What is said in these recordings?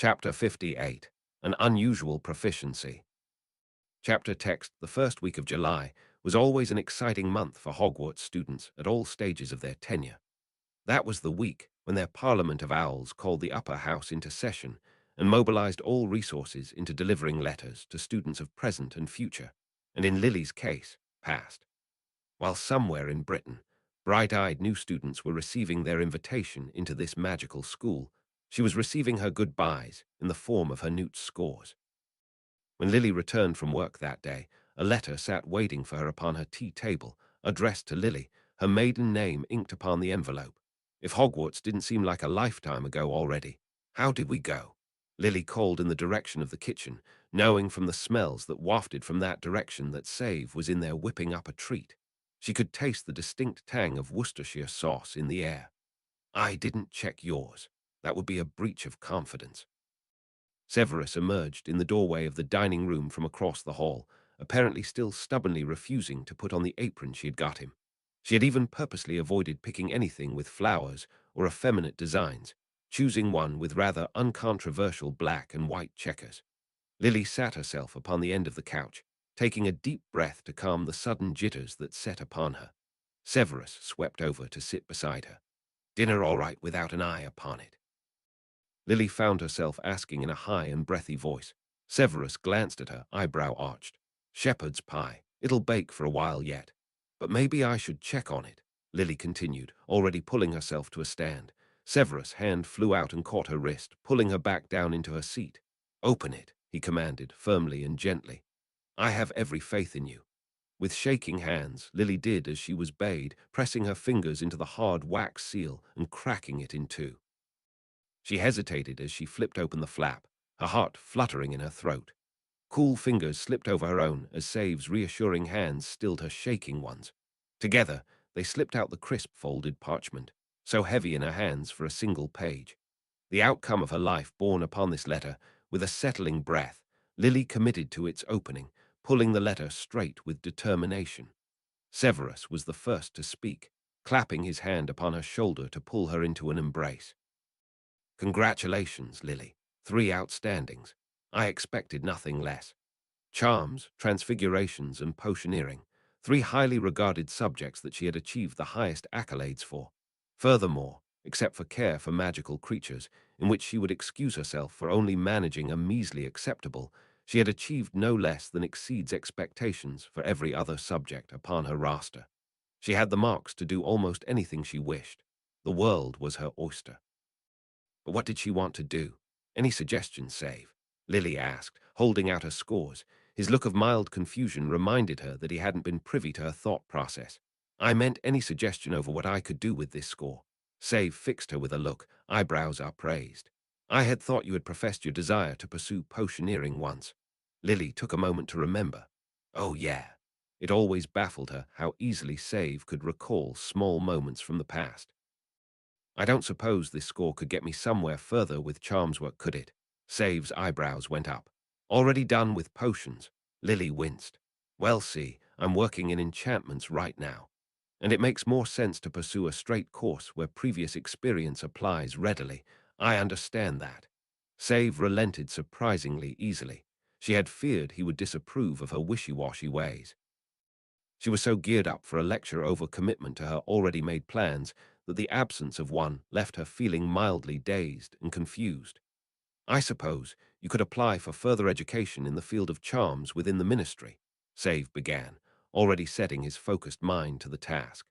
Chapter 58, An Unusual Proficiency. Chapter text: The first week of July was always an exciting month for Hogwarts students at all stages of their tenure. That was the week when their Parliament of Owls called the Upper House into session and mobilized all resources into delivering letters to students of present and future, and in Lily's case, past. While somewhere in Britain, bright-eyed new students were receiving their invitation into this magical school, she was receiving her goodbyes in the form of her Newt's scores. When Lily returned from work that day, a letter sat waiting for her upon her tea table, addressed to Lily, her maiden name inked upon the envelope. If Hogwarts didn't seem like a lifetime ago already, how did we go? Lily called in the direction of the kitchen, knowing from the smells that wafted from that direction that Save was in there whipping up a treat. She could taste the distinct tang of Worcestershire sauce in the air. I didn't check yours. That would be a breach of confidence. Severus emerged in the doorway of the dining room from across the hall, apparently still stubbornly refusing to put on the apron she had got him. She had even purposely avoided picking anything with flowers or effeminate designs, choosing one with rather uncontroversial black and white checkers. Lily sat herself upon the end of the couch, taking a deep breath to calm the sudden jitters that set upon her. Severus swept over to sit beside her. Dinner all right without an eye upon it? Lily found herself asking in a high and breathy voice. Severus glanced at her, eyebrow arched. Shepherd's pie. It'll bake for a while yet. But maybe I should check on it, Lily continued, already pulling herself to a stand. Severus' hand flew out and caught her wrist, pulling her back down into her seat. Open it, he commanded, firmly and gently. I have every faith in you. With shaking hands, Lily did as she was bade, pressing her fingers into the hard wax seal and cracking it in two. She hesitated as she flipped open the flap, her heart fluttering in her throat. Cool fingers slipped over her own as Save's reassuring hands stilled her shaking ones. Together, they slipped out the crisp folded parchment, so heavy in her hands for a single page. The outcome of her life borne upon this letter, with a settling breath, Lily committed to its opening, pulling the letter straight with determination. Severus was the first to speak, clapping his hand upon her shoulder to pull her into an embrace. Congratulations, Lily. 3 outstandings. I expected nothing less. Charms, transfigurations, and potioneering. 3 highly regarded subjects that she had achieved the highest accolades for. Furthermore, except for care for magical creatures, in which she would excuse herself for only managing a measly acceptable, she had achieved no less than exceeds expectations for every other subject upon her roster. She had the marks to do almost anything she wished. The world was her oyster. But what did she want to do? Any suggestions, Save? Lily asked, holding out her scores. His look of mild confusion reminded her that he hadn't been privy to her thought process. I meant any suggestion over what I could do with this score. Save fixed her with a look, eyebrows upraised. I had thought you had professed your desire to pursue potioneering once. Lily took a moment to remember. Oh, yeah. It always baffled her how easily Save could recall small moments from the past. I don't suppose this score could get me somewhere further with charms work, could it? Save's eyebrows went up. Already done with potions. Lily winced. Well, see, I'm working in enchantments right now. And it makes more sense to pursue a straight course where previous experience applies readily. I understand that. Save relented surprisingly easily. She had feared he would disapprove of her wishy-washy ways. She was so geared up for a lecture over commitment to her already made plans that the absence of one left her feeling mildly dazed and confused. I suppose you could apply for further education in the field of charms within the ministry, Save began, already setting his focused mind to the task.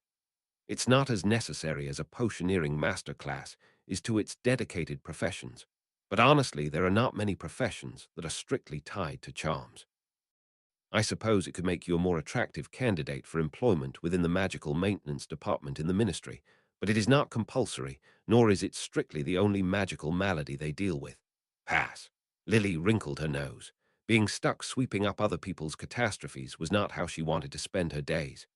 It's not as necessary as a potioneering masterclass is to its dedicated professions, but honestly there are not many professions that are strictly tied to charms. I suppose it could make you a more attractive candidate for employment within the magical maintenance department in the ministry, but it is not compulsory, nor is it strictly the only magical malady they deal with. Pass. Lily wrinkled her nose. Being stuck sweeping up other people's catastrophes was not how she wanted to spend her days.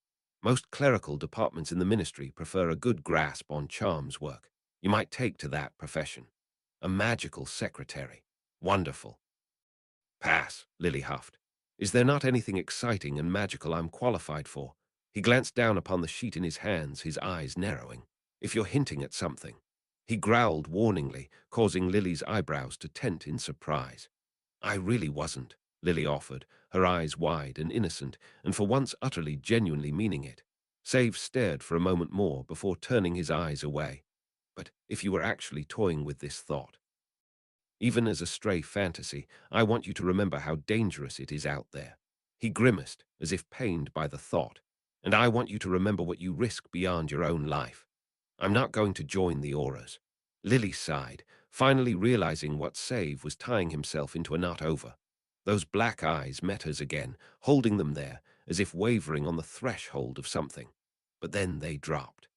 Most clerical departments in the ministry prefer a good grasp on charms work. You might take to that profession. A magical secretary. Wonderful. Pass, Lily huffed. Is there not anything exciting and magical I'm qualified for? He glanced down upon the sheet in his hands, his eyes narrowing. If you're hinting at something. He growled warningly, causing Lily's eyebrows to tent in surprise. I really wasn't, Lily offered, her eyes wide and innocent, and for once utterly genuinely meaning it. Save stared for a moment more before turning his eyes away. But if you were actually toying with this thought, even as a stray fantasy, I want you to remember how dangerous it is out there. He grimaced, as if pained by the thought. And I want you to remember what you risk beyond your own life. I'm not going to join the auras. Lily sighed, finally realizing what Save was tying himself into a knot over. Those black eyes met hers again, holding them there, as if wavering on the threshold of something. But then they dropped.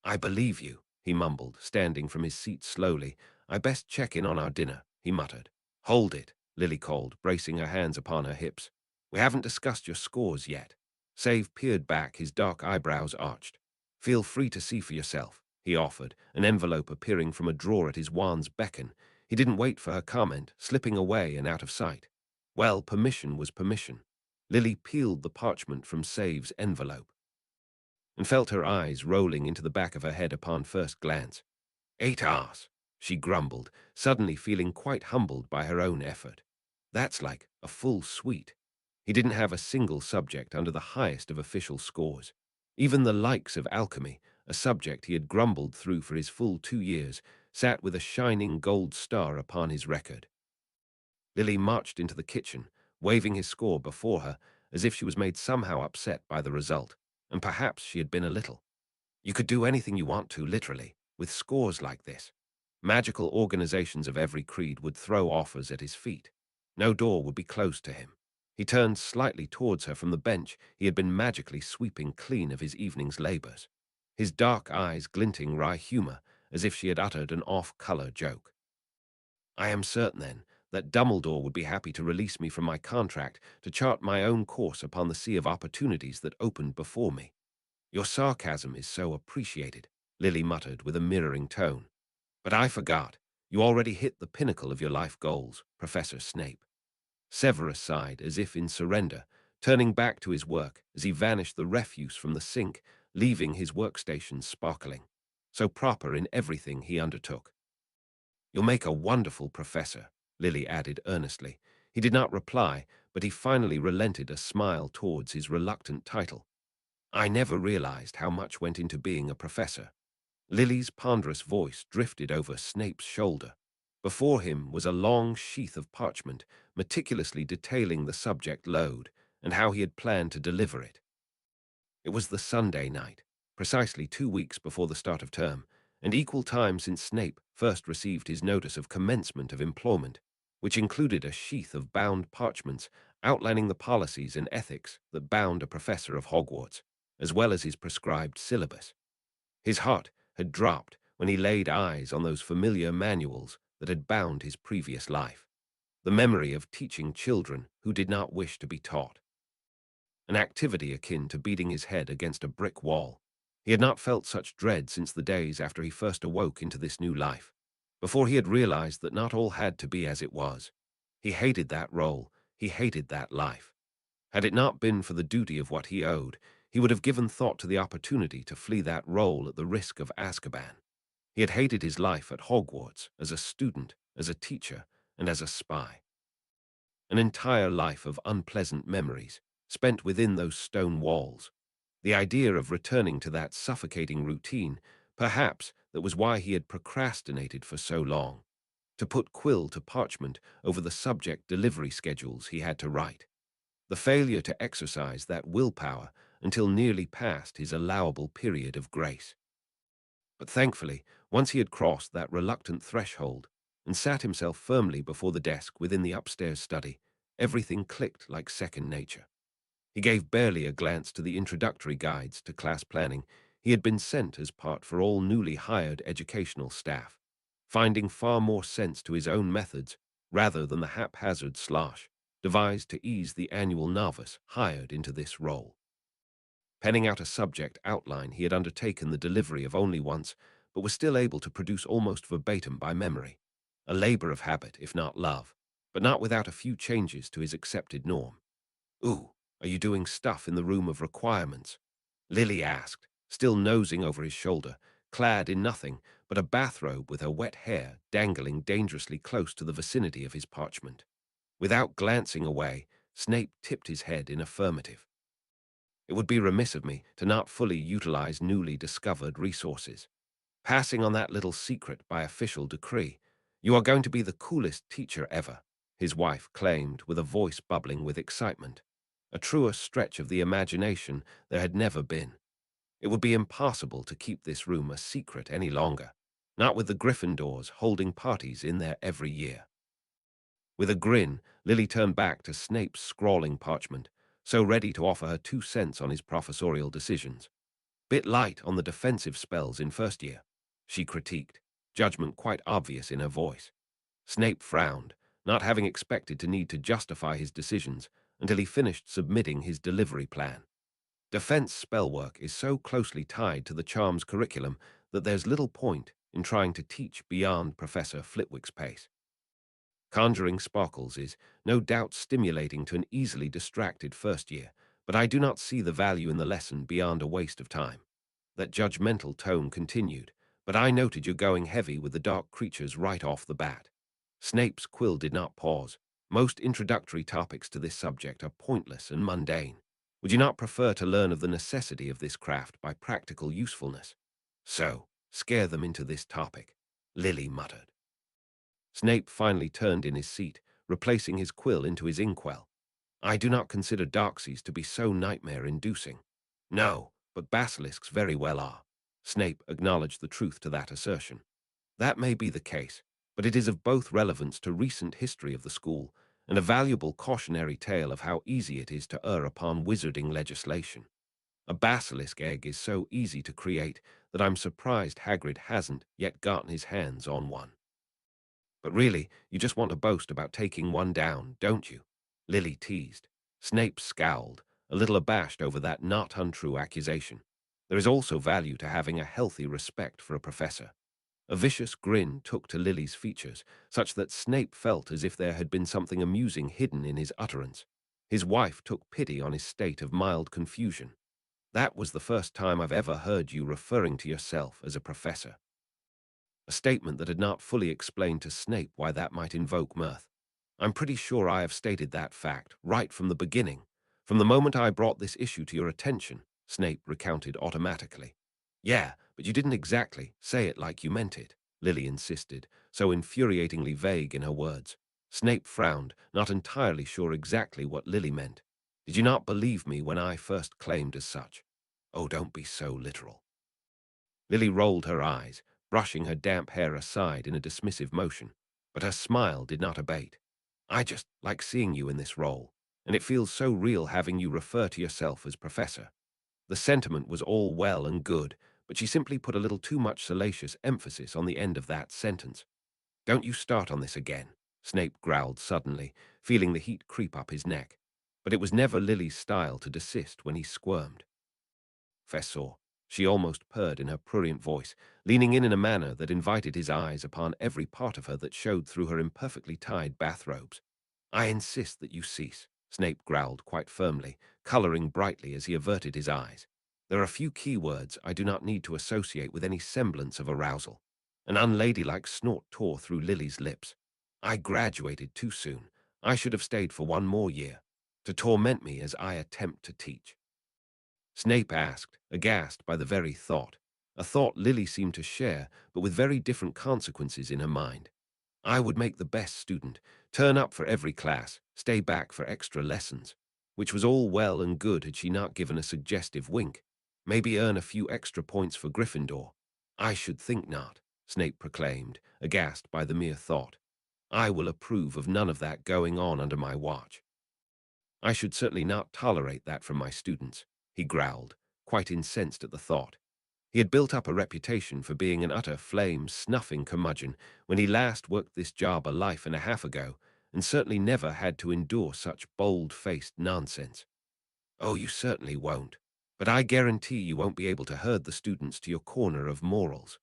I believe you, he mumbled, standing from his seat slowly. I best check in on our dinner, he muttered. Hold it, Lily called, bracing her hands upon her hips. We haven't discussed your scores yet. Save peered back, his dark eyebrows arched. Feel free to see for yourself, he offered, an envelope appearing from a drawer at his wand's beckon. He didn't wait for her comment, slipping away and out of sight. Well, permission was permission. Lily peeled the parchment from Save's envelope and felt her eyes rolling into the back of her head upon first glance. 8 hours, she grumbled, suddenly feeling quite humbled by her own effort. That's like a full suite. He didn't have a single subject under the highest of official scores. Even the likes of alchemy, a subject he had grumbled through for his full 2 years, sat with a shining gold star upon his record. Lily marched into the kitchen, waving his score before her, as if she was made somehow upset by the result, and perhaps she had been a little. You could do anything you want to, literally, with scores like this. Magical organizations of every creed would throw offers at his feet. No door would be closed to him. He turned slightly towards her from the bench he had been magically sweeping clean of his evening's labors, his dark eyes glinting wry humor as if she had uttered an off-color joke. I am certain, then, that Dumbledore would be happy to release me from my contract to chart my own course upon the sea of opportunities that opened before me. Your sarcasm is so appreciated, Lily muttered with a mirroring tone. But I forgot. You already hit the pinnacle of your life goals, Professor Snape. Severus sighed as if in surrender, turning back to his work as he vanished the refuse from the sink, leaving his workstation sparkling, so proper in everything he undertook. You'll make a wonderful professor, Lily added earnestly. He did not reply, but he finally relented a smile towards his reluctant title. I never realized how much went into being a professor. Lily's ponderous voice drifted over Snape's shoulder. Before him was a long sheath of parchment, meticulously detailing the subject load and how he had planned to deliver it. It was the Sunday night, precisely 2 weeks before the start of term, and equal time since Snape first received his notice of commencement of employment, which included a sheath of bound parchments outlining the policies and ethics that bound a professor of Hogwarts, as well as his prescribed syllabus. His heart had dropped when he laid eyes on those familiar manuals that had bound his previous life, the memory of teaching children who did not wish to be taught. An activity akin to beating his head against a brick wall. He had not felt such dread since the days after he first awoke into this new life, before he had realized that not all had to be as it was. He hated that role, he hated that life. Had it not been for the duty of what he owed, he would have given thought to the opportunity to flee that role at the risk of Azkaban. He had hated his life at Hogwarts, as a student, as a teacher, and as a spy. An entire life of unpleasant memories, spent within those stone walls. The idea of returning to that suffocating routine, perhaps that was why he had procrastinated for so long, to put quill to parchment over the subject delivery schedules he had to write. The failure to exercise that willpower until nearly past his allowable period of grace. But thankfully, once he had crossed that reluctant threshold and sat himself firmly before the desk within the upstairs study, everything clicked like second nature. He gave barely a glance to the introductory guides to class planning he had been sent as part for all newly hired educational staff, finding far more sense to his own methods rather than the haphazard slosh devised to ease the annual novice hired into this role. Penning out a subject outline he had undertaken the delivery of only once, but was still able to produce almost verbatim by memory. A labor of habit, if not love, but not without a few changes to his accepted norm. Ooh, are you doing stuff in the room of requirements? Lily asked, still nosing over his shoulder, clad in nothing but a bathrobe with her wet hair dangling dangerously close to the vicinity of his parchment. Without glancing away, Snape tipped his head in affirmative. It would be remiss of me to not fully utilize newly discovered resources. Passing on that little secret by official decree, you are going to be the coolest teacher ever, his wife claimed with a voice bubbling with excitement. A truer stretch of the imagination there had never been. It would be impossible to keep this room a secret any longer, not with the Gryffindors holding parties in there every year. With a grin, Lily turned back to Snape's scrawling parchment, so ready to offer her 2 cents on his professorial decisions. Bit light on the defensive spells in first year, she critiqued, judgment quite obvious in her voice. Snape frowned, not having expected to need to justify his decisions until he finished submitting his delivery plan. Defense spellwork is so closely tied to the charms curriculum that there's little point in trying to teach beyond Professor Flitwick's pace. Conjuring sparkles is no doubt stimulating to an easily distracted first year, but I do not see the value in the lesson beyond a waste of time. That judgmental tone continued, but I noted you're going heavy with the dark creatures right off the bat. Snape's quill did not pause. Most introductory topics to this subject are pointless and mundane. Would you not prefer to learn of the necessity of this craft by practical usefulness? So, scare them into this topic, Lily muttered. Snape finally turned in his seat, replacing his quill into his inkwell. I do not consider Darksies to be so nightmare-inducing. No, but basilisks very well are. Snape acknowledged the truth to that assertion. That may be the case, but it is of both relevance to recent history of the school and a valuable cautionary tale of how easy it is to err upon wizarding legislation. A basilisk egg is so easy to create that I'm surprised Hagrid hasn't yet gotten his hands on one. But really, you just want to boast about taking one down, don't you? Lily teased. Snape scowled, a little abashed over that not untrue accusation. There is also value to having a healthy respect for a professor. A vicious grin took to Lily's features, such that Snape felt as if there had been something amusing hidden in his utterance. His wife took pity on his state of mild confusion. That was the first time I've ever heard you referring to yourself as a professor. A statement that had not fully explained to Snape why that might invoke mirth. I'm pretty sure I have stated that fact right from the beginning. From the moment I brought this issue to your attention, Snape recounted automatically. Yeah, but you didn't exactly say it like you meant it, Lily insisted, so infuriatingly vague in her words. Snape frowned, not entirely sure exactly what Lily meant. Did you not believe me when I first claimed as such? Oh, don't be so literal. Lily rolled her eyes, brushing her damp hair aside in a dismissive motion, but her smile did not abate. I just like seeing you in this role, and it feels so real having you refer to yourself as professor. The sentiment was all well and good, but she simply put a little too much salacious emphasis on the end of that sentence. Don't you start on this again, Snape growled suddenly, feeling the heat creep up his neck. But it was never Lily's style to desist when he squirmed. Professor, she almost purred in her prurient voice, leaning in a manner that invited his eyes upon every part of her that showed through her imperfectly tied bathrobes. I insist that you cease, Snape growled quite firmly, coloring brightly as he averted his eyes. There are few key words I do not need to associate with any semblance of arousal. An unladylike snort tore through Lily's lips. I graduated too soon. I should have stayed for one more year, to torment me as I attempt to teach. Snape asked, aghast by the very thought, a thought Lily seemed to share, but with very different consequences in her mind. I would make the best student, turn up for every class, stay back for extra lessons, which was all well and good had she not given a suggestive wink. Maybe earn a few extra points for Gryffindor. I should think not, Snape proclaimed, aghast by the mere thought. I will approve of none of that going on under my watch. I should certainly not tolerate that from my students, he growled, quite incensed at the thought. He had built up a reputation for being an utter flame-snuffing curmudgeon when he last worked this job a life and a half ago, and certainly never had to endure such bold-faced nonsense. Oh, you certainly won't. But I guarantee you won't be able to herd the students to your corner of morals.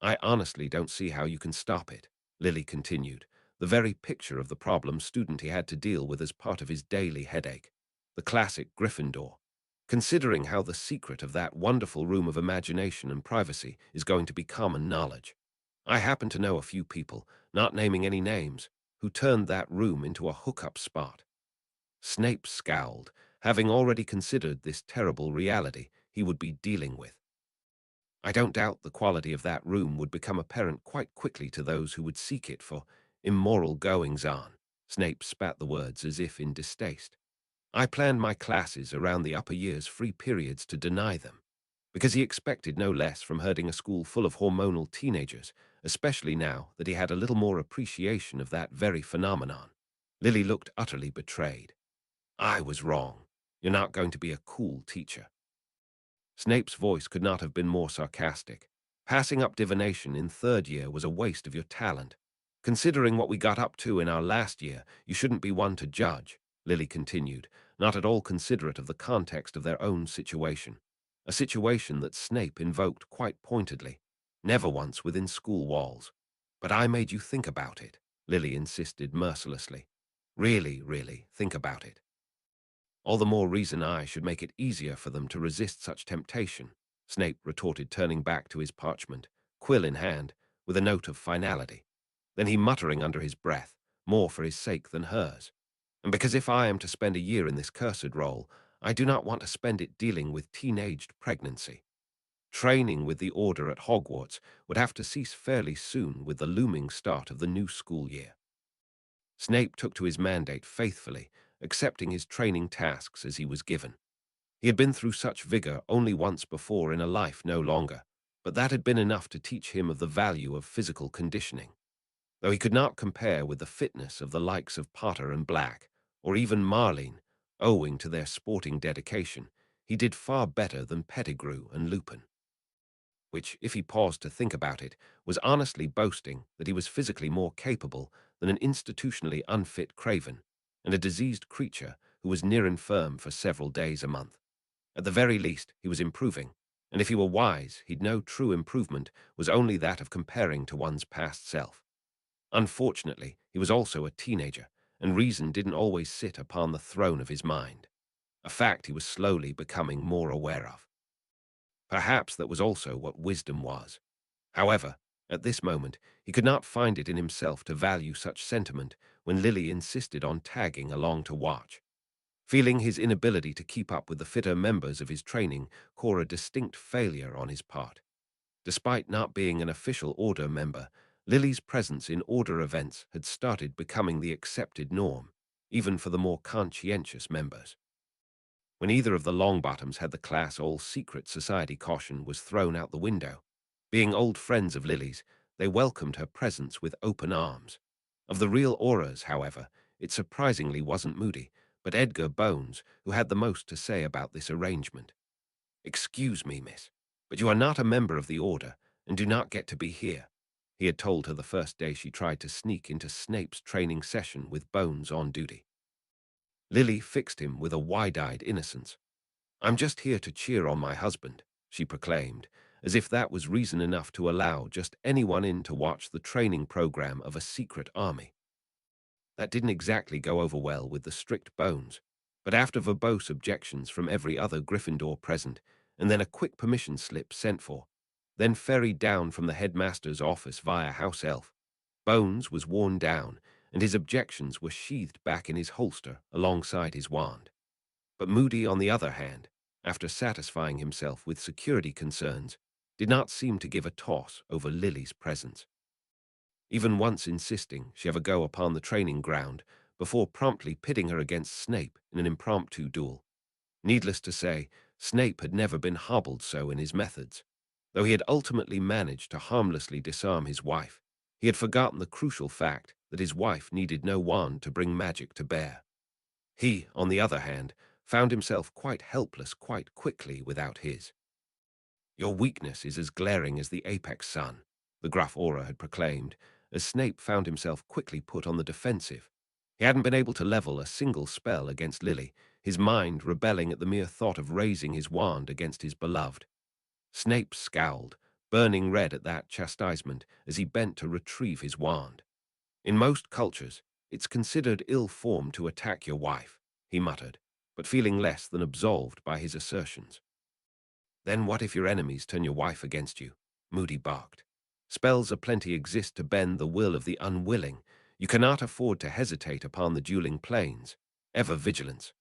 I honestly don't see how you can stop it, Lily continued, the very picture of the problem student he had to deal with as part of his daily headache. The classic Gryffindor. considering how the secret of that wonderful room of imagination and privacy is going to be common knowledge. I happen to know a few people, not naming any names, who turned that room into a hookup spot. Snape scowled, having already considered this terrible reality he would be dealing with. I don't doubt the quality of that room would become apparent quite quickly to those who would seek it for immoral goings-on. Snape spat the words as if in distaste. I planned my classes around the upper years' free periods to deny them, because he expected no less from herding a school full of hormonal teenagers, especially now that he had a little more appreciation of that very phenomenon. Lily looked utterly betrayed. I was wrong. You're not going to be a cool teacher. Snape's voice could not have been more sarcastic. Passing up divination in third year was a waste of your talent. Considering what we got up to in our last year, you shouldn't be one to judge, Lily continued, not at all considerate of the context of their own situation. A situation that Snape invoked quite pointedly, never once within school walls. But I made you think about it, Lily insisted mercilessly. Really, really, think about it. All the more reason I should make it easier for them to resist such temptation, Snape retorted, turning back to his parchment, quill in hand, with a note of finality. Then he muttering under his breath, more for his sake than hers. And because if I am to spend a year in this cursed role, I do not want to spend it dealing with teenaged pregnancy. Training with the Order at Hogwarts would have to cease fairly soon with the looming start of the new school year. Snape took to his mandate faithfully, accepting his training tasks as he was given. He had been through such vigor only once before in a life no longer, but that had been enough to teach him of the value of physical conditioning. Though he could not compare with the fitness of the likes of Potter and Black, or even Marlene, owing to their sporting dedication, he did far better than Pettigrew and Lupin. Which, if he paused to think about it, was honestly boasting that he was physically more capable than an institutionally unfit craven, and a diseased creature who was near infirm for several days a month. At the very least, he was improving, and if he were wise, he'd know true improvement was only that of comparing to one's past self. Unfortunately, he was also a teenager, and reason didn't always sit upon the throne of his mind, a fact he was slowly becoming more aware of. Perhaps that was also what wisdom was. However, at this moment, he could not find it in himself to value such sentiment when Lily insisted on tagging along to watch. Feeling his inability to keep up with the fitter members of his training core a distinct failure on his part. Despite not being an official Order member, Lily's presence in Order events had started becoming the accepted norm, even for the more conscientious members. When either of the Longbottoms had the class all-secret society caution was thrown out the window. Being old friends of Lily's, they welcomed her presence with open arms. Of the real Auras, however, it surprisingly wasn't Moody, but Edgar Bones, who had the most to say about this arrangement. "Excuse me, miss, but you are not a member of the Order, and do not get to be here," he had told her the first day she tried to sneak into Snape's training session with Bones on duty. Lily fixed him with a wide-eyed innocence. "I'm just here to cheer on my husband," she proclaimed, as if that was reason enough to allow just anyone in to watch the training program of a secret army. That didn't exactly go over well with the strict Bones, but after verbose objections from every other Gryffindor present, and then a quick permission slip sent for, then ferried down from the headmaster's office via house elf, Bones was worn down, and his objections were sheathed back in his holster alongside his wand. But Moody, on the other hand, after satisfying himself with security concerns, did not seem to give a toss over Lily's presence, even once insisting she have a go upon the training ground before promptly pitting her against Snape in an impromptu duel. Needless to say, Snape had never been hobbled so in his methods. Though he had ultimately managed to harmlessly disarm his wife, he had forgotten the crucial fact that his wife needed no wand to bring magic to bear. He, on the other hand, found himself quite helpless quite quickly without his. "Your weakness is as glaring as the apex sun," the gruff Aura had proclaimed, as Snape found himself quickly put on the defensive. He hadn't been able to level a single spell against Lily, his mind rebelling at the mere thought of raising his wand against his beloved. Snape scowled, burning red at that chastisement as he bent to retrieve his wand. "In most cultures, it's considered ill form to attack your wife," he muttered. but feeling less than absolved by his assertions. Then what if your enemies turn your wife against you? Moody barked. Spells aplenty exist to bend the will of the unwilling. You cannot afford to hesitate upon the dueling plains. Ever vigilance.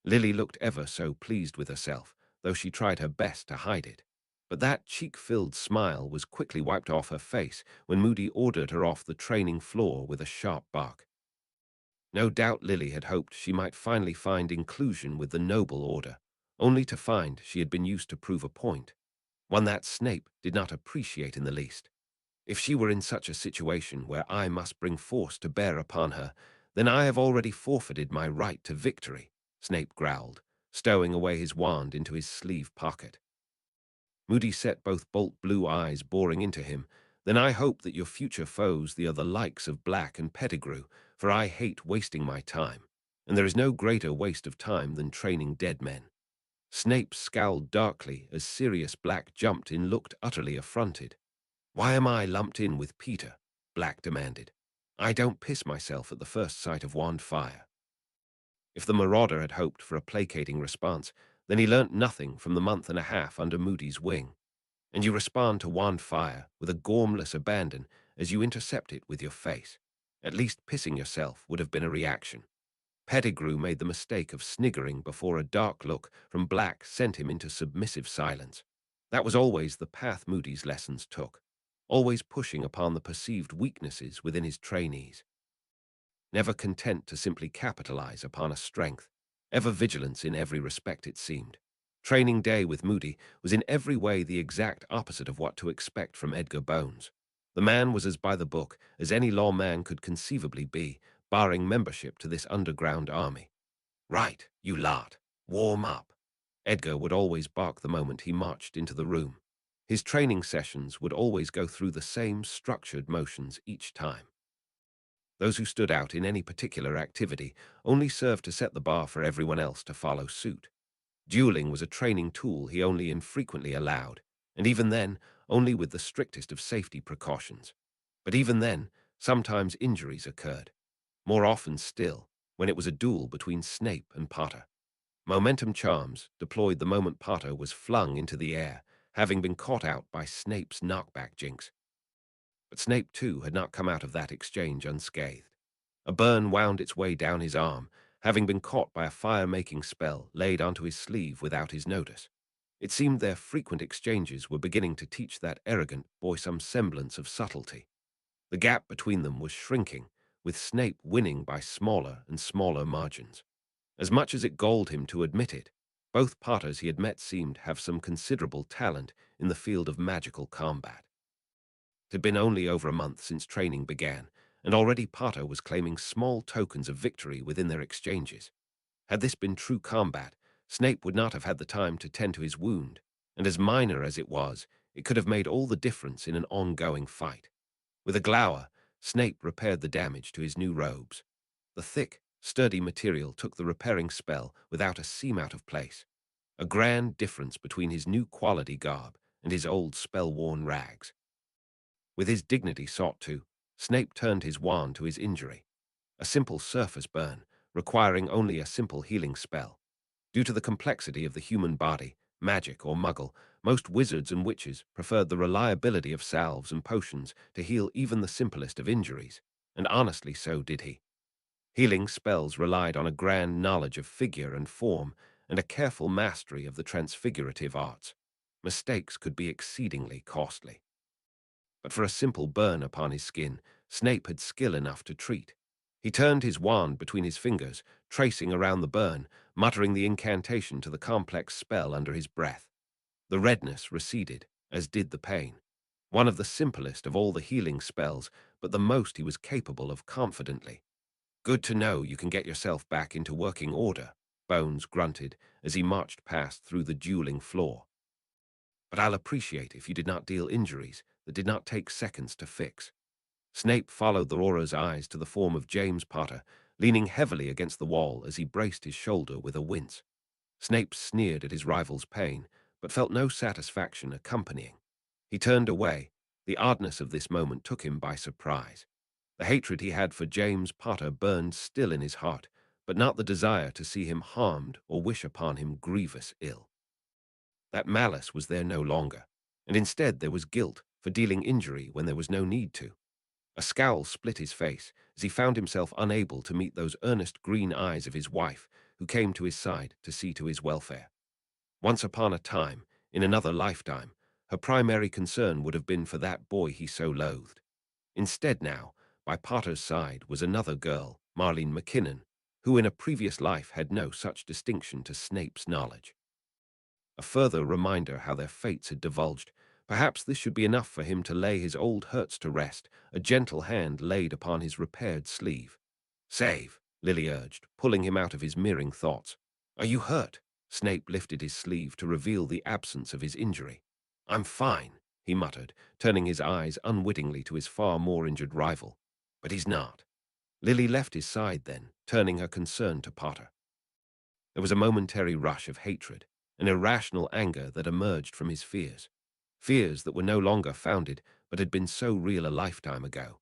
Lily looked ever so pleased with herself, though she tried her best to hide it. But that cheek-filled smile was quickly wiped off her face when Moody ordered her off the training floor with a sharp bark. No doubt Lily had hoped she might finally find inclusion with the noble order, only to find she had been used to prove a point, one that Snape did not appreciate in the least. If she were in such a situation where I must bring force to bear upon her, then I have already forfeited my right to victory, Snape growled, stowing away his wand into his sleeve pocket. Moody set both bolt blue eyes boring into him. Then I hope that your future foes are the likes of Black and Pettigrew, for I hate wasting my time, and there is no greater waste of time than training dead men. Snape scowled darkly as Sirius Black jumped in, looked utterly affronted. Why am I lumped in with Peter? Black demanded. I don't piss myself at the first sight of wand fire. If the marauder had hoped for a placating response, then he learnt nothing from the month and a half under Moody's wing. And you respond to wand fire with a gormless abandon as you intercept it with your face. At least pissing yourself would have been a reaction. Pettigrew made the mistake of sniggering before a dark look from Black sent him into submissive silence. That was always the path Moody's lessons took, always pushing upon the perceived weaknesses within his trainees. Never content to simply capitalize upon a strength, ever vigilance in every respect it seemed. Training day with Moody was in every way the exact opposite of what to expect from Edgar Bones. The man was as by the book as any lawman could conceivably be, barring membership to this underground army. Right, you lot, warm up. Edgar would always bark the moment he marched into the room. His training sessions would always go through the same structured motions each time. Those who stood out in any particular activity only served to set the bar for everyone else to follow suit. Dueling was a training tool he only infrequently allowed, and even then, only with the strictest of safety precautions. But even then, sometimes injuries occurred. More often still, when it was a duel between Snape and Potter. Momentum charms deployed the moment Potter was flung into the air, having been caught out by Snape's knockback jinx. But Snape, too, had not come out of that exchange unscathed. A burn wound its way down his arm, having been caught by a fire-making spell laid onto his sleeve without his notice. It seemed their frequent exchanges were beginning to teach that arrogant boy some semblance of subtlety. The gap between them was shrinking, with Snape winning by smaller and smaller margins. As much as it galled him to admit it, both Potters he had met seemed to have some considerable talent in the field of magical combat. It had been only over a month since training began, and already Potter was claiming small tokens of victory within their exchanges. Had this been true combat, Snape would not have had the time to tend to his wound, and as minor as it was, it could have made all the difference in an ongoing fight. With a glower, Snape repaired the damage to his new robes. The thick, sturdy material took the repairing spell without a seam out of place, a grand difference between his new quality garb and his old spell-worn rags. With his dignity sought to, Snape turned his wand to his injury, a simple surface burn, requiring only a simple healing spell. Due to the complexity of the human body, magic or muggle, most wizards and witches preferred the reliability of salves and potions to heal even the simplest of injuries, and honestly so did he. Healing spells relied on a grand knowledge of figure and form and a careful mastery of the transfigurative arts. Mistakes could be exceedingly costly. But for a simple burn upon his skin, Snape had skill enough to treat. He turned his wand between his fingers, tracing around the burn, muttering the incantation to the complex spell under his breath. The redness receded, as did the pain. One of the simplest of all the healing spells, but the most he was capable of confidently. Good to know you can get yourself back into working order, Bones grunted as he marched past through the dueling floor. But I'll appreciate if you did not deal injuries that did not take seconds to fix. Snape followed the Aura's eyes to the form of James Potter, leaning heavily against the wall as he braced his shoulder with a wince. Snape sneered at his rival's pain, but felt no satisfaction accompanying. He turned away. The oddness of this moment took him by surprise. The hatred he had for James Potter burned still in his heart, but not the desire to see him harmed or wish upon him grievous ill. That malice was there no longer, and instead there was guilt for dealing injury when there was no need to. A scowl split his face as he found himself unable to meet those earnest green eyes of his wife, who came to his side to see to his welfare. Once upon a time, in another lifetime, her primary concern would have been for that boy he so loathed. Instead now, by Potter's side was another girl, Marlene McKinnon, who in a previous life had no such distinction to Snape's knowledge. A further reminder how their fates had divulged. Perhaps this should be enough for him to lay his old hurts to rest, a gentle hand laid upon his repaired sleeve. "Save," Lily urged, pulling him out of his mirroring thoughts. "Are you hurt?" Snape lifted his sleeve to reveal the absence of his injury. "I'm fine," he muttered, turning his eyes unwittingly to his far more injured rival. But he's not. Lily left his side then, turning her concern to Potter. There was a momentary rush of hatred, an irrational anger that emerged from his fears. Fears that were no longer founded, but had been so real a lifetime ago.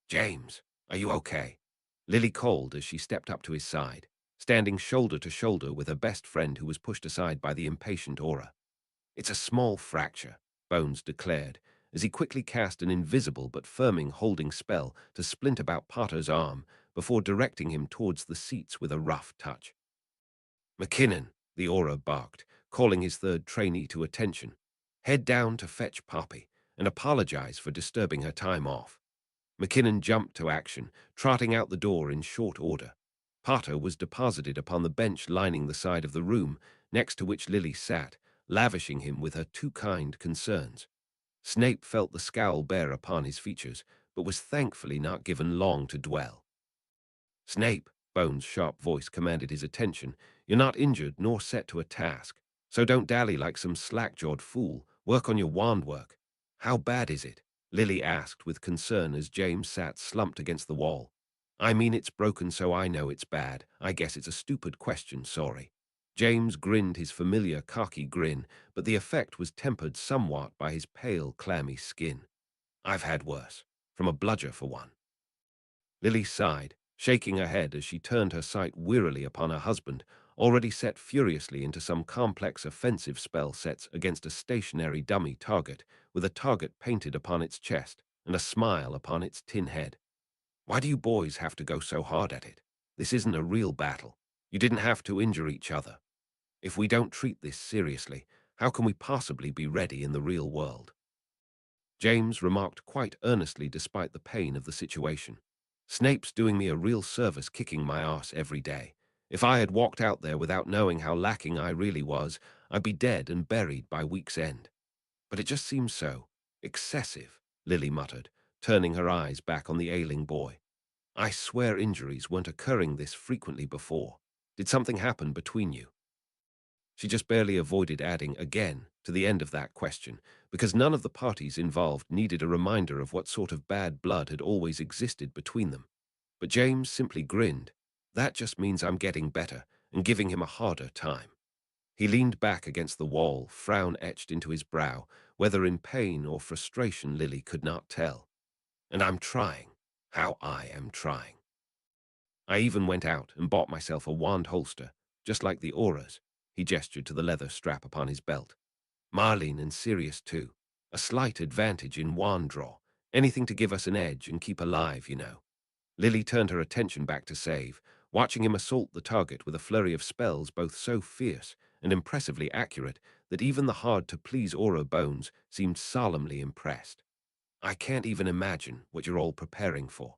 "James, are you okay?" Lily called as she stepped up to his side, standing shoulder to shoulder with her best friend who was pushed aside by the impatient Aura. "It's a small fracture," Bones declared, as he quickly cast an invisible but firming holding spell to splint about Potter's arm before directing him towards the seats with a rough touch. "McKinnon," the Aura barked, calling his third trainee to attention. "Head down to fetch Poppy and apologize for disturbing her time off." McKinnon jumped to action, trotting out the door in short order. Potter was deposited upon the bench lining the side of the room, next to which Lily sat, lavishing him with her too kind concerns. Snape felt the scowl bear upon his features, but was thankfully not given long to dwell. "Snape," Bones' sharp voice commanded his attention, "you're not injured nor set to a task, so don't dally like some slack-jawed fool. Work on your wand work." "How bad is it?" Lily asked with concern as James sat slumped against the wall. "I mean it's broken so I know it's bad. I guess it's a stupid question, sorry." James grinned his familiar cocky grin, but the effect was tempered somewhat by his pale, clammy skin. "I've had worse. From a bludger, for one." Lily sighed, shaking her head as she turned her sight wearily upon her husband, already set furiously into some complex offensive spell sets against a stationary dummy target, with a target painted upon its chest and a smile upon its tin head. "Why do you boys have to go so hard at it? This isn't a real battle. You didn't have to injure each other. If we don't treat this seriously, how can we possibly be ready in the real world?" James remarked quite earnestly despite the pain of the situation. "Snape's doing me a real service kicking my arse every day. If I had walked out there without knowing how lacking I really was, I'd be dead and buried by week's end. But it just seems so excessive," Lily muttered, turning her eyes back on the ailing boy. "I swear injuries weren't occurring this frequently before. Did something happen between you?" She just barely avoided adding "again" to the end of that question, because none of the parties involved needed a reminder of what sort of bad blood had always existed between them. But James simply grinned. "That just means I'm getting better and giving him a harder time." He leaned back against the wall, frown etched into his brow, whether in pain or frustration Lily could not tell. "And I'm trying. How I am trying. I even went out and bought myself a wand holster, just like the Aura's." He gestured to the leather strap upon his belt. "Marlene and Sirius, too. A slight advantage in wand draw. Anything to give us an edge and keep alive, you know." Lily turned her attention back to Save, watching him assault the target with a flurry of spells both so fierce and impressively accurate that even the hard-to-please Aura Bones seemed solemnly impressed. "I can't even imagine what you're all preparing for."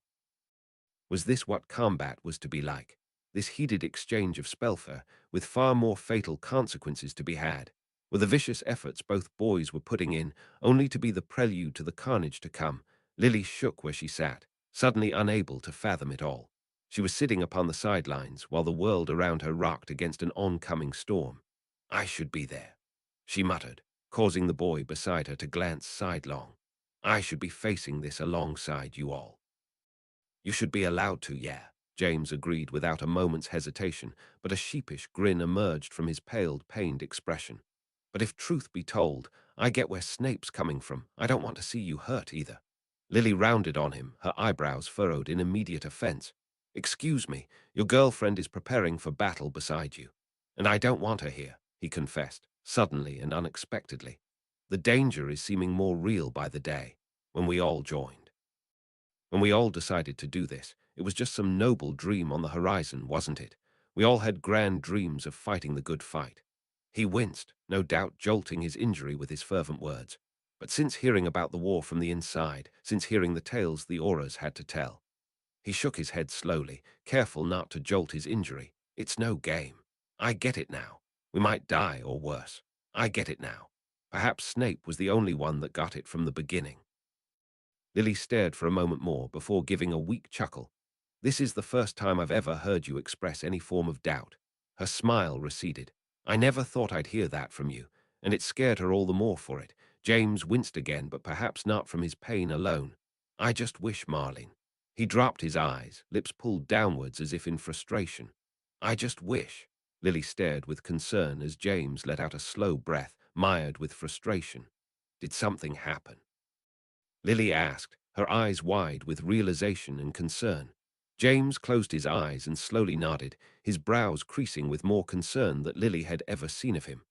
Was this what combat was to be like? This heated exchange of spellfare, with far more fatal consequences to be had? Were the vicious efforts both boys were putting in only to be the prelude to the carnage to come? Lily shook where she sat, suddenly unable to fathom it all. She was sitting upon the sidelines while the world around her rocked against an oncoming storm. "I should be there," she muttered, causing the boy beside her to glance sidelong. "I should be facing this alongside you all." "You should be allowed to, yeah," James agreed without a moment's hesitation, but a sheepish grin emerged from his paled, pained expression. "But if truth be told, I get where Snape's coming from. I don't want to see you hurt either." Lily rounded on him, her eyebrows furrowed in immediate offense. "Excuse me, your girlfriend is preparing for battle beside you. And I don't want her here," he confessed, suddenly and unexpectedly. The danger is seeming more real by the day. When we all joined. When we all decided to do this, it was just some noble dream on the horizon, wasn't it? We all had grand dreams of fighting the good fight. He winced, no doubt jolting his injury with his fervent words. But since hearing about the war from the inside, since hearing the tales the auras had to tell, he shook his head slowly, careful not to jolt his injury. It's no game. I get it now. We might die or worse. I get it now. Perhaps Snape was the only one that got it from the beginning. Lily stared for a moment more before giving a weak chuckle. "This is the first time I've ever heard you express any form of doubt." Her smile receded. "I never thought I'd hear that from you," and it scared her all the more for it. James winced again, but perhaps not from his pain alone. "I just wish, Marlene." He dropped his eyes, lips pulled downwards as if in frustration. "I just wish." Lily stared with concern as James let out a slow breath, mired with frustration. Did something happen? Lily asked, her eyes wide with realization and concern. James closed his eyes and slowly nodded, his brows creasing with more concern than Lily had ever seen of him.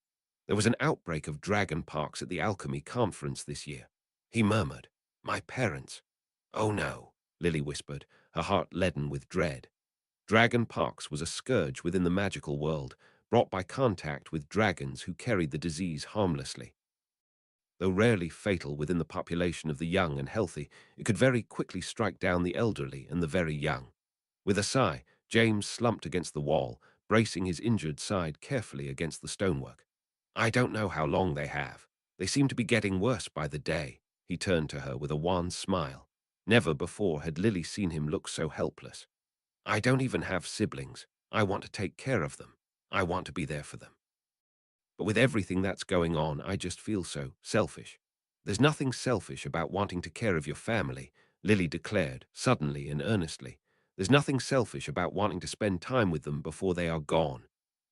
"There was an outbreak of dragon parks at the alchemy conference this year," he murmured. "My parents." "Oh no," Lily whispered, her heart leaden with dread. Dragon pox was a scourge within the magical world, brought by contact with dragons who carried the disease harmlessly. Though rarely fatal within the population of the young and healthy, it could very quickly strike down the elderly and the very young. With a sigh, James slumped against the wall, bracing his injured side carefully against the stonework. "I don't know how long they have. They seem to be getting worse by the day." He turned to her with a wan smile. Never before had Lily seen him look so helpless. "I don't even have siblings. I want to take care of them. I want to be there for them. But with everything that's going on, I just feel so selfish." "There's nothing selfish about wanting to care of your family," Lily declared, suddenly and earnestly. "There's nothing selfish about wanting to spend time with them before they are gone."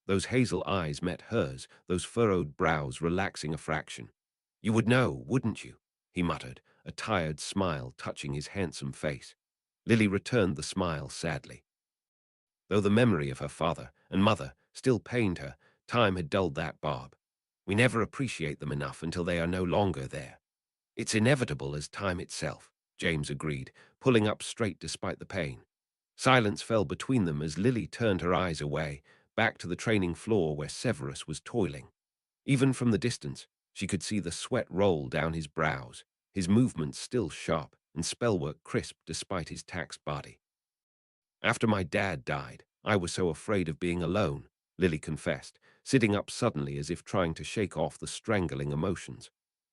Those hazel eyes met hers, those furrowed brows relaxing a fraction. "You would know, wouldn't you?" he muttered, a tired smile touching his handsome face. Lily returned the smile sadly. Though the memory of her father and mother still pained her, time had dulled that barb. We never appreciate them enough until they are no longer there. "It's inevitable as time itself," James agreed, pulling up straight despite the pain. Silence fell between them as Lily turned her eyes away, back to the training floor where Severus was toiling. Even from the distance, she could see the sweat roll down his brows, his movements still sharp and spellwork crisp despite his taxed body. "After my dad died, I was so afraid of being alone," Lily confessed, sitting up suddenly as if trying to shake off the strangling emotions.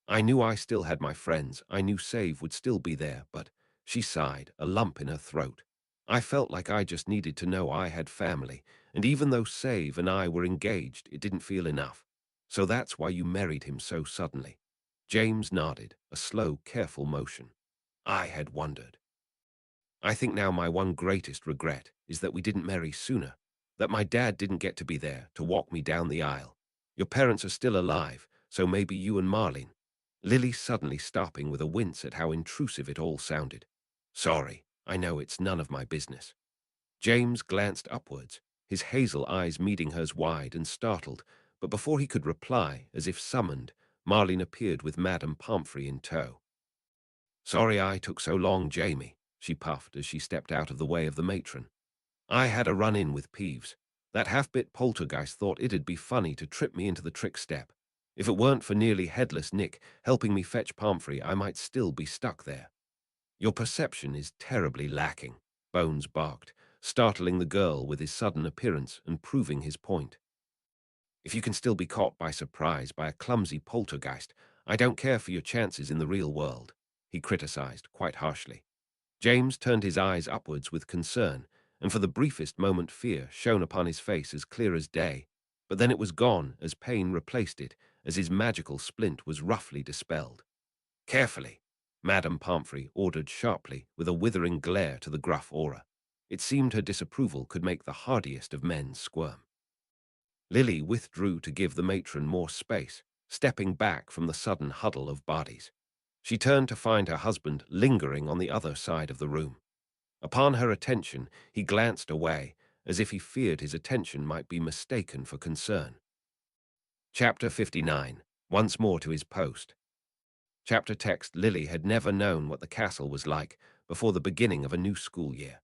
"I knew I still had my friends, I knew Save would still be there, but," she sighed, a lump in her throat. "I felt like I just needed to know I had family, and even though Save and I were engaged, it didn't feel enough. So that's why you married him so suddenly." James nodded, a slow, careful motion. "I had wondered. I think now my one greatest regret is that we didn't marry sooner, that my dad didn't get to be there to walk me down the aisle. Your parents are still alive, so maybe you and Marlene." Lily suddenly stopping with a wince at how intrusive it all sounded. "Sorry, I know it's none of my business." James glanced upwards, his hazel eyes meeting hers wide and startled, but before he could reply, as if summoned, Marlene appeared with Madame Pomfrey in tow. "Sorry I took so long, Jamie," she puffed as she stepped out of the way of the matron. "I had a run-in with Peeves. That half-bit poltergeist thought it'd be funny to trip me into the trick step. If it weren't for nearly headless Nick helping me fetch Pomfrey, I might still be stuck there." "Your perception is terribly lacking," Bones barked, startling the girl with his sudden appearance and proving his point. "If you can still be caught by surprise by a clumsy poltergeist, I don't care for your chances in the real world," he criticized quite harshly. James turned his eyes upwards with concern, and for the briefest moment fear shone upon his face as clear as day, but then it was gone as pain replaced it, as his magical splint was roughly dispelled. "Carefully," Madame Pomfrey ordered sharply, with a withering glare to the gruff aura. It seemed her disapproval could make the hardiest of men squirm. Lily withdrew to give the matron more space, stepping back from the sudden huddle of bodies. She turned to find her husband lingering on the other side of the room. Upon her attention, he glanced away, as if he feared his attention might be mistaken for concern. Chapter 59. Once more to his post. Chapter text. Lily had never known what the castle was like before the beginning of a new school year.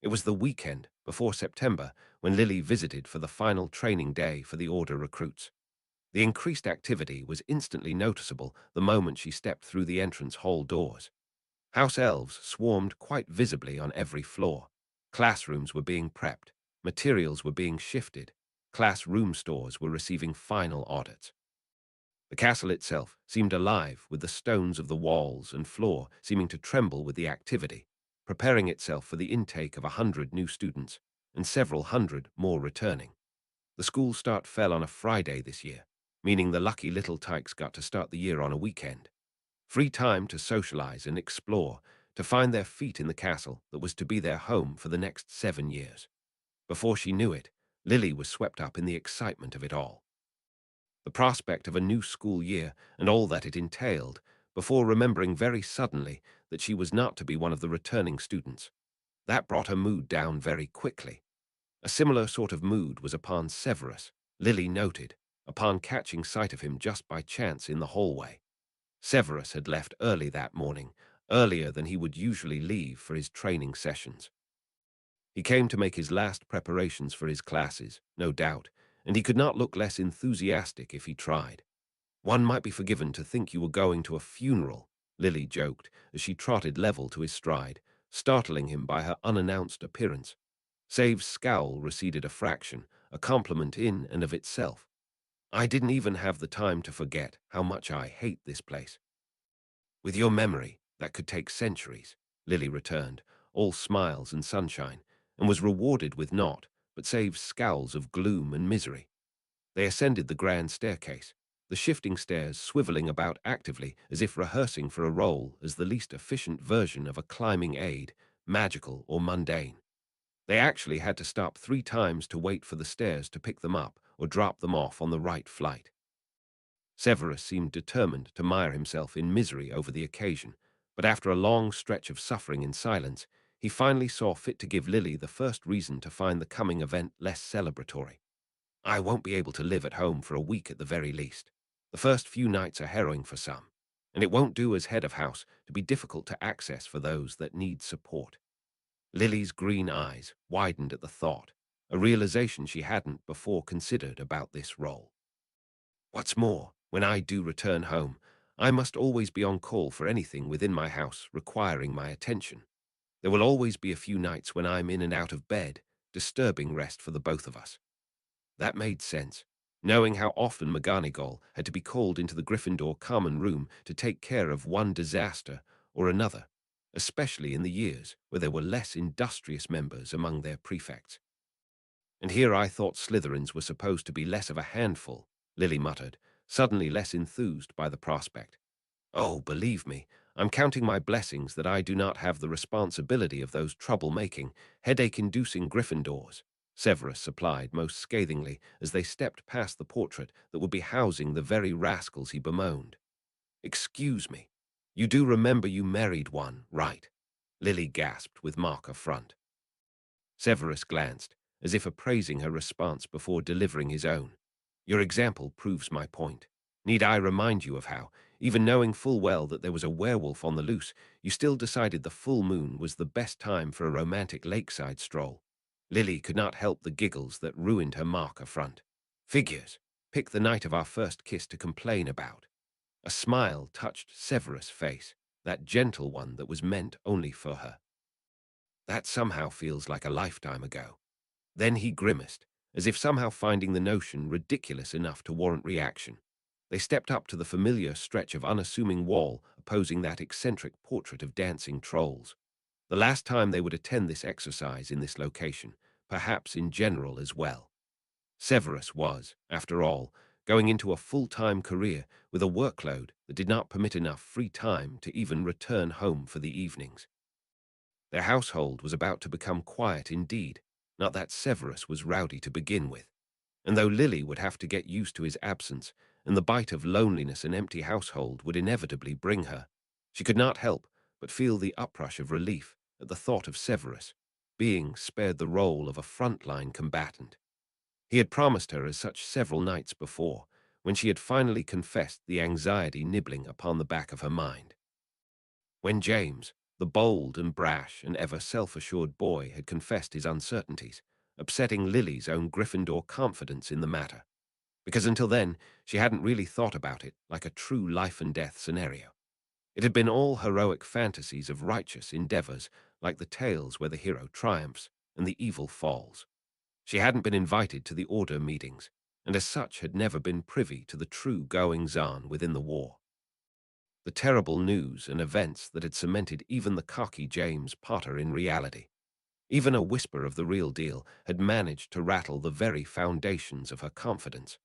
It was the weekend before September when Lily visited for the final training day for the Order recruits. The increased activity was instantly noticeable the moment she stepped through the entrance hall doors. House elves swarmed quite visibly on every floor. Classrooms were being prepped, materials were being shifted, classroom stores were receiving final audits. The castle itself seemed alive, with the stones of the walls and floor seeming to tremble with the activity, preparing itself for the intake of 100 new students and several hundred more returning. The school start fell on a Friday this year, meaning the lucky little tykes got to start the year on a weekend. Free time to socialize and explore, to find their feet in the castle that was to be their home for the next 7 years. Before she knew it, Lily was swept up in the excitement of it all. The prospect of a new school year and all that it entailed, before remembering very suddenly that she was not to be one of the returning students. That brought her mood down very quickly. A similar sort of mood was upon Severus, Lily noted, upon catching sight of him just by chance in the hallway. Severus had left early that morning, earlier than he would usually leave for his training sessions. He came to make his last preparations for his classes, no doubt, and he could not look less enthusiastic if he tried. One might be forgiven to think you were going to a funeral, Lily joked as she trotted level to his stride, startling him by her unannounced appearance. Save's scowl receded a fraction, a compliment in and of itself. I didn't even have the time to forget how much I hate this place. With your memory, that could take centuries, Lily returned, all smiles and sunshine, and was rewarded with naught but save scowls of gloom and misery. They ascended the grand staircase, the shifting stairs swiveling about actively as if rehearsing for a role as the least efficient version of a climbing aid, magical or mundane. They actually had to stop 3 times to wait for the stairs to pick them up or drop them off on the right flight. Severus seemed determined to mire himself in misery over the occasion, but after a long stretch of suffering in silence, he finally saw fit to give Lily the first reason to find the coming event less celebratory. I won't be able to live at home for a week at the very least. The first few nights are harrowing for some, and it won't do as head of house to be difficult to access for those that need support. Lily's green eyes widened at the thought, a realization she hadn't before considered about this role. What's more, when I do return home, I must always be on call for anything within my house requiring my attention. There will always be a few nights when I'm in and out of bed, disturbing rest for the both of us. That made sense, knowing how often McGonagall had to be called into the Gryffindor common room to take care of one disaster or another, especially in the years where there were less industrious members among their prefects. And here I thought Slytherins were supposed to be less of a handful, Lily muttered, suddenly less enthused by the prospect. Oh, believe me, I'm counting my blessings that I do not have the responsibility of those trouble-making, headache-inducing Gryffindors, Severus supplied most scathingly as they stepped past the portrait that would be housing the very rascals he bemoaned. Excuse me, you do remember you married one, right? Lily gasped with mock affront. Severus glanced, as if appraising her response before delivering his own. Your example proves my point. Need I remind you of how, even knowing full well that there was a werewolf on the loose, you still decided the full moon was the best time for a romantic lakeside stroll? Lily could not help the giggles that ruined her mock affront. Figures. Pick the night of our first kiss to complain about. A smile touched Severus' face, that gentle one that was meant only for her. That somehow feels like a lifetime ago. Then he grimaced, as if somehow finding the notion ridiculous enough to warrant reaction. They stepped up to the familiar stretch of unassuming wall opposing that eccentric portrait of dancing trolls. The last time they would attend this exercise in this location, perhaps in general as well. Severus was, after all, going into a full-time career with a workload that did not permit enough free time to even return home for the evenings. Their household was about to become quiet indeed, not that Severus was rowdy to begin with. And though Lily would have to get used to his absence, and the bite of loneliness an empty household would inevitably bring her, she could not help but feel the uprush of relief at the thought of Severus being spared the role of a frontline combatant. He had promised her as such several nights before, when she had finally confessed the anxiety nibbling upon the back of her mind. When James, the bold and brash and ever self-assured boy, had confessed his uncertainties, upsetting Lily's own Gryffindor confidence in the matter, because until then she hadn't really thought about it like a true life-and-death scenario. It had been all heroic fantasies of righteous endeavors, like the tales where the hero triumphs and the evil falls. She hadn't been invited to the Order meetings, and as such had never been privy to the true goings-on within the war. The terrible news and events that had cemented even the cocky James Potter in reality. Even a whisper of the real deal had managed to rattle the very foundations of her confidence.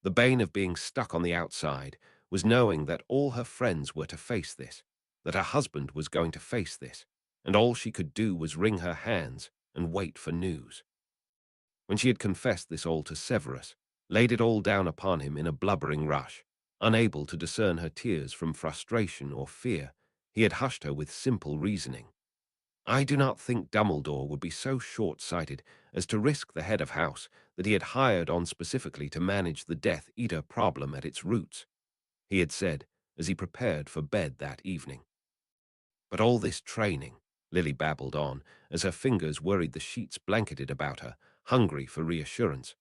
The bane of being stuck on the outside was knowing that all her friends were to face this, that her husband was going to face this, and all she could do was wring her hands and wait for news. When she had confessed this all to Severus, laid it all down upon him in a blubbering rush, unable to discern her tears from frustration or fear, he had hushed her with simple reasoning. I do not think Dumbledore would be so short-sighted as to risk the head of house that he had hired on specifically to manage the Death Eater problem at its roots, he had said as he prepared for bed that evening. But all this training, Lily babbled on, as her fingers worried the sheets blanketed about her, hungry for reassurance.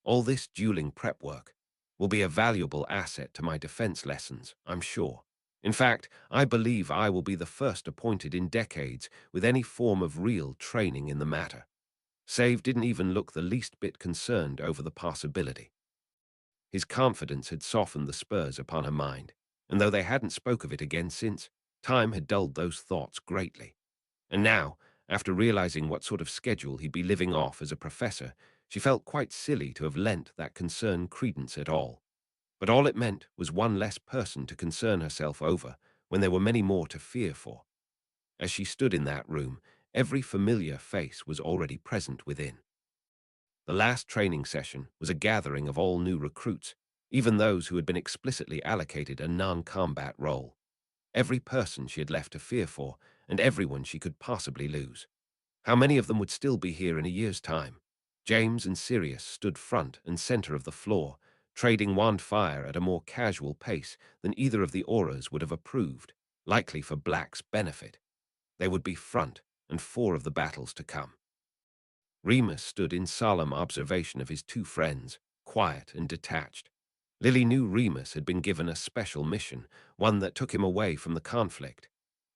All this dueling prep work will be a valuable asset to my defense lessons, I'm sure. In fact, I believe I will be the first appointed in decades with any form of real training in the matter. Save didn't even look the least bit concerned over the possibility. His confidence had softened the spurs upon her mind, and though they hadn't spoke of it again since, time had dulled those thoughts greatly. And now, after realizing what sort of schedule he'd be living off as a professor, she felt quite silly to have lent that concern credence at all. But all it meant was one less person to concern herself over when there were many more to fear for. As she stood in that room, every familiar face was already present within. The last training session was a gathering of all new recruits, even those who had been explicitly allocated a non-combat role. Every person she had left to fear for, and everyone she could possibly lose. How many of them would still be here in a year's time? James and Sirius stood front and center of the floor, trading wand fire at a more casual pace than either of the auras would have approved, likely for Black's benefit. They would be front and four of the battles to come. Remus stood in solemn observation of his two friends, quiet and detached. Lily knew Remus had been given a special mission, one that took him away from the conflict.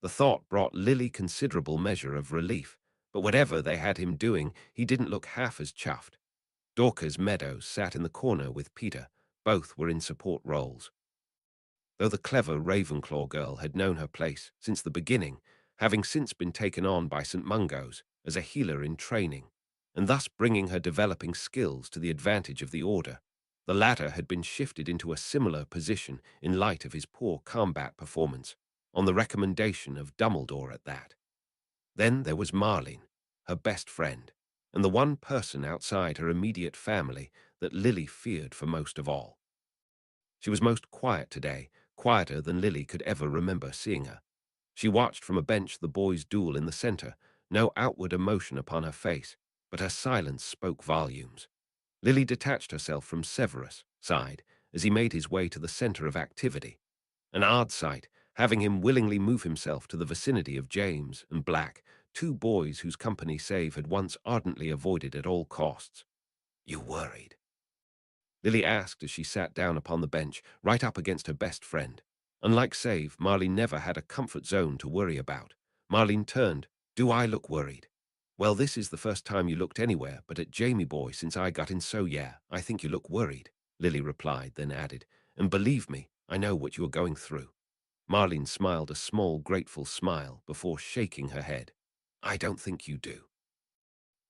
The thought brought Lily considerable measure of relief, but whatever they had him doing, he didn't look half as chuffed. Dorcas Meadows sat in the corner with Peter. Both were in support roles. Though the clever Ravenclaw girl had known her place since the beginning, having since been taken on by St. Mungo's as a healer in training, and thus bringing her developing skills to the advantage of the Order, the latter had been shifted into a similar position in light of his poor combat performance, on the recommendation of Dumbledore at that. Then there was Marlene, her best friend, and the one person outside her immediate family that Lily feared for most of all. She was most quiet today, quieter than Lily could ever remember seeing her. She watched from a bench the boys' duel in the center, no outward emotion upon her face, but her silence spoke volumes. Lily detached herself from Severus' side as he made his way to the center of activity. An odd sight, having him willingly move himself to the vicinity of James and Black, two boys whose company Save had once ardently avoided at all costs. "You worried?" Lily asked as she sat down upon the bench, right up against her best friend. Unlike Save, Marlene never had a comfort zone to worry about. Marlene turned. "Do I look worried?" "Well, this is the first time you looked anywhere but at Jamie boy since I got in, so yeah, I think you look worried," Lily replied, then added, "And believe me, I know what you are going through." Marlene smiled a small, grateful smile before shaking her head. "I don't think you do."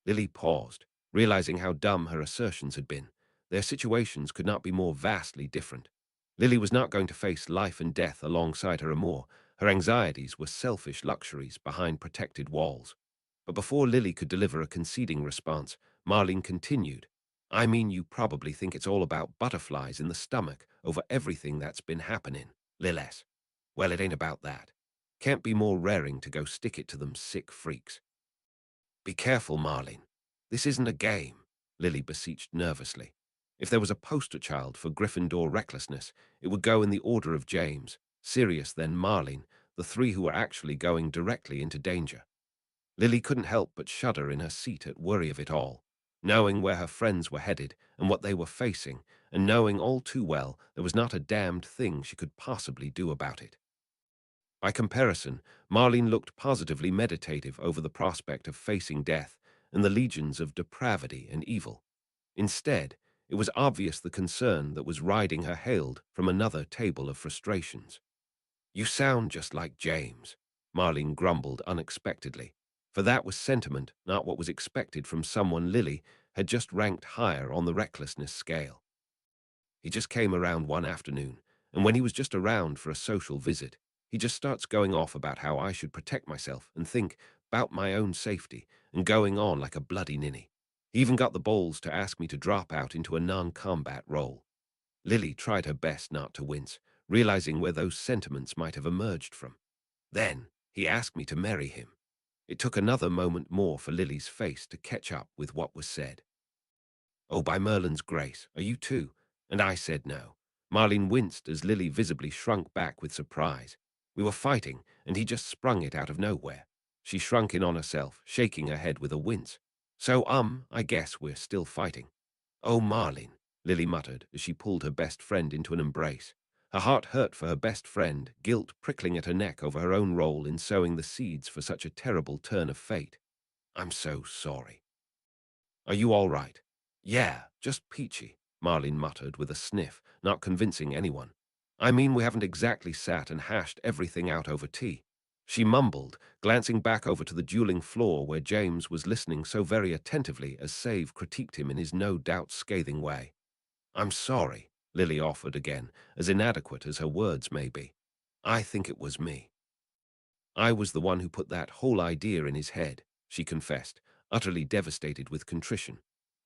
Lily paused, realizing how dumb her assertions had been. Their situations could not be more vastly different. Lily was not going to face life and death alongside her amour. Her anxieties were selfish luxuries behind protected walls. But before Lily could deliver a conceding response, Marlene continued, "I mean, you probably think it's all about butterflies in the stomach over everything that's been happening, Liles. Well, it ain't about that. Can't be more raring to go stick it to them sick freaks. Be careful, Marlene. This isn't a game, Lily beseeched nervously. If there was a poster child for Gryffindor recklessness, it would go in the order of James, Sirius, then Marlene, the three who were actually going directly into danger. Lily couldn't help but shudder in her seat at worry of it all, knowing where her friends were headed and what they were facing, and knowing all too well there was not a damned thing she could possibly do about it. By comparison, Marlene looked positively meditative over the prospect of facing death and the legions of depravity and evil. Instead, it was obvious the concern that was riding her hailed from another table of frustrations. You sound just like James, Marlene grumbled unexpectedly, for that was sentiment, not what was expected from someone Lily had just ranked higher on the recklessness scale. He just came around one afternoon, and when he was just around for a social visit, he just starts going off about how I should protect myself and think about my own safety and going on like a bloody ninny. He even got the balls to ask me to drop out into a non-combat role. Lily tried her best not to wince, realizing where those sentiments might have emerged from. Then he asked me to marry him. It took another moment more for Lily's face to catch up with what was said. Oh, by Merlin's grace, are you too? And I said no. Marlene winced as Lily visibly shrunk back with surprise. We were fighting, and he just sprung it out of nowhere. She shrunk in on herself, shaking her head with a wince. So, I guess we're still fighting. Oh, Marlene, Lily muttered as she pulled her best friend into an embrace. Her heart hurt for her best friend, guilt prickling at her neck over her own role in sowing the seeds for such a terrible turn of fate. I'm so sorry. Are you all right? Yeah, just peachy, Marlene muttered with a sniff, not convincing anyone. I mean, we haven't exactly sat and hashed everything out over tea. She mumbled, glancing back over to the dueling floor where James was listening so very attentively as Save critiqued him in his no doubt scathing way. I'm sorry, Lily offered again, as inadequate as her words may be. I think it was me. I was the one who put that whole idea in his head, she confessed, utterly devastated with contrition.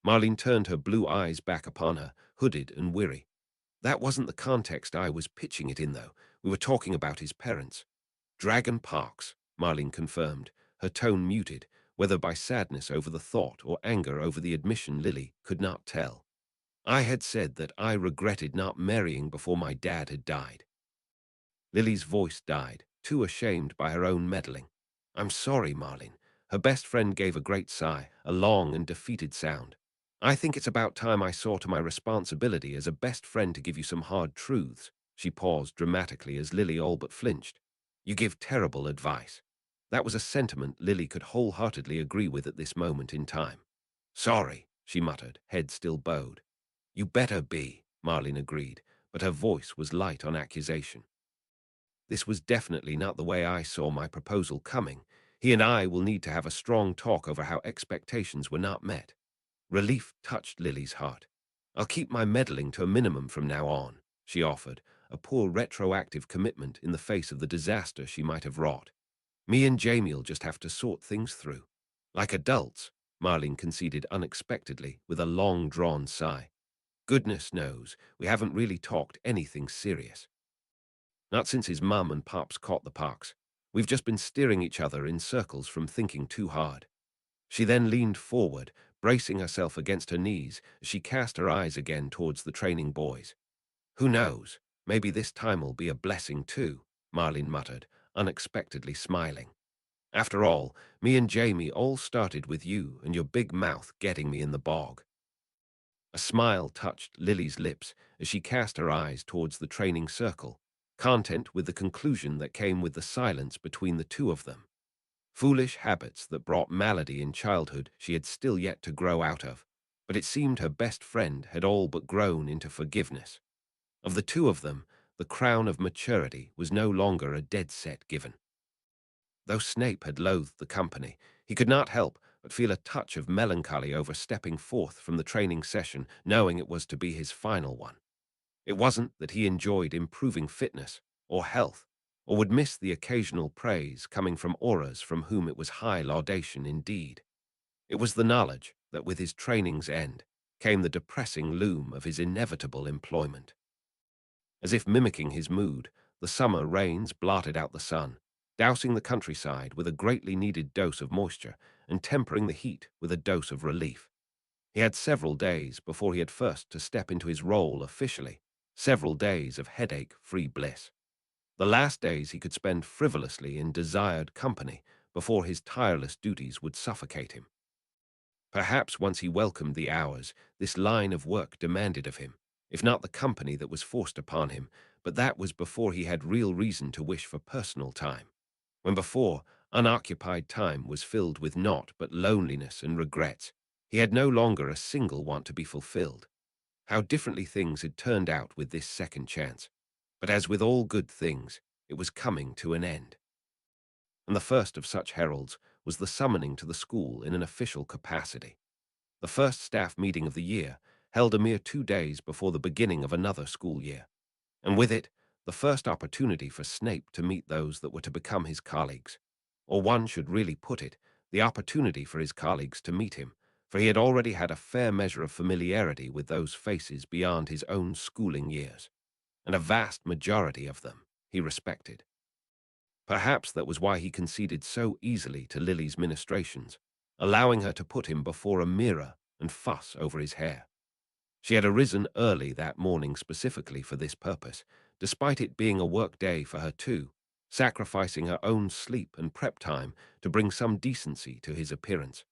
Marlene turned her blue eyes back upon her, hooded and weary. That wasn't the context I was pitching it in, though. We were talking about his parents. Dragon Parks, Marlene confirmed, her tone muted, whether by sadness over the thought or anger over the admission Lily could not tell. I had said that I regretted not marrying before my dad had died. Lily's voice died, too ashamed by her own meddling. I'm sorry, Marlene. Her best friend gave a great sigh, a long and defeated sound. I think it's about time I saw to my responsibility as a best friend to give you some hard truths. She paused dramatically as Lily all but flinched. You give terrible advice. That was a sentiment Lily could wholeheartedly agree with at this moment in time. Sorry, she muttered, head still bowed. You better be, Marlene agreed, but her voice was light on accusation. This was definitely not the way I saw my proposal coming. He and I will need to have a strong talk over how expectations were not met. Relief touched Lily's heart. I'll keep my meddling to a minimum from now on, she offered, a poor retroactive commitment in the face of the disaster she might have wrought. Me and Jamie'll just have to sort things through. Like adults, Marlene conceded unexpectedly with a long-drawn sigh. Goodness knows, we haven't really talked anything serious. Not since his mum and pops caught the pox. We've just been steering each other in circles from thinking too hard. She then leaned forward, bracing herself against her knees as she cast her eyes again towards the training boys. Who knows, maybe this time'll be a blessing too, Marlene muttered, unexpectedly smiling. After all, me and Jamie all started with you and your big mouth getting me in the bog. A smile touched Lily's lips as she cast her eyes towards the training circle, content with the conclusion that came with the silence between the two of them. Foolish habits that brought malady in childhood she had still yet to grow out of, but it seemed her best friend had all but grown into forgiveness. Of the two of them, the crown of maturity was no longer a dead set given. Though Snape had loathed the company, he could not help but feel a touch of melancholy over stepping forth from the training session, knowing it was to be his final one. It wasn't that he enjoyed improving fitness or health, or would miss the occasional praise coming from auras from whom it was high laudation indeed. It was the knowledge that with his training's end came the depressing loom of his inevitable employment. As if mimicking his mood, the summer rains blotted out the sun, dousing the countryside with a greatly needed dose of moisture and tempering the heat with a dose of relief. He had several days before he had first to step into his role officially, several days of headache-free bliss. The last days he could spend frivolously in desired company before his tireless duties would suffocate him. Perhaps once he welcomed the hours this line of work demanded of him, if not the company that was forced upon him, but that was before he had real reason to wish for personal time, when before unoccupied time was filled with naught but loneliness and regrets. He had no longer a single want to be fulfilled. How differently things had turned out with this second chance. But as with all good things, it was coming to an end. And the first of such heralds was the summoning to the school in an official capacity. The first staff meeting of the year, held a mere 2 days before the beginning of another school year, and with it, the first opportunity for Snape to meet those that were to become his colleagues. Or one should really put it, the opportunity for his colleagues to meet him, for he had already had a fair measure of familiarity with those faces beyond his own schooling years, and a vast majority of them he respected. Perhaps that was why he conceded so easily to Lily's ministrations, allowing her to put him before a mirror and fuss over his hair. She had arisen early that morning specifically for this purpose, despite it being a work day for her too, sacrificing her own sleep and prep time to bring some decency to his appearance.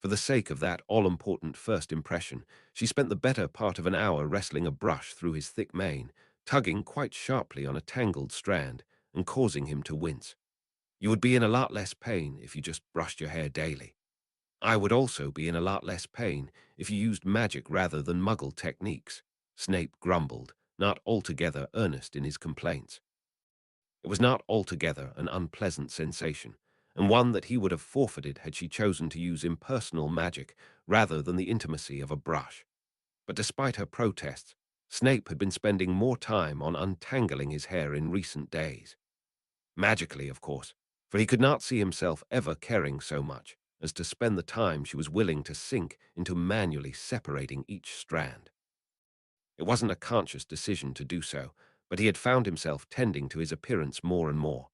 For the sake of that all-important first impression, she spent the better part of an hour wrestling a brush through his thick mane, tugging quite sharply on a tangled strand and causing him to wince. You would be in a lot less pain if you just brushed your hair daily. I would also be in a lot less pain if you used magic rather than muggle techniques, Snape grumbled, not altogether earnest in his complaints. It was not altogether an unpleasant sensation, and one that he would have forfeited had she chosen to use impersonal magic rather than the intimacy of a brush. But despite her protests, Snape had been spending more time on untangling his hair in recent days. Magically, of course, for he could not see himself ever caring so much as to spend the time she was willing to sink into manually separating each strand. It wasn't a conscious decision to do so, but he had found himself tending to his appearance more and more.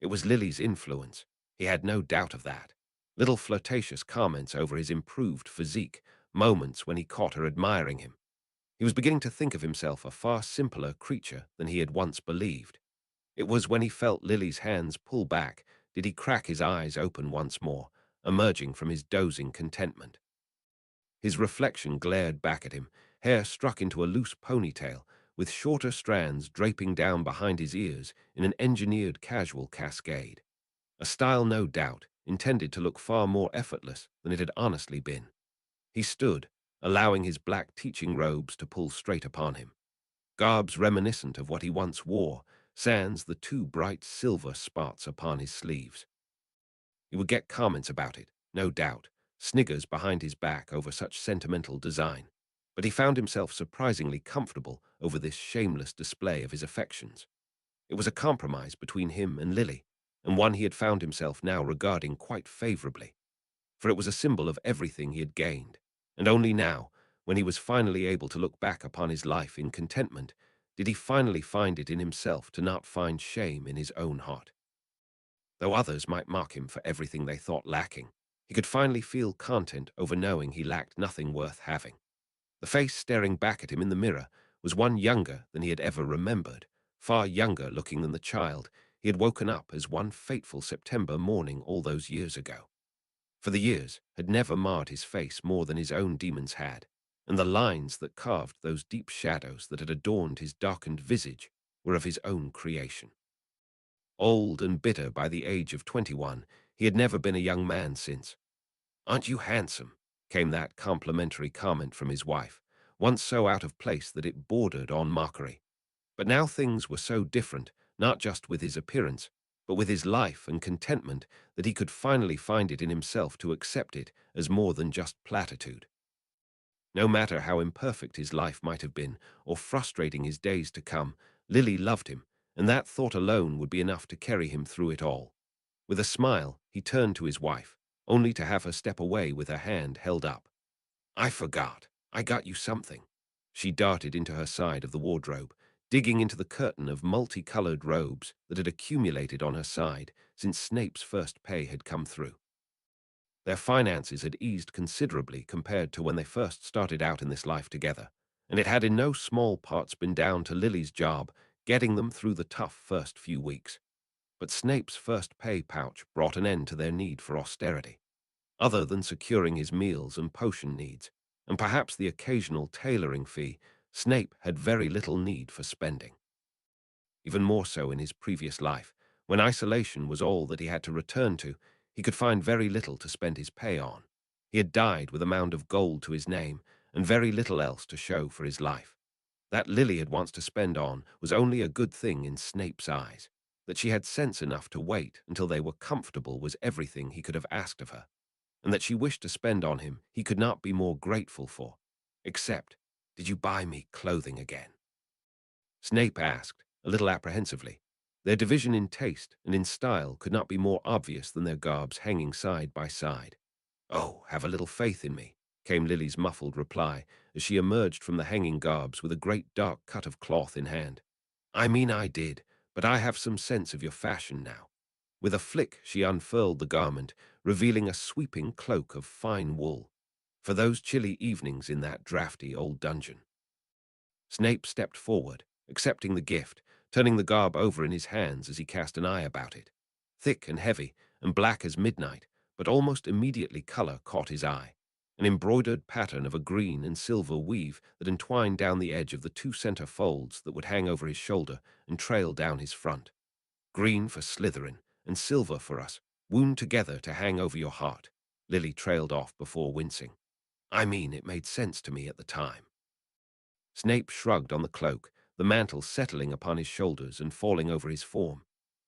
It was Lily's influence, he had no doubt of that. Little flirtatious comments over his improved physique, moments when he caught her admiring him. He was beginning to think of himself a far simpler creature than he had once believed. It was when he felt Lily's hands pull back did he crack his eyes open once more, emerging from his dozing contentment. His reflection glared back at him, hair struck into a loose ponytail, with shorter strands draping down behind his ears in an engineered casual cascade. A style, no doubt, intended to look far more effortless than it had honestly been. He stood, allowing his black teaching robes to pull straight upon him. Garbs reminiscent of what he once wore, sans the two bright silver spots upon his sleeves. He would get comments about it, no doubt, sniggers behind his back over such sentimental design, but he found himself surprisingly comfortable over this shameless display of his affections. It was a compromise between him and Lily, and one he had found himself now regarding quite favorably, for it was a symbol of everything he had gained, and only now, when he was finally able to look back upon his life in contentment, did he finally find it in himself to not find shame in his own heart. Though others might mock him for everything they thought lacking, he could finally feel content over knowing he lacked nothing worth having. The face staring back at him in the mirror was one younger than he had ever remembered, far younger looking than the child he had woken up as one fateful September morning all those years ago. For the years had never marred his face more than his own demons had, and the lines that carved those deep shadows that had adorned his darkened visage were of his own creation. Old and bitter by the age of 21, he had never been a young man since. "Aren't you handsome?" came that complimentary comment from his wife, once so out of place that it bordered on mockery. But now things were so different, not just with his appearance, but with his life and contentment, that he could finally find it in himself to accept it as more than just platitude. No matter how imperfect his life might have been, or frustrating his days to come, Lily loved him, and that thought alone would be enough to carry him through it all. With a smile, he turned to his wife, only to have her step away with her hand held up. "I forgot. I got you something." She darted into her side of the wardrobe, digging into the curtain of multicolored robes that had accumulated on her side since Snape's first pay had come through. Their finances had eased considerably compared to when they first started out in this life together, and it had in no small parts been down to Lily's job getting them through the tough first few weeks. But Snape's first pay pouch brought an end to their need for austerity. Other than securing his meals and potion needs, and perhaps the occasional tailoring fee, Snape had very little need for spending. Even more so in his previous life, when isolation was all that he had to return to, he could find very little to spend his pay on. He had died with a mound of gold to his name, and very little else to show for his life. That Lily had wants to spend on was only a good thing in Snape's eyes. That she had sense enough to wait until they were comfortable was everything he could have asked of her, and that she wished to spend on him he could not be more grateful for. Except, did you buy me clothing again? Snape asked, a little apprehensively. Their division in taste and in style could not be more obvious than their garbs hanging side by side. "Oh, have a little faith in me," came Lily's muffled reply as she emerged from the hanging garbs with a great dark cut of cloth in hand. "I mean I did, but I have some sense of your fashion now." With a flick she unfurled the garment, revealing a sweeping cloak of fine wool. For those chilly evenings in that draughty old dungeon. Snape stepped forward, accepting the gift, turning the garb over in his hands as he cast an eye about it. Thick and heavy, and black as midnight, but almost immediately color caught his eye. An embroidered pattern of a green and silver weave that entwined down the edge of the two center folds that would hang over his shoulder and trail down his front. "Green for Slytherin, and silver for us, wound together to hang over your heart," Lily trailed off before wincing. "I mean, it made sense to me at the time." Snape shrugged on the cloak, the mantle settling upon his shoulders and falling over his form.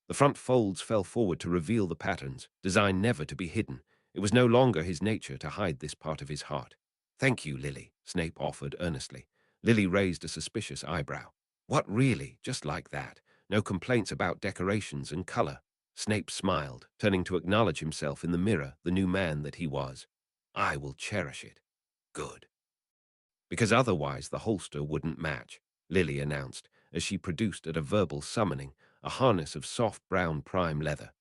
The front folds fell forward to reveal the patterns, designed never to be hidden. It was no longer his nature to hide this part of his heart. "Thank you, Lily," Snape offered earnestly. Lily raised a suspicious eyebrow. "What, really? Just like that? No complaints about decorations and color?" Snape smiled, turning to acknowledge himself in the mirror, the new man that he was. "I will cherish it." "Good." "Because otherwise the holster wouldn't match," Lily announced, as she produced at a verbal summoning a harness of soft brown prime leather.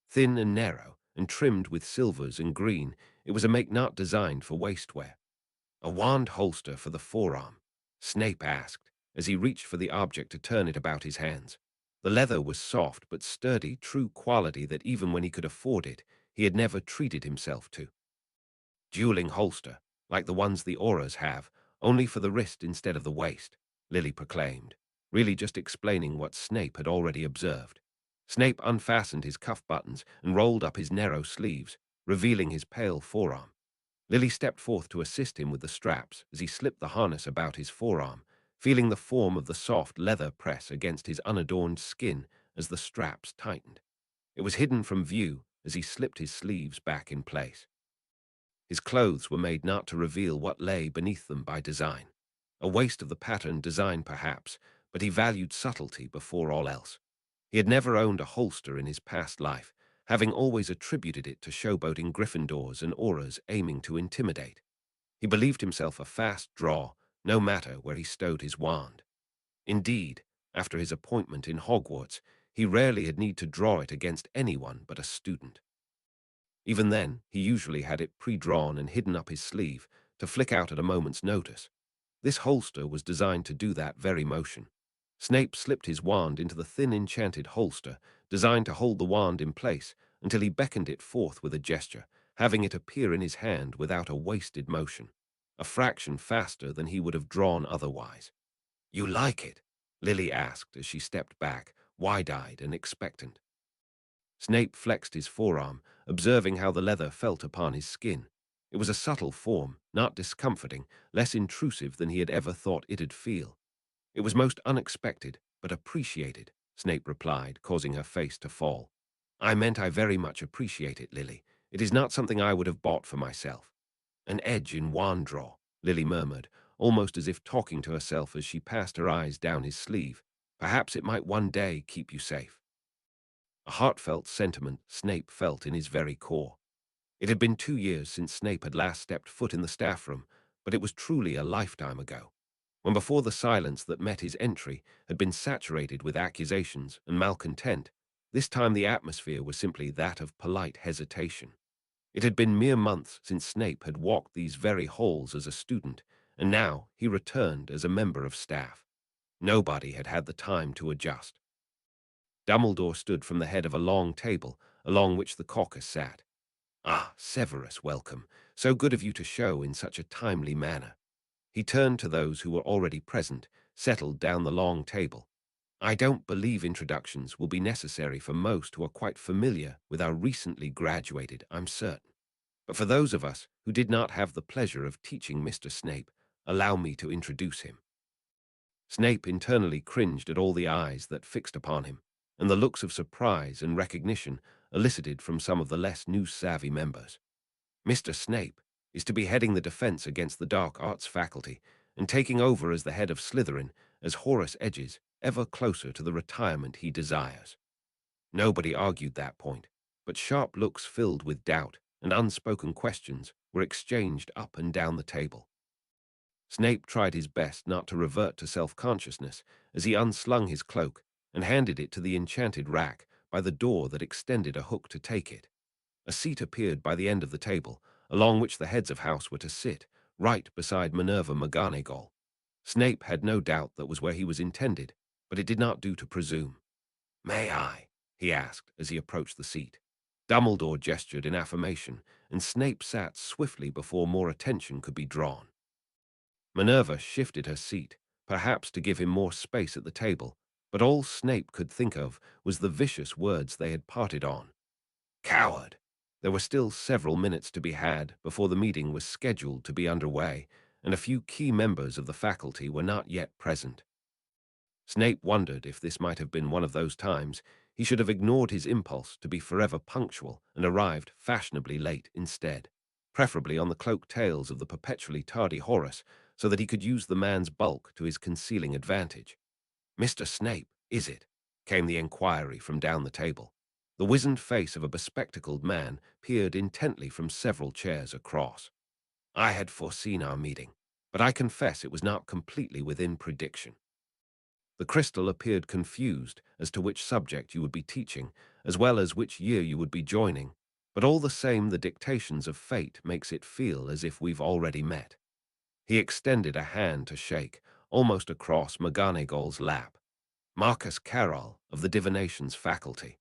Thin and narrow, and trimmed with silvers and green, it was a make not designed for waistwear. "A wand holster for the forearm?" Snape asked, as he reached for the object to turn it about his hands. The leather was soft but sturdy, true quality that even when he could afford it, he had never treated himself to. "Dueling holster, like the ones the Auras have, only for the wrist instead of the waist," Lily proclaimed, really just explaining what Snape had already observed. Snape unfastened his cuff buttons and rolled up his narrow sleeves, revealing his pale forearm. Lily stepped forth to assist him with the straps as he slipped the harness about his forearm, feeling the form of the soft leather press against his unadorned skin as the straps tightened. It was hidden from view as he slipped his sleeves back in place. His clothes were made not to reveal what lay beneath them by design. A waste of the pattern design, perhaps, but he valued subtlety before all else. He had never owned a holster in his past life, having always attributed it to showboating Gryffindors and Auras aiming to intimidate. He believed himself a fast draw, no matter where he stowed his wand. Indeed, after his appointment in Hogwarts, he rarely had need to draw it against anyone but a student. Even then, he usually had it pre-drawn and hidden up his sleeve to flick out at a moment's notice. This holster was designed to do that very motion. Snape slipped his wand into the thin enchanted holster, designed to hold the wand in place until he beckoned it forth with a gesture, having it appear in his hand without a wasted motion, a fraction faster than he would have drawn otherwise. "You like it?" Lily asked as she stepped back, wide-eyed and expectant. Snape flexed his forearm, observing how the leather felt upon his skin. It was a subtle form, not discomforting, less intrusive than he had ever thought it'd feel. "It was most unexpected, but appreciated," Snape replied, causing her face to fall. "I meant I very much appreciate it, Lily. It is not something I would have bought for myself." "An edge in wand draw," Lily murmured, almost as if talking to herself as she passed her eyes down his sleeve. "Perhaps it might one day keep you safe." A heartfelt sentiment Snape felt in his very core. It had been 2 years since Snape had last stepped foot in the staff room, but it was truly a lifetime ago. when before the silence that met his entry had been saturated with accusations and malcontent, this time the atmosphere was simply that of polite hesitation. It had been mere months since Snape had walked these very halls as a student, and now he returned as a member of staff. Nobody had had the time to adjust. Dumbledore stood from the head of a long table, along which the caucus sat. "Ah, Severus, welcome. So good of you to show in such a timely manner." He turned to those who were already present, settled down the long table. "I don't believe introductions will be necessary for most who are quite familiar with our recently graduated, I'm certain. But for those of us who did not have the pleasure of teaching Mr. Snape, allow me to introduce him." Snape internally cringed at all the eyes that fixed upon him, and the looks of surprise and recognition elicited from some of the less news-savvy members. Mr. Snape is to be heading the defense against the dark arts faculty and taking over as the head of Slytherin as Horace edges ever closer to the retirement he desires. Nobody argued that point, but sharp looks filled with doubt and unspoken questions were exchanged up and down the table. Snape tried his best not to revert to self-consciousness as he unslung his cloak and handed it to the enchanted rack by the door that extended a hook to take it. A seat appeared by the end of the table, along which the heads of house were to sit, right beside Minerva McGonagall. Snape had no doubt that was where he was intended, but it did not do to presume. "May I?" he asked as he approached the seat. Dumbledore gestured in affirmation, and Snape sat swiftly before more attention could be drawn. Minerva shifted her seat, perhaps to give him more space at the table, but all Snape could think of was the vicious words they had parted on. Coward! There were still several minutes to be had before the meeting was scheduled to be underway, and a few key members of the faculty were not yet present. Snape wondered if this might have been one of those times he should have ignored his impulse to be forever punctual and arrived fashionably late instead, preferably on the cloak tails of the perpetually tardy Horace, so that he could use the man's bulk to his concealing advantage. "Mr. Snape, is it?" came the inquiry from down the table. The wizened face of a bespectacled man peered intently from several chairs across. "I had foreseen our meeting, but I confess it was not completely within prediction." The crystal appeared confused as to which subject you would be teaching, as well as which year you would be joining, but all the same the dictations of fate makes it feel as if we've already met. He extended a hand to shake, almost across McGonagall's lap. "Marcus Carroll of the Divinations faculty."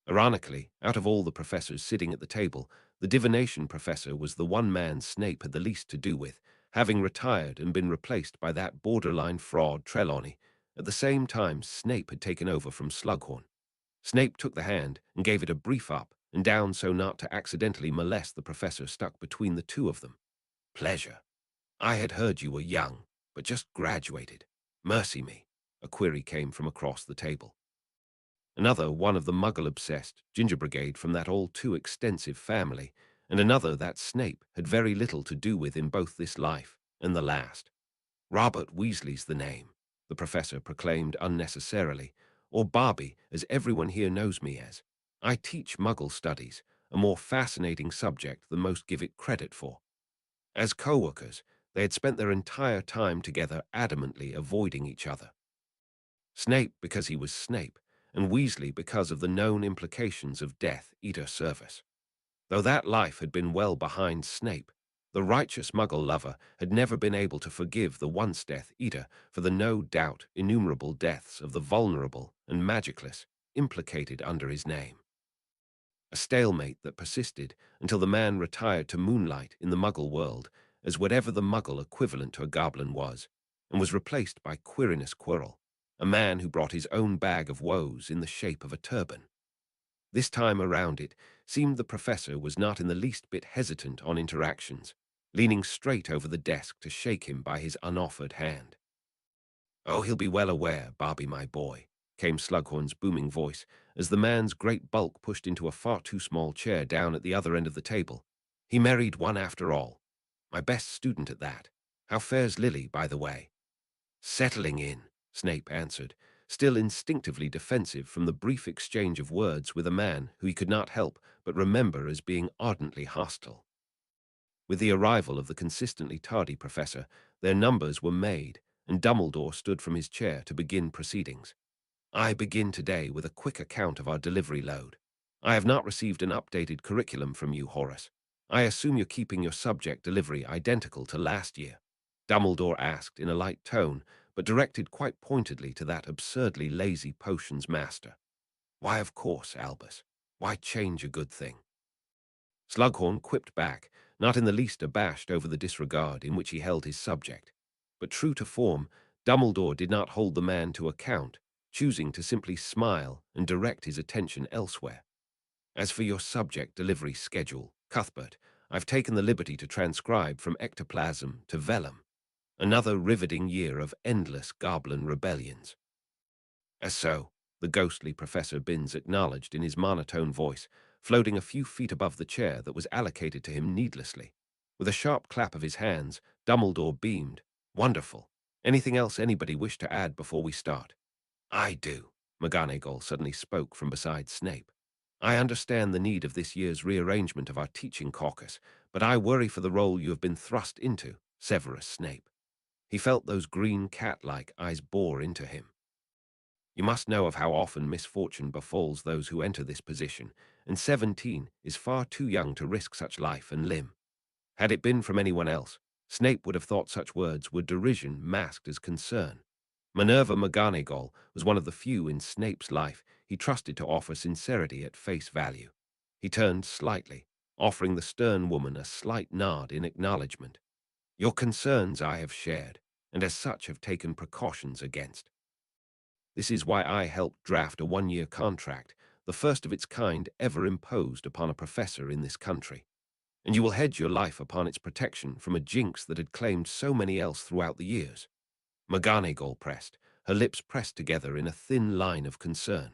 Ironically, out of all the professors sitting at the table, the divination professor was the one man Snape had the least to do with, having retired and been replaced by that borderline fraud Trelawney. At the same time, Snape had taken over from Slughorn. Snape took the hand and gave it a brief up and down so not to accidentally molest the professor stuck between the two of them. "Pleasure. I had heard you were young, but just graduated. Mercy me," a query came from across the table. Another one of the Muggle-obsessed ginger brigade from that all-too-extensive family, and another that Snape had very little to do with in both this life and the last. "Robert Weasley's the name," the professor proclaimed unnecessarily, "or Barbie, as everyone here knows me as. I teach Muggle studies, a more fascinating subject than most give it credit for." As co-workers, they had spent their entire time together adamantly avoiding each other. Snape because he was Snape, and Weasley because of the known implications of Death Eater service. Though that life had been well behind Snape, the righteous Muggle lover had never been able to forgive the once Death Eater for the no doubt innumerable deaths of the vulnerable and magicless implicated under his name. A stalemate that persisted until the man retired to moonlight in the Muggle world as whatever the Muggle equivalent to a goblin was, and was replaced by Quirinus Quirrell, a man who brought his own bag of woes in the shape of a turban. This time around it seemed the professor was not in the least bit hesitant on interactions, leaning straight over the desk to shake him by his unoffered hand. "Oh, he'll be well aware, Barbie, my boy," came Slughorn's booming voice, as the man's great bulk pushed into a far too small chair down at the other end of the table. "He married one after all. My best student at that. How fares Lily, by the way?" "Settling in," Snape answered, still instinctively defensive from the brief exchange of words with a man who he could not help but remember as being ardently hostile. With the arrival of the consistently tardy professor, their numbers were made, and Dumbledore stood from his chair to begin proceedings. I begin today with a quick account of our delivery load. I have not received an updated curriculum from you, Horace. I assume you're keeping your subject delivery identical to last year. Dumbledore asked in a light tone, but directed quite pointedly to that absurdly lazy potions master. Why, of course, Albus. Why change a good thing? Slughorn quipped back, not in the least abashed over the disregard in which he held his subject. But true to form, Dumbledore did not hold the man to account, choosing to simply smile and direct his attention elsewhere. As for your subject delivery schedule, Cuthbert, I've taken the liberty to transcribe from ectoplasm to vellum. Another riveting year of endless goblin rebellions. As so, the ghostly Professor Binns acknowledged in his monotone voice, floating a few feet above the chair that was allocated to him needlessly. With a sharp clap of his hands, Dumbledore beamed. Wonderful. Anything else anybody wish to add before we start? I do. McGonagall suddenly spoke from beside Snape. I understand the need of this year's rearrangement of our teaching caucus, but I worry for the role you have been thrust into, Severus Snape. He felt those green cat-like eyes bore into him. You must know of how often misfortune befalls those who enter this position, and 17 is far too young to risk such life and limb. Had it been from anyone else, Snape would have thought such words were derision masked as concern. Minerva McGonagall was one of the few in Snape's life he trusted to offer sincerity at face value. He turned slightly, offering the stern woman a slight nod in acknowledgement. Your concerns I have shared, and as such have taken precautions against. This is why I helped draft a one-year contract, the first of its kind ever imposed upon a professor in this country. And you will hedge your life upon its protection from a jinx that had claimed so many else throughout the years. McGonagall pressed, her lips pressed together in a thin line of concern.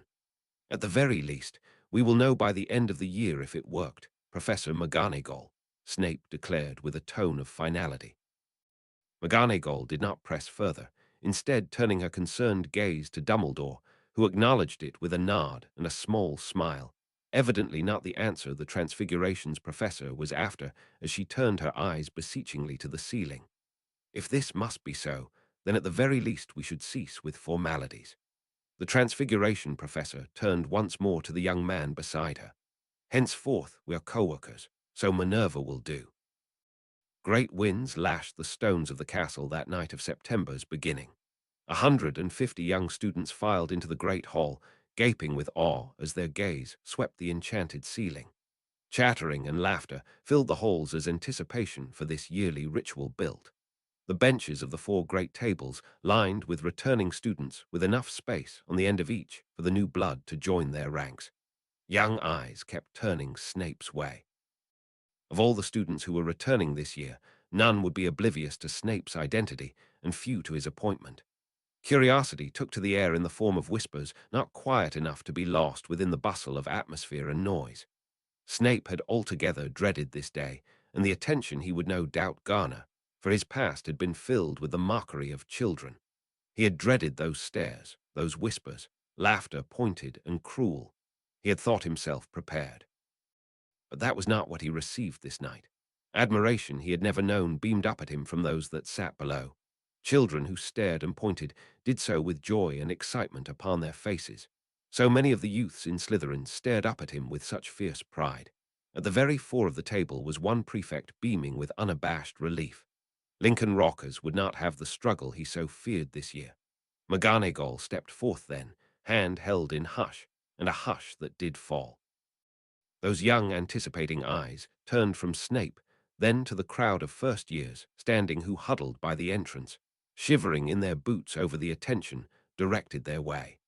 At the very least, we will know by the end of the year if it worked, Professor McGonagall, Snape declared with a tone of finality. McGonagall did not press further, instead turning her concerned gaze to Dumbledore, who acknowledged it with a nod and a small smile, evidently not the answer the Transfiguration's professor was after as she turned her eyes beseechingly to the ceiling. If this must be so, then at the very least we should cease with formalities. The Transfiguration professor turned once more to the young man beside her. Henceforth we are co-workers, so Minerva will do. Great winds lashed the stones of the castle that night of September's beginning. 150 young students filed into the great hall, gaping with awe as their gaze swept the enchanted ceiling. Chattering and laughter filled the halls as anticipation for this yearly ritual built. The benches of the four great tables lined with returning students with enough space on the end of each for the new blood to join their ranks. Young eyes kept turning Snape's way. Of all the students who were returning this year, none would be oblivious to Snape's identity and few to his appointment. Curiosity took to the air in the form of whispers not quiet enough to be lost within the bustle of atmosphere and noise. Snape had altogether dreaded this day, and the attention he would no doubt garner, for his past had been filled with the mockery of children. He had dreaded those stares, those whispers, laughter pointed and cruel. He had thought himself prepared. But that was not what he received this night. Admiration he had never known beamed up at him from those that sat below. Children who stared and pointed did so with joy and excitement upon their faces. So many of the youths in Slytherin stared up at him with such fierce pride. At the very fore of the table was one prefect beaming with unabashed relief. Lincoln Rockers would not have the struggle he so feared this year. McGonagall stepped forth then, hand held in hush, and a hush that did fall. Those young, anticipating eyes turned from Snape, then to the crowd of first years, standing who huddled by the entrance, shivering in their boots over the attention directed their way.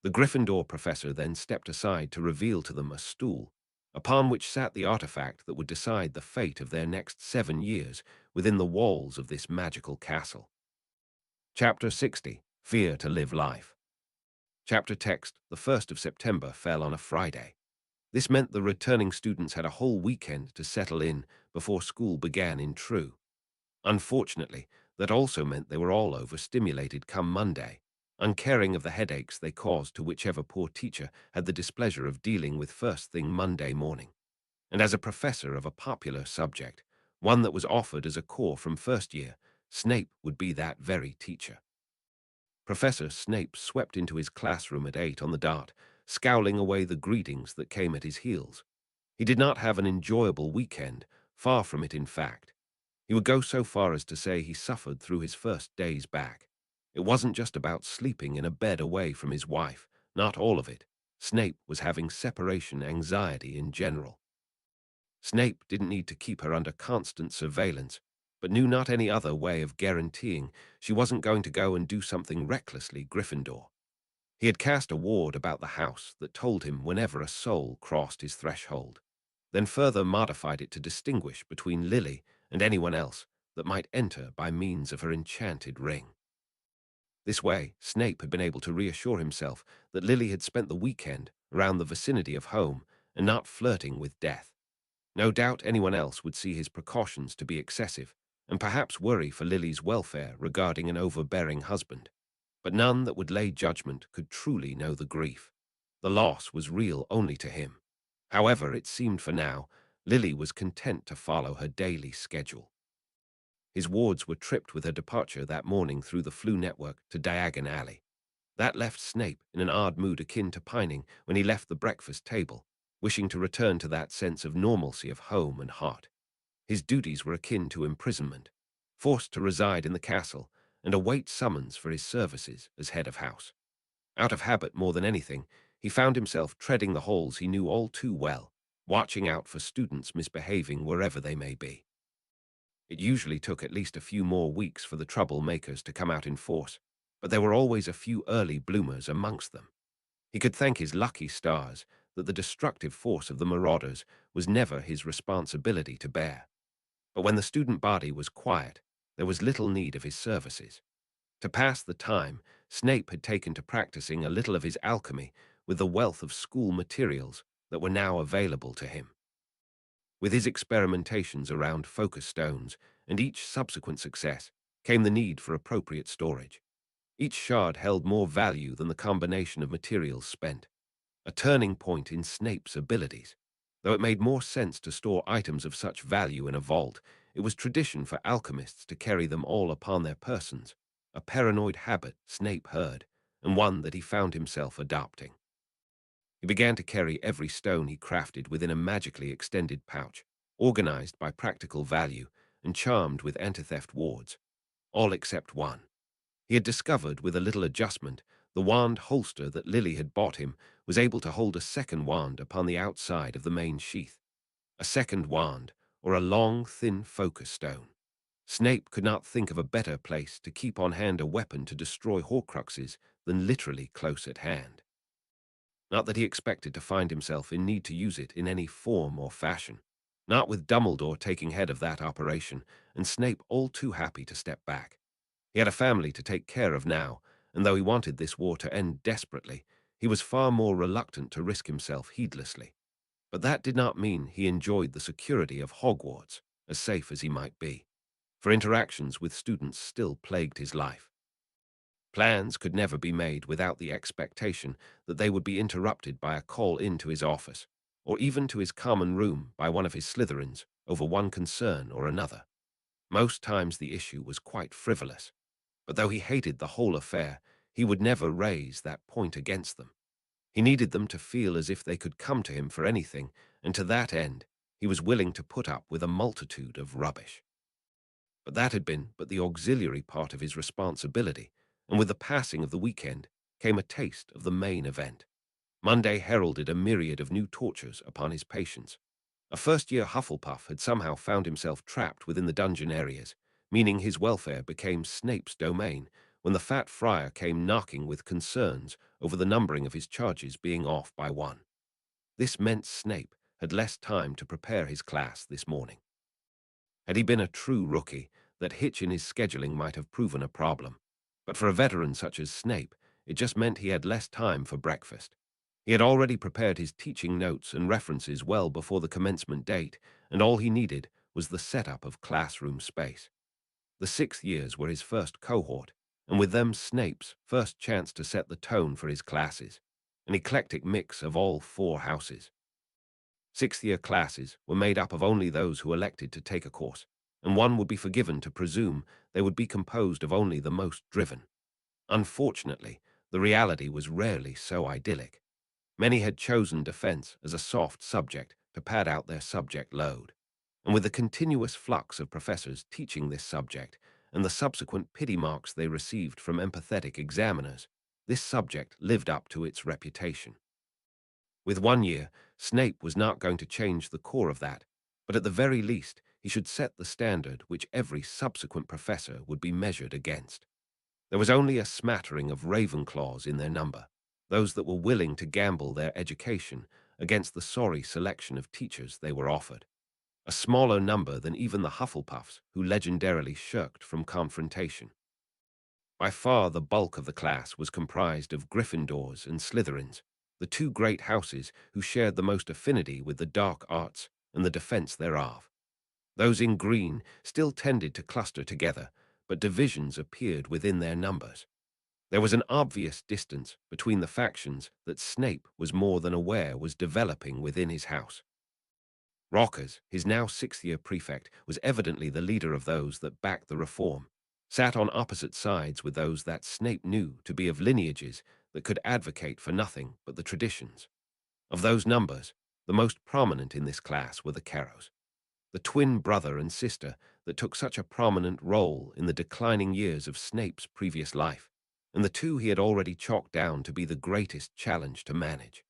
The Gryffindor professor then stepped aside to reveal to them a stool, upon which sat the artifact that would decide the fate of their next 7 years within the walls of this magical castle. Chapter 60, Fear to Live Life. Chapter text, the 1st of September fell on a Friday. This meant the returning students had a whole weekend to settle in before school began in true. Unfortunately, that also meant they were all overstimulated come Monday, uncaring of the headaches they caused to whichever poor teacher had the displeasure of dealing with first thing Monday morning. And as a professor of a popular subject, one that was offered as a core from first year. Snape would be that very teacher. Professor Snape swept into his classroom at 8 on the dot, scowling away the greetings that came at his heels. He did not have an enjoyable weekend, far from it in fact. He would go so far as to say he suffered through his first days back. It wasn't just about sleeping in a bed away from his wife, not all of it. Snape was having separation anxiety in general. Snape didn't need to keep her under constant surveillance, but knew not any other way of guaranteeing she wasn't going to go and do something recklessly Gryffindor. He had cast a ward about the house that told him whenever a soul crossed his threshold, then further modified it to distinguish between Lily and anyone else that might enter by means of her enchanted ring. This way, Snape had been able to reassure himself that Lily had spent the weekend around the vicinity of home and not flirting with death. No doubt anyone else would see his precautions to be excessive and perhaps worry for Lily's welfare regarding an overbearing husband, but none that would lay judgment could truly know the grief. The loss was real only to him. However, it seemed for now, Lily was content to follow her daily schedule. His wards were tripped with her departure that morning through the Flu network to Diagon Alley. That left Snape in an odd mood akin to pining when he left the breakfast table, wishing to return to that sense of normalcy of home and heart. His duties were akin to imprisonment, forced to reside in the castle and await summons for his services as head of house. Out of habit more than anything, he found himself treading the halls he knew all too well, watching out for students misbehaving wherever they may be. It usually took at least a few more weeks for the troublemakers to come out in force, but there were always a few early bloomers amongst them. He could thank his lucky stars that the destructive force of the marauders was never his responsibility to bear. But when the student body was quiet, there was little need of his services. To pass the time, Snape had taken to practicing a little of his alchemy with the wealth of school materials that were now available to him. With his experimentations around focus stones and each subsequent success came the need for appropriate storage. Each shard held more value than the combination of materials spent, a turning point in Snape's abilities. Though it made more sense to store items of such value in a vault, it was tradition for alchemists to carry them all upon their persons, a paranoid habit Snape heard, and one that he found himself adopting. He began to carry every stone he crafted within a magically extended pouch, organized by practical value and charmed with anti-theft wards, all except one. He had discovered, with a little adjustment, the wand holster that Lily had bought him was able to hold a second wand upon the outside of the main sheath. A second wand, or a long, thin focus stone. Snape could not think of a better place to keep on hand a weapon to destroy Horcruxes than literally close at hand. Not that he expected to find himself in need to use it in any form or fashion. Not with Dumbledore taking head of that operation, and Snape all too happy to step back. He had a family to take care of now, and though he wanted this war to end desperately, he was far more reluctant to risk himself heedlessly. But that did not mean he enjoyed the security of Hogwarts, as safe as he might be, for interactions with students still plagued his life. Plans could never be made without the expectation that they would be interrupted by a call into his office, or even to his common room by one of his Slytherins over one concern or another. Most times the issue was quite frivolous, but though he hated the whole affair, he would never raise that point against them. He needed them to feel as if they could come to him for anything, and to that end, he was willing to put up with a multitude of rubbish. But that had been but the auxiliary part of his responsibility, and with the passing of the weekend came a taste of the main event. Monday heralded a myriad of new tortures upon his patience. A first-year Hufflepuff had somehow found himself trapped within the dungeon areas, meaning his welfare became Snape's domain when the fat friar came knocking with concerns over the numbering of his charges being off by one. This meant Snape had less time to prepare his class this morning. Had he been a true rookie, that hitch in his scheduling might have proven a problem. But for a veteran such as Snape, it just meant he had less time for breakfast. He had already prepared his teaching notes and references well before the commencement date, and all he needed was the setup of classroom space. The 6th years were his first cohort, and with them Snape's first chance to set the tone for his classes, an eclectic mix of all 4 houses. 6th-year classes were made up of only those who elected to take a course, and one would be forgiven to presume they would be composed of only the most driven. Unfortunately, the reality was rarely so idyllic. Many had chosen defense as a soft subject to pad out their subject load, and with the continuous flux of professors teaching this subject and the subsequent pity marks they received from empathetic examiners, this subject lived up to its reputation. With 1 year, Snape was not going to change the core of that, but at the very least, he should set the standard which every subsequent professor would be measured against. There was only a smattering of Ravenclaws in their number, those that were willing to gamble their education against the sorry selection of teachers they were offered, a smaller number than even the Hufflepuffs, who legendarily shirked from confrontation. By far the bulk of the class was comprised of Gryffindors and Slytherins, the two great houses who shared the most affinity with the dark arts and the defense thereof. Those in green still tended to cluster together, but divisions appeared within their numbers. There was an obvious distance between the factions that Snape was more than aware was developing within his house. Rockers, his now sixth-year prefect, was evidently the leader of those that backed the reform, sat on opposite sides with those that Snape knew to be of lineages that could advocate for nothing but the traditions. Of those numbers, the most prominent in this class were the Carrows, the twin brother and sister that took such a prominent role in the declining years of Snape's previous life, and the two he had already chalked down to be the greatest challenge to manage.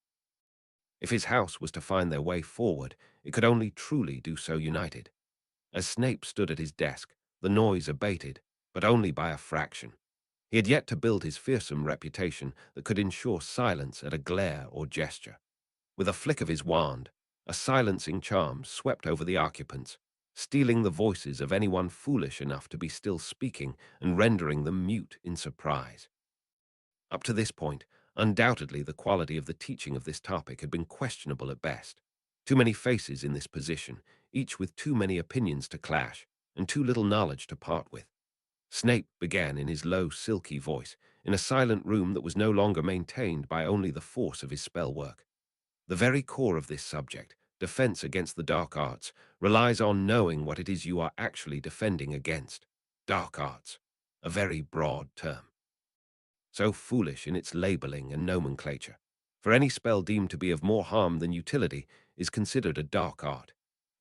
If his house was to find their way forward, it could only truly do so united. As Snape stood at his desk, the noise abated, but only by a fraction. He had yet to build his fearsome reputation that could ensure silence at a glare or gesture. With a flick of his wand, a silencing charm swept over the occupants, stealing the voices of anyone foolish enough to be still speaking and rendering them mute in surprise. Up to this point, undoubtedly the quality of the teaching of this topic had been questionable at best. Too many faces in this position, each with too many opinions to clash, and too little knowledge to part with. Snape began in his low, silky voice, in a silent room that was no longer maintained by only the force of his spell work. The very core of this subject, defense against the dark arts, relies on knowing what it is you are actually defending against. Dark arts, a very broad term, so foolish in its labeling and nomenclature. For any spell deemed to be of more harm than utility is considered a dark art.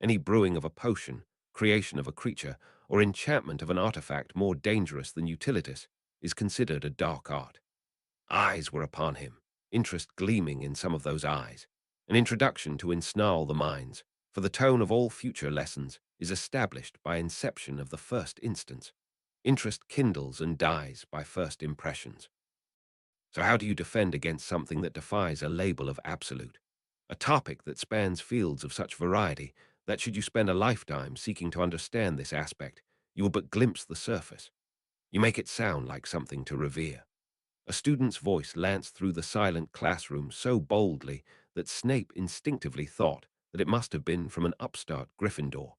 Any brewing of a potion, creation of a creature, or enchantment of an artifact more dangerous than utilitous is considered a dark art. Eyes were upon him, interest gleaming in some of those eyes, an introduction to ensnarl the minds, for the tone of all future lessons is established by inception of the first instance. Interest kindles and dies by first impressions. So how do you defend against something that defies a label of absolute? A topic that spans fields of such variety that should you spend a lifetime seeking to understand this aspect, you will but glimpse the surface. You make it sound like something to revere. A student's voice lanced through the silent classroom so boldly that Snape instinctively thought that it must have been from an upstart Gryffindor.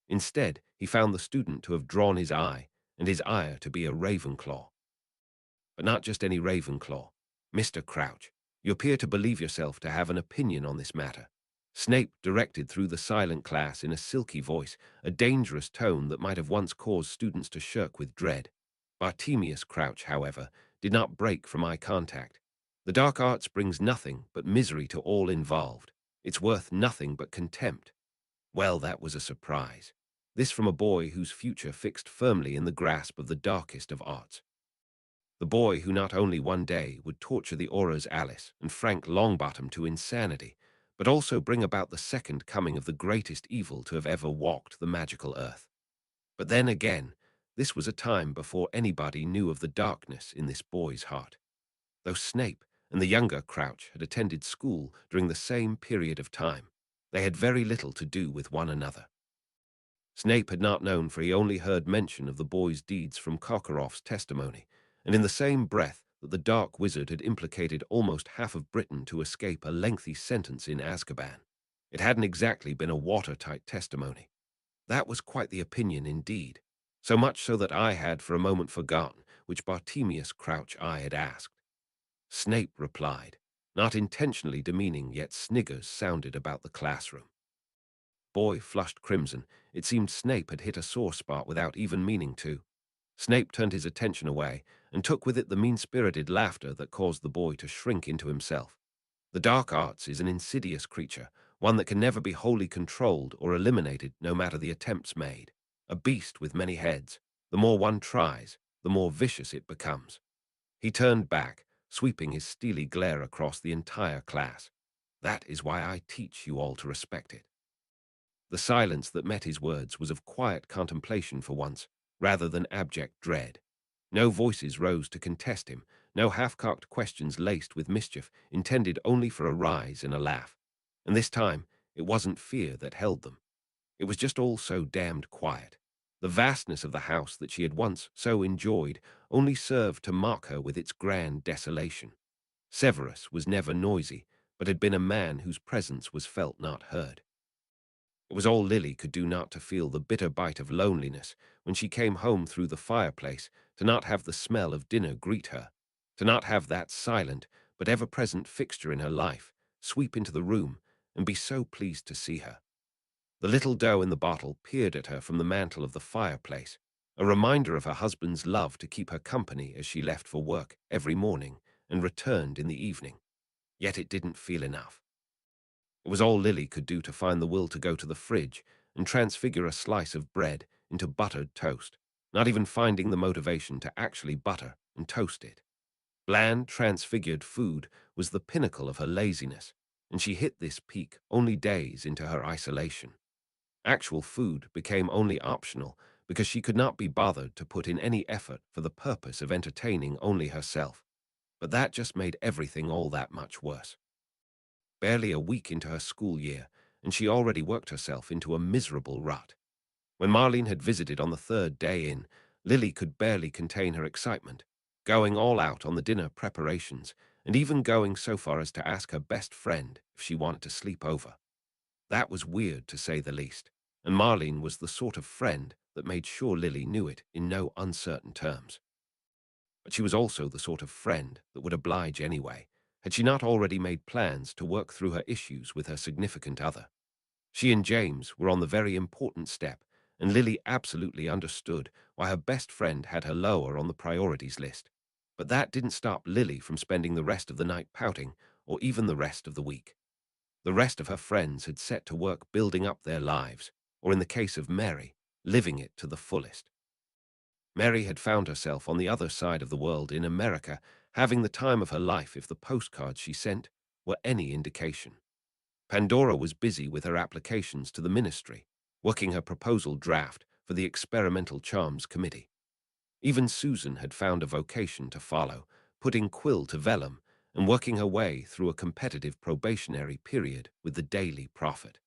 Instead, he found the student to have drawn his eye, and his ire to be a Ravenclaw. But not just any Ravenclaw. Mr. Crouch, you appear to believe yourself to have an opinion on this matter. Snape directed through the silent class in a silky voice, a dangerous tone that might have once caused students to shirk with dread. Bartemius Crouch, however, did not break from eye contact. The dark arts brings nothing but misery to all involved. It's worth nothing but contempt. Well, that was a surprise. This from a boy whose future fixed firmly in the grasp of the darkest of arts. The boy who not only one day would torture the Aurors Alice and Frank Longbottom to insanity, but also bring about the second coming of the greatest evil to have ever walked the magical earth. But then again, this was a time before anybody knew of the darkness in this boy's heart. Though Snape and the younger Crouch had attended school during the same period of time, they had very little to do with one another. Snape had not known, for he only heard mention of the boy's deeds from Karkaroff's testimony, and in the same breath that the dark wizard had implicated almost half of Britain to escape a lengthy sentence in Azkaban. It hadn't exactly been a watertight testimony. That was quite the opinion indeed, so much so that I had for a moment forgotten which Bartemius Crouch I had asked. Snape replied, not intentionally demeaning, yet sniggers sounded about the classroom. boy flushed crimson. It seemed Snape had hit a sore spot without even meaning to. Snape turned his attention away and took with it the mean-spirited laughter that caused the boy to shrink into himself. The dark arts is an insidious creature, one that can never be wholly controlled or eliminated no matter the attempts made. A beast with many heads. The more one tries, the more vicious it becomes. He turned back, sweeping his steely glare across the entire class. That is why I teach you all to respect it. The silence that met his words was of quiet contemplation for once, rather than abject dread. No voices rose to contest him, no half-cocked questions laced with mischief, intended only for a rise and a laugh. And this time, it wasn't fear that held them. It was just all so damned quiet. The vastness of the house that she had once so enjoyed only served to mock her with its grand desolation. Severus was never noisy, but had been a man whose presence was felt not heard. It was all Lily could do not to feel the bitter bite of loneliness when she came home through the fireplace, to not have the smell of dinner greet her, to not have that silent but ever-present fixture in her life sweep into the room and be so pleased to see her. The little doe in the bottle peered at her from the mantel of the fireplace, a reminder of her husband's love to keep her company as she left for work every morning and returned in the evening. Yet it didn't feel enough. It was all Lily could do to find the will to go to the fridge and transfigure a slice of bread into buttered toast, not even finding the motivation to actually butter and toast it. Bland, transfigured food was the pinnacle of her laziness, and she hit this peak only days into her isolation. Actual food became only optional because she could not be bothered to put in any effort for the purpose of entertaining only herself. But that just made everything all that much worse. Barely a week into her school year, and she already worked herself into a miserable rut. When Marlene had visited on the third day in, Lily could barely contain her excitement, going all out on the dinner preparations, and even going so far as to ask her best friend if she wanted to sleep over. That was weird, to say the least, and Marlene was the sort of friend that made sure Lily knew it in no uncertain terms. But she was also the sort of friend that would oblige anyway, had she not already made plans to work through her issues with her significant other. She and James were on the very important step, and Lily absolutely understood why her best friend had her lower on the priorities list. But that didn't stop Lily from spending the rest of the night pouting, or even the rest of the week. The rest of her friends had set to work building up their lives, or in the case of Mary, living it to the fullest. Mary had found herself on the other side of the world in America, having the time of her life if the postcards she sent were any indication. Pandora was busy with her applications to the ministry, working her proposal draft for the Experimental Charms Committee. Even Susan had found a vocation to follow, putting quill to vellum and working her way through a competitive probationary period with the Daily Prophet.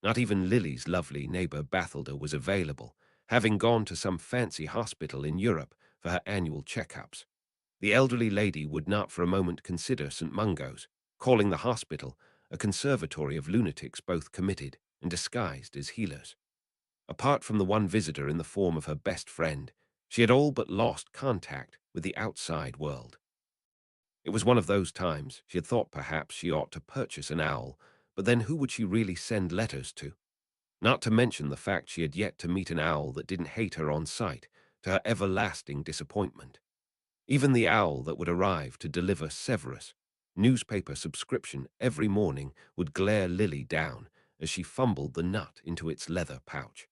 Not even Lily's lovely neighbor Bathilda was available, having gone to some fancy hospital in Europe for her annual checkups. The elderly lady would not for a moment consider St. Mungo's, calling the hospital a conservatory of lunatics both committed and disguised as healers. Apart from the one visitor in the form of her best friend, she had all but lost contact with the outside world. It was one of those times she had thought perhaps she ought to purchase an owl, but then who would she really send letters to? Not to mention the fact she had yet to meet an owl that didn't hate her on sight, to her everlasting disappointment. Even the owl that would arrive to deliver Severus' newspaper subscription every morning would glare Lily down as she fumbled the nut into its leather pouch.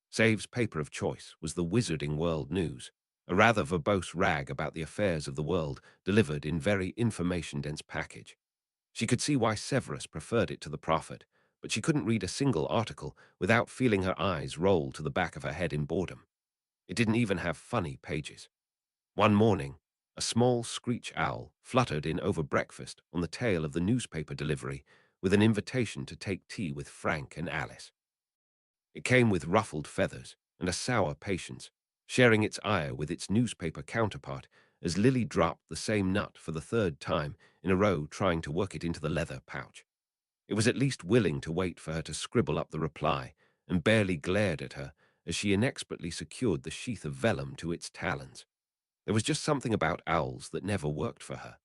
Save's paper of choice was the Wizarding World News, a rather verbose rag about the affairs of the world delivered in very information-dense package. She could see why Severus preferred it to the Prophet, but she couldn't read a single article without feeling her eyes roll to the back of her head in boredom. It didn't even have funny pages. One morning, a small screech owl fluttered in over breakfast on the tail of the newspaper delivery with an invitation to take tea with Frank and Alice. It came with ruffled feathers and a sour patience, sharing its ire with its newspaper counterpart as Lily dropped the same nut for the third time in a row, trying to work it into the leather pouch. It was at least willing to wait for her to scribble up the reply, and barely glared at her as she inexpertly secured the sheath of vellum to its talons. There was just something about owls that never worked for her,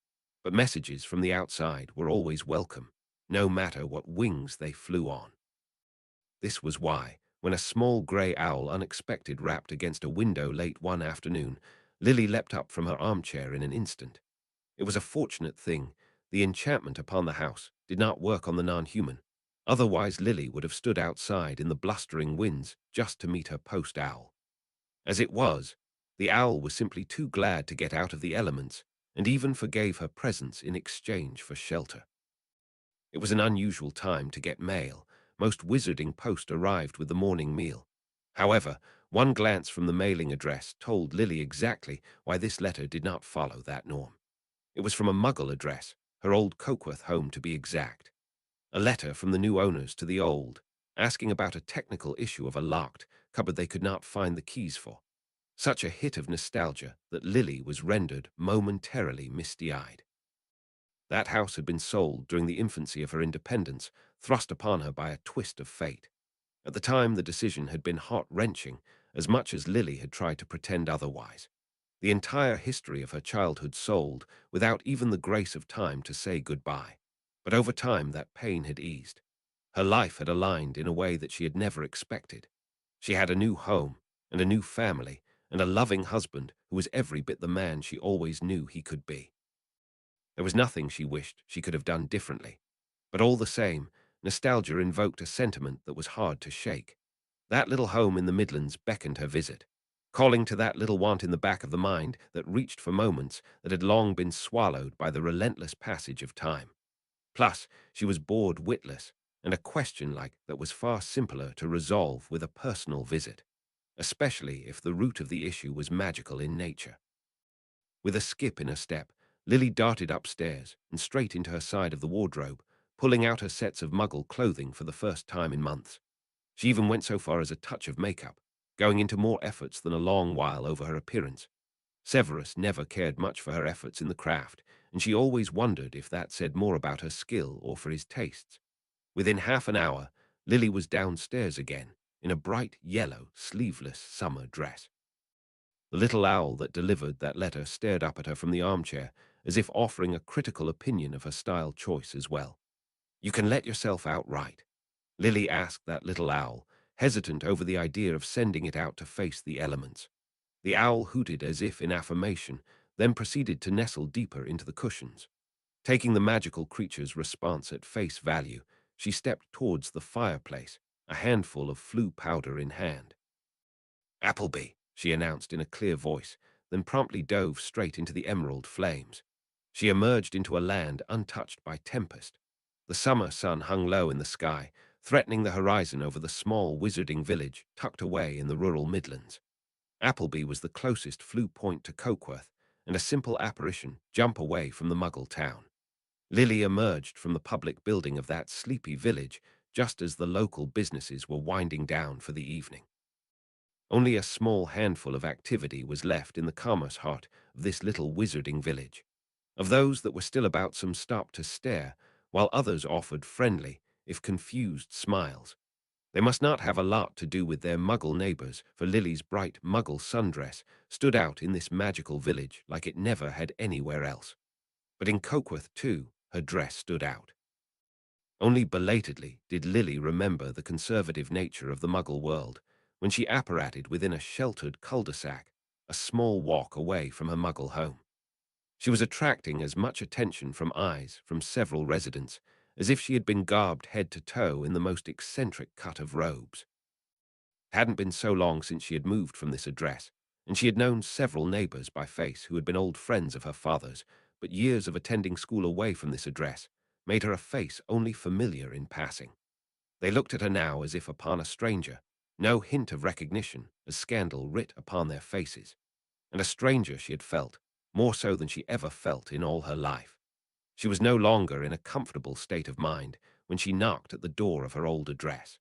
but messages from the outside were always welcome, no matter what wings they flew on. This was why, when a small grey owl unexpected rapped against a window late one afternoon, Lily leapt up from her armchair in an instant. It was a fortunate thing. The enchantment upon the house did not work on the non-human. Otherwise Lily would have stood outside in the blustering winds just to meet her post-owl. As it was, the owl was simply too glad to get out of the elements and even forgave her presence in exchange for shelter. It was an unusual time to get mail. Most wizarding post arrived with the morning meal. However, one glance from the mailing address told Lily exactly why this letter did not follow that norm. It was from a Muggle address, her old Cokeworth home to be exact. A letter from the new owners to the old, asking about a technical issue of a locked cupboard they could not find the keys for. Such a hit of nostalgia that Lily was rendered momentarily misty-eyed. That house had been sold during the infancy of her independence, thrust upon her by a twist of fate. At the time, the decision had been heart-wrenching, as much as Lily had tried to pretend otherwise. The entire history of her childhood sold, without even the grace of time to say goodbye. But over time, that pain had eased. Her life had aligned in a way that she had never expected. She had a new home, and a new family, and a loving husband who was every bit the man she always knew he could be. There was nothing she wished she could have done differently. But all the same, nostalgia invoked a sentiment that was hard to shake. That little home in the Midlands beckoned her visit, calling to that little want in the back of the mind that reached for moments that had long been swallowed by the relentless passage of time. Plus, she was bored witless, and a question like that was far simpler to resolve with a personal visit, especially if the root of the issue was magical in nature. With a skip in her step, Lily darted upstairs and straight into her side of the wardrobe, pulling out her sets of Muggle clothing for the first time in months. She even went so far as a touch of makeup, going into more efforts than a long while over her appearance. Severus never cared much for her efforts in the craft, and she always wondered if that said more about her skill or for his tastes. Within half an hour, Lily was downstairs again, in a bright yellow, sleeveless summer dress. The little owl that delivered that letter stared up at her from the armchair, as if offering a critical opinion of her style choice as well. "You can let yourself out right," Lily asked that little owl, hesitant over the idea of sending it out to face the elements. The owl hooted as if in affirmation, then proceeded to nestle deeper into the cushions. Taking the magical creature's response at face value, she stepped towards the fireplace, a handful of flue powder in hand. "Appleby," she announced in a clear voice, then promptly dove straight into the emerald flames. She emerged into a land untouched by tempest. The summer sun hung low in the sky, threatening the horizon over the small wizarding village tucked away in the rural Midlands. Appleby was the closest flue point to Cokeworth, and a simple apparition jump away from the Muggle town. Lily emerged from the public building of that sleepy village just as the local businesses were winding down for the evening. Only a small handful of activity was left in the commerce heart of this little wizarding village. Of those that were still about, some stopped to stare, while others offered friendly, if confused, smiles. They must not have a lot to do with their Muggle neighbors, for Lily's bright Muggle sundress stood out in this magical village like it never had anywhere else. But in Cokeworth, too, her dress stood out. Only belatedly did Lily remember the conservative nature of the Muggle world when she apparated within a sheltered cul-de-sac, a small walk away from her Muggle home. She was attracting as much attention from eyes from several residents as if she had been garbed head to toe in the most eccentric cut of robes. It hadn't been so long since she had moved from this address, and she had known several neighbors by face who had been old friends of her father's, but years of attending school away from this address made her a face only familiar in passing. They looked at her now as if upon a stranger, no hint of recognition as scandal writ upon their faces, and a stranger she had felt, more so than she ever felt in all her life. She was no longer in a comfortable state of mind when she knocked at the door of her old address.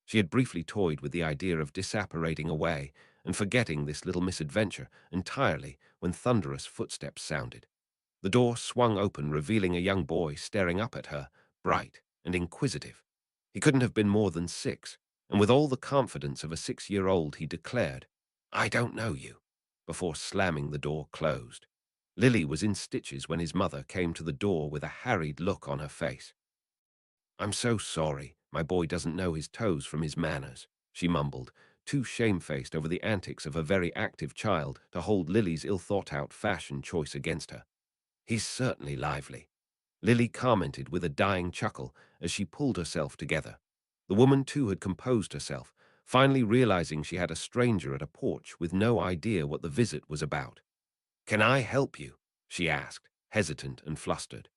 She had briefly toyed with the idea of disapparating away and forgetting this little misadventure entirely when thunderous footsteps sounded. The door swung open, revealing a young boy staring up at her, bright and inquisitive. He couldn't have been more than 6, and with all the confidence of a 6-year-old he declared, "I don't know you," before slamming the door closed. Lily was in stitches when his mother came to the door with a harried look on her face. "I'm so sorry," My boy doesn't know his toes from his manners, she mumbled, too shamefaced over the antics of a very active child to hold Lily's ill-thought-out fashion choice against her. He's certainly lively, Lily commented with a dying chuckle as she pulled herself together. The woman, too, had composed herself, finally realizing she had a stranger at a porch with no idea what the visit was about. "Can I help you?" she asked, hesitant and flustered.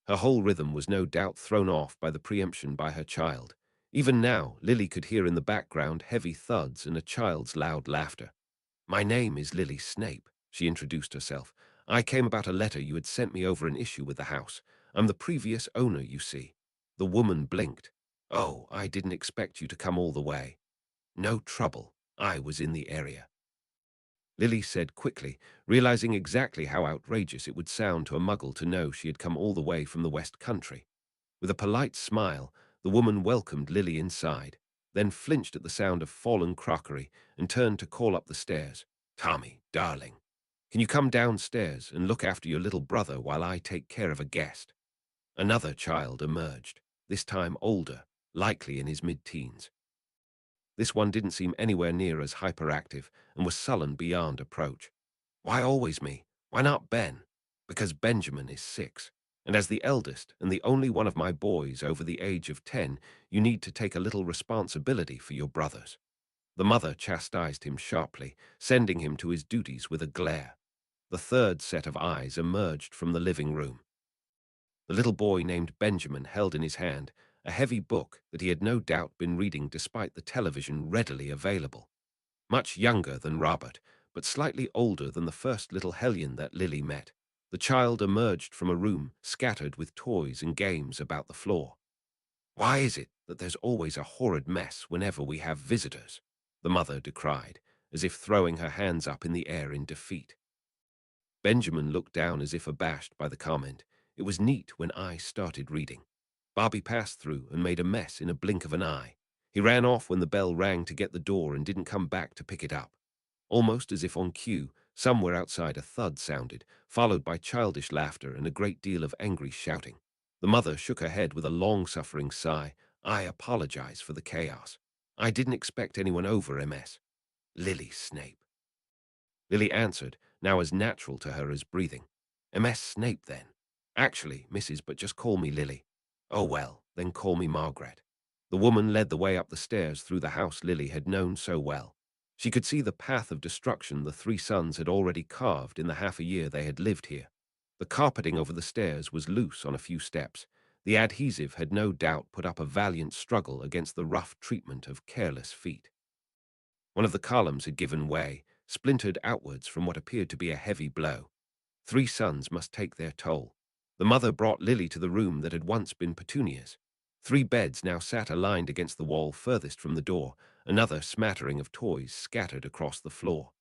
Her whole rhythm was no doubt thrown off by the preemption by her child. Even now, Lily could hear in the background heavy thuds and a child's loud laughter. "My name is Lily Snape," she introduced herself. "I came about a letter you had sent me over an issue with the house. I'm the previous owner, you see." The woman blinked. "Oh, I didn't expect you to come all the way." "No trouble. I was in the area," Lily said quickly, realizing exactly how outrageous it would sound to a muggle to know she had come all the way from the West Country. With a polite smile, the woman welcomed Lily inside, then flinched at the sound of fallen crockery and turned to call up the stairs. "Tommy, darling, can you come downstairs and look after your little brother while I take care of a guest?" Another child emerged, this time older, likely in his mid-teens. This one didn't seem anywhere near as hyperactive and was sullen beyond approach. "Why always me? Why not Ben?" "Because Benjamin is 6. And as the eldest and the only one of my boys over the age of 10, you need to take a little responsibility for your brothers." The mother chastised him sharply, sending him to his duties with a glare. The third set of eyes emerged from the living room. The little boy named Benjamin held in his hand a heavy book that he had no doubt been reading despite the television readily available. Much younger than Robert, but slightly older than the first little hellion that Lily met, the child emerged from a room scattered with toys and games about the floor. "Why is it that there's always a horrid mess whenever we have visitors?" the mother decried, as if throwing her hands up in the air in defeat. Benjamin looked down as if abashed by the comment. "It was neat when I started reading. Bobby passed through and made a mess in a blink of an eye. He ran off when the bell rang to get the door and didn't come back to pick it up." Almost as if on cue, somewhere outside a thud sounded, followed by childish laughter and a great deal of angry shouting. The mother shook her head with a long-suffering sigh. "I apologize for the chaos. I didn't expect anyone over, MS. Lily Snape." Lily answered, now as natural to her as breathing. "MS Snape, then." "Actually, Mrs., but just call me Lily." "Oh, well, then call me Margaret." The woman led the way up the stairs through the house Lily had known so well. She could see the path of destruction the three sons had already carved in the half a year they had lived here. The carpeting over the stairs was loose on a few steps. The adhesive had no doubt put up a valiant struggle against the rough treatment of careless feet. One of the columns had given way, splintered outwards from what appeared to be a heavy blow. Three sons must take their toll. The mother brought Lily to the room that had once been Petunia's. 3 beds now sat aligned against the wall furthest from the door, another smattering of toys scattered across the floor.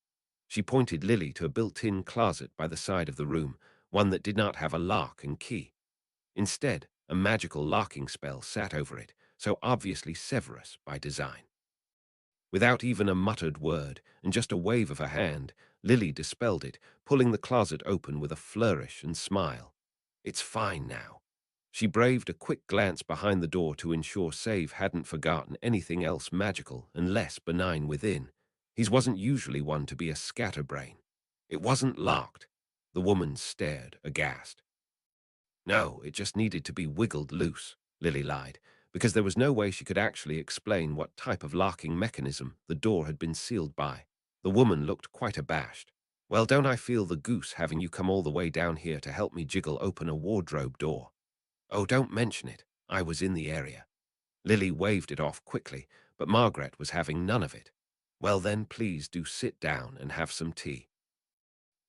She pointed Lily to a built-in closet by the side of the room, one that did not have a lock and key. Instead, a magical locking spell sat over it, so obviously Severus by design. Without even a muttered word, and just a wave of her hand, Lily dispelled it, pulling the closet open with a flourish and smile. "It's fine now." She braved a quick glance behind the door to ensure Save hadn't forgotten anything else magical and less benign within. He wasn't usually one to be a scatterbrain. "It wasn't locked." The woman stared, aghast. "No, it just needed to be wiggled loose," Lily lied, because there was no way she could actually explain what type of locking mechanism the door had been sealed by. The woman looked quite abashed. "Well, don't I feel the goose having you come all the way down here to help me jiggle open a wardrobe door?" "Oh, don't mention it. I was in the area." Lily waved it off quickly, but Margaret was having none of it. "Well then, please do sit down and have some tea."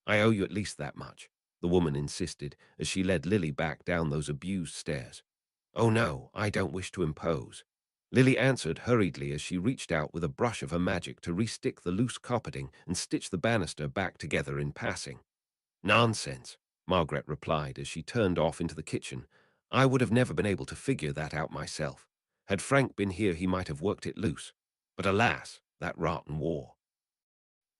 "I owe you at least that much," the woman insisted as she led Lily back down those abused stairs. "Oh no, I don't wish to impose," Lily answered hurriedly as she reached out with a brush of her magic to re-stick the loose carpeting and stitch the banister back together in passing. "Nonsense," Margaret replied as she turned off into the kitchen. "I would have never been able to figure that out myself. Had Frank been here, he might have worked it loose. But alas, that rotten war."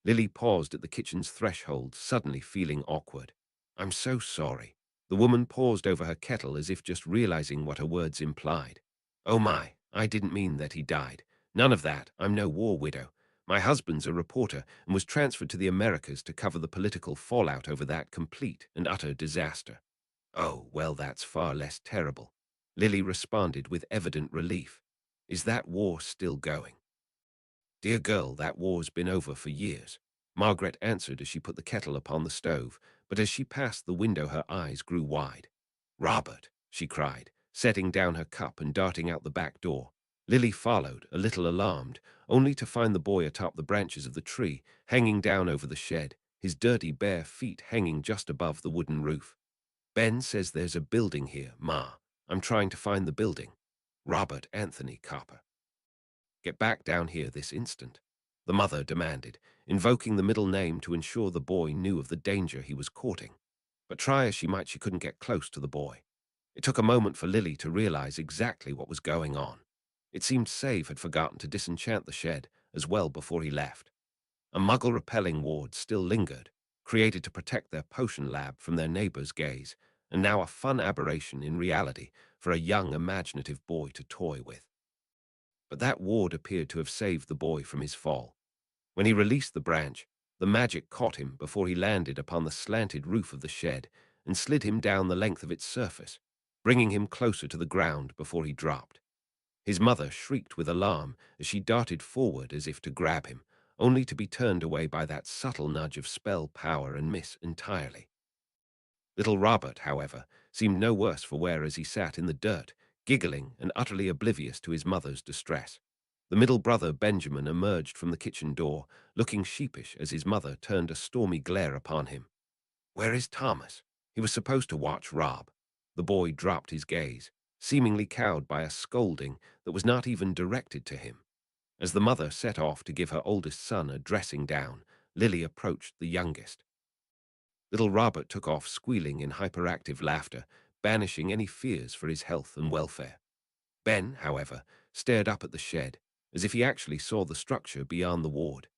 Lily paused at the kitchen's threshold, suddenly feeling awkward. "I'm so sorry." The woman paused over her kettle as if just realizing what her words implied. Oh my, I didn't mean that he died. None of that. I'm no war widow. My husband's a reporter and was transferred to the Americas to cover the political fallout over that complete and utter disaster. Oh, well, that's far less terrible. Lily responded with evident relief. Is that war still going? Dear girl, that war's been over for years. Margaret answered as she put the kettle upon the stove, but as she passed the window her eyes grew wide. Robert, she cried, setting down her cup and darting out the back door. Lily followed, a little alarmed, only to find the boy atop the branches of the tree, hanging down over the shed, his dirty bare feet hanging just above the wooden roof. Ben says there's a building here, Ma. I'm trying to find the building. Robert Anthony Copper. Get back down here this instant, the mother demanded, invoking the middle name to ensure the boy knew of the danger he was courting. But try as she might, she couldn't get close to the boy. It took a moment for Lily to realize exactly what was going on. It seemed Save had forgotten to disenchant the shed as well before he left. A muggle-repelling ward still lingered, created to protect their potion lab from their neighbors' gaze, and now a fun aberration in reality for a young, imaginative boy to toy with. But that ward appeared to have saved the boy from his fall. When he released the branch, the magic caught him before he landed upon the slanted roof of the shed and slid him down the length of its surface, bringing him closer to the ground before he dropped. His mother shrieked with alarm as she darted forward as if to grab him, only to be turned away by that subtle nudge of spell power and miss entirely. Little Robert, however, seemed no worse for wear as he sat in the dirt, giggling and utterly oblivious to his mother's distress. The middle brother, Benjamin, emerged from the kitchen door, looking sheepish as his mother turned a stormy glare upon him. Where is Thomas? He was supposed to watch Rob. The boy dropped his gaze, seemingly cowed by a scolding that was not even directed to him. As the mother set off to give her oldest son a dressing down, Lily approached the youngest. Little Robert took off squealing in hyperactive laughter, banishing any fears for his health and welfare. Ben, however, stared up at the shed, as if he actually saw the structure beyond the ward.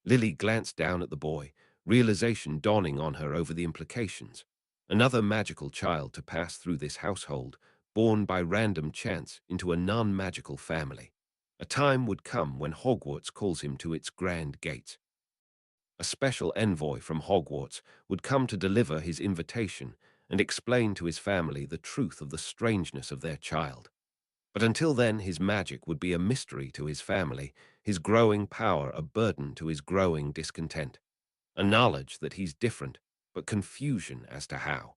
Lily glanced down at the boy, realization dawning on her over the implications. Another magical child to pass through this household, born by random chance into a non-magical family. A time would come when Hogwarts calls him to its grand gates. A special envoy from Hogwarts would come to deliver his invitation and explain to his family the truth of the strangeness of their child. But until then, his magic would be a mystery to his family, his growing power a burden to his growing discontent. A knowledge that he's different, but confusion as to how.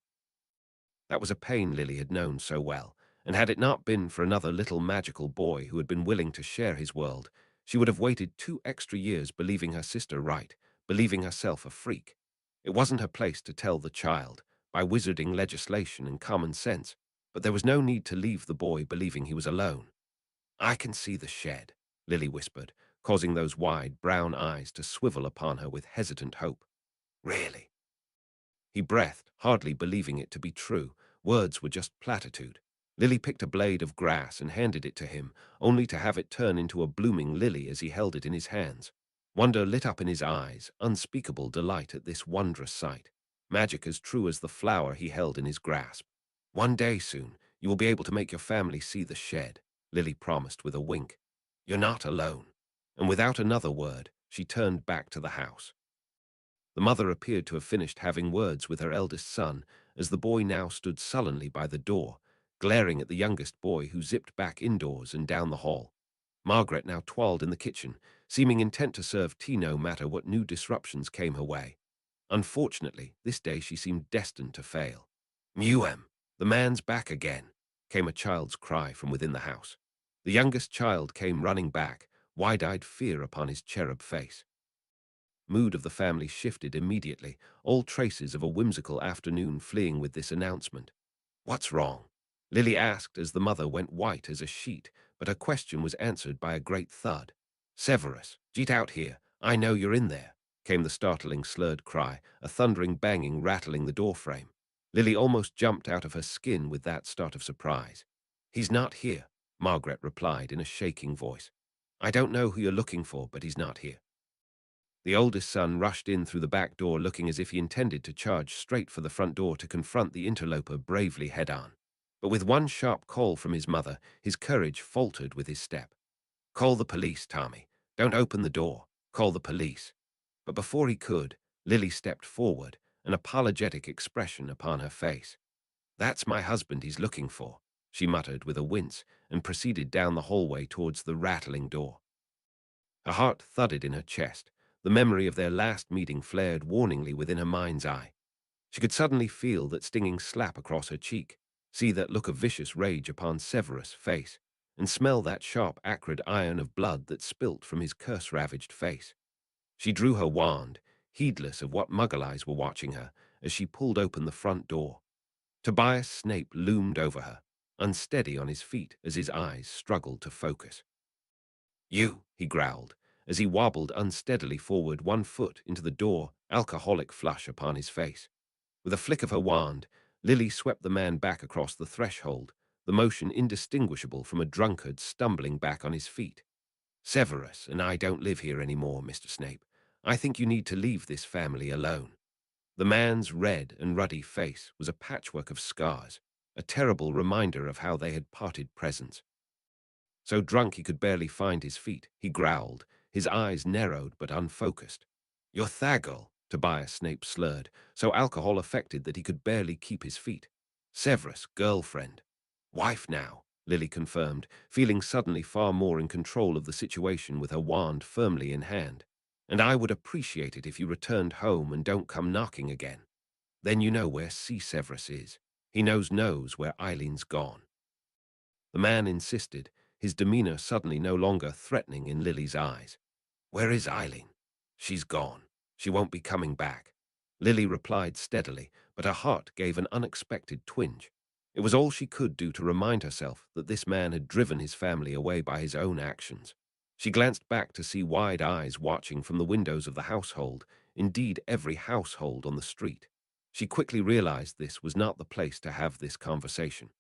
That was a pain Lily had known so well, and had it not been for another little magical boy who had been willing to share his world, she would have waited 2 extra years believing her sister right, believing herself a freak. It wasn't her place to tell the child, by wizarding legislation and common sense, but there was no need to leave the boy believing he was alone. I can see the shed, Lily whispered, causing those wide brown eyes to swivel upon her with hesitant hope. Really? He breathed, hardly believing it to be true. Words were just platitude. Lily picked a blade of grass and handed it to him, only to have it turn into a blooming lily as he held it in his hands. Wonder lit up in his eyes, unspeakable delight at this wondrous sight. Magic as true as the flower he held in his grasp. One day soon, you will be able to make your family see the shed, Lily promised with a wink. You're not alone. And without another word, she turned back to the house. The mother appeared to have finished having words with her eldest son, as the boy now stood sullenly by the door, glaring at the youngest boy who zipped back indoors and down the hall. Margaret now twirled in the kitchen, seeming intent to serve tea no matter what new disruptions came her way. Unfortunately, this day she seemed destined to fail. Mewem, the man's back again, came a child's cry from within the house. The youngest child came running back, wide-eyed fear upon his cherub face. Mood of the family shifted immediately, all traces of a whimsical afternoon fleeing with this announcement. What's wrong? Lily asked as the mother went white as a sheet, but her question was answered by a great thud. Severus, get out here. I know you're in there, came the startling slurred cry, a thundering banging rattling the doorframe. Lily almost jumped out of her skin with that start of surprise. He's not here, Margaret replied in a shaking voice. I don't know who you're looking for, but he's not here. The oldest son rushed in through the back door looking as if he intended to charge straight for the front door to confront the interloper bravely head-on. But with one sharp call from his mother, his courage faltered with his step. "Call the police, Tommy. Don't open the door. Call the police." But before he could, Lily stepped forward, an apologetic expression upon her face. "That's my husband he's looking for," she muttered with a wince, and proceeded down the hallway towards the rattling door. Her heart thudded in her chest. The memory of their last meeting flared warningly within her mind's eye. She could suddenly feel that stinging slap across her cheek, see that look of vicious rage upon Severus' face, and smell that sharp, acrid iron of blood that spilt from his curse-ravaged face. She drew her wand, heedless of what muggle eyes were watching her, as she pulled open the front door. Tobias Snape loomed over her, unsteady on his feet as his eyes struggled to focus. "You," he growled, as he wobbled unsteadily forward 1 foot into the door, alcoholic flush upon his face. With a flick of her wand, Lily swept the man back across the threshold, the motion indistinguishable from a drunkard stumbling back on his feet. "Severus and I don't live here anymore, Mr. Snape. I think you need to leave this family alone." The man's red and ruddy face was a patchwork of scars, a terrible reminder of how they had parted presents. So drunk he could barely find his feet, he growled, his eyes narrowed but unfocused. "You're Thaggle," Tobias Snape slurred, so alcohol affected that he could barely keep his feet. "Severus, girlfriend." "Wife now," Lily confirmed, feeling suddenly far more in control of the situation with her wand firmly in hand. "And I would appreciate it if you returned home and don't come knocking again. Then you know where C. Severus is. He knows where Eileen's gone." The man insisted, his demeanor suddenly no longer threatening in Lily's eyes. "Where is Eileen?" "She's gone. She won't be coming back." Lily replied steadily, but her heart gave an unexpected twinge. It was all she could do to remind herself that this man had driven his family away by his own actions. She glanced back to see wide eyes watching from the windows of the household, indeed every household on the street. She quickly realized this was not the place to have this conversation.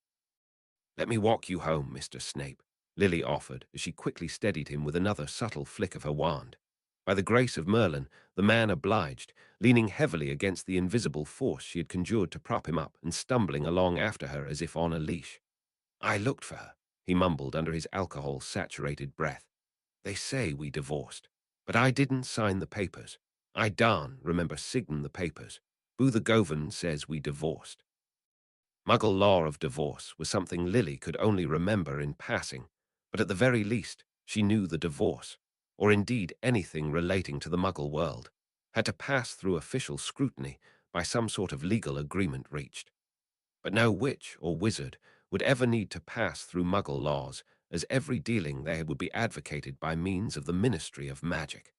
"Let me walk you home, Mr. Snape," Lily offered as she quickly steadied him with another subtle flick of her wand. By the grace of Merlin, the man obliged, leaning heavily against the invisible force she had conjured to prop him up and stumbling along after her as if on a leash. "I looked for her," he mumbled under his alcohol-saturated breath. "They say we divorced, but I didn't sign the papers. I darn remember signing the papers. Boo the Govan says we divorced." Muggle law of divorce was something Lily could only remember in passing, but at the very least she knew the divorce, or indeed anything relating to the Muggle world, had to pass through official scrutiny by some sort of legal agreement reached. But no witch or wizard would ever need to pass through Muggle laws, as every dealing there would be advocated by means of the Ministry of Magic.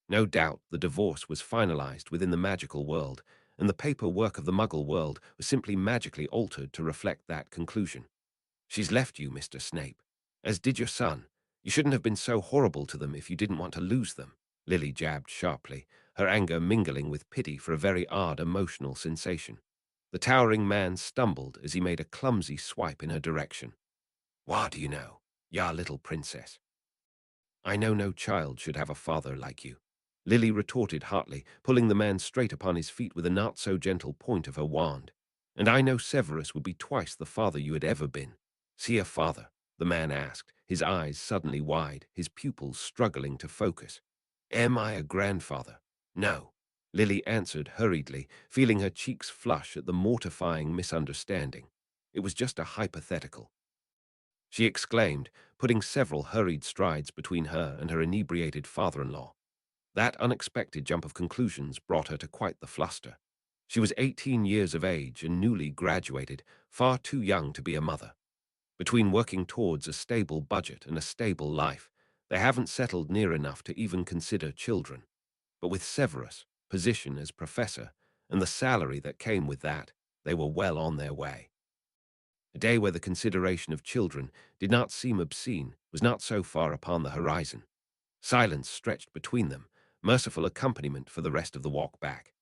No doubt the divorce was finalized within the magical world, and the paperwork of the Muggle world was simply magically altered to reflect that conclusion. "She's left you, Mr. Snape, as did your son. You shouldn't have been so horrible to them if you didn't want to lose them," Lily jabbed sharply, her anger mingling with pity for a very odd emotional sensation. The towering man stumbled as he made a clumsy swipe in her direction. "What do you know, ya little princess?" "I know no child should have a father like you," Lily retorted hotly, pulling the man straight upon his feet with a not-so-gentle point of her wand. "And I know Severus would be twice the father you had ever been." "See a father?" the man asked, his eyes suddenly wide, his pupils struggling to focus. "Am I a grandfather?" "No," Lily answered hurriedly, feeling her cheeks flush at the mortifying misunderstanding. "It was just a hypothetical," she exclaimed, putting several hurried strides between her and her inebriated father-in-law. That unexpected jump of conclusions brought her to quite the fluster. She was 18 years of age and newly graduated, far too young to be a mother. Between working towards a stable budget and a stable life, they haven't settled near enough to even consider children. But with Severus' position as professor and the salary that came with that, they were well on their way. A day where the consideration of children did not seem obscene was not so far upon the horizon. Silence stretched between them, merciful accompaniment for the rest of the walk back.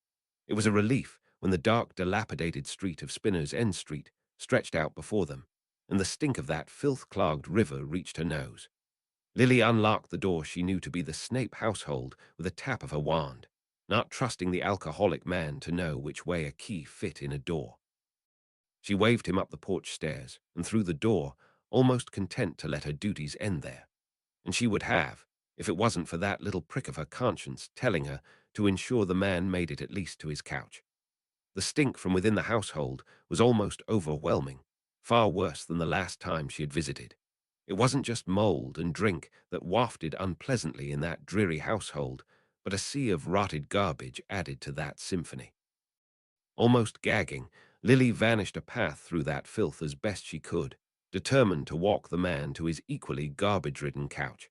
It was a relief when the dark, dilapidated street of Spinner's End Street stretched out before them, and the stink of that filth-clogged river reached her nose. Lily unlocked the door she knew to be the Snape household with a tap of her wand, not trusting the alcoholic man to know which way a key fit in a door. She waved him up the porch stairs and through the door, almost content to let her duties end there. And she would have, if it wasn't for that little prick of her conscience telling her to ensure the man made it at least to his couch. The stink from within the household was almost overwhelming, far worse than the last time she had visited. It wasn't just mold and drink that wafted unpleasantly in that dreary household, but a sea of rotted garbage added to that symphony. Almost gagging, Lily vanished a path through that filth as best she could, determined to walk the man to his equally garbage-ridden couch.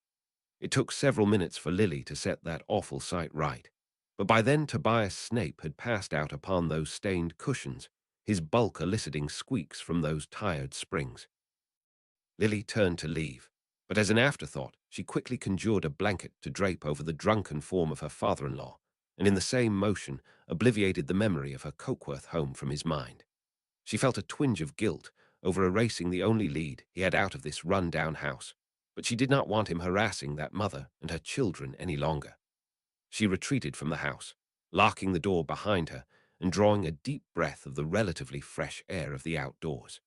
It took several minutes for Lily to set that awful sight right, but by then Tobias Snape had passed out upon those stained cushions, his bulk eliciting squeaks from those tired springs. Lily turned to leave, but as an afterthought, she quickly conjured a blanket to drape over the drunken form of her father-in-law, and in the same motion obliviated the memory of her Cokeworth home from his mind. She felt a twinge of guilt over erasing the only lead he had out of this run-down house, but she did not want him harassing that mother and her children any longer. She retreated from the house, locking the door behind her and drawing a deep breath of the relatively fresh air of the outdoors.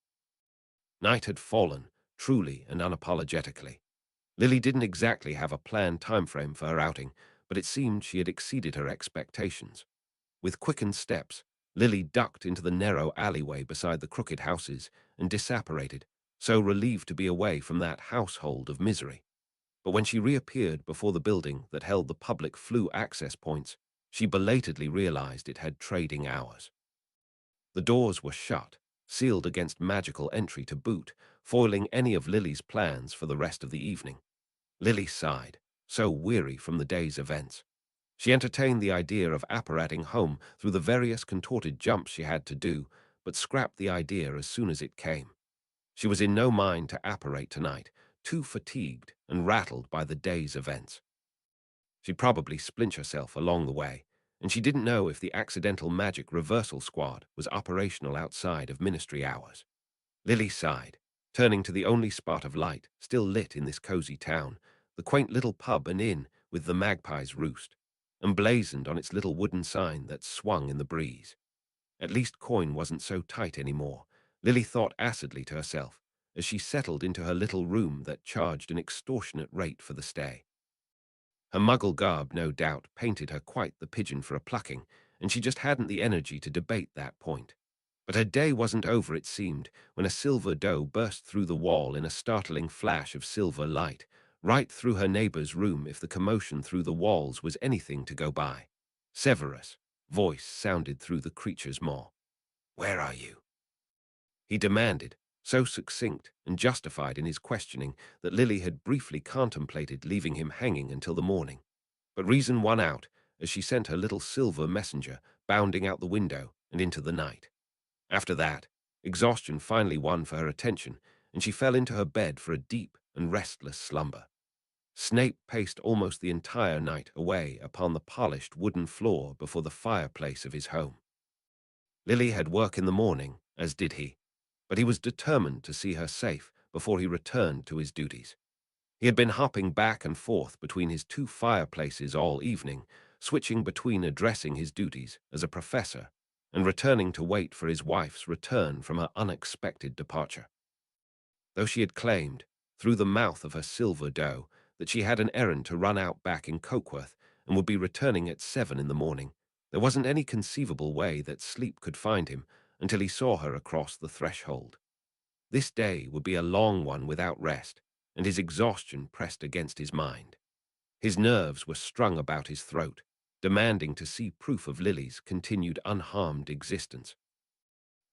Night had fallen, truly and unapologetically. Lily didn't exactly have a planned timeframe for her outing, but it seemed she had exceeded her expectations. With quickened steps, Lily ducked into the narrow alleyway beside the crooked houses and disapparated, so relieved to be away from that household of misery. But when she reappeared before the building that held the public flue access points, she belatedly realized it had trading hours. The doors were shut, sealed against magical entry to boot, foiling any of Lily's plans for the rest of the evening. Lily sighed, so weary from the day's events. She entertained the idea of apparating home through the various contorted jumps she had to do, but scrapped the idea as soon as it came. She was in no mind to apparate tonight, too fatigued and rattled by the day's events. She'd probably splinch herself along the way, and she didn't know if the accidental magic reversal squad was operational outside of ministry hours. Lily sighed, turning to the only spot of light still lit in this cozy town, the quaint little pub and inn with the magpie's roost, emblazoned on its little wooden sign that swung in the breeze. At least coin wasn't so tight anymore, Lily thought acidly to herself, as she settled into her little room that charged an extortionate rate for the stay. Her muggle garb, no doubt, painted her quite the pigeon for a plucking, and she just hadn't the energy to debate that point. But her day wasn't over, it seemed, when a silver doe burst through the wall in a startling flash of silver light, right through her neighbor's room if the commotion through the walls was anything to go by. Severus' voice sounded through the creature's maw. "Where are you?" he demanded, so succinct and justified in his questioning that Lily had briefly contemplated leaving him hanging until the morning. But reason won out as she sent her little silver messenger bounding out the window and into the night. After that, exhaustion finally won for her attention, and she fell into her bed for a deep and restless slumber. Snape paced almost the entire night away upon the polished wooden floor before the fireplace of his home. Lily had work in the morning, as did he, but he was determined to see her safe before he returned to his duties. He had been hopping back and forth between his two fireplaces all evening, switching between addressing his duties as a professor and returning to wait for his wife's return from her unexpected departure. Though she had claimed, through the mouth of her silver doe, that she had an errand to run out back in Cokeworth and would be returning at 7 in the morning, there wasn't any conceivable way that sleep could find him until he saw her across the threshold. This day would be a long one without rest, and his exhaustion pressed against his mind. His nerves were strung about his throat, demanding to see proof of Lily's continued unharmed existence.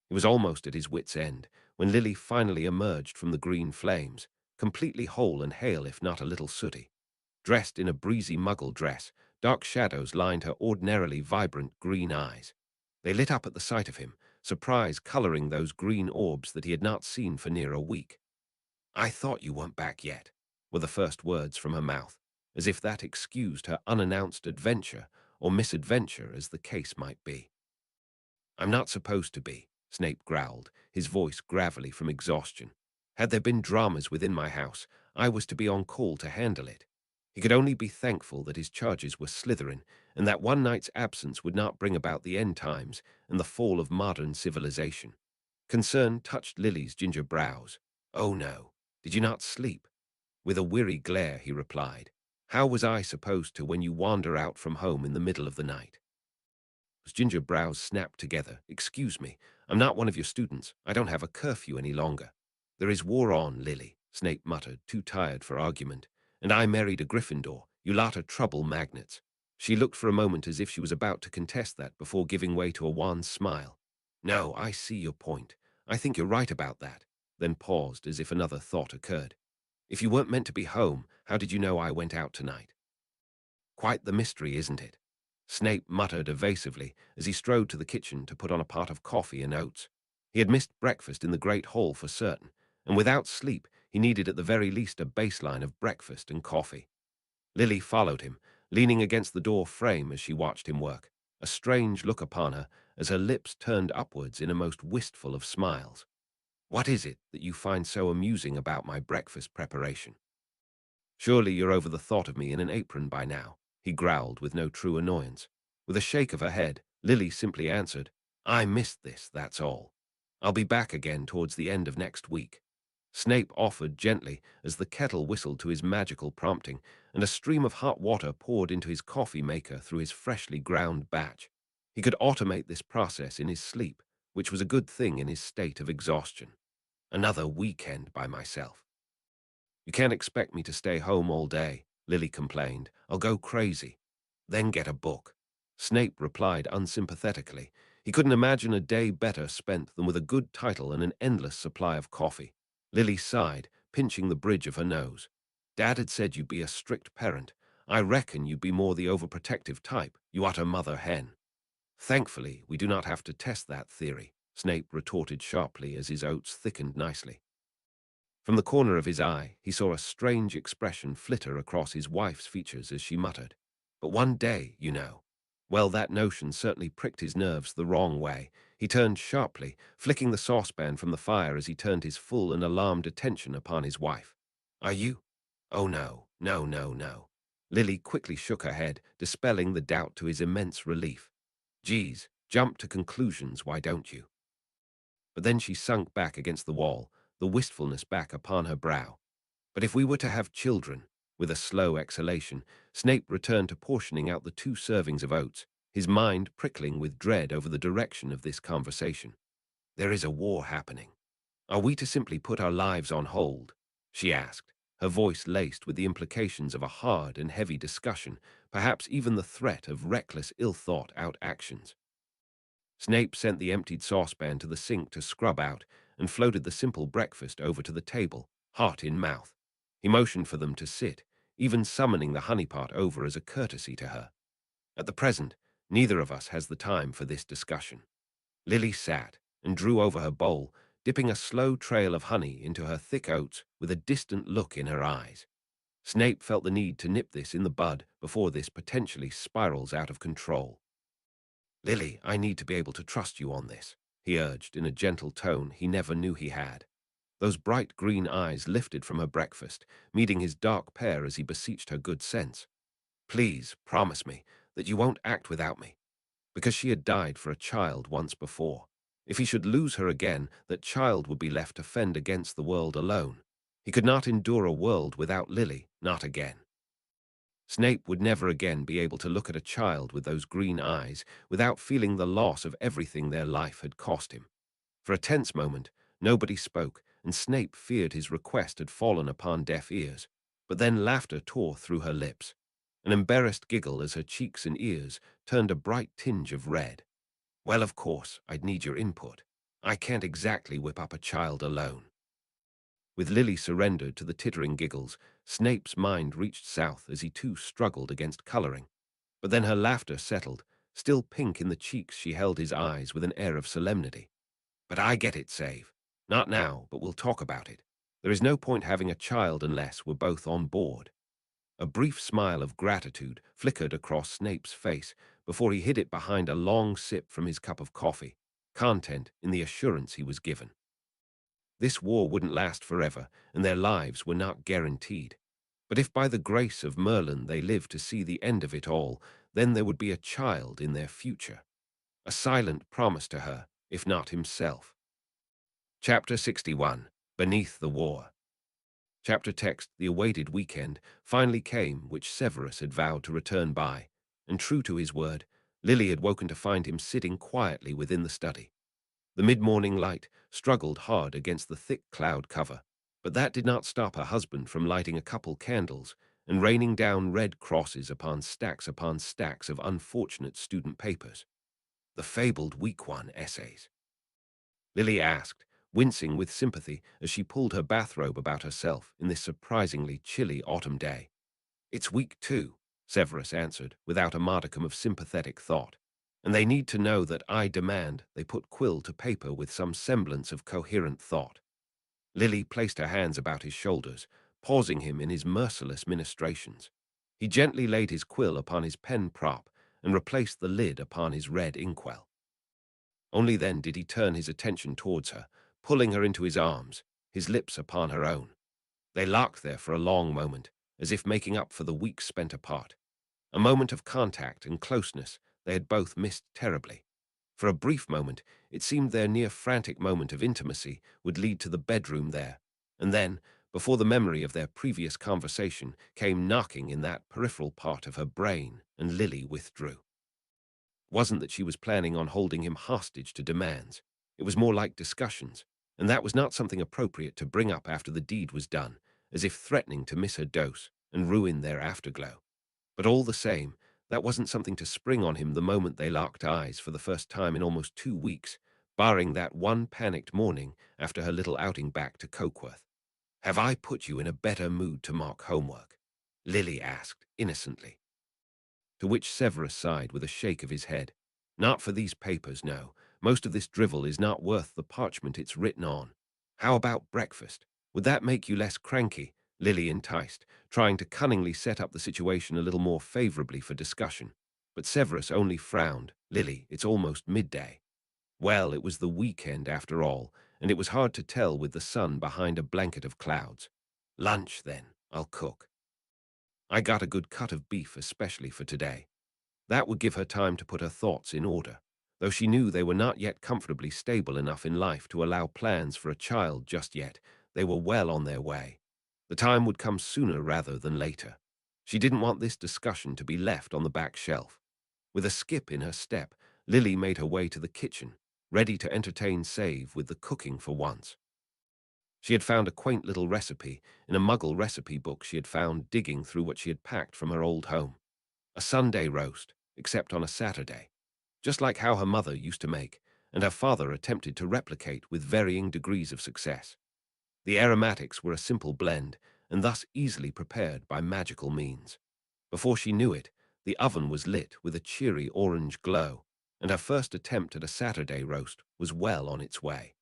He was almost at his wit's end when Lily finally emerged from the green flames, completely whole and hale if not a little sooty. Dressed in a breezy muggle dress, dark shadows lined her ordinarily vibrant green eyes. They lit up at the sight of him, surprise coloring those green orbs that he had not seen for near a week. "I thought you weren't back yet," were the first words from her mouth, as if that excused her unannounced adventure or misadventure as the case might be. "I'm not supposed to be," Snape growled, his voice gravelly from exhaustion. "Had there been dramas within my house, I was to be on call to handle it." He could only be thankful that his charges were Slytherin, and that one night's absence would not bring about the end times and the fall of modern civilization. Concern touched Lily's ginger brows. "Oh no, did you not sleep?" With a weary glare, he replied, "How was I supposed to when you wander out from home in the middle of the night?" His ginger brows snapped together. "Excuse me, I'm not one of your students. I don't have a curfew any longer." "There is war on, Lily," Snape muttered, too tired for argument. "And I married a Gryffindor. You lot are trouble magnets." She looked for a moment as if she was about to contest that before giving way to a wan smile. "No, I see your point. I think you're right about that," then paused as if another thought occurred. "If you weren't meant to be home, how did you know I went out tonight?" "Quite the mystery, isn't it?" Snape muttered evasively as he strode to the kitchen to put on a pot of coffee and oats. He had missed breakfast in the great hall for certain, and without sleep he needed at the very least a baseline of breakfast and coffee. Lily followed him, leaning against the door frame as she watched him work, a strange look upon her as her lips turned upwards in a most wistful of smiles. "What is it that you find so amusing about my breakfast preparation?" "Surely you're over the thought of me in an apron by now," he growled with no true annoyance. With a shake of her head, Lily simply answered, "I missed this, that's all. I'll be back again towards the end of next week." Snape offered gently as the kettle whistled to his magical prompting, and a stream of hot water poured into his coffee maker through his freshly ground batch. He could automate this process in his sleep, which was a good thing in his state of exhaustion. Another weekend by myself. "You can't expect me to stay home all day," Lily complained. "I'll go crazy." "Then get a book," Snape replied unsympathetically. He couldn't imagine a day better spent than with a good title and an endless supply of coffee. Lily sighed, pinching the bridge of her nose. "Dad had said you'd be a strict parent. I reckon you'd be more the overprotective type, you utter mother hen." "Thankfully, we do not have to test that theory," Snape retorted sharply as his oats thickened nicely. From the corner of his eye, he saw a strange expression flitter across his wife's features as she muttered, "But one day, you know." Well, that notion certainly pricked his nerves the wrong way. He turned sharply, flicking the saucepan from the fire as he turned his full and alarmed attention upon his wife. "Are you—" "Oh, no, no, no, no." Lily quickly shook her head, dispelling the doubt to his immense relief. "Geez, jump to conclusions, why don't you?" But then she sunk back against the wall, the wistfulness back upon her brow. "But if we were to have children," with a slow exhalation, Snape returned to portioning out the 2 servings of oats, his mind prickling with dread over the direction of this conversation. "There is a war happening. Are we to simply put our lives on hold?" she asked, her voice laced with the implications of a hard and heavy discussion, perhaps even the threat of reckless, ill-thought-out actions. Snape sent the emptied saucepan to the sink to scrub out and floated the simple breakfast over to the table, hot in mouth. He motioned for them to sit, even summoning the honeypot over as a courtesy to her. "At the present, neither of us has the time for this discussion." Lily sat and drew over her bowl, dipping a slow trail of honey into her thick oats with a distant look in her eyes. Snape felt the need to nip this in the bud before this potentially spirals out of control. "Lily, I need to be able to trust you on this," he urged in a gentle tone he never knew he had. Those bright green eyes lifted from her breakfast, meeting his dark pair as he beseeched her good sense. "Please, promise me that you won't act without me." Because she had died for a child once before. If he should lose her again, that child would be left to fend against the world alone. He could not endure a world without Lily, not again. Snape would never again be able to look at a child with those green eyes without feeling the loss of everything their life had cost him. For a tense moment, nobody spoke, and Snape feared his request had fallen upon deaf ears. But then laughter tore through her lips, an embarrassed giggle as her cheeks and ears turned a bright tinge of red. "Well, of course, I'd need your input. I can't exactly whip up a child alone." With Lily surrendered to the tittering giggles, Snape's mind reached south as he too struggled against coloring. But then her laughter settled, still pink in the cheeks she held his eyes with an air of solemnity. "But I get it, Save. Not now, but we'll talk about it. There is no point having a child unless we're both on board." A brief smile of gratitude flickered across Snape's face before he hid it behind a long sip from his cup of coffee, content in the assurance he was given. This war wouldn't last forever, and their lives were not guaranteed. But if by the grace of Merlin they lived to see the end of it all, then there would be a child in their future. A silent promise to her, if not himself. Chapter 61. Beneath the War. Chapter text. The awaited weekend finally came, which Severus had vowed to return by, and true to his word, Lily had woken to find him sitting quietly within the study. The mid-morning light struggled hard against the thick cloud cover, but that did not stop her husband from lighting a couple candles and raining down red crosses upon stacks of unfortunate student papers. The fabled week one essays. Lily asked, wincing with sympathy as she pulled her bathrobe about herself in this surprisingly chilly autumn day. "It's week two," Severus answered, without a modicum of sympathetic thought. "And they need to know that I demand they put quill to paper with some semblance of coherent thought." Lily placed her hands about his shoulders, pausing him in his merciless ministrations. He gently laid his quill upon his pen prop and replaced the lid upon his red inkwell. Only then did he turn his attention towards her, pulling her into his arms, his lips upon her own. They locked there for a long moment, as if making up for the weeks spent apart. A moment of contact and closeness they had both missed terribly. For a brief moment, it seemed their near-frantic moment of intimacy would lead to the bedroom there, and then, before the memory of their previous conversation came knocking in that peripheral part of her brain, and Lily withdrew. Wasn't that she was planning on holding him hostage to demands. It was more like discussions, and that was not something appropriate to bring up after the deed was done, as if threatening to miss her dose and ruin their afterglow. But all the same, that wasn't something to spring on him the moment they locked eyes for the first time in almost 2 weeks, barring that one panicked morning after her little outing back to Cokeworth. "Have I put you in a better mood to mock homework?" Lily asked, innocently. To which Severus sighed with a shake of his head. "Not for these papers, no. Most of this drivel is not worth the parchment it's written on. How about breakfast? Would that make you less cranky?" Lily enticed, trying to cunningly set up the situation a little more favorably for discussion. But Severus only frowned. "Lily, it's almost midday." Well, it was the weekend after all, and it was hard to tell with the sun behind a blanket of clouds. "Lunch, then. I'll cook. I got a good cut of beef especially for today." That would give her time to put her thoughts in order, though she knew they were not yet comfortably stable enough in life to allow plans for a child just yet. They were well on their way. The time would come sooner rather than later. She didn't want this discussion to be left on the back shelf. With a skip in her step, Lily made her way to the kitchen, ready to entertain Save with the cooking for once. She had found a quaint little recipe in a Muggle recipe book she had found digging through what she had packed from her old home. A Sunday roast, except on a Saturday, just like how her mother used to make, and her father attempted to replicate with varying degrees of success. The aromatics were a simple blend, and thus easily prepared by magical means. Before she knew it, the oven was lit with a cheery orange glow, and her first attempt at a Saturday roast was well on its way.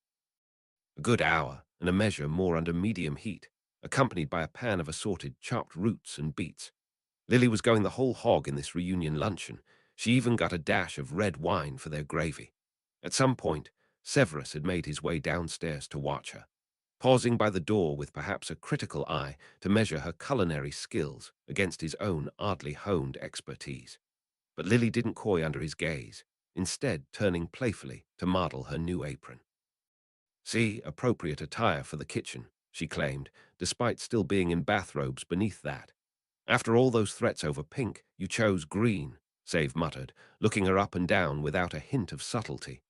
A good hour, and a measure more under medium heat, accompanied by a pan of assorted chopped roots and beets. Lily was going the whole hog in this reunion luncheon. She even got a dash of red wine for their gravy. At some point, Severus had made his way downstairs to watch her, pausing by the door with perhaps a critical eye to measure her culinary skills against his own oddly honed expertise. But Lily didn't coy under his gaze, instead turning playfully to model her new apron. "See, appropriate attire for the kitchen," she claimed, despite still being in bathrobes beneath that. "After all those threats over pink, you chose green," Save muttered, looking her up and down without a hint of subtlety.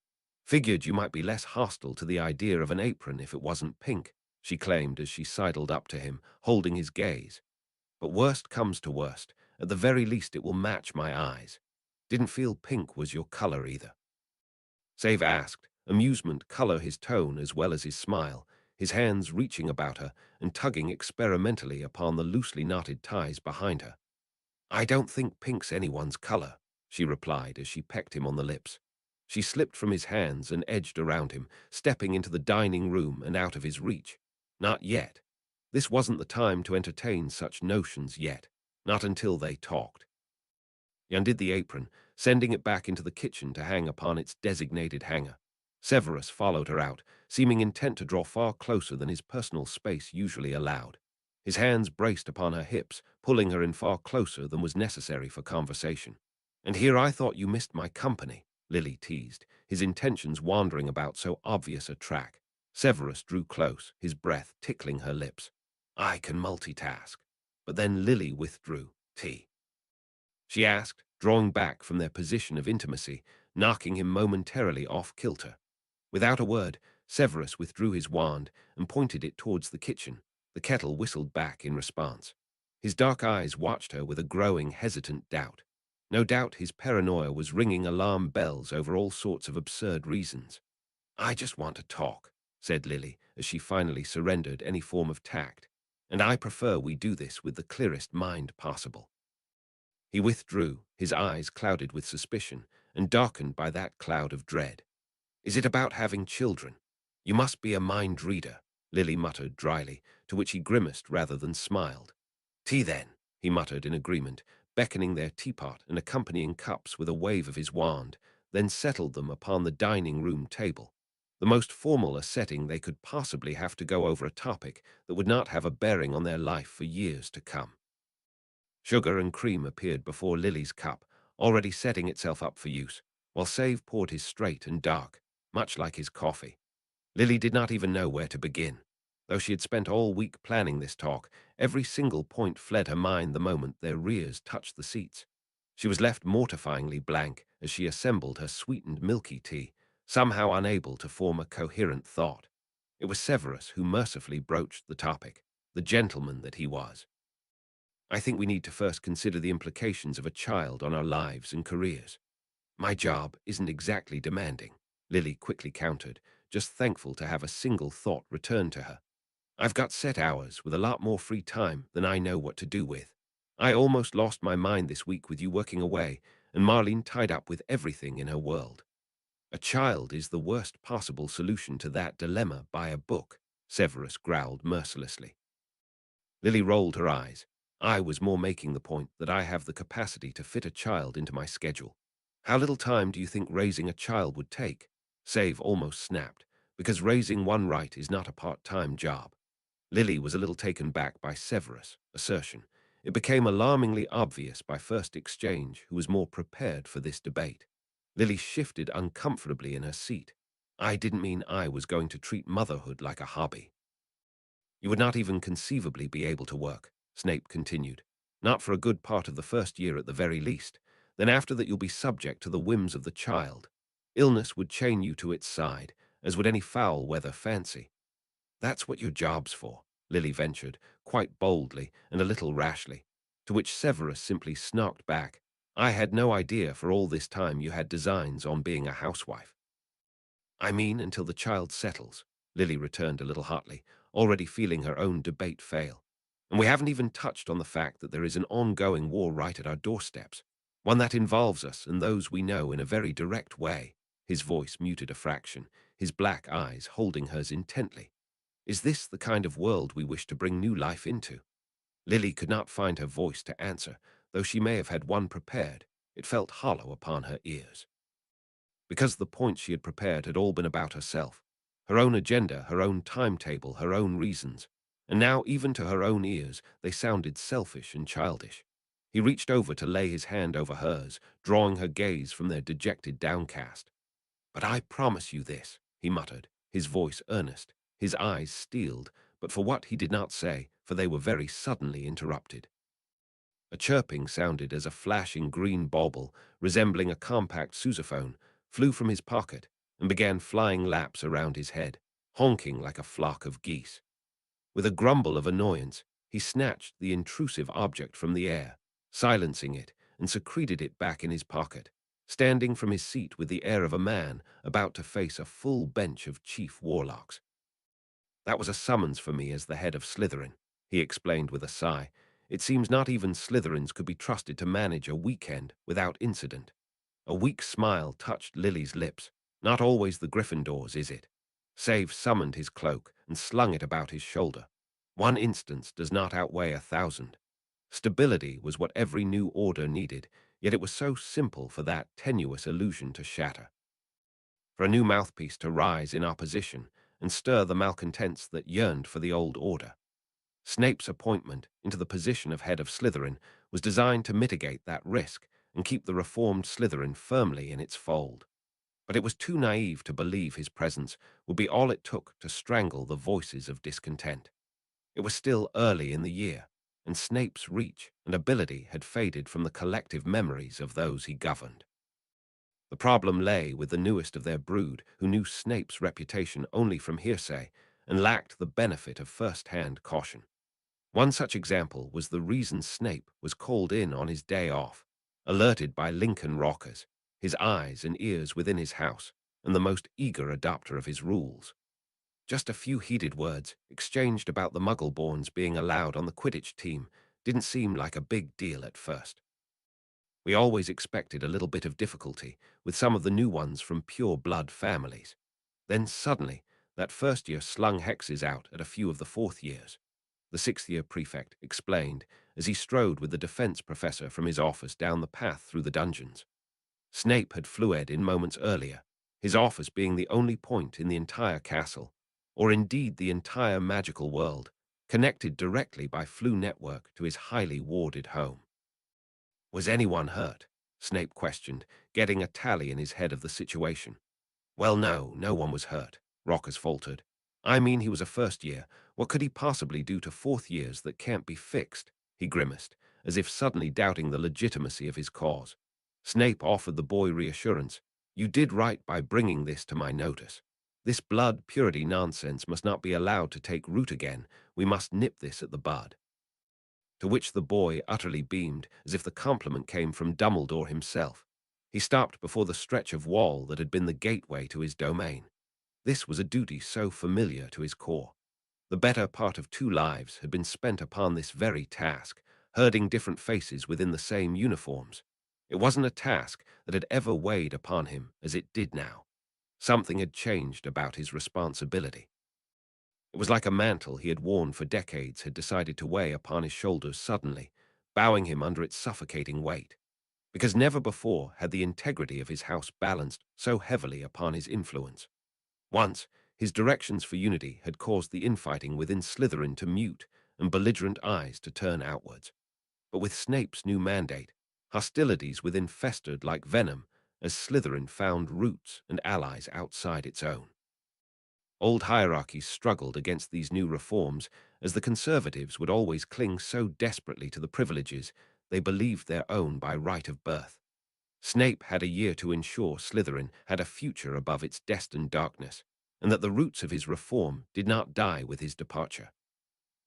"Figured you might be less hostile to the idea of an apron if it wasn't pink," she claimed as she sidled up to him, holding his gaze. "But worst comes to worst, at the very least it will match my eyes. Didn't feel pink was your color either." Save asked, amusement color his tone as well as his smile, his hands reaching about her and tugging experimentally upon the loosely knotted ties behind her. "I don't think pink's anyone's color," she replied as she pecked him on the lips. She slipped from his hands and edged around him, stepping into the dining room and out of his reach. Not yet. This wasn't the time to entertain such notions yet, not until they talked. He undid the apron, sending it back into the kitchen to hang upon its designated hanger. Severus followed her out, seeming intent to draw far closer than his personal space usually allowed. His hands braced upon her hips, pulling her in far closer than was necessary for conversation. "And here I thought you missed my company," Lily teased, his intentions wandering about so obvious a track. Severus drew close, his breath tickling her lips. I can multitask. But then Lily withdrew. Tea? She asked, drawing back from their position of intimacy, knocking him momentarily off kilter. Without a word, Severus withdrew his wand and pointed it towards the kitchen. The kettle whistled back in response. His dark eyes watched her with a growing, hesitant doubt. No doubt his paranoia was ringing alarm bells over all sorts of absurd reasons. I just want to talk, said Lily, as she finally surrendered any form of tact. And I prefer we do this with the clearest mind possible. He withdrew, his eyes clouded with suspicion and darkened by that cloud of dread. Is it about having children? You must be a mind reader, Lily muttered dryly, to which he grimaced rather than smiled. Tea then, he muttered in agreement, beckoning their teapot and accompanying cups with a wave of his wand, then settled them upon the dining-room table. The most formal a setting they could possibly have to go over a topic that would not have a bearing on their life for years to come. Sugar and cream appeared before Lily's cup, already setting itself up for use, while Save poured his straight and dark, much like his coffee. Lily did not even know where to begin. Though she had spent all week planning this talk, every single point fled her mind the moment their rears touched the seats. She was left mortifyingly blank as she assembled her sweetened milky tea, somehow unable to form a coherent thought. It was Severus who mercifully broached the topic, the gentleman that he was. I think we need to first consider the implications of a child on our lives and careers. My job isn't exactly demanding, Lily quickly countered, just thankful to have a single thought return to her. I've got set hours with a lot more free time than I know what to do with. I almost lost my mind this week with you working away and Marlene tied up with everything in her world. A child is the worst possible solution to that dilemma by a book, Severus growled mercilessly. Lily rolled her eyes. I was more making the point that I have the capacity to fit a child into my schedule. How little time do you think raising a child would take? Save almost snapped, because raising one right is not a part-time job. Lily was a little taken back by Severus' assertion. It became alarmingly obvious by first exchange who was more prepared for this debate. Lily shifted uncomfortably in her seat. I didn't mean I was going to treat motherhood like a hobby. You would not even conceivably be able to work, Snape continued. Not for a good part of the first year at the very least. Then after that you'll be subject to the whims of the child. Illness would chain you to its side, as would any foul-weather fancy. That's what your job's for, Lily ventured, quite boldly and a little rashly, to which Severus simply snarked back. I had no idea for all this time you had designs on being a housewife. I mean until the child settles, Lily returned a little hotly, already feeling her own debate fail. And we haven't even touched on the fact that there is an ongoing war right at our doorsteps, one that involves us and those we know in a very direct way. His voice muted a fraction, his black eyes holding hers intently. Is this the kind of world we wish to bring new life into? Lily could not find her voice to answer, though she may have had one prepared. It felt hollow upon her ears. Because the points she had prepared had all been about herself, her own agenda, her own timetable, her own reasons, and now even to her own ears they sounded selfish and childish. He reached over to lay his hand over hers, drawing her gaze from their dejected downcast. But I promise you this, he muttered, his voice earnest, his eyes steeled, but for what he did not say, for they were very suddenly interrupted. A chirping sounded as a flashing green bauble, resembling a compact sousaphone, flew from his pocket and began flying laps around his head, honking like a flock of geese. With a grumble of annoyance, he snatched the intrusive object from the air, silencing it, and secreted it back in his pocket, standing from his seat with the air of a man about to face a full bench of chief warlocks. That was a summons for me as the head of Slytherin, he explained with a sigh. It seems not even Slytherins could be trusted to manage a weekend without incident. A weak smile touched Lily's lips. Not always the Gryffindors, is it? Save summoned his cloak and slung it about his shoulder. One instance does not outweigh 1,000. Stability was what every new order needed, yet it was so simple for that tenuous illusion to shatter. For a new mouthpiece to rise in opposition and stir the malcontents that yearned for the old order. Snape's appointment into the position of head of Slytherin was designed to mitigate that risk and keep the reformed Slytherin firmly in its fold. but it was too naive to believe his presence would be all it took to strangle the voices of discontent. It was still early in the year, and Snape's reach and ability had faded from the collective memories of those he governed. The problem lay with the newest of their brood, who knew Snape's reputation only from hearsay and lacked the benefit of first-hand caution. One such example was the reason Snape was called in on his day off, alerted by Lincoln rockers, his eyes and ears within his house, and the most eager adopter of his rules. Just a few heated words, exchanged about the Muggle-borns being allowed on the Quidditch team, didn't seem like a big deal at first. We always expected a little bit of difficulty with some of the new ones from pure-blood families. Then suddenly, that first year slung hexes out at a few of the fourth years. The sixth-year prefect explained as he strode with the defense professor from his office down the path through the dungeons. Snape had flued in moments earlier, his office being the only point in the entire castle, or indeed the entire magical world, connected directly by Flu network to his highly warded home. Was anyone hurt? Snape questioned, getting a tally in his head of the situation. Well, no one was hurt, Rockers faltered. I mean, he was a first year. What could he possibly do to fourth years that can't be fixed? He grimaced, as if suddenly doubting the legitimacy of his cause. Snape offered the boy reassurance. You did right by bringing this to my notice. This blood purity nonsense must not be allowed to take root again. We must nip this at the bud. To which the boy utterly beamed, as if the compliment came from Dumbledore himself. He stopped before the stretch of wall that had been the gateway to his domain. This was a duty so familiar to his core. The better part of 2 lives had been spent upon this very task, herding different faces within the same uniforms. It wasn't a task that had ever weighed upon him as it did now. Something had changed about his responsibility. It was like a mantle he had worn for decades had decided to weigh upon his shoulders suddenly, bowing him under its suffocating weight. Because never before had the integrity of his house balanced so heavily upon his influence. Once, his directions for unity had caused the infighting within Slytherin to mute and belligerent eyes to turn outwards. But with Snape's new mandate, hostilities within festered like venom as Slytherin found roots and allies outside its own. Old hierarchies struggled against these new reforms as the Conservatives would always cling so desperately to the privileges they believed their own by right of birth. Snape had a year to ensure Slytherin had a future above its destined darkness, and that the roots of his reform did not die with his departure.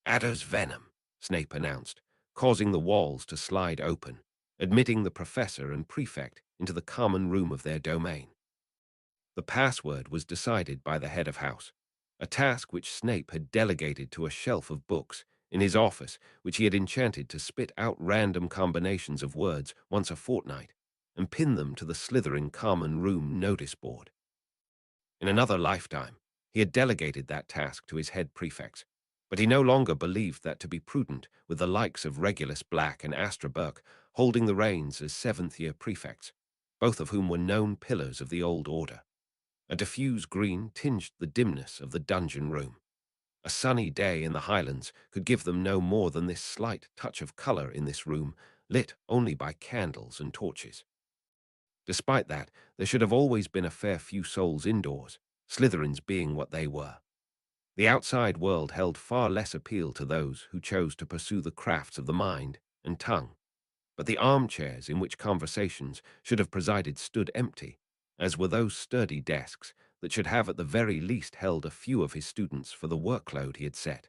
Adder's venom, Snape announced, causing the walls to slide open, admitting the professor and prefect into the common room of their domain. The password was decided by the head of house, a task which Snape had delegated to a shelf of books in his office, which he had enchanted to spit out random combinations of words once a fortnight and pin them to the Slytherin common room notice board. In another lifetime, he had delegated that task to his head prefects, but he no longer believed that to be prudent with the likes of Regulus Black and Astra Burke holding the reins as seventh-year prefects, both of whom were known pillars of the old order. A diffuse green tinged the dimness of the dungeon room. A sunny day in the Highlands could give them no more than this slight touch of color in this room, lit only by candles and torches. Despite that, there should have always been a fair few souls indoors, Slytherins being what they were. The outside world held far less appeal to those who chose to pursue the crafts of the mind and tongue. But the armchairs in which conversations should have presided stood empty, as were those sturdy desks that should have at the very least held a few of his students for the workload he had set.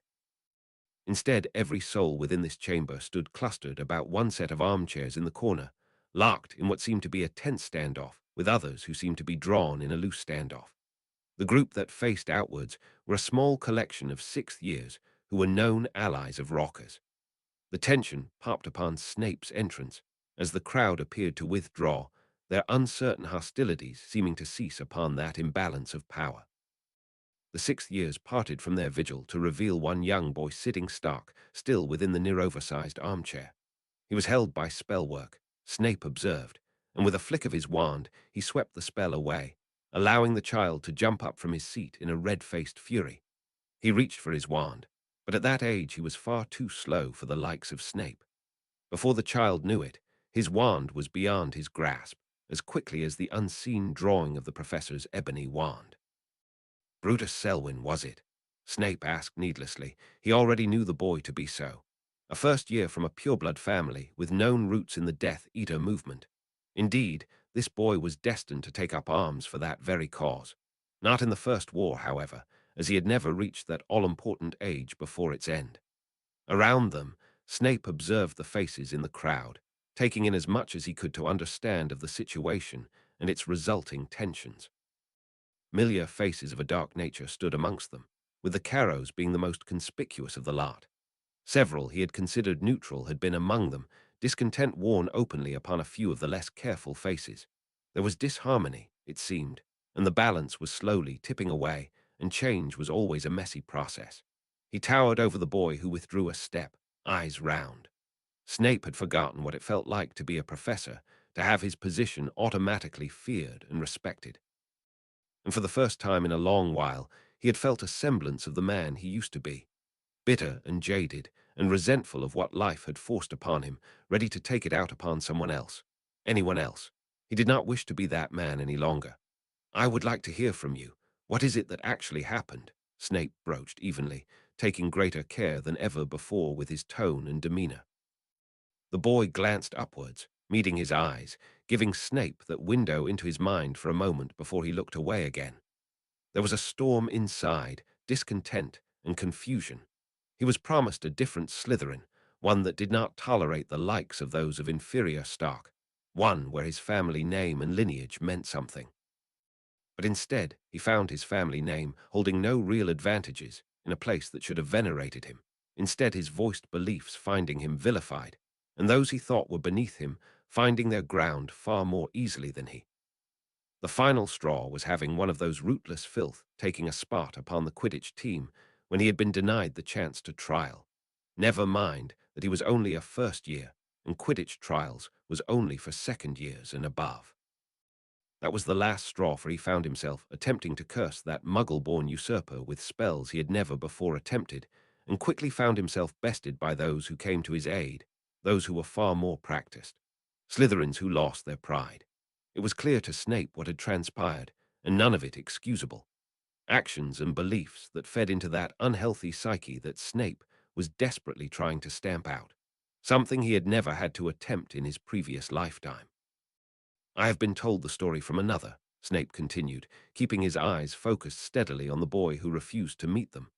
Instead, every soul within this chamber stood clustered about one set of armchairs in the corner, locked in what seemed to be a tense standoff, with others who seemed to be drawn in a loose standoff. The group that faced outwards were a small collection of sixth years who were known allies of Rockers. The tension popped upon Snape's entrance as the crowd appeared to withdraw, their uncertain hostilities seeming to cease upon that imbalance of power. The sixth years parted from their vigil to reveal one young boy sitting stark, still within the near-oversized armchair. He was held by spell work, Snape observed, and with a flick of his wand he swept the spell away, allowing the child to jump up from his seat in a red-faced fury. He reached for his wand, but at that age he was far too slow for the likes of Snape. Before the child knew it, his wand was beyond his grasp, as quickly as the unseen drawing of the professor's ebony wand. Brutus Selwyn, was it? Snape asked needlessly. He already knew the boy to be so. A first year from a pureblood family with known roots in the Death Eater movement. Indeed, this boy was destined to take up arms for that very cause. Not in the First War, however, as he had never reached that all-important age before its end. Around them, Snape observed the faces in the crowd, taking in as much as he could to understand of the situation and its resulting tensions. Familiar faces of a dark nature stood amongst them, with the Carrows being the most conspicuous of the lot. Several he had considered neutral had been among them, discontent worn openly upon a few of the less careful faces. There was disharmony, it seemed, and the balance was slowly tipping away, and change was always a messy process. He towered over the boy who withdrew a step, eyes round. Snape had forgotten what it felt like to be a professor, to have his position automatically feared and respected. And for the first time in a long while, he had felt a semblance of the man he used to be, bitter and jaded, and resentful of what life had forced upon him, ready to take it out upon someone else, anyone else. He did not wish to be that man any longer. "I would like to hear from you. What is it that actually happened?" Snape broached evenly, taking greater care than ever before with his tone and demeanor. The boy glanced upwards, meeting his eyes, giving Snape that window into his mind for a moment before he looked away again. There was a storm inside, discontent and confusion. He was promised a different Slytherin, one that did not tolerate the likes of those of inferior stock, one where his family name and lineage meant something. But instead, he found his family name holding no real advantages in a place that should have venerated him. Instead, his voiced beliefs finding him vilified, and those he thought were beneath him finding their ground far more easily than he. The final straw was having one of those rootless filth taking a spot upon the Quidditch team when he had been denied the chance to trial. Never mind that he was only a first year, and Quidditch trials was only for second years and above. That was the last straw, for he found himself attempting to curse that muggle-born usurper with spells he had never before attempted, and quickly found himself bested by those who came to his aid, those who were far more practiced, Slytherins who lost their pride. It was clear to Snape what had transpired, and none of it excusable. Actions and beliefs that fed into that unhealthy psyche that Snape was desperately trying to stamp out, something he had never had to attempt in his previous lifetime. "I have been told the story from another," Snape continued, keeping his eyes focused steadily on the boy who refused to meet them.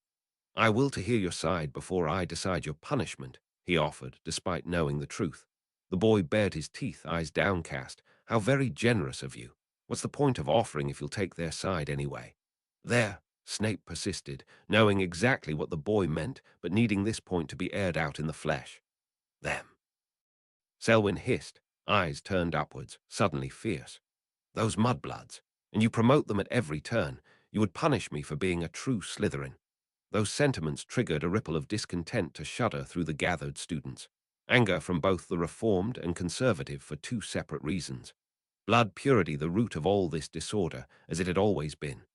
"I will to hear your side before I decide your punishment," he offered, despite knowing the truth. The boy bared his teeth, eyes downcast. "How very generous of you. What's the point of offering if you'll take their side anyway?" "There," Snape persisted, knowing exactly what the boy meant, but needing this point to be aired out in the flesh. "Them," Selwyn hissed, eyes turned upwards, suddenly fierce. "Those mudbloods. And you promote them at every turn. You would punish me for being a true Slytherin." Those sentiments triggered a ripple of discontent to shudder through the gathered students. Anger from both the reformed and conservative for two separate reasons. Blood purity the root of all this disorder, as it had always been.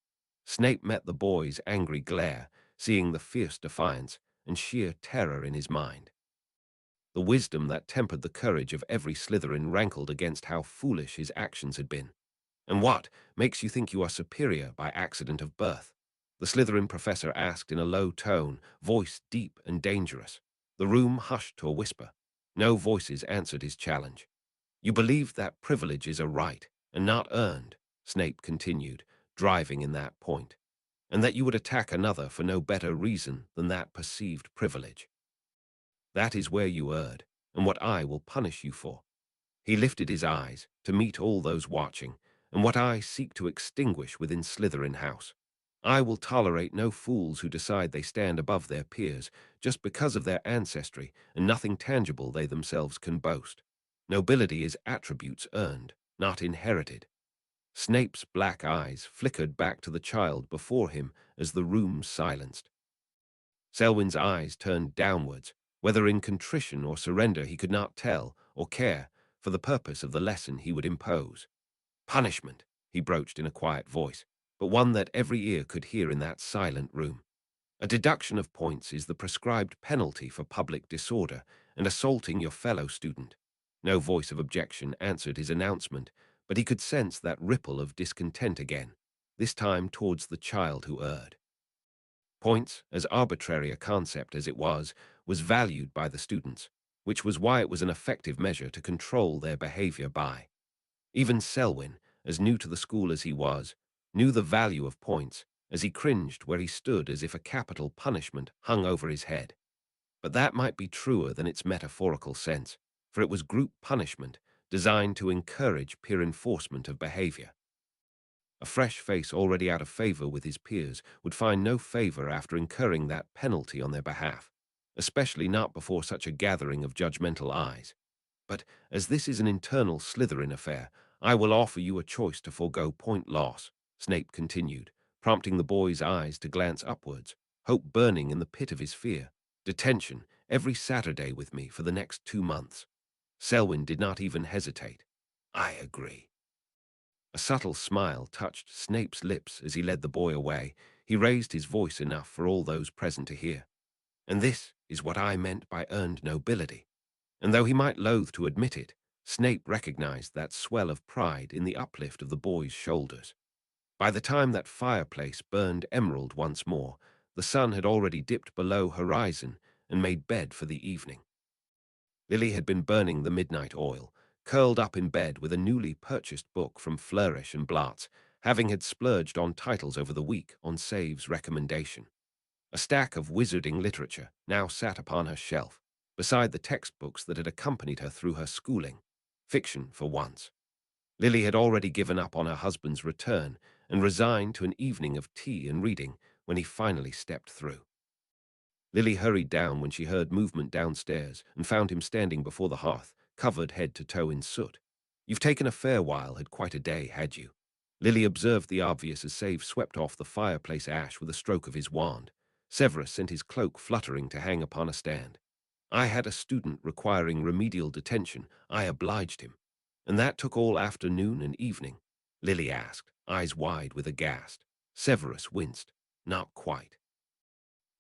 Snape met the boy's angry glare, seeing the fierce defiance and sheer terror in his mind. The wisdom that tempered the courage of every Slytherin rankled against how foolish his actions had been. "And what makes you think you are superior by accident of birth?" the Slytherin professor asked in a low tone, voice deep and dangerous. The room hushed to a whisper. No voices answered his challenge. "You believe that privilege is a right, and not earned," Snape continued, driving in that point, "and that you would attack another for no better reason than that perceived privilege. That is where you erred, and what I will punish you for." He lifted his eyes to meet all those watching, and what I seek to extinguish within Slytherin House. I will tolerate no fools who decide they stand above their peers just because of their ancestry and nothing tangible they themselves can boast. Nobility is attributes earned, not inherited. Snape's black eyes flickered back to the child before him as the room silenced. Selwyn's eyes turned downwards, whether in contrition or surrender he could not tell or care, for the purpose of the lesson he would impose. "Punishment," he broached in a quiet voice, but one that every ear could hear in that silent room. "A deduction of points is the prescribed penalty for public disorder and assaulting your fellow student." No voice of objection answered his announcement, but he could sense that ripple of discontent again, this time towards the child who erred. Points, as arbitrary a concept as it was valued by the students, which was why it was an effective measure to control their behavior by. Even Selwyn, as new to the school as he was, knew the value of points, as he cringed where he stood as if a capital punishment hung over his head. But that might be truer than its metaphorical sense, for it was group punishment designed to encourage peer enforcement of behavior. A fresh face already out of favor with his peers would find no favor after incurring that penalty on their behalf, especially not before such a gathering of judgmental eyes. But as this is an internal Slytherin affair, I will offer you a choice to forego point loss, Snape continued, prompting the boy's eyes to glance upwards, hope burning in the pit of his fear. Detention every Saturday with me for the next 2 months. Selwyn did not even hesitate. I agree. A subtle smile touched Snape's lips as he led the boy away. He raised his voice enough for all those present to hear. And this is what I meant by earned nobility. And though he might loathe to admit it, Snape recognized that swell of pride in the uplift of the boy's shoulders. By the time that fireplace burned emerald once more, the sun had already dipped below horizon and made bed for the evening. Lily had been burning the midnight oil, curled up in bed with a newly purchased book from Flourish and Blatz, having had splurged on titles over the week on Save's recommendation. A stack of wizarding literature now sat upon her shelf, beside the textbooks that had accompanied her through her schooling. Fiction, for once. Lily had already given up on her husband's return and resigned to an evening of tea and reading when he finally stepped through. Lily hurried down when she heard movement downstairs and found him standing before the hearth, covered head to toe in soot. You've taken a fair while, had quite a day, had you? Lily observed the obvious as Save swept off the fireplace ash with a stroke of his wand. Severus sent his cloak fluttering to hang upon a stand. I had a student requiring remedial detention. I obliged him. And that took all afternoon and evening? Lily asked, eyes wide with aghast. Severus winced. Not quite.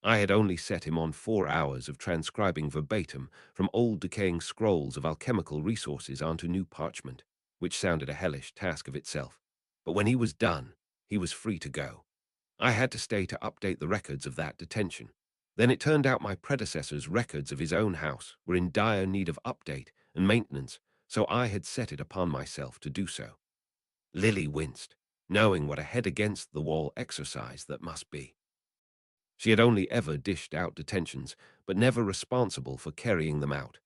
I had only set him on 4 hours of transcribing verbatim from old decaying scrolls of alchemical resources onto new parchment, which sounded a hellish task of itself. But when he was done, he was free to go. I had to stay to update the records of that detention. Then it turned out my predecessor's records of his own house were in dire need of update and maintenance, so I had set it upon myself to do so. Lily winced, knowing what a head-against-the-wall exercise that must be. She had only ever dished out detentions, but never responsible for carrying them out.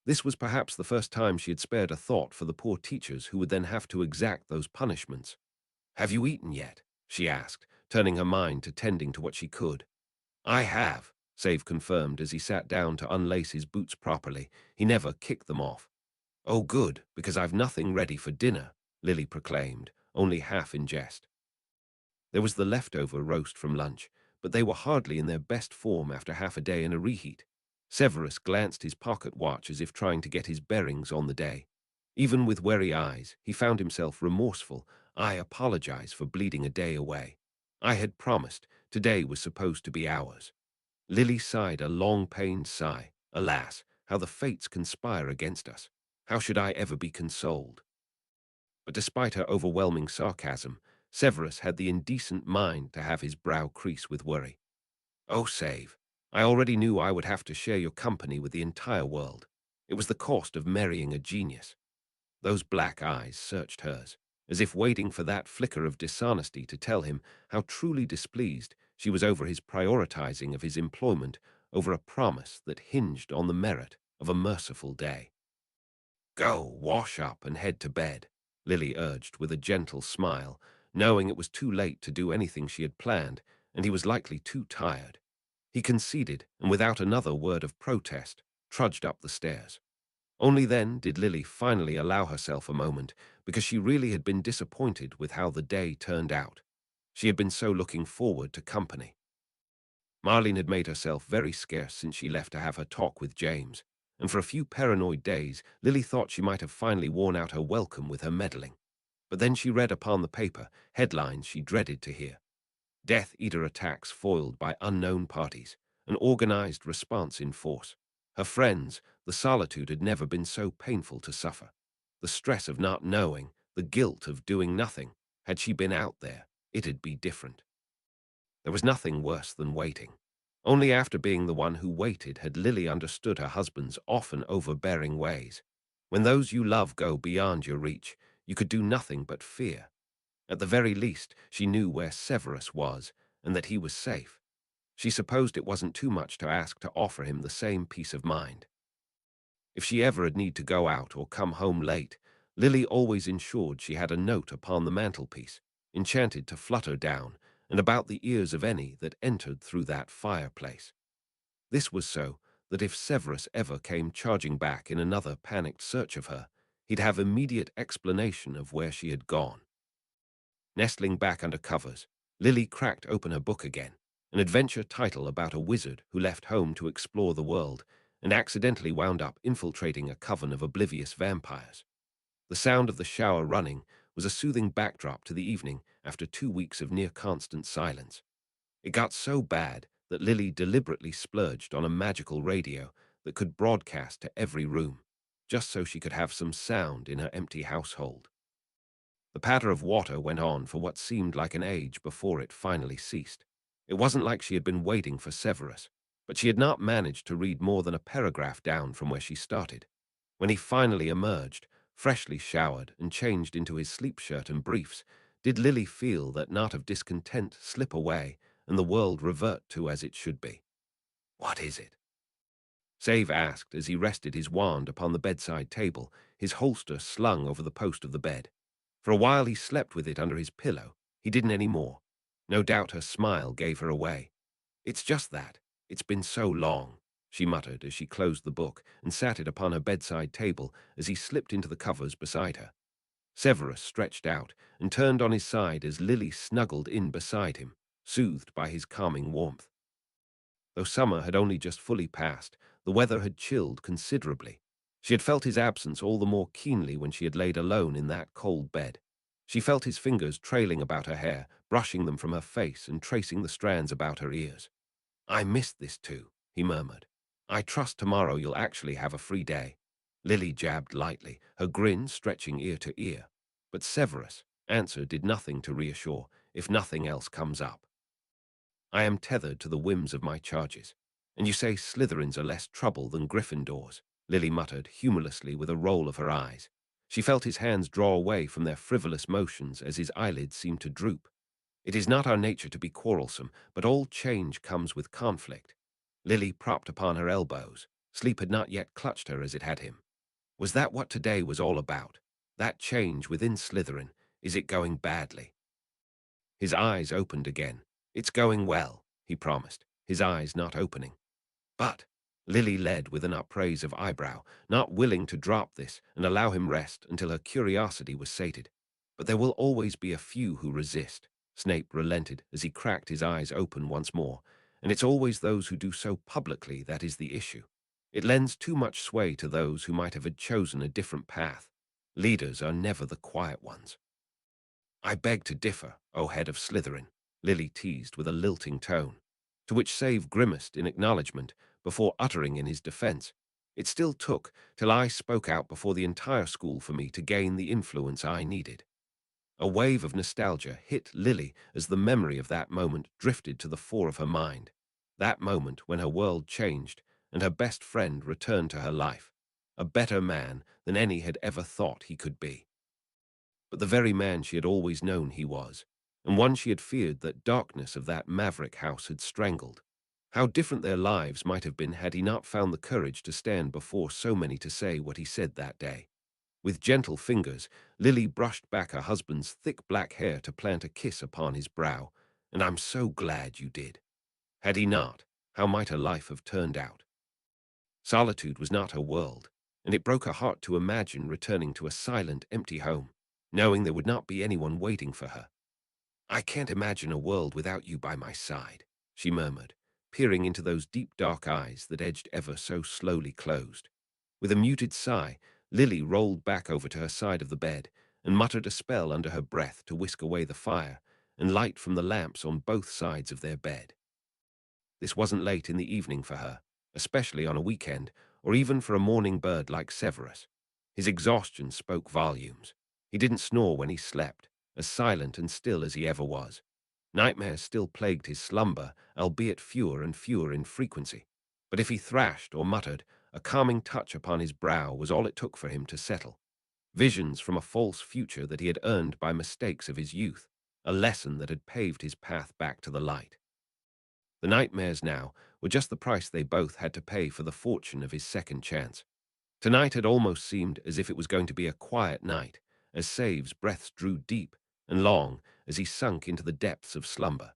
This was perhaps the first time she had spared a thought for the poor teachers who would then have to exact those punishments. "Have you eaten yet?" she asked, turning her mind to tending to what she could. "I have," Save confirmed as he sat down to unlace his boots properly. He never kicked them off. "Oh, good, because I've nothing ready for dinner," Lily proclaimed, only half in jest. There was the leftover roast from lunch, but they were hardly in their best form after half a day in a reheat. Severus glanced his pocket watch as if trying to get his bearings on the day. Even with wary eyes, he found himself remorseful. "I apologize for bleeding a day away. I had promised. Today was supposed to be ours." Lily sighed a long-pained sigh. Alas, how the fates conspire against us. How should I ever be consoled? But despite her overwhelming sarcasm, Severus had the indecent mind to have his brow crease with worry. "Oh, Save, I already knew I would have to share your company with the entire world. It was the cost of marrying a genius." Those black eyes searched hers, as if waiting for that flicker of dishonesty to tell him how truly displeased she was over his prioritizing of his employment over a promise that hinged on the merit of a merciful day. "Go, wash up and head to bed," Lily urged with a gentle smile, knowing it was too late to do anything she had planned, and he was likely too tired. He conceded, and without another word of protest, trudged up the stairs. Only then did Lily finally allow herself a moment, because she really had been disappointed with how the day turned out. She had been so looking forward to company. Marlene had made herself very scarce since she left to have her talk with James, and for a few paranoid days Lily thought she might have finally worn out her welcome with her meddling. But then she read upon the paper headlines she dreaded to hear. Death Eater attacks foiled by unknown parties, an organized response in force. Her friends, the solitude had never been so painful to suffer. The stress of not knowing, the guilt of doing nothing. Had she been out there, it'd be different. There was nothing worse than waiting. Only after being the one who waited had Lily understood her husband's often overbearing ways. When those you love go beyond your reach, you could do nothing but fear. At the very least, she knew where Severus was, and that he was safe. She supposed it wasn't too much to ask to offer him the same peace of mind. If she ever had need to go out or come home late, Lily always ensured she had a note upon the mantelpiece, enchanted to flutter down, and about the ears of any that entered through that fireplace. This was so that if Severus ever came charging back in another panicked search of her, he'd have immediate explanation of where she had gone. Nestling back under covers, Lily cracked open her book again, an adventure title about a wizard who left home to explore the world and accidentally wound up infiltrating a coven of oblivious vampires. The sound of the shower running was a soothing backdrop to the evening after 2 weeks of near-constant silence. It got so bad that Lily deliberately splurged on a magical radio that could broadcast to every room, just so she could have some sound in her empty household. The patter of water went on for what seemed like an age before it finally ceased. It wasn't like she had been waiting for Severus, but she had not managed to read more than a paragraph down from where she started. When he finally emerged, freshly showered and changed into his sleep shirt and briefs, did Lily feel that knot of discontent slip away and the world revert to as it should be. "What is it?" Save asked as he rested his wand upon the bedside table, his holster slung over the post of the bed. For a while he slept with it under his pillow. He didn't any more. No doubt her smile gave her away. "It's just that. It's been so long," she muttered as she closed the book and sat it upon her bedside table as he slipped into the covers beside her. Severus stretched out and turned on his side as Lily snuggled in beside him, soothed by his calming warmth. Though summer had only just fully passed, the weather had chilled considerably. She had felt his absence all the more keenly when she had laid alone in that cold bed. She felt his fingers trailing about her hair, brushing them from her face and tracing the strands about her ears. "I missed this too," he murmured. "I trust tomorrow you'll actually have a free day." Lily jabbed lightly, her grin stretching ear to ear. But Severus' answer did nothing to reassure, if nothing else comes up. "I am tethered to the whims of my charges. And you say Slytherins are less trouble than Gryffindors," Lily muttered humorlessly with a roll of her eyes. She felt his hands draw away from their frivolous motions as his eyelids seemed to droop. "It is not our nature to be quarrelsome, but all change comes with conflict." Lily propped upon her elbows. Sleep had not yet clutched her as it had him. Was that what today was all about? That change within Slytherin? Is it going badly? His eyes opened again. "It's going well," he promised, his eyes not opening. "But," Lily led with an upraise of eyebrow, not willing to drop this and allow him rest until her curiosity was sated. "But there will always be a few who resist." Snape relented as he cracked his eyes open once more. "And it's always those who do so publicly that is the issue. It lends too much sway to those who might have chosen a different path. Leaders are never the quiet ones." "I beg to differ, O head of Slytherin," Lily teased with a lilting tone, to which Save grimaced in acknowledgement before uttering in his defense. "It still took till I spoke out before the entire school for me to gain the influence I needed." A wave of nostalgia hit Lily as the memory of that moment drifted to the fore of her mind. That moment when her world changed and her best friend returned to her life, a better man than any had ever thought he could be. But the very man she had always known he was, and one she had feared that darkness of that maverick house had strangled. How different their lives might have been had he not found the courage to stand before so many to say what he said that day. With gentle fingers, Lily brushed back her husband's thick black hair to plant a kiss upon his brow. "And I'm so glad you did. Had he not, how might her life have turned out?" Solitude was not her world, and it broke her heart to imagine returning to a silent, empty home, knowing there would not be anyone waiting for her. "I can't imagine a world without you by my side," she murmured, peering into those deep dark eyes that edged ever so slowly closed. With a muted sigh, Lily rolled back over to her side of the bed and muttered a spell under her breath to whisk away the fire and light from the lamps on both sides of their bed. This wasn't late in the evening for her, especially on a weekend, or even for a morning bird like Severus. His exhaustion spoke volumes. He didn't snore when he slept, as silent and still as he ever was. Nightmares still plagued his slumber, albeit fewer and fewer in frequency. But if he thrashed or muttered, a calming touch upon his brow was all it took for him to settle. Visions from a false future that he had earned by mistakes of his youth, a lesson that had paved his path back to the light. The nightmares now were just the price they both had to pay for the fortune of his second chance. Tonight had almost seemed as if it was going to be a quiet night, as Save's breaths drew deep and long as he sunk into the depths of slumber.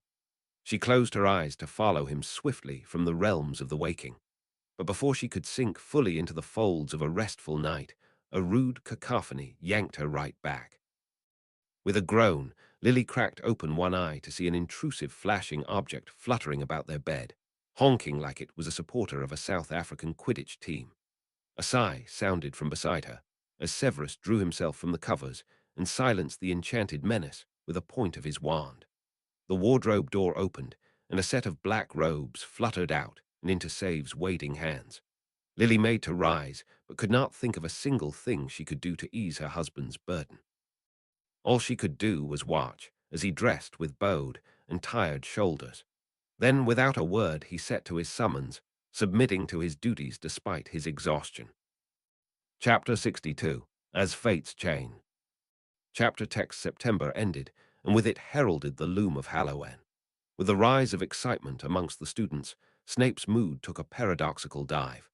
She closed her eyes to follow him swiftly from the realms of the waking. But before she could sink fully into the folds of a restful night, a rude cacophony yanked her right back. With a groan, Lily cracked open one eye to see an intrusive flashing object fluttering about their bed, honking like it was a supporter of a South African Quidditch team. A sigh sounded from beside her, as Severus drew himself from the covers and silenced the enchanted menace with a point of his wand. The wardrobe door opened, and a set of black robes fluttered out and into Save's waiting hands. Lily made to rise, but could not think of a single thing she could do to ease her husband's burden. All she could do was watch, as he dressed with bowed and tired shoulders. Then, without a word, he set to his summons, submitting to his duties despite his exhaustion. Chapter 62. As Fates Chain. Chapter text September ended, and with it heralded the loom of Halloween. With the rise of excitement amongst the students, Snape's mood took a paradoxical dive.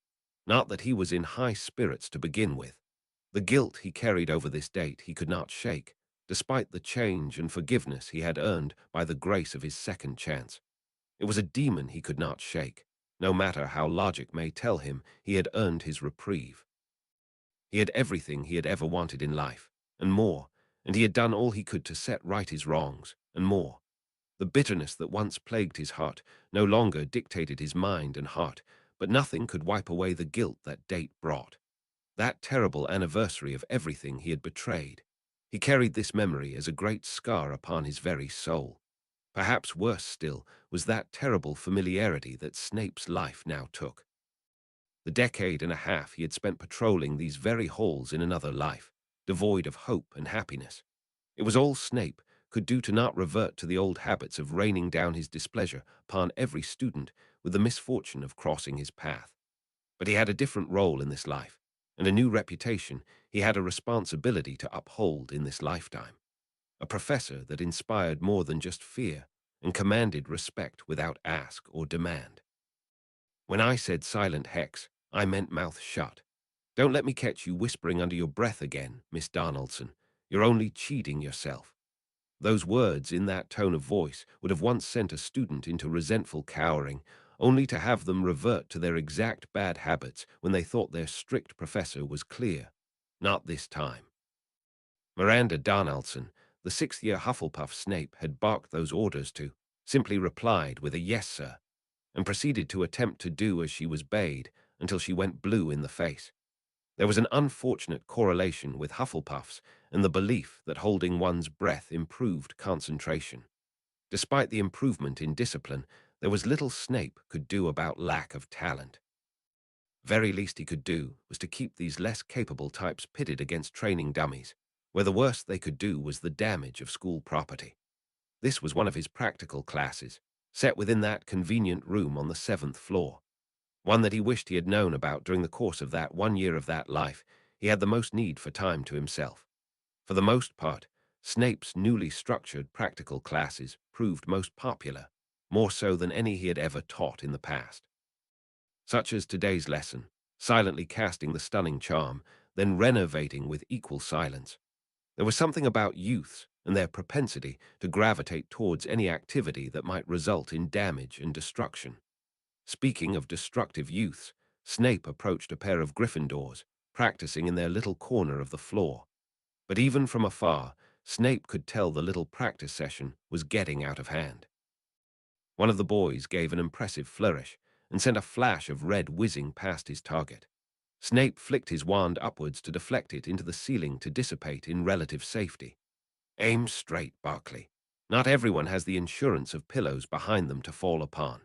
Not that he was in high spirits to begin with. The guilt he carried over this date he could not shake, despite the change and forgiveness he had earned by the grace of his second chance. It was a demon he could not shake, no matter how logic may tell him he had earned his reprieve. He had everything he had ever wanted in life, and more, and he had done all he could to set right his wrongs, and more. The bitterness that once plagued his heart no longer dictated his mind and heart, but nothing could wipe away the guilt that date brought. That terrible anniversary of everything he had betrayed. He carried this memory as a great scar upon his very soul. Perhaps worse still was that terrible familiarity that Snape's life now took. The decade and a half he had spent patrolling these very halls in another life, devoid of hope and happiness. It was all Snape could do to not revert to the old habits of raining down his displeasure upon every student with the misfortune of crossing his path. But he had a different role in this life, and a new reputation he had a responsibility to uphold in this lifetime. A professor that inspired more than just fear and commanded respect without ask or demand. When I said silent hex, I meant mouth shut. Don't let me catch you whispering under your breath again, Miss Donaldson. You're only cheating yourself. Those words in that tone of voice would have once sent a student into resentful cowering, only to have them revert to their exact bad habits when they thought their strict professor was clear. Not this time. Miranda Donaldson, the sixth-year Hufflepuff Snape had barked those orders to, simply replied with a yes, sir, and proceeded to attempt to do as she was bade until she went blue in the face. There was an unfortunate correlation with Hufflepuffs and the belief that holding one's breath improved concentration. Despite the improvement in discipline, there was little Snape could do about lack of talent. Very least he could do was to keep these less capable types pitted against training dummies, where the worst they could do was the damage of school property. This was one of his practical classes, set within that convenient room on the 7th floor. One that he wished he had known about during the course of that 1 year of that life he had the most need for time to himself. For the most part, Snape's newly structured practical classes proved most popular, more so than any he had ever taught in the past. Such as today's lesson, silently casting the stunning charm, then renovating with equal silence. There was something about youths and their propensity to gravitate towards any activity that might result in damage and destruction. Speaking of destructive youths, Snape approached a pair of Gryffindors, practicing in their little corner of the floor. But even from afar, Snape could tell the little practice session was getting out of hand. One of the boys gave an impressive flourish and sent a flash of red whizzing past his target. Snape flicked his wand upwards to deflect it into the ceiling to dissipate in relative safety. Aim straight, Barkley. Not everyone has the insurance of pillows behind them to fall upon.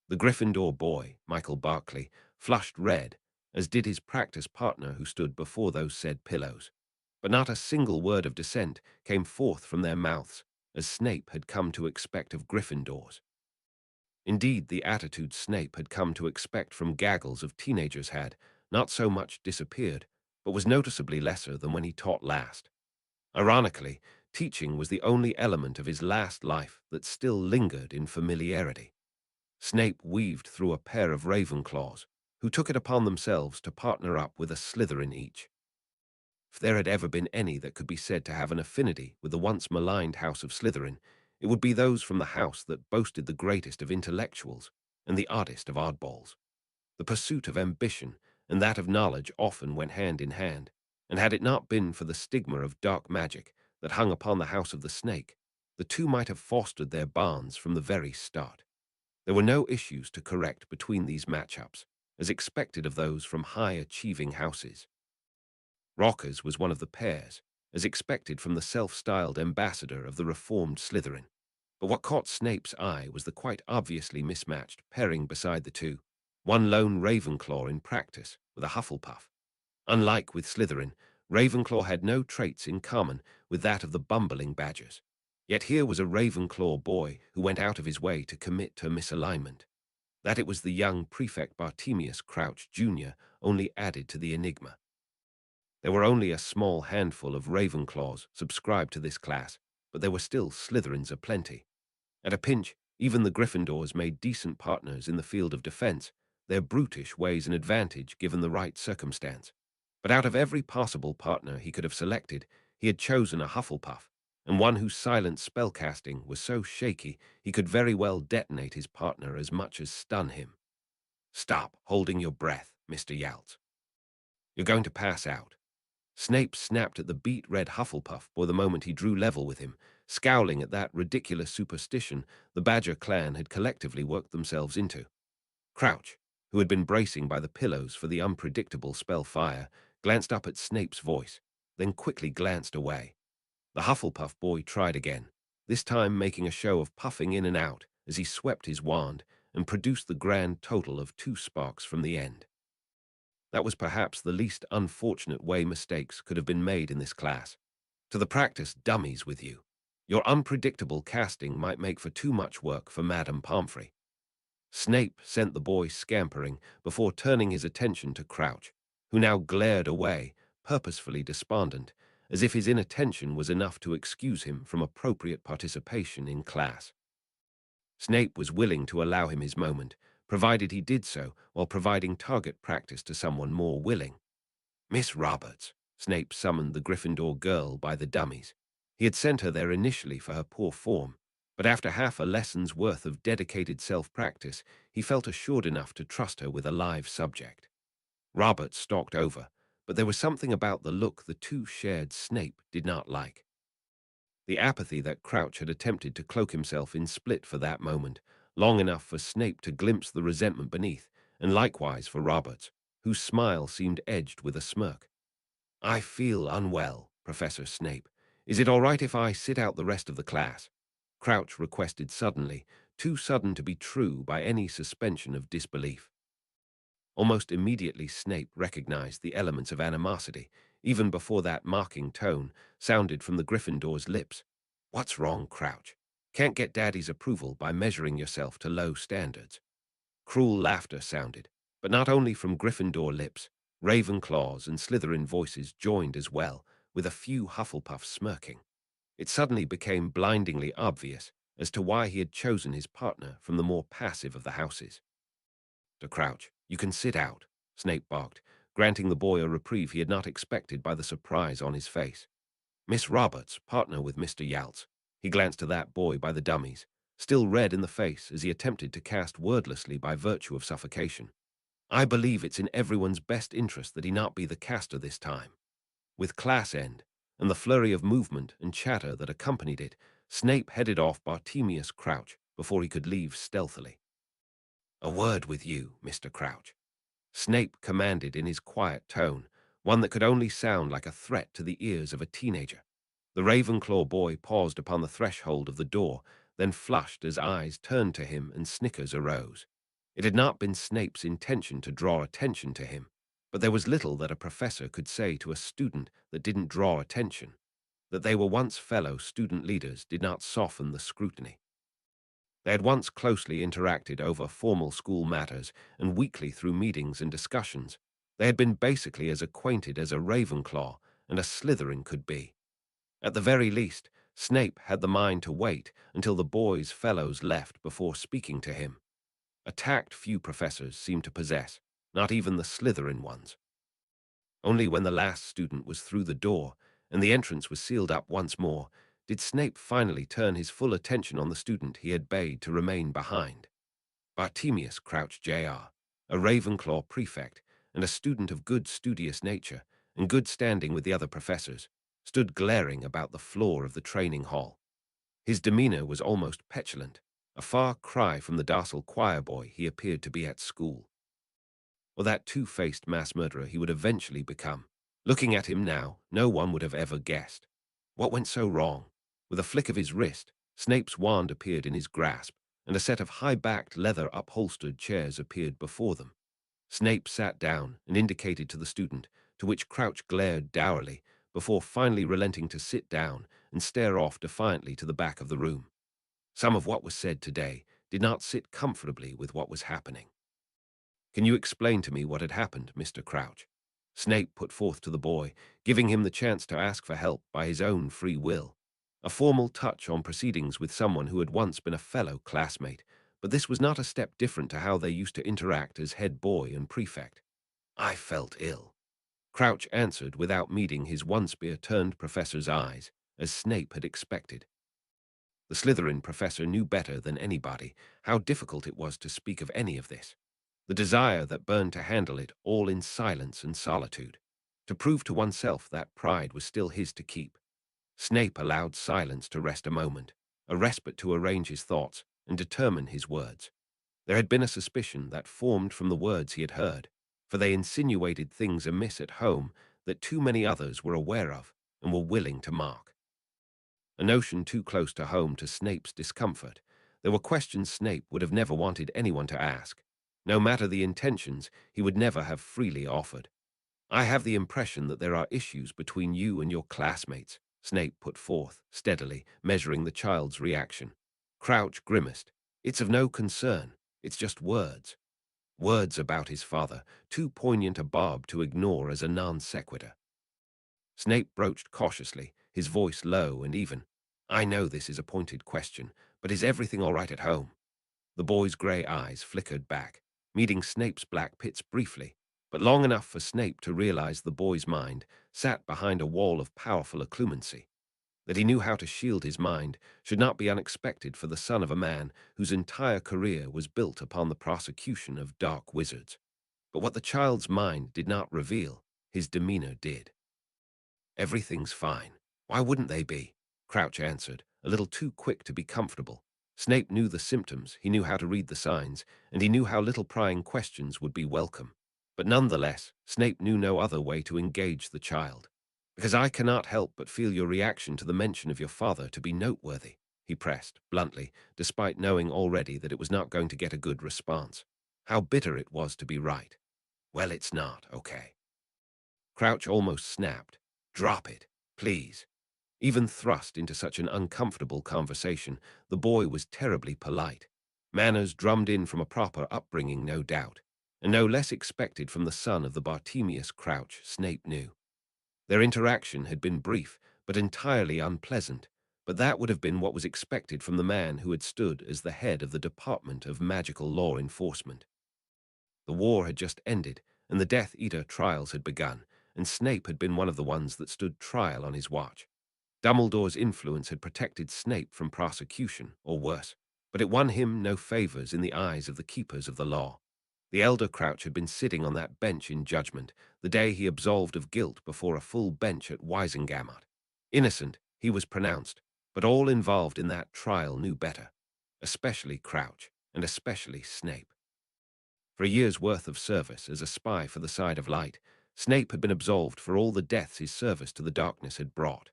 The Gryffindor boy, Michael Barkley, flushed red, as did his practice partner who stood before those said pillows. but not a single word of dissent came forth from their mouths, as Snape had come to expect of Gryffindors. Indeed, the attitude Snape had come to expect from gaggles of teenagers had not so much disappeared, but was noticeably lesser than when he taught last. Ironically, teaching was the only element of his last life that still lingered in familiarity. Snape weaved through a pair of Ravenclaws, who took it upon themselves to partner up with a Slytherin each. If there had ever been any that could be said to have an affinity with the once maligned house of Slytherin, it would be those from the house that boasted the greatest of intellectuals and the oddest of oddballs. The pursuit of ambition and that of knowledge often went hand in hand, and had it not been for the stigma of dark magic that hung upon the house of the snake, the two might have fostered their bonds from the very start. There were no issues to correct between these matchups, as expected of those from high-achieving houses. Rockers was one of the pairs, as expected from the self-styled ambassador of the reformed Slytherin. But what caught Snape's eye was the quite obviously mismatched pairing beside the two, one lone Ravenclaw in practice with a Hufflepuff. Unlike with Slytherin, Ravenclaw had no traits in common with that of the bumbling Badgers. Yet here was a Ravenclaw boy who went out of his way to commit to misalignment. That it was the young prefect Bartemius Crouch Jr. only added to the enigma. There were only a small handful of Ravenclaws subscribed to this class, but there were still Slytherins aplenty. At a pinch, even the Gryffindors made decent partners in the field of defense, their brutish ways an advantage given the right circumstance. But out of every possible partner he could have selected, he had chosen a Hufflepuff, and one whose silent spellcasting was so shaky he could very well detonate his partner as much as stun him. "Stop holding your breath, Mr. Yaltz. You're going to pass out." Snape snapped at the beet-red Hufflepuff boy the moment he drew level with him, scowling at that ridiculous superstition the Badger clan had collectively worked themselves into. Crouch, who had been bracing by the pillows for the unpredictable spell fire, glanced up at Snape's voice, then quickly glanced away. The Hufflepuff boy tried again, this time making a show of puffing in and out as he swept his wand and produced the grand total of 2 sparks from the end. That was perhaps the least unfortunate way mistakes could have been made in this class. To the practice dummies with you. Your unpredictable casting might make for too much work for Madame Pomfrey. Snape sent the boy scampering before turning his attention to Crouch, who now glared away, purposefully despondent, as if his inattention was enough to excuse him from appropriate participation in class. Snape was willing to allow him his moment, provided he did so while providing target practice to someone more willing. "Miss Roberts," Snape summoned the Gryffindor girl by the dummies. He had sent her there initially for her poor form, but after half a lesson's worth of dedicated self-practice, he felt assured enough to trust her with a live subject. Roberts stalked over, but there was something about the look the two shared Snape did not like. The apathy that Crouch had attempted to cloak himself in split for that moment, long enough for Snape to glimpse the resentment beneath, and likewise for Roberts, whose smile seemed edged with a smirk. "I feel unwell, Professor Snape. Is it all right if I sit out the rest of the class?" Crouch requested suddenly, too sudden to be true by any suspension of disbelief. Almost immediately Snape recognized the elements of animosity, even before that mocking tone sounded from the Gryffindor's lips. "What's wrong, Crouch? Can't get Daddy's approval by measuring yourself to low standards." Cruel laughter sounded, but not only from Gryffindor lips. Ravenclaws and Slytherin voices joined as well, with a few Hufflepuffs smirking. It suddenly became blindingly obvious as to why he had chosen his partner from the more passive of the houses. "To Crouch, you can sit out," Snape barked, granting the boy a reprieve he had not expected by the surprise on his face. "Miss Roberts, partner with Mr. Yaltz." He glanced to that boy by the dummies, still red in the face as he attempted to cast wordlessly by virtue of suffocation. "I believe it's in everyone's best interest that he not be the caster this time." With class end, and the flurry of movement and chatter that accompanied it, Snape headed off Bartemius Crouch before he could leave stealthily. "A word with you, Mr. Crouch," Snape commanded in his quiet tone, one that could only sound like a threat to the ears of a teenager. The Ravenclaw boy paused upon the threshold of the door, then flushed as eyes turned to him and snickers arose. It had not been Snape's intention to draw attention to him, But there was little that a professor could say to a student that didn't draw attention. That they were once fellow student leaders did not soften the scrutiny. They had once closely interacted over formal school matters and weekly through meetings and discussions. They had been basically as acquainted as a Ravenclaw and a Slytherin could be. At the very least, Snape had the mind to wait until the boys' fellows left before speaking to him. A tact few professors seemed to possess, not even the Slytherin ones. Only when the last student was through the door and the entrance was sealed up once more did Snape finally turn his full attention on the student he had bade to remain behind. Bartemius Crouch Jr., a Ravenclaw prefect and a student of good studious nature and good standing with the other professors, stood glaring about the floor of the training hall. His demeanor was almost petulant, a far cry from the docile choir boy he appeared to be at school, or that two-faced mass murderer he would eventually become. Looking at him now, no one would have ever guessed. What went so wrong? With a flick of his wrist, Snape's wand appeared in his grasp, and a set of high-backed, leather-upholstered chairs appeared before them. Snape sat down and indicated to the student, to which Crouch glared dourly, before finally relenting to sit down and stare off defiantly to the back of the room. Some of what was said today did not sit comfortably with what was happening. "Can you explain to me what had happened, Mr. Crouch?" Snape put forth to the boy, giving him the chance to ask for help by his own free will. A formal touch on proceedings with someone who had once been a fellow classmate, but this was not a step different to how they used to interact as head boy and prefect. "I felt ill," Crouch answered without meeting his once-beer-turned professor's eyes, as Snape had expected. The Slytherin professor knew better than anybody how difficult it was to speak of any of this. The desire that burned to handle it all in silence and solitude, to prove to oneself that pride was still his to keep. Snape allowed silence to rest a moment, a respite to arrange his thoughts and determine his words. There had been a suspicion that formed from the words he had heard, for they insinuated things amiss at home that too many others were aware of and were willing to mark. A notion too close to home to Snape's discomfort. There were questions Snape would have never wanted anyone to ask. No matter the intentions, he would never have freely offered. "I have the impression that there are issues between you and your classmates," Snape put forth, steadily, measuring the child's reaction. Crouch grimaced. "It's of no concern. It's just words." Words about his father, too poignant a barb to ignore as a non sequitur. Snape broached cautiously, his voice low and even. "I know this is a pointed question, but is everything all right at home?" The boy's grey eyes flickered back, meeting Snape's black pits briefly, but long enough for Snape to realize the boy's mind sat behind a wall of powerful occlumency. That he knew how to shield his mind should not be unexpected for the son of a man whose entire career was built upon the prosecution of dark wizards. But what the child's mind did not reveal, his demeanor did. "Everything's fine. Why wouldn't they be?" Crouch answered, a little too quick to be comfortable. Snape knew the symptoms, he knew how to read the signs, and he knew how little prying questions would be welcome. But nonetheless, Snape knew no other way to engage the child. "Because I cannot help but feel your reaction to the mention of your father to be noteworthy," he pressed, bluntly, despite knowing already that it was not going to get a good response. How bitter it was to be right. "Well, it's not, okay." Crouch almost snapped. "Drop it, please." Even thrust into such an uncomfortable conversation, the boy was terribly polite. Manners drummed in from a proper upbringing, no doubt, and no less expected from the son of the Bartemius Crouch, Snape knew. Their interaction had been brief, but entirely unpleasant, but that would have been what was expected from the man who had stood as the head of the Department of Magical Law Enforcement. The war had just ended, and the Death Eater trials had begun, and Snape had been one of the ones that stood trial on his watch. Dumbledore's influence had protected Snape from prosecution, or worse, but it won him no favors in the eyes of the keepers of the law. The elder Crouch had been sitting on that bench in judgment, the day he absolved of guilt before a full bench at Wisengamot. Innocent, he was pronounced, but all involved in that trial knew better, especially Crouch, and especially Snape. For a year's worth of service as a spy for the side of light, Snape had been absolved for all the deaths his service to the darkness had brought.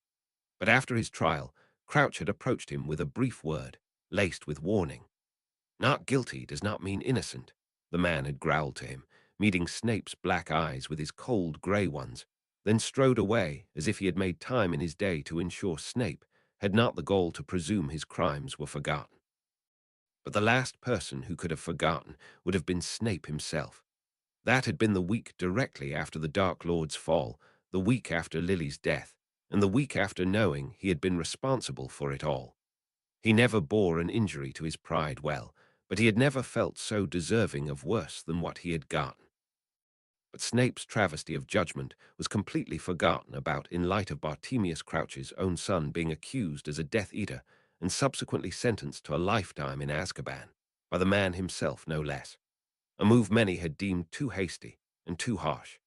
But after his trial, Crouch had approached him with a brief word, laced with warning. "Not guilty does not mean innocent," the man had growled to him, meeting Snape's black eyes with his cold grey ones, then strode away as if he had made time in his day to ensure Snape had not the gall to presume his crimes were forgotten. But the last person who could have forgotten would have been Snape himself. That had been the week directly after the Dark Lord's fall, the week after Lily's death, and the week after knowing he had been responsible for it all. He never bore an injury to his pride well, but he had never felt so deserving of worse than what he had gotten. But Snape's travesty of judgment was completely forgotten about in light of Bartemius Crouch's own son being accused as a Death Eater and subsequently sentenced to a lifetime in Azkaban, by the man himself no less, a move many had deemed too hasty and too harsh.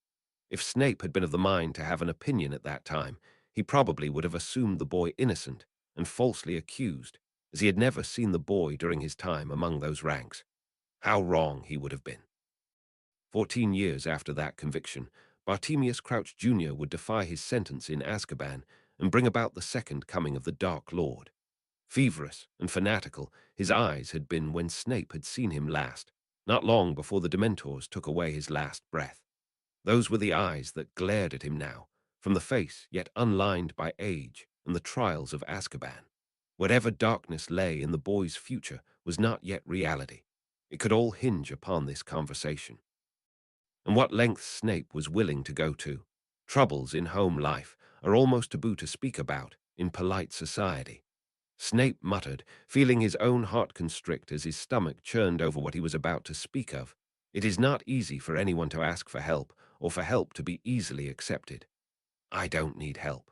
If Snape had been of the mind to have an opinion at that time, he probably would have assumed the boy innocent and falsely accused, as he had never seen the boy during his time among those ranks. How wrong he would have been. 14 years after that conviction, Bartemius Crouch Jr. would defy his sentence in Azkaban and bring about the second coming of the Dark Lord. Feverish and fanatical, his eyes had been when Snape had seen him last, not long before the Dementors took away his last breath. Those were the eyes that glared at him now, from the face yet unlined by age and the trials of Azkaban. Whatever darkness lay in the boy's future was not yet reality. It could all hinge upon this conversation. And what lengths Snape was willing to go to. Troubles in home life are almost taboo to speak about in polite society. Snape muttered, feeling his own heart constrict as his stomach churned over what he was about to speak of. It is not easy for anyone to ask for help, or for help to be easily accepted. I don't need help.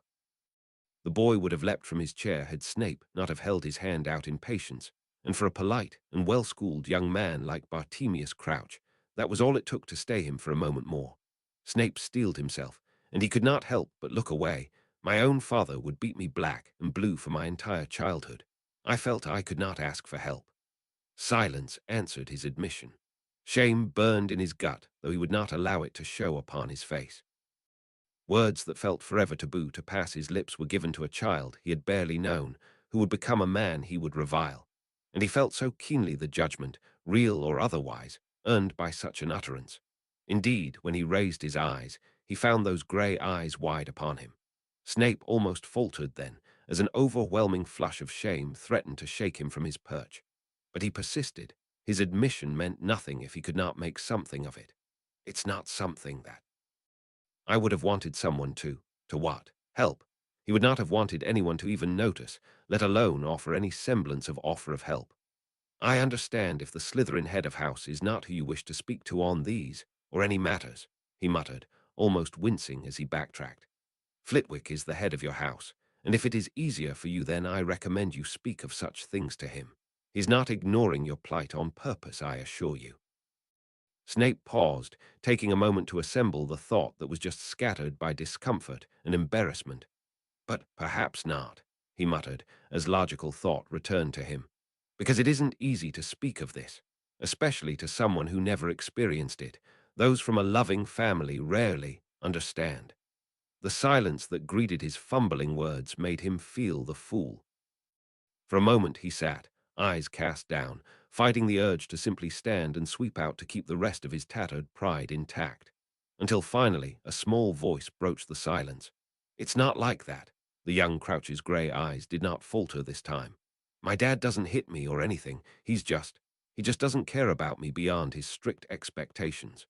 The boy would have leapt from his chair had Snape not have held his hand out in patience, and for a polite and well-schooled young man like Bartemius Crouch, that was all it took to stay him for a moment more. Snape steeled himself, and he could not help but look away. My own father would beat me black and blue for my entire childhood. I felt I could not ask for help. Silence answered his admission. Shame burned in his gut, though he would not allow it to show upon his face. Words that felt forever taboo to pass his lips were given to a child he had barely known, who would become a man he would revile. And he felt so keenly the judgment, real or otherwise, earned by such an utterance. Indeed, when he raised his eyes, he found those grey eyes wide upon him. Snape almost faltered then, as an overwhelming flush of shame threatened to shake him from his perch. But he persisted. His admission meant nothing if he could not make something of it. It's not something that. I would have wanted someone to what? Help. He would not have wanted anyone to even notice, let alone offer any semblance of offer of help. I understand if the Slytherin head of house is not who you wish to speak to on these, or any matters, he muttered, almost wincing as he backtracked. Flitwick is the head of your house, and if it is easier for you then I recommend you speak of such things to him. He's not ignoring your plight on purpose, I assure you. Snape paused, taking a moment to assemble the thought that was just scattered by discomfort and embarrassment. But perhaps not, he muttered, as logical thought returned to him. Because it isn't easy to speak of this, especially to someone who never experienced it. Those from a loving family rarely understand. The silence that greeted his fumbling words made him feel the fool. For a moment he sat, eyes cast down, fighting the urge to simply stand and sweep out to keep the rest of his tattered pride intact. Until finally a small voice broached the silence. It's not like that. The young Crouch's grey eyes did not falter this time. My dad doesn't hit me or anything. He just doesn't care about me beyond his strict expectations.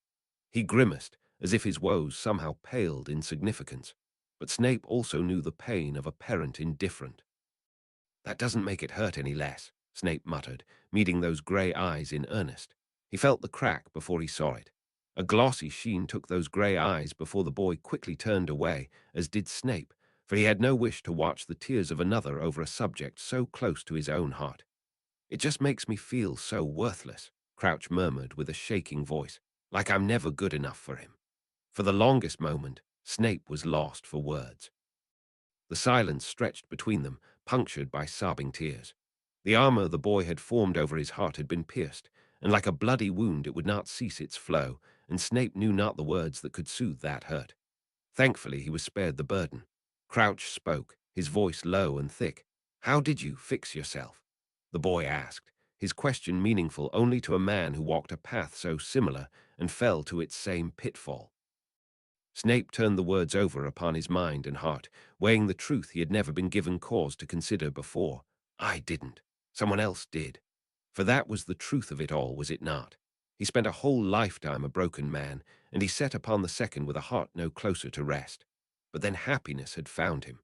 He grimaced, as if his woes somehow paled in significance. But Snape also knew the pain of a parent indifferent. That doesn't make it hurt any less, Snape muttered, meeting those grey eyes in earnest. He felt the crack before he saw it. A glossy sheen took those grey eyes before the boy quickly turned away, as did Snape, for he had no wish to watch the tears of another over a subject so close to his own heart. It just makes me feel so worthless, Crouch murmured with a shaking voice, like I'm never good enough for him. For the longest moment, Snape was lost for words. The silence stretched between them, punctured by sobbing tears. The armor the boy had formed over his heart had been pierced, and like a bloody wound it would not cease its flow, and Snape knew not the words that could soothe that hurt. Thankfully he was spared the burden. Crouch spoke, his voice low and thick. How did you fix yourself? The boy asked, his question meaningful only to a man who walked a path so similar and fell to its same pitfall. Snape turned the words over upon his mind and heart, weighing the truth he had never been given cause to consider before. I didn't. Someone else did. For that was the truth of it all, was it not? He spent a whole lifetime a broken man, and he set upon the second with a heart no closer to rest. But then happiness had found him.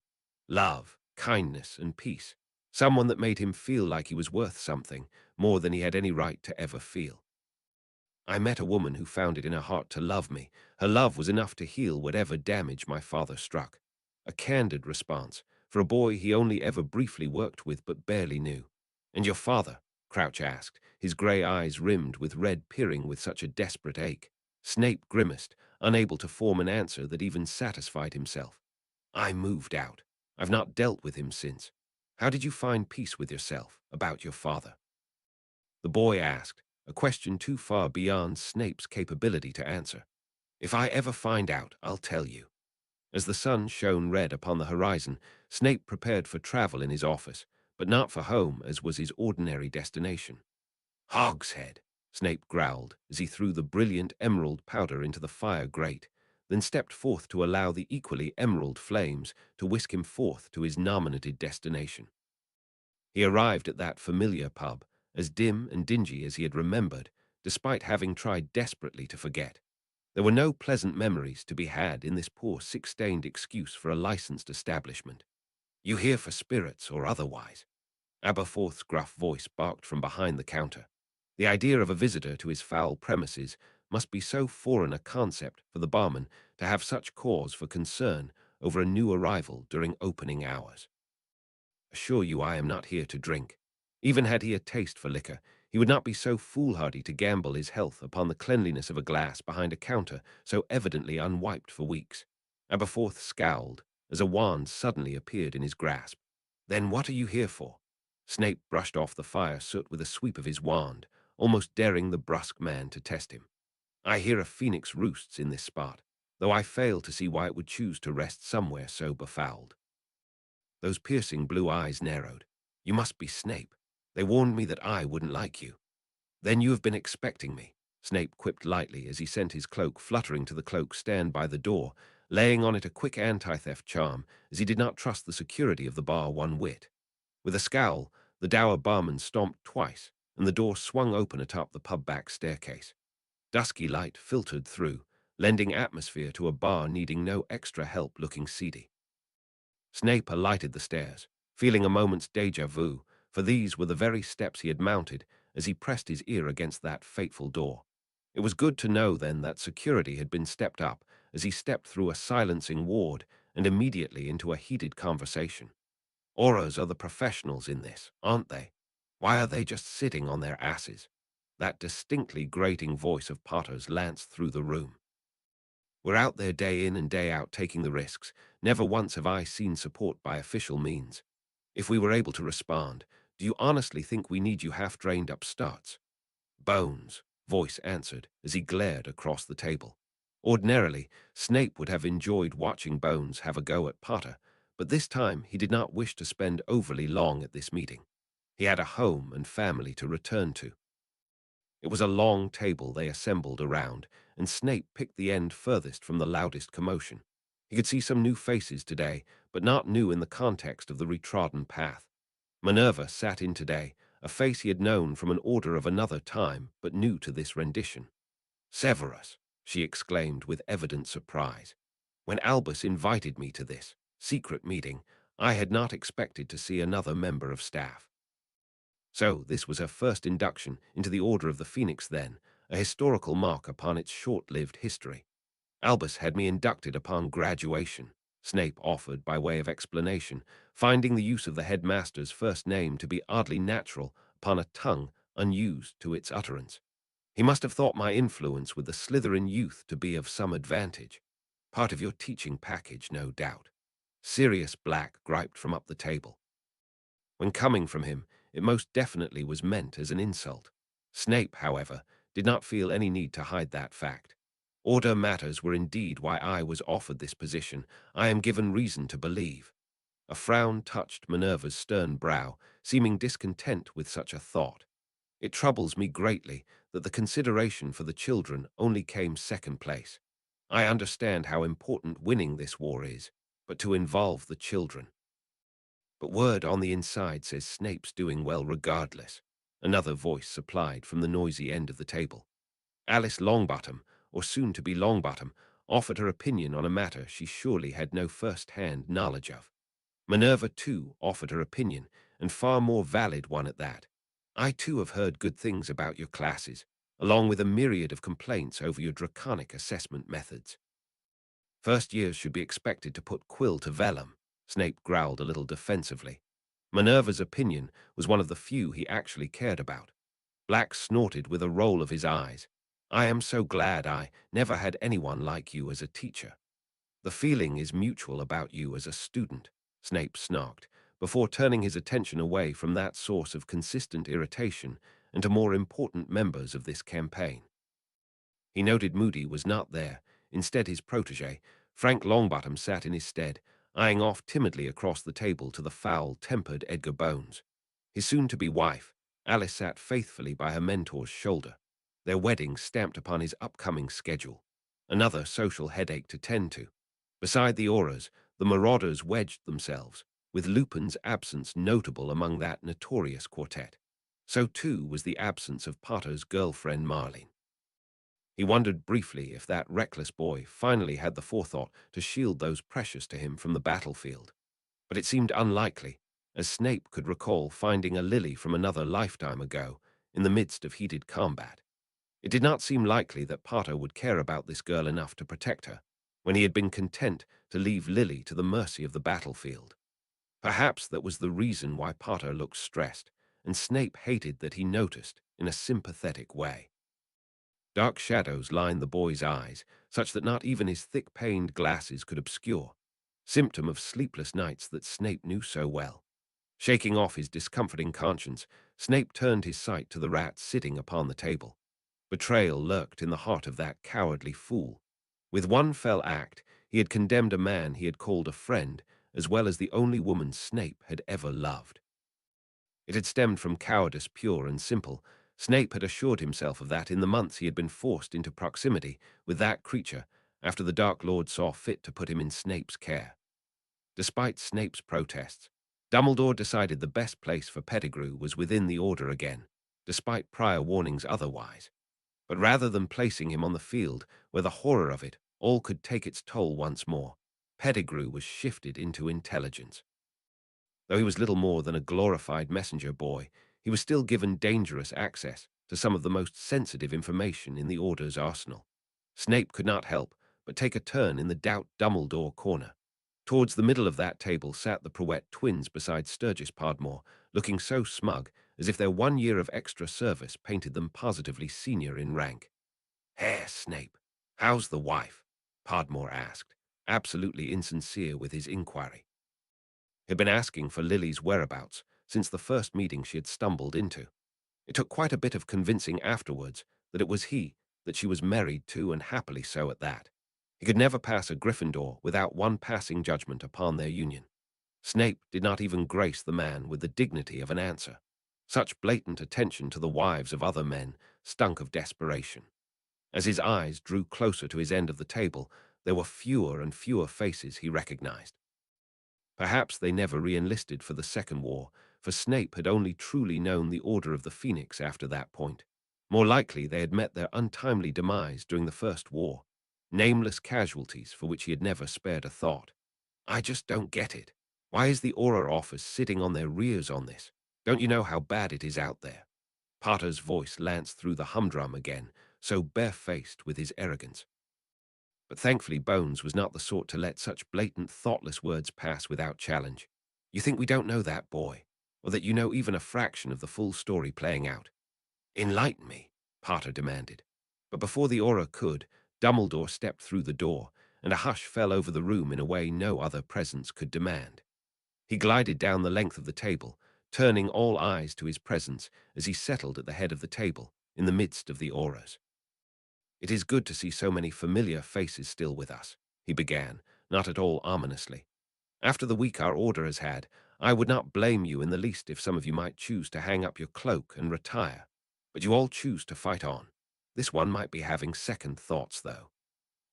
Love, kindness, and peace. Someone that made him feel like he was worth something, more than he had any right to ever feel. I met a woman who found it in her heart to love me. Her love was enough to heal whatever damage my father struck. A candid response, for a boy he only ever briefly worked with but barely knew. And your father? Crouch asked, his grey eyes rimmed with red peering with such a desperate ache. Snape grimaced, unable to form an answer that even satisfied himself. I moved out. I've not dealt with him since. How did you find peace with yourself about your father? The boy asked, a question too far beyond Snape's capability to answer. If I ever find out, I'll tell you. As the sun shone red upon the horizon, Snape prepared for travel in his office, but not for home as was his ordinary destination. Hogshead, Snape growled as he threw the brilliant emerald powder into the fire grate, then stepped forth to allow the equally emerald flames to whisk him forth to his nominated destination. He arrived at that familiar pub, as dim and dingy as he had remembered, despite having tried desperately to forget. There were no pleasant memories to be had in this poor six-stained excuse for a licensed establishment. You here for spirits or otherwise? Aberforth's gruff voice barked from behind the counter. The idea of a visitor to his foul premises must be so foreign a concept for the barman to have such cause for concern over a new arrival during opening hours. Assure you I am not here to drink. Even had he a taste for liquor, he would not be so foolhardy to gamble his health upon the cleanliness of a glass behind a counter so evidently unwiped for weeks. Aberforth scowled as a wand suddenly appeared in his grasp. Then what are you here for? Snape brushed off the fire soot with a sweep of his wand, almost daring the brusque man to test him. I hear a phoenix roosts in this spot, though I fail to see why it would choose to rest somewhere so befouled. Those piercing blue eyes narrowed. You must be Snape. They warned me that I wouldn't like you. Then you have been expecting me, Snape quipped lightly as he sent his cloak fluttering to the cloak stand by the door, laying on it a quick anti-theft charm, as he did not trust the security of the bar one whit. With a scowl, the dour barman stomped twice, and the door swung open atop the pub back staircase. Dusky light filtered through, lending atmosphere to a bar needing no extra help looking seedy. Snape alighted the stairs, feeling a moment's déjà vu, for these were the very steps he had mounted as he pressed his ear against that fateful door. It was good to know, then, that security had been stepped up as he stepped through a silencing ward and immediately into a heated conversation. Auras are the professionals in this, aren't they? Why are they just sitting on their asses? That distinctly grating voice of Potter's lanced through the room. We're out there day in and day out taking the risks. Never once have I seen support by official means. If we were able to respond, do you honestly think we need you half-drained upstarts? Bones, voice answered as he glared across the table. Ordinarily, Snape would have enjoyed watching Bones have a go at Potter, but this time he did not wish to spend overly long at this meeting. He had a home and family to return to. It was a long table they assembled around, and Snape picked the end furthest from the loudest commotion. He could see some new faces today, but not new in the context of the retrodden path. Minerva sat in today, a face he had known from an order of another time, but new to this rendition. Severus, she exclaimed with evident surprise. When Albus invited me to this secret meeting, I had not expected to see another member of staff. So this was her first induction into the Order of the Phoenix then, a historical mark upon its short-lived history. Albus had me inducted upon graduation, Snape offered by way of explanation, finding the use of the headmaster's first name to be oddly natural upon a tongue unused to its utterance. He must have thought my influence with the Slytherin youth to be of some advantage. Part of your teaching package, no doubt. Sirius Black griped from up the table. When coming from him, it most definitely was meant as an insult. Snape, however, did not feel any need to hide that fact. Order matters were indeed why I was offered this position, I am given reason to believe. A frown touched Minerva's stern brow, seeming discontent with such a thought. It troubles me greatly that the consideration for the children only came second place. I understand how important winning this war is, but to involve the children. But word on the inside says Snape's doing well regardless. Another voice supplied from the noisy end of the table. Alice Longbottom, or soon-to-be Longbottom, offered her opinion on a matter she surely had no first-hand knowledge of. Minerva, too, offered her opinion, and far more valid one at that. I, too, have heard good things about your classes, along with a myriad of complaints over your draconic assessment methods. First years should be expected to put quill to vellum, Snape growled a little defensively. Minerva's opinion was one of the few he actually cared about. Black snorted with a roll of his eyes. I am so glad I never had anyone like you as a teacher. The feeling is mutual about you as a student, Snape snarked, before turning his attention away from that source of consistent irritation and to more important members of this campaign. He noted Moody was not there. Instead, his protege, Frank Longbottom, sat in his stead, eyeing off timidly across the table to the foul-tempered Edgar Bones. His soon-to-be wife, Alice, sat faithfully by her mentor's shoulder, their wedding stamped upon his upcoming schedule. Another social headache to tend to. Beside the Auras, the Marauders wedged themselves, with Lupin's absence notable among that notorious quartet. So too was the absence of Potter's girlfriend Marlene. He wondered briefly if that reckless boy finally had the forethought to shield those precious to him from the battlefield. But it seemed unlikely, as Snape could recall finding a lily from another lifetime ago in the midst of heated combat. It did not seem likely that Potter would care about this girl enough to protect her, when he had been content to leave Lily to the mercy of the battlefield. Perhaps that was the reason why Potter looked stressed, and Snape hated that he noticed in a sympathetic way. Dark shadows lined the boy's eyes, such that not even his thick-paned glasses could obscure, symptom of sleepless nights that Snape knew so well. Shaking off his discomforting conscience, Snape turned his sight to the rat sitting upon the table. Betrayal lurked in the heart of that cowardly fool. With one fell act, he had condemned a man he had called a friend, as well as the only woman Snape had ever loved. It had stemmed from cowardice pure and simple. Snape had assured himself of that in the months he had been forced into proximity with that creature after the Dark Lord saw fit to put him in Snape's care. Despite Snape's protests, Dumbledore decided the best place for Pettigrew was within the Order again, despite prior warnings otherwise. But rather than placing him on the field where the horror of it all could take its toll once more, Pettigrew was shifted into intelligence. Though he was little more than a glorified messenger boy, he was still given dangerous access to some of the most sensitive information in the Order's arsenal. Snape could not help but take a turn in the Doubt Dumbledore corner. Towards the middle of that table sat the Prowett twins beside Sturgis Podmore, looking so smug as if their 1 year of extra service painted them positively senior in rank. "Hey, Snape, how's the wife?" Podmore asked, absolutely insincere with his inquiry. He had been asking for Lily's whereabouts since the first meeting she had stumbled into. It took quite a bit of convincing afterwards that it was he that she was married to, and happily so at that. He could never pass a Gryffindor without one passing judgment upon their union. Snape did not even grace the man with the dignity of an answer. Such blatant attention to the wives of other men stunk of desperation. As his eyes drew closer to his end of the table, there were fewer and fewer faces he recognized. Perhaps they never re-enlisted for the Second War, for Snape had only truly known the Order of the Phoenix after that point. More likely they had met their untimely demise during the First War, nameless casualties for which he had never spared a thought. "I just don't get it. Why is the Aura office sitting on their rears on this? Don't you know how bad it is out there?" Potter's voice lanced through the humdrum again, so barefaced with his arrogance. But thankfully Bones was not the sort to let such blatant, thoughtless words pass without challenge. "You think we don't know that, boy? Or that you know even a fraction of the full story playing out?" "Enlighten me," Potter demanded. But before the Aura could, Dumbledore stepped through the door, and a hush fell over the room in a way no other presence could demand. He glided down the length of the table, turning all eyes to his presence as he settled at the head of the table, in the midst of the Auras. "It is good to see so many familiar faces still with us," he began, not at all ominously. "After the week our Order has had, I would not blame you in the least if some of you might choose to hang up your cloak and retire. But you all choose to fight on. This one might be having second thoughts, though.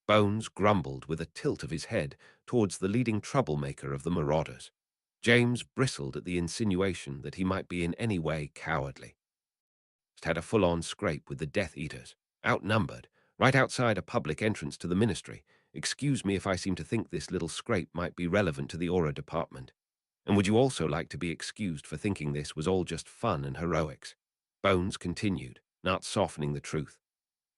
Bones grumbled with a tilt of his head towards the leading troublemaker of the marauders. James bristled at the insinuation that he might be in any way cowardly. Had a full-on scrape with the Death Eaters, outnumbered, right outside a public entrance to the ministry. Excuse me if I seem to think this little scrape might be relevant to the Aura department. And would you also like to be excused for thinking this was all just fun and heroics? Bones continued, not softening the truth.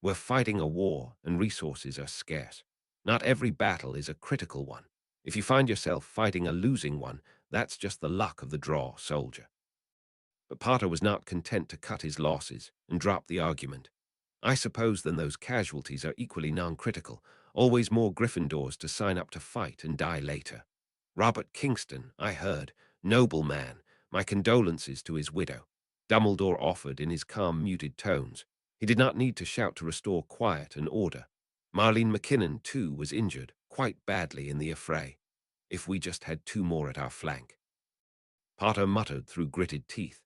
We're fighting a war, and resources are scarce. Not every battle is a critical one. If you find yourself fighting a losing one, that's just the luck of the draw, soldier. But Potter was not content to cut his losses and drop the argument. I suppose then those casualties are equally non-critical, always more Gryffindors to sign up to fight and die later. Robert Kingston, I heard, noble man, my condolences to his widow. Dumbledore offered in his calm, muted tones. He did not need to shout to restore quiet and order. Marlene McKinnon, too, was injured, quite badly in the affray. If we just had two more at our flank. Potter muttered through gritted teeth.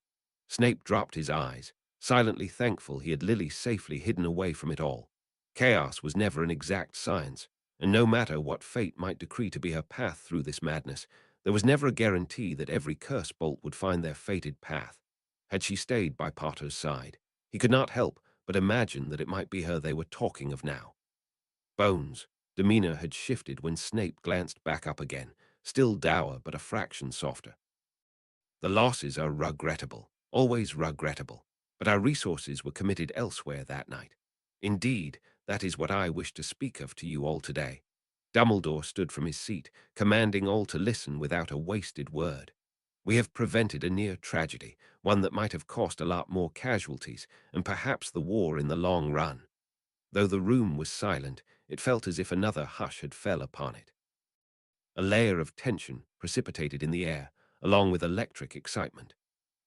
Snape dropped his eyes, silently thankful he had Lily safely hidden away from it all. Chaos was never an exact science, and no matter what fate might decree to be her path through this madness, there was never a guarantee that every curse bolt would find their fated path. Had she stayed by Potter's side, he could not help but imagine that it might be her they were talking of now. Bones' demeanor had shifted when Snape glanced back up again, still dour but a fraction softer. The losses are regrettable, always regrettable, but our resources were committed elsewhere that night. Indeed, that is what I wish to speak of to you all today. Dumbledore stood from his seat, commanding all to listen without a wasted word. We have prevented a near tragedy, one that might have cost a lot more casualties, and perhaps the war in the long run. Though the room was silent, it felt as if another hush had fell upon it. A layer of tension precipitated in the air, along with electric excitement.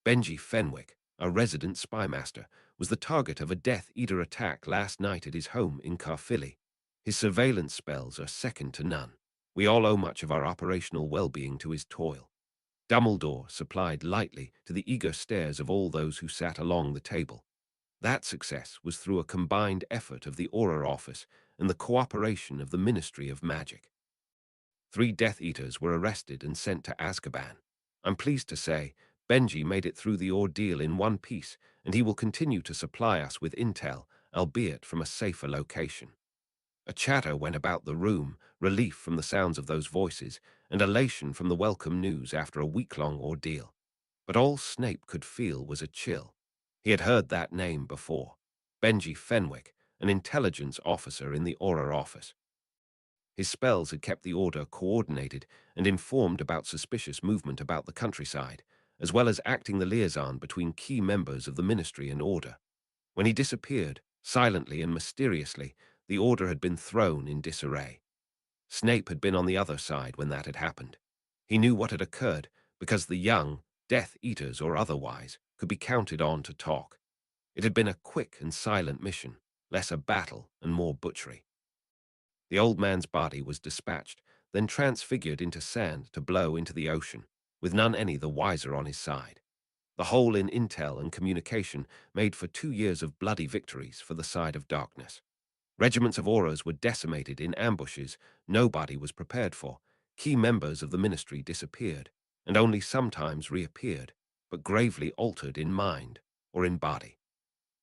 Benji Fenwick, a resident spymaster, was the target of a Death Eater attack last night at his home in Carfilly. His surveillance spells are second to none. We all owe much of our operational well-being to his toil. Dumbledore supplied lightly to the eager stares of all those who sat along the table. That success was through a combined effort of the Aura Office and the cooperation of the Ministry of Magic. 3 Death Eaters were arrested and sent to Azkaban. I'm pleased to say Benji made it through the ordeal in one piece, and he will continue to supply us with intel, albeit from a safer location. A chatter went about the room, relief from the sounds of those voices, and elation from the welcome news after a week-long ordeal. But all Snape could feel was a chill. He had heard that name before. Benji Fenwick, an intelligence officer in the Aura Office. His spells had kept the Order coordinated and informed about suspicious movement about the countryside, as well as acting the liaison between key members of the Ministry and Order. When he disappeared, silently and mysteriously, the Order had been thrown in disarray. Snape had been on the other side when that had happened. He knew what had occurred because the young, Death Eaters or otherwise, could be counted on to talk. It had been a quick and silent mission, less a battle and more butchery. The old man's body was dispatched, then transfigured into sand to blow into the ocean, with none any the wiser on his side. The hole in intel and communication made for 2 years of bloody victories for the side of darkness. Regiments of Auras were decimated in ambushes nobody was prepared for. Key members of the ministry disappeared, and only sometimes reappeared, but gravely altered in mind or in body.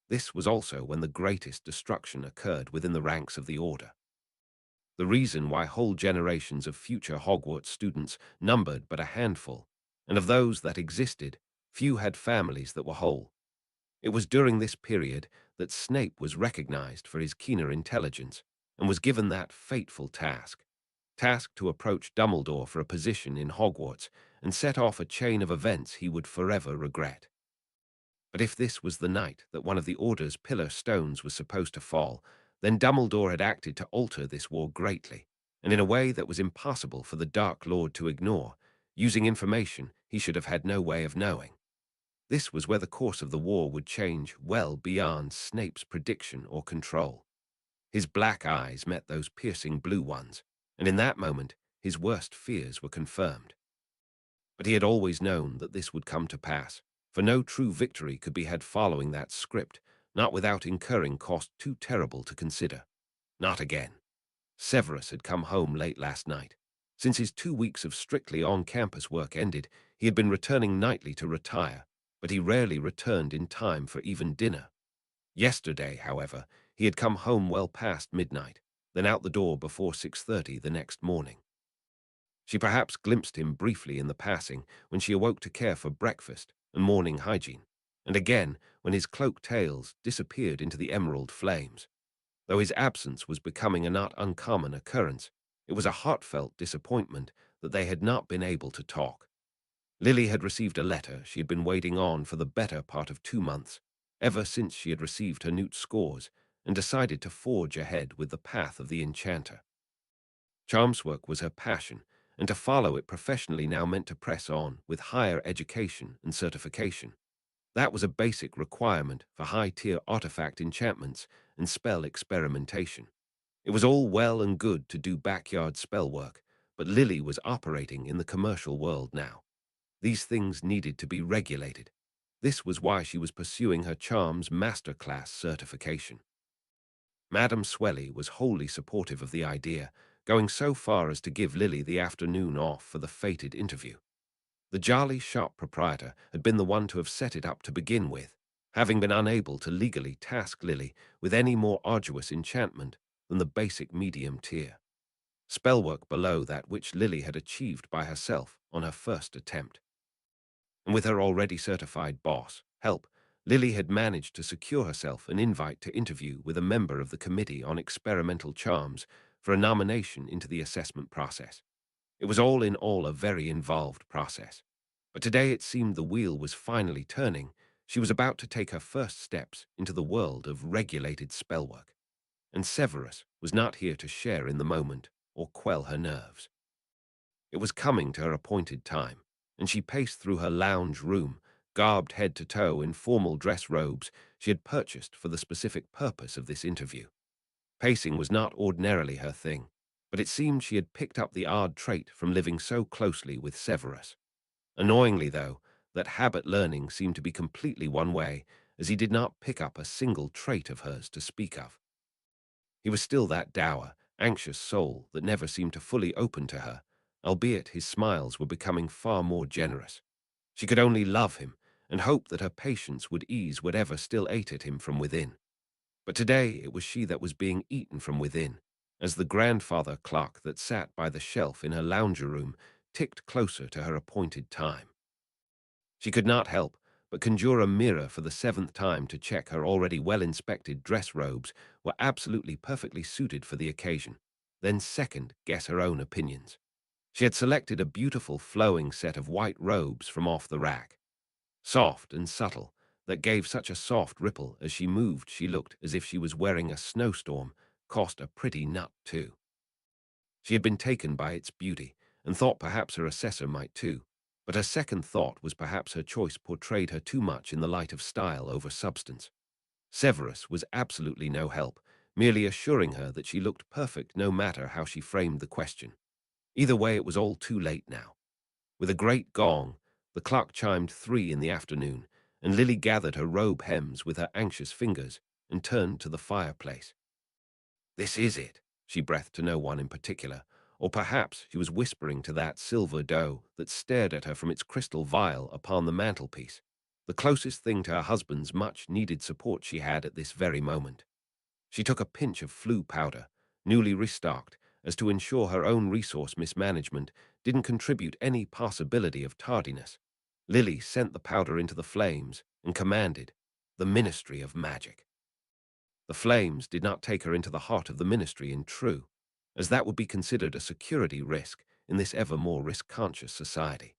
This was also when the greatest destruction occurred within the ranks of the Order. The reason why whole generations of future Hogwarts students numbered but a handful, and of those that existed, few had families that were whole. It was during this period that Snape was recognized for his keener intelligence and was given that fateful task to approach Dumbledore for a position in Hogwarts and set off a chain of events he would forever regret. But if this was the night that one of the Order's pillar stones was supposed to fall, then Dumbledore had acted to alter this war greatly, and in a way that was impossible for the Dark Lord to ignore, using information he should have had no way of knowing. This was where the course of the war would change well beyond Snape's prediction or control. His black eyes met those piercing blue ones, and in that moment his worst fears were confirmed. But he had always known that this would come to pass, for no true victory could be had following that script, not without incurring cost too terrible to consider. Not again. Severus had come home late last night. Since his 2 weeks of strictly on-campus work ended, he had been returning nightly to retire, but he rarely returned in time for even dinner. Yesterday, however, he had come home well past midnight, then out the door before 6:30 the next morning. She perhaps glimpsed him briefly in the passing when she awoke to care for breakfast and morning hygiene, and again when his cloak tails disappeared into the emerald flames. Though his absence was becoming a not uncommon occurrence, it was a heartfelt disappointment that they had not been able to talk. Lily had received a letter she had been waiting on for the better part of 2 months, ever since she had received her Newt scores, and decided to forge ahead with the path of the enchanter. Charms work was her passion, and to follow it professionally now meant to press on with higher education and certification. That was a basic requirement for high-tier artifact enchantments and spell experimentation. It was all well and good to do backyard spell work, but Lily was operating in the commercial world now. These things needed to be regulated. This was why she was pursuing her Charms Masterclass certification. Madame Swelly was wholly supportive of the idea, going so far as to give Lily the afternoon off for the fated interview. The jolly shop proprietor had been the one to have set it up to begin with, having been unable to legally task Lily with any more arduous enchantment than the basic medium tier. Spellwork below that which Lily had achieved by herself on her first attempt. And with her already certified boss, help, Lily had managed to secure herself an invite to interview with a member of the Committee on Experimental Charms for a nomination into the assessment process. It was all in all a very involved process. But today it seemed the wheel was finally turning. She was about to take her first steps into the world of regulated spellwork. And Severus was not here to share in the moment or quell her nerves. It was coming to her appointed time, and she paced through her lounge room, garbed head to toe in formal dress robes she had purchased for the specific purpose of this interview. Pacing was not ordinarily her thing, but it seemed she had picked up the odd trait from living so closely with Severus. Annoyingly, though, that habit learning seemed to be completely one way, as he did not pick up a single trait of hers to speak of. He was still that dour, anxious soul that never seemed to fully open to her, albeit his smiles were becoming far more generous. She could only love him and hope that her patience would ease whatever still ate at him from within. But today it was she that was being eaten from within, as the grandfather clock that sat by the shelf in her lounger room ticked closer to her appointed time. She could not help but conjure a mirror for the 7th time to check her already well-inspected dress robes were absolutely perfectly suited for the occasion, then second guess her own opinions. She had selected a beautiful flowing set of white robes from off the rack. Soft and subtle, that gave such a soft ripple as she moved she looked as if she was wearing a snowstorm, cost a pretty nut too. She had been taken by its beauty, and thought perhaps her assessor might too, but her second thought was perhaps her choice portrayed her too much in the light of style over substance. Severus was absolutely no help, merely assuring her that she looked perfect no matter how she framed the question. Either way, it was all too late now. With a great gong, the clock chimed 3 in the afternoon, and Lily gathered her robe hems with her anxious fingers and turned to the fireplace. "This is it," she breathed to no one in particular, or perhaps she was whispering to that silver doe that stared at her from its crystal vial upon the mantelpiece, the closest thing to her husband's much-needed support she had at this very moment. She took a pinch of flu powder, newly restocked, as to ensure her own resource mismanagement didn't contribute any possibility of tardiness. Lily sent the powder into the flames and commanded, "The Ministry of Magic." The flames did not take her into the heart of the ministry in true, as that would be considered a security risk in this ever more risk-conscious society.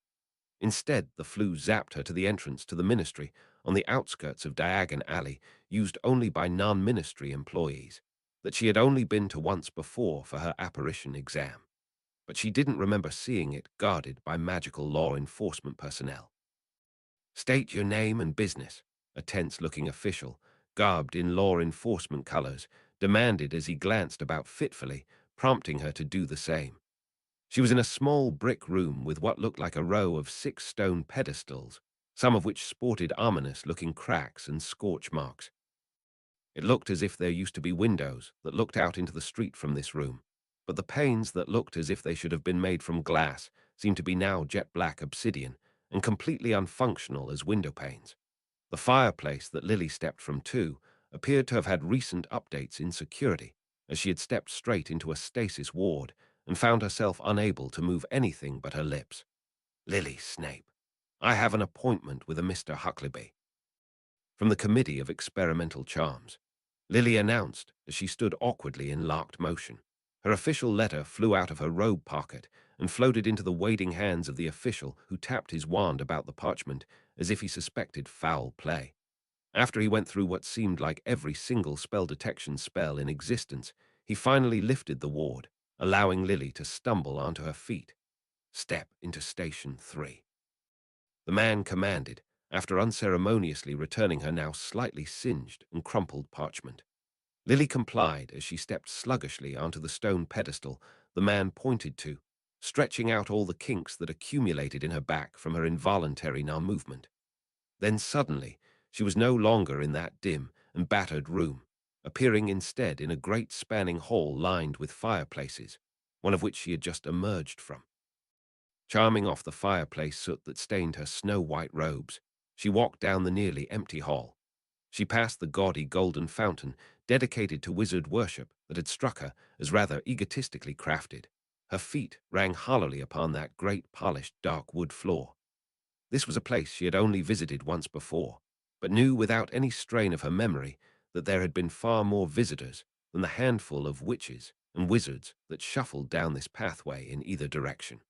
Instead, the flue zapped her to the entrance to the ministry on the outskirts of Diagon Alley, used only by non-ministry employees, that she had only been to once before for her apparition exam. But she didn't remember seeing it guarded by magical law enforcement personnel. "State your name and business," a tense-looking official, garbed in law enforcement colors, demanded as he glanced about fitfully, prompting her to do the same. She was in a small brick room with what looked like a row of 6 stone pedestals, some of which sported ominous-looking cracks and scorch marks. It looked as if there used to be windows that looked out into the street from this room, but the panes that looked as if they should have been made from glass seemed to be now jet-black obsidian and completely unfunctional as window panes. The fireplace that Lily stepped from too appeared to have had recent updates in security, as she had stepped straight into a stasis ward and found herself unable to move anything but her lips. Lily Snape. I have an appointment with a Mr. Huckleby. From the Committee of Experimental Charms, Lily announced as she stood awkwardly in locked motion. Her official letter flew out of her robe pocket and floated into the waiting hands of the official, who tapped his wand about the parchment as if he suspected foul play. After he went through what seemed like every single spell detection spell in existence, he finally lifted the ward, allowing Lily to stumble onto her feet. Step into Station 3. The man commanded, after unceremoniously returning her now slightly singed and crumpled parchment. Lily complied as she stepped sluggishly onto the stone pedestal the man pointed to, stretching out all the kinks that accumulated in her back from her involuntary movement. Then suddenly, she was no longer in that dim and battered room, appearing instead in a great spanning hall lined with fireplaces, one of which she had just emerged from. Charming off the fireplace soot that stained her snow-white robes, she walked down the nearly empty hall. She passed the gaudy golden fountain dedicated to wizard worship that had struck her as rather egotistically crafted. Her feet rang hollowly upon that great polished dark wood floor. This was a place she had only visited once before, but knew without any strain of her memory that there had been far more visitors than the handful of witches and wizards that shuffled down this pathway in either direction.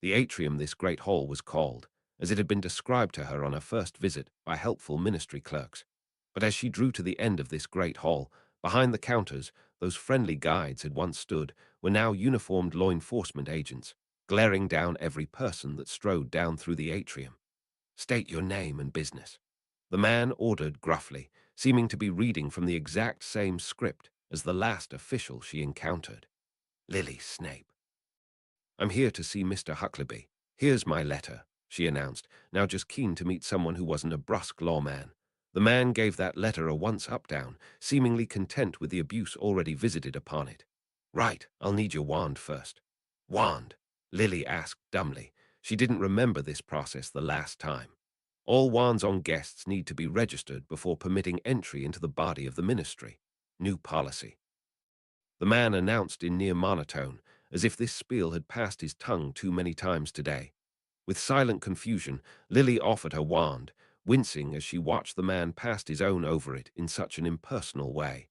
The atrium this great hall was called, as it had been described to her on her first visit by helpful ministry clerks. But as she drew to the end of this great hall, behind the counters those friendly guides had once stood were now uniformed law enforcement agents, glaring down every person that strode down through the atrium. State your name and business. The man ordered gruffly, seeming to be reading from the exact same script as the last official she encountered. Lily Snape. I'm here to see Mr. Huckleby. Here's my letter, she announced, now just keen to meet someone who wasn't a brusque lawman. The man gave that letter a once-up-down, seemingly content with the abuse already visited upon it. Right, I'll need your wand first. Wand? Lily asked dumbly. She didn't remember this process the last time. All wands on guests need to be registered before permitting entry into the body of the ministry. New policy. The man announced in near monotone, as if this spiel had passed his tongue too many times today. With silent confusion, Lily offered her wand, wincing as she watched the man pass his own over it in such an impersonal way.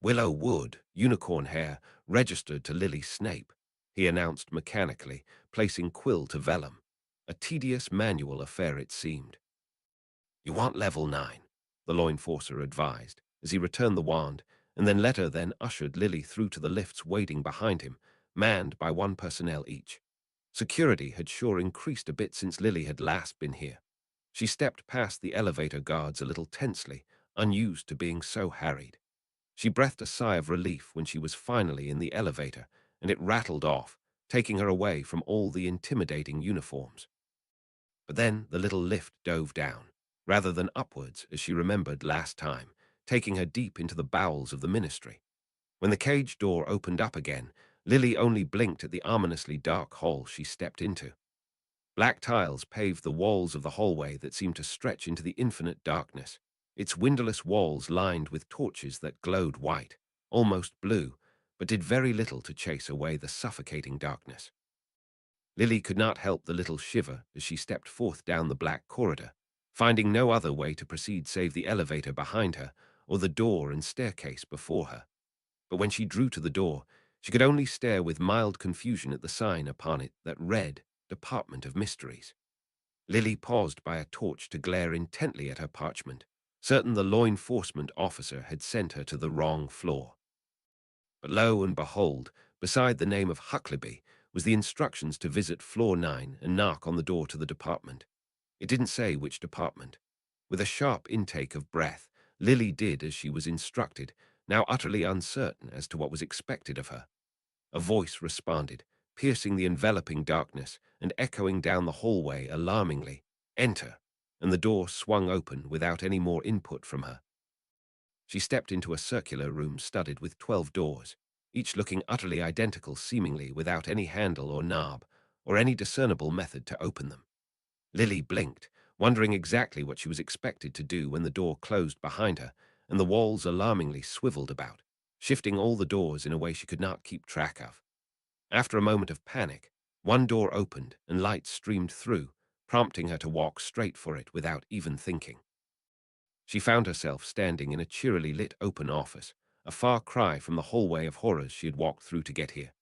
Willow wood, unicorn hair, registered to Lily Snape, he announced mechanically, placing quill to vellum. A tedious manual affair it seemed. You want level 9, the law enforcer advised, as he returned the wand, and then ushered Lily through to the lifts waiting behind him, manned by one personnel each. Security had sure increased a bit since Lily had last been here. She stepped past the elevator guards a little tensely, unused to being so harried. She breathed a sigh of relief when she was finally in the elevator, and it rattled off, taking her away from all the intimidating uniforms. But then the little lift dove down, rather than upwards as she remembered last time, taking her deep into the bowels of the ministry. When the cage door opened up again, Lily only blinked at the ominously dark hall she stepped into. Black tiles paved the walls of the hallway that seemed to stretch into the infinite darkness, its windowless walls lined with torches that glowed white, almost blue, but did very little to chase away the suffocating darkness. Lily could not help the little shiver as she stepped forth down the black corridor, finding no other way to proceed save the elevator behind her or the door and staircase before her. But when she drew to the door, she could only stare with mild confusion at the sign upon it that read, Department of Mysteries. Lily paused by a torch to glare intently at her parchment, certain the law enforcement officer had sent her to the wrong floor. But lo and behold, beside the name of Huckleby was the instructions to visit floor 9 and knock on the door to the department. It didn't say which department. With a sharp intake of breath, Lily did as she was instructed, now utterly uncertain as to what was expected of her. A voice responded, piercing the enveloping darkness and echoing down the hallway alarmingly, Enter, and the door swung open without any more input from her. She stepped into a circular room studded with 12 doors, each looking utterly identical, seemingly without any handle or knob, or any discernible method to open them. Lily blinked, wondering exactly what she was expected to do when the door closed behind her, and the walls alarmingly swiveled about, shifting all the doors in a way she could not keep track of. After a moment of panic, one door opened and light streamed through, prompting her to walk straight for it without even thinking. She found herself standing in a cheerily lit open office, a far cry from the hallway of horrors she had walked through to get here.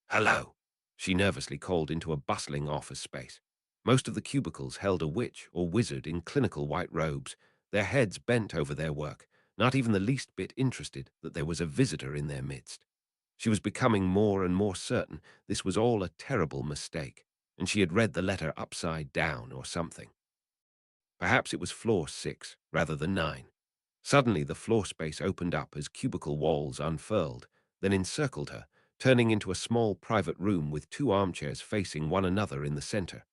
"Hello," she nervously called into a bustling office space. Most of the cubicles held a witch or wizard in clinical white robes, their heads bent over their work, not even the least bit interested that there was a visitor in their midst. She was becoming more and more certain this was all a terrible mistake, and she had read the letter upside down or something. Perhaps it was floor 6 rather than 9. Suddenly the floor space opened up as cubicle walls unfurled, then encircled her, turning into a small private room with 2 armchairs facing one another in the center.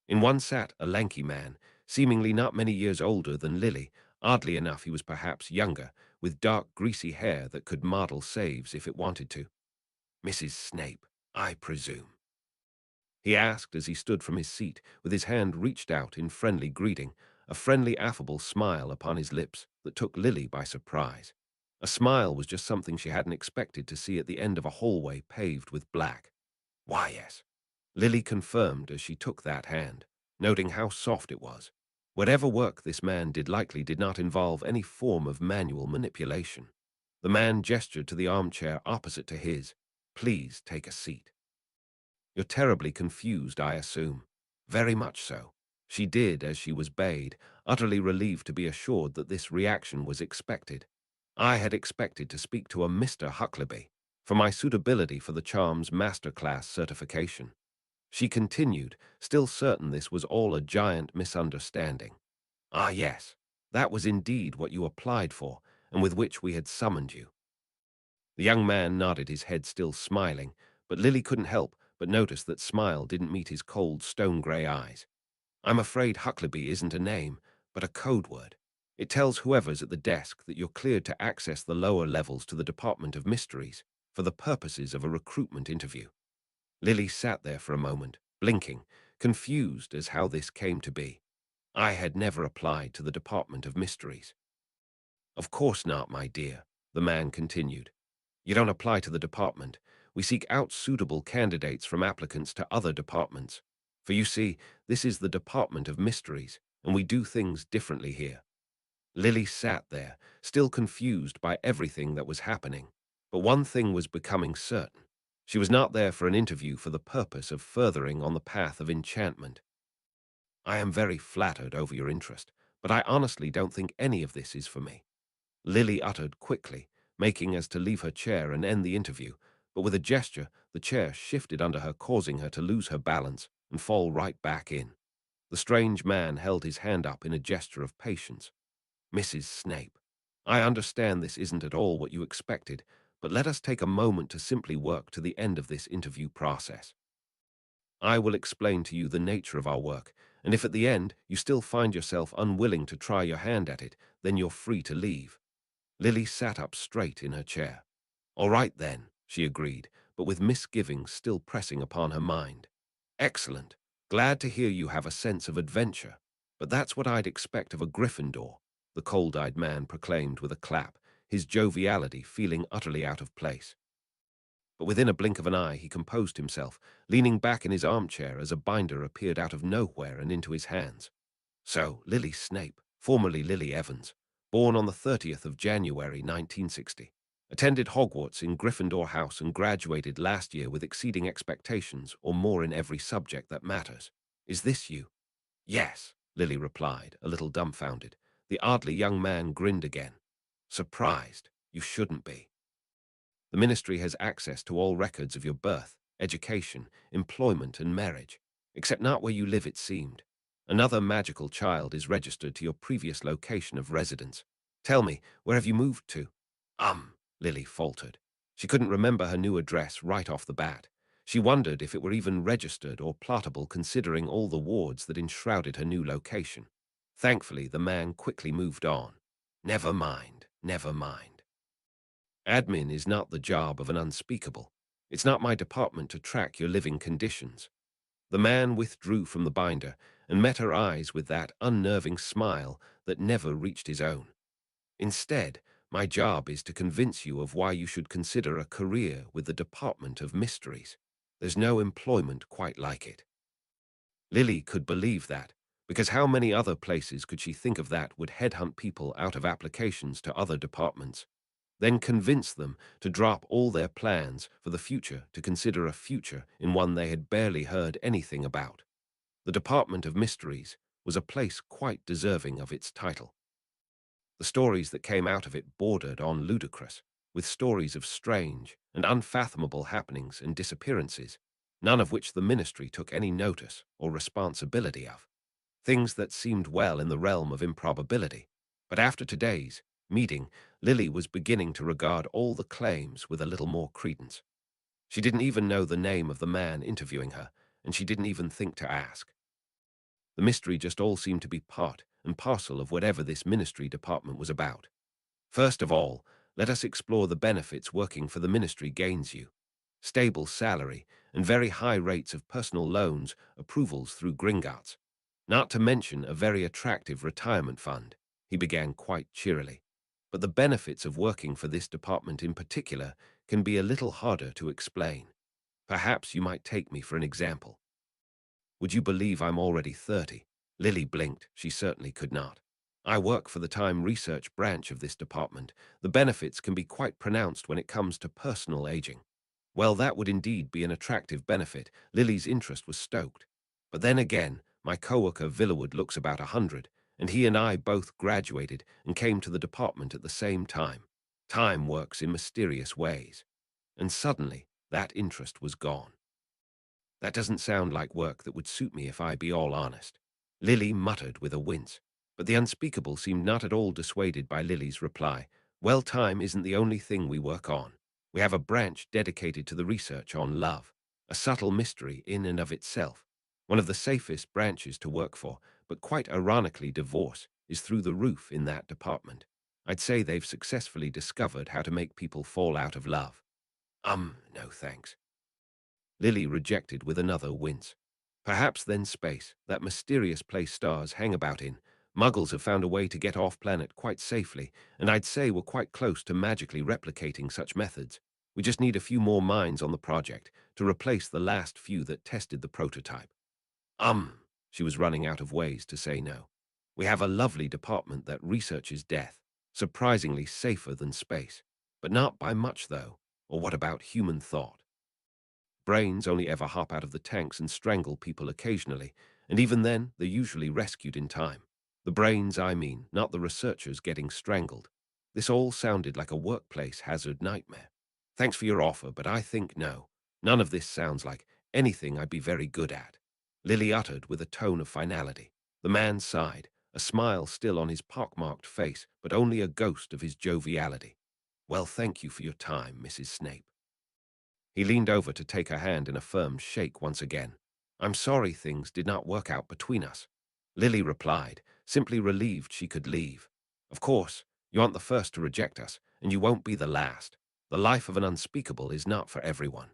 In one sat a lanky man, seemingly not many years older than Lily. Oddly enough, he was perhaps younger, with dark, greasy hair that could model saves if it wanted to. "Mrs. Snape, I presume?" he asked as he stood from his seat, with his hand reached out in friendly greeting, a friendly, affable smile upon his lips that took Lily by surprise. A smile was just something she hadn't expected to see at the end of a hallway paved with black. "Why, yes," Lily confirmed as she took that hand, noting how soft it was. Whatever work this man did likely did not involve any form of manual manipulation. The man gestured to the armchair opposite to his. "Please take a seat." "You're terribly confused, I assume." "Very much so." She did as she was bade, utterly relieved to be assured that this reaction was expected. "I had expected to speak to a Mr. Huckleby for my suitability for the charms masterclass certification." She continued, still certain this was all a giant misunderstanding. "Ah, yes, that was indeed what you applied for, and with which we had summoned you." The young man nodded, his head still smiling, but Lily couldn't help but notice that smile didn't meet his cold, stone-grey eyes. "I'm afraid Huckleby isn't a name, but a code word. It tells whoever's at the desk that you're cleared to access the lower levels to the Department of Mysteries for the purposes of a recruitment interview." Lily sat there for a moment, blinking, confused as how this came to be. "I had never applied to the Department of Mysteries." "Of course not, my dear," the man continued. "You don't apply to the department. We seek out suitable candidates from applicants to other departments. For you see, this is the Department of Mysteries, and we do things differently here." Lily sat there, still confused by everything that was happening. But one thing was becoming certain. She was not there for an interview for the purpose of furthering on the path of enchantment. "I am very flattered over your interest, but I honestly don't think any of this is for me," Lily uttered quickly, making as to leave her chair and end the interview, but with a gesture, the chair shifted under her, causing her to lose her balance and fall right back in. The strange man held his hand up in a gesture of patience. "Mrs. Snape, I understand this isn't at all what you expected, but let us take a moment to simply work to the end of this interview process. I will explain to you the nature of our work, and if at the end you still find yourself unwilling to try your hand at it, then you're free to leave." Lily sat up straight in her chair. "All right then," she agreed, but with misgivings still pressing upon her mind. "Excellent. Glad to hear you have a sense of adventure. But that's what I'd expect of a Gryffindor," the cold-eyed man proclaimed with a clap, his joviality feeling utterly out of place. But within a blink of an eye he composed himself, leaning back in his armchair as a binder appeared out of nowhere and into his hands. "So, Lily Snape, formerly Lily Evans, born on the 30th of January 1960, attended Hogwarts in Gryffindor House and graduated last year with exceeding expectations or more in every subject that matters. Is this you?" "Yes," Lily replied, a little dumbfounded. The oddly young man grinned again. "Surprised? You shouldn't be. The ministry has access to all records of your birth, education, employment, and marriage, except not where you live, it seemed. Another magical child is registered to your previous location of residence. Tell me, where have you moved to?" Lily faltered. She couldn't remember her new address right off the bat. She wondered if it were even registered or plottable considering all the wards that enshrouded her new location. Thankfully, the man quickly moved on. "Never mind. Never mind. Admin is not the job of an unspeakable. It's not my department to track your living conditions. The man withdrew from the binder and met her eyes with that unnerving smile that never reached his own. Instead, my job is to convince you of why you should consider a career with the Department of Mysteries. There's no employment quite like it. Lily could believe that, because how many other places could she think of that would headhunt people out of applications to other departments, then convince them to drop all their plans for the future to consider a future in one they had barely heard anything about. The Department of Mysteries was a place quite deserving of its title. The stories that came out of it bordered on ludicrous, with stories of strange and unfathomable happenings and disappearances, none of which the ministry took any notice or responsibility of. Things that seemed well in the realm of improbability. But after today's meeting, Lily was beginning to regard all the claims with a little more credence. She didn't even know the name of the man interviewing her, and she didn't even think to ask. The mystery just all seemed to be part and parcel of whatever this ministry department was about. First of all, let us explore the benefits working for the ministry gains you. Stable salary and very high rates of personal loans approvals through Gringotts. Not to mention a very attractive retirement fund, he began quite cheerily. But the benefits of working for this department in particular can be a little harder to explain. Perhaps you might take me for an example. Would you believe I'm already 30? Lily blinked. She certainly could not. I work for the time research branch of this department. The benefits can be quite pronounced when it comes to personal aging. Well, that would indeed be an attractive benefit. Lily's interest was stoked. But then again, my coworker Villawood looks about 100, and he and I both graduated and came to the department at the same time. Time works in mysterious ways. And suddenly, that interest was gone. That doesn't sound like work that would suit me if I be all honest. Lily muttered with a wince, but the unspeakable seemed not at all dissuaded by Lily's reply. Well, time isn't the only thing we work on. We have a branch dedicated to the research on love, a subtle mystery in and of itself. One of the safest branches to work for, but quite ironically divorce is through the roof in that department. I'd say they've successfully discovered how to make people fall out of love. No thanks. Lily rejected with another wince. Perhaps then space, that mysterious place stars hang about in. Muggles have found a way to get off planet quite safely, and I'd say we're quite close to magically replicating such methods. We just need a few more minds on the project to replace the last few that tested the prototype. She was running out of ways to say no. We have a lovely department that researches death, surprisingly safer than space. But not by much, though. Or what about human thought? Brains only ever hop out of the tanks and strangle people occasionally, and even then, they're usually rescued in time. The brains, I mean, not the researchers getting strangled. This all sounded like a workplace hazard nightmare. Thanks for your offer, but I think no. None of this sounds like anything I'd be very good at. Lily uttered with a tone of finality. The man sighed, a smile still on his pockmarked face, but only a ghost of his joviality. Well, thank you for your time, Mrs. Snape. He leaned over to take her hand in a firm shake once again. I'm sorry things did not work out between us. Lily replied, simply relieved she could leave. Of course, you aren't the first to reject us, and you won't be the last. The life of an unspeakable is not for everyone.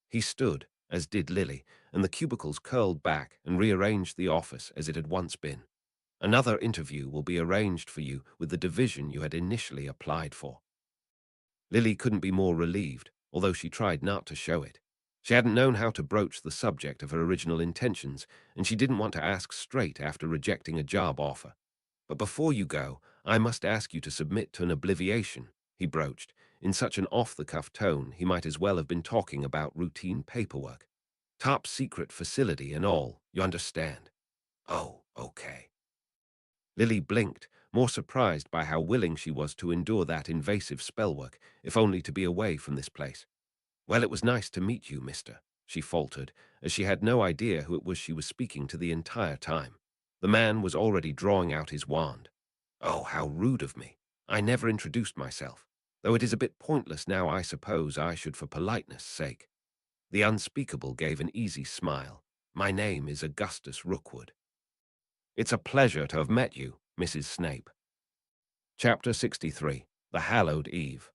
He stood, as did Lily, and the cubicles curled back and rearranged the office as it had once been. Another interview will be arranged for you with the division you had initially applied for. Lily couldn't be more relieved, although she tried not to show it. She hadn't known how to broach the subject of her original intentions, and she didn't want to ask straight after rejecting a job offer. But before you go, I must ask you to submit to an obliviation, he broached, in such an off-the-cuff tone he might as well have been talking about routine paperwork. Top secret facility and all, you understand. Oh, okay. Lily blinked, more surprised by how willing she was to endure that invasive spellwork, if only to be away from this place. Well, it was nice to meet you, mister, she faltered, as she had no idea who it was she was speaking to the entire time. The man was already drawing out his wand. Oh, how rude of me. I never introduced myself, though it is a bit pointless now. I suppose I should for politeness' sake. The unspeakable gave an easy smile. My name is Augustus Rookwood. It's a pleasure to have met you, Mrs. Snape. Chapter 63. The Hallowed Eve.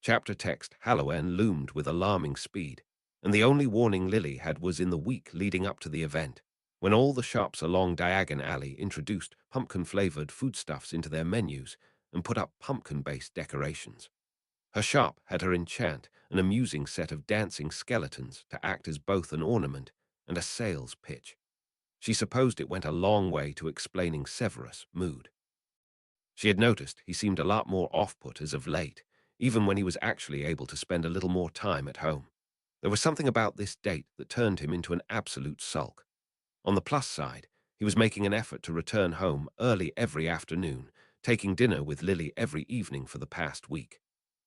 Chapter text Halloween loomed with alarming speed, and the only warning Lily had was in the week leading up to the event, when all the shops along Diagon Alley introduced pumpkin-flavored foodstuffs into their menus and put up pumpkin-based decorations. Her shop had her enchant an amusing set of dancing skeletons to act as both an ornament and a sales pitch. She supposed it went a long way to explaining Severus' mood. She had noticed he seemed a lot more off-put as of late, even when he was actually able to spend a little more time at home. There was something about this date that turned him into an absolute sulk. On the plus side, he was making an effort to return home early every afternoon, taking dinner with Lily every evening for the past week.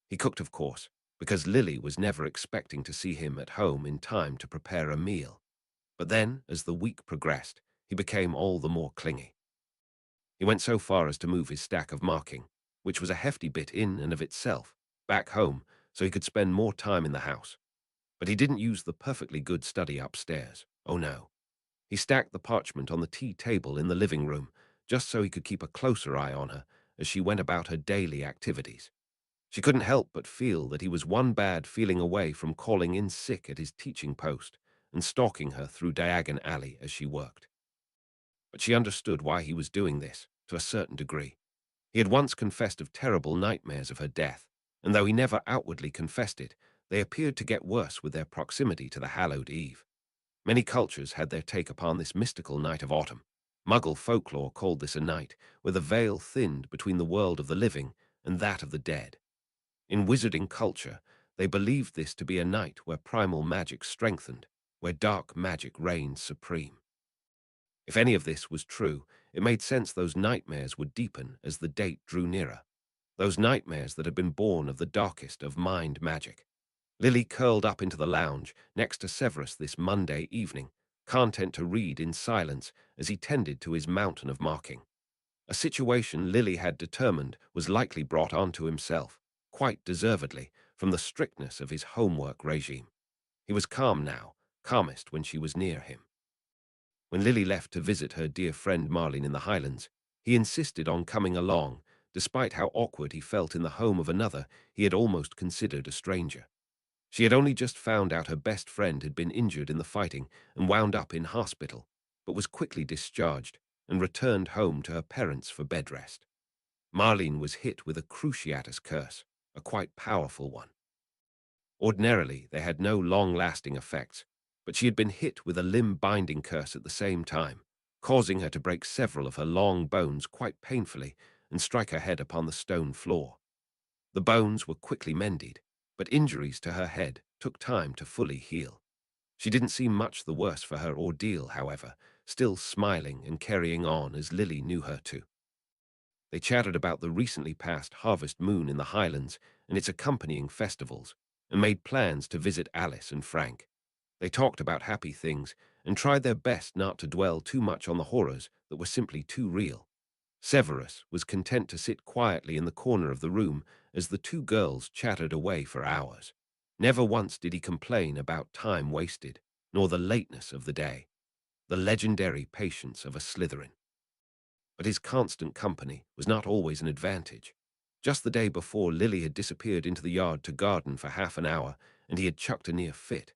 He cooked, of course, because Lily was never expecting to see him at home in time to prepare a meal. But then, as the week progressed, he became all the more clingy. He went so far as to move his stack of marking, which was a hefty bit in and of itself, back home so he could spend more time in the house. But he didn't use the perfectly good study upstairs. Oh no. He stacked the parchment on the tea table in the living room, just so he could keep a closer eye on her as she went about her daily activities. She couldn't help but feel that he was one bad feeling away from calling in sick at his teaching post and stalking her through Diagon Alley as she worked. But she understood why he was doing this, to a certain degree. He had once confessed of terrible nightmares of her death, and though he never outwardly confessed it, they appeared to get worse with their proximity to the hallowed eve. Many cultures had their take upon this mystical night of autumn. Muggle folklore called this a night where the veil thinned between the world of the living and that of the dead. In wizarding culture, they believed this to be a night where primal magic strengthened, where dark magic reigned supreme. If any of this was true, it made sense those nightmares would deepen as the date drew nearer. Those nightmares that had been born of the darkest of mind magic. Lily curled up into the lounge next to Severus this Monday evening, content to read in silence as he tended to his mountain of marking. A situation Lily had determined was likely brought onto himself, quite deservedly, from the strictness of his homework regime. He was calm now, calmest when she was near him. When Lily left to visit her dear friend Marlene in the Highlands, he insisted on coming along, despite how awkward he felt in the home of another he had almost considered a stranger. She had only just found out her best friend had been injured in the fighting and wound up in hospital, but was quickly discharged and returned home to her parents for bed rest. Marlene was hit with a cruciatus curse, a quite powerful one. Ordinarily, they had no long-lasting effects, but she had been hit with a limb-binding curse at the same time, causing her to break several of her long bones quite painfully and strike her head upon the stone floor. The bones were quickly mended, but injuries to her head took time to fully heal. She didn't seem much the worse for her ordeal, however, still smiling and carrying on as Lily knew her to. They chatted about the recently passed harvest moon in the Highlands and its accompanying festivals, and made plans to visit Alice and Frank. They talked about happy things and tried their best not to dwell too much on the horrors that were simply too real. Severus was content to sit quietly in the corner of the room as the two girls chattered away for hours. Never once did he complain about time wasted, nor the lateness of the day, the legendary patience of a Slytherin. But his constant company was not always an advantage. Just the day before, Lily had disappeared into the yard to garden for half an hour, and he had chucked a near fit.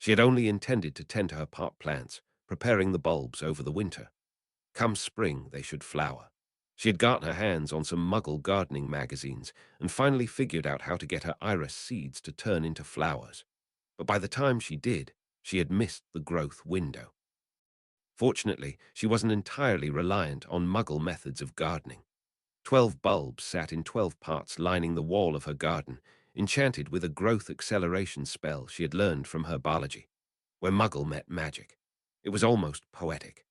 She had only intended to tend to her pot plants, preparing the bulbs over the winter. Come spring, they should flower. She had gotten her hands on some Muggle gardening magazines and finally figured out how to get her iris seeds to turn into flowers. But by the time she did, she had missed the growth window. Fortunately, she wasn't entirely reliant on Muggle methods of gardening. 12 bulbs sat in 12 pots lining the wall of her garden, enchanted with a growth acceleration spell she had learned from herbology, where Muggle met magic. It was almost poetic.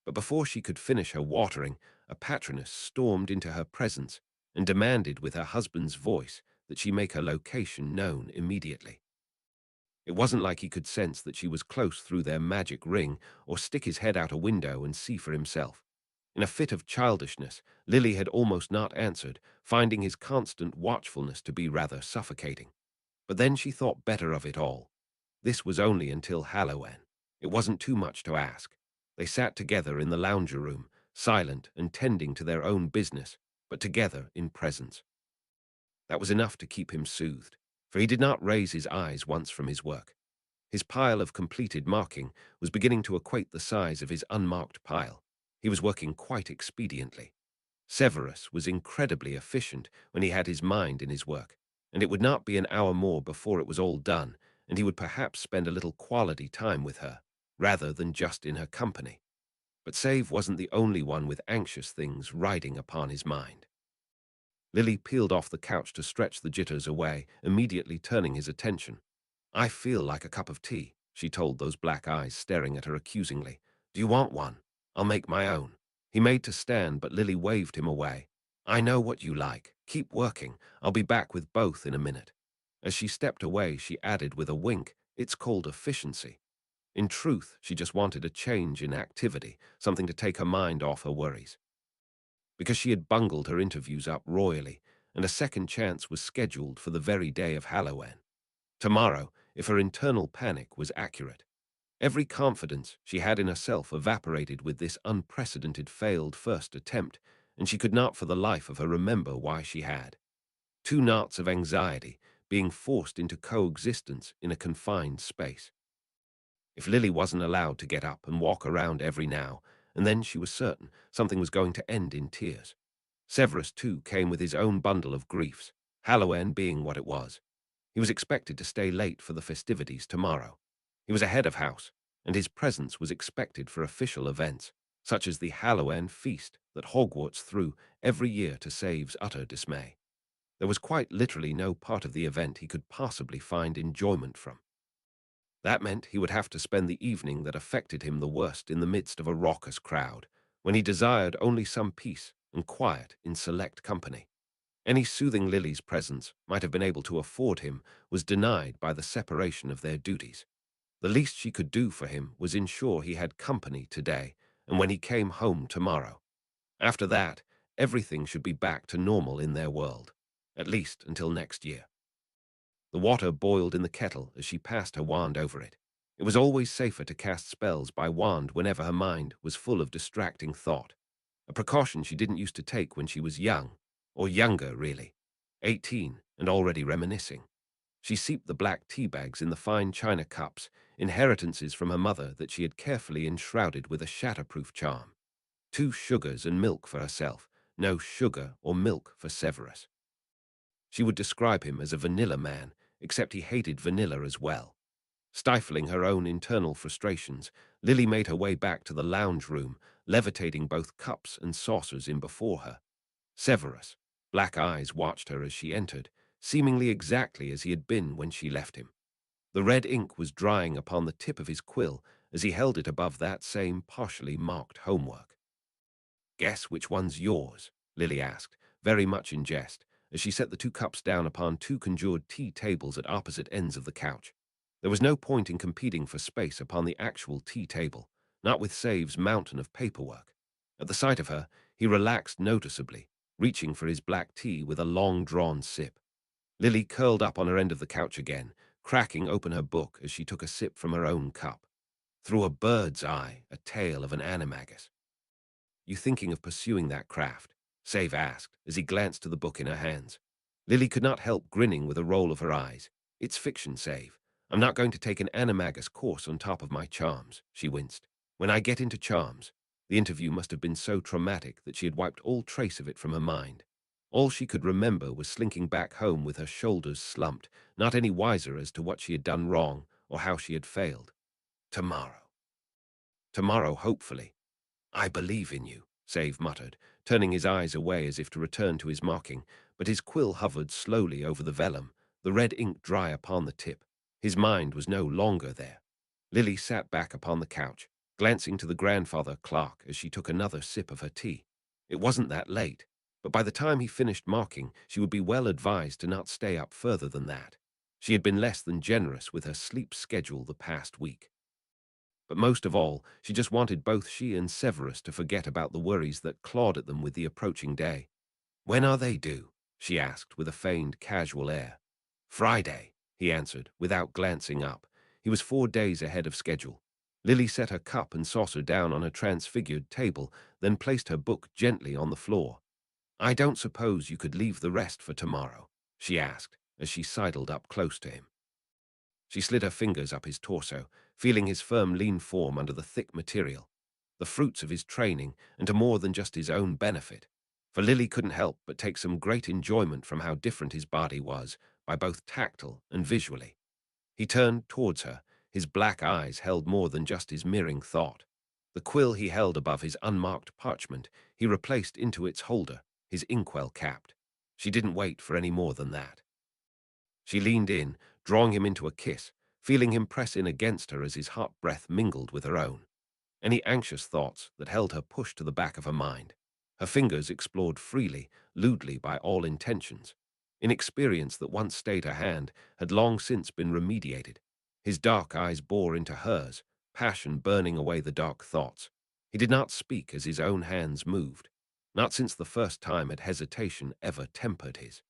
But before she could finish her watering, a patroness stormed into her presence and demanded with her husband's voice that she make her location known immediately. It wasn't like he could sense that she was close through their magic ring or stick his head out a window and see for himself. In a fit of childishness, Lily had almost not answered, finding his constant watchfulness to be rather suffocating. But then she thought better of it all. This was only until Halloween. It wasn't too much to ask. They sat together in the lounger room, silent and tending to their own business, but together in presence. That was enough to keep him soothed, for he did not raise his eyes once from his work. His pile of completed marking was beginning to equate the size of his unmarked pile. He was working quite expediently. Severus was incredibly efficient when he had his mind in his work, and it would not be an hour more before it was all done, and he would perhaps spend a little quality time with her, rather than just in her company. But Save wasn't the only one with anxious things riding upon his mind. Lily peeled off the couch to stretch the jitters away, immediately turning his attention. "I feel like a cup of tea," she told those black eyes staring at her accusingly. "Do you want one? I'll make my own." He made to stand, but Lily waved him away. "I know what you like. Keep working. I'll be back with both in a minute." As she stepped away, she added with a wink, "It's called efficiency." In truth, she just wanted a change in activity, something to take her mind off her worries. Because she had bungled her interviews up royally, and a second chance was scheduled for the very day of Halloween. Tomorrow, if her internal panic was accurate. Every confidence she had in herself evaporated with this unprecedented failed first attempt, and she could not for the life of her remember why she had. Two knots of anxiety being forced into coexistence in a confined space. If Lily wasn't allowed to get up and walk around every now and then, she was certain something was going to end in tears. Severus, too, came with his own bundle of griefs, Halloween being what it was. He was expected to stay late for the festivities tomorrow. He was a head of house, and his presence was expected for official events, such as the Halloween feast that Hogwarts threw every year to Save's utter dismay. There was quite literally no part of the event he could possibly find enjoyment from. That meant he would have to spend the evening that affected him the worst in the midst of a raucous crowd, when he desired only some peace and quiet in select company. Any soothing Lily's presence might have been able to afford him was denied by the separation of their duties. The least she could do for him was ensure he had company today and when he came home tomorrow. After that, everything should be back to normal in their world, at least until next year. The water boiled in the kettle as she passed her wand over it. It was always safer to cast spells by wand whenever her mind was full of distracting thought, a precaution she didn't used to take when she was young, or younger, really, 18 and already reminiscing. She seeped the black tea bags in the fine china cups, inheritances from her mother that she had carefully enshrouded with a shatterproof charm. 2 sugars and milk for herself, no sugar or milk for Severus. She would describe him as a vanilla man, except he hated vanilla as well. Stifling her own internal frustrations, Lily made her way back to the lounge room, levitating both cups and saucers in before her. Severus, black eyes, watched her as she entered, seemingly exactly as he had been when she left him. The red ink was drying upon the tip of his quill as he held it above that same partially marked homework. "Guess which one's yours?" Lily asked, very much in jest, as she set the 2 cups down upon 2 conjured tea tables at opposite ends of the couch. There was no point in competing for space upon the actual tea table, not with Save's mountain of paperwork. At the sight of her, he relaxed noticeably, reaching for his black tea with a long-drawn sip. Lily curled up on her end of the couch again, cracking open her book as she took a sip from her own cup. Through a bird's eye, a tale of an animagus. "You thinking of pursuing that craft?" Save asked, as he glanced to the book in her hands. Lily could not help grinning with a roll of her eyes. "It's fiction, Save. I'm not going to take an animagus course on top of my charms," she winced. "When I get into charms." The interview must have been so traumatic that she had wiped all trace of it from her mind. All she could remember was slinking back home with her shoulders slumped, not any wiser as to what she had done wrong or how she had failed. Tomorrow. Tomorrow, hopefully. "I believe in you," Save muttered, turning his eyes away as if to return to his marking, but his quill hovered slowly over the vellum, the red ink dry upon the tip. His mind was no longer there. Lily sat back upon the couch, glancing to the grandfather clock as she took another sip of her tea. It wasn't that late, but by the time he finished marking, she would be well advised to not stay up further than that. She had been less than generous with her sleep schedule the past week. But most of all, she just wanted both she and Severus to forget about the worries that clawed at them with the approaching day. "When are they due?" she asked with a feigned casual air. "Friday," he answered, without glancing up. He was 4 days ahead of schedule. Lily set her cup and saucer down on a transfigured table, then placed her book gently on the floor. "I don't suppose you could leave the rest for tomorrow." she asked as she sidled up close to him. She slid her fingers up his torso, feeling his firm, lean form under the thick material, the fruits of his training, and to more than just his own benefit. For Lily couldn't help but take some great enjoyment from how different his body was, by both tactile and visually. He turned towards her, his black eyes held more than just his mirroring thought. The quill he held above his unmarked parchment he replaced into its holder, his inkwell capped. She didn't wait for any more than that. She leaned in, drawing him into a kiss, feeling him press in against her as his hot breath mingled with her own. Any anxious thoughts that held her pushed to the back of her mind. Her fingers explored freely, lewdly by all intentions. Inexperience that once stayed her hand had long since been remediated. His dark eyes bore into hers, passion burning away the dark thoughts. He did not speak as his own hands moved, not since the first time had hesitation ever tempered his.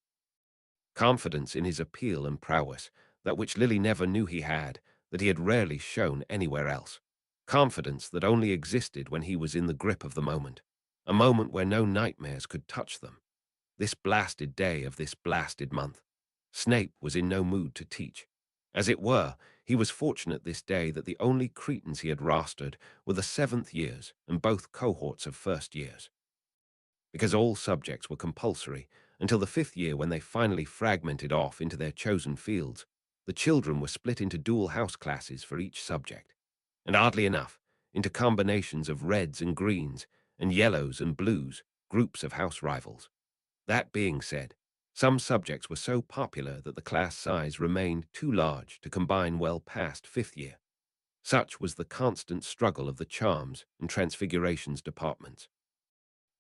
Confidence in his appeal and prowess, that which Lily never knew he had, that he had rarely shown anywhere else. Confidence that only existed when he was in the grip of the moment, a moment where no nightmares could touch them. This blasted day of this blasted month. Snape was in no mood to teach. As it were, he was fortunate this day that the only Cretans he had rostered were the 7th years and both cohorts of 1st years. Because all subjects were compulsory, until the 5th year when they finally fragmented off into their chosen fields, the children were split into dual house classes for each subject, and oddly enough, into combinations of reds and greens, and yellows and blues, groups of house rivals. That being said, some subjects were so popular that the class size remained too large to combine well past 5th year. Such was the constant struggle of the charms and transfigurations departments.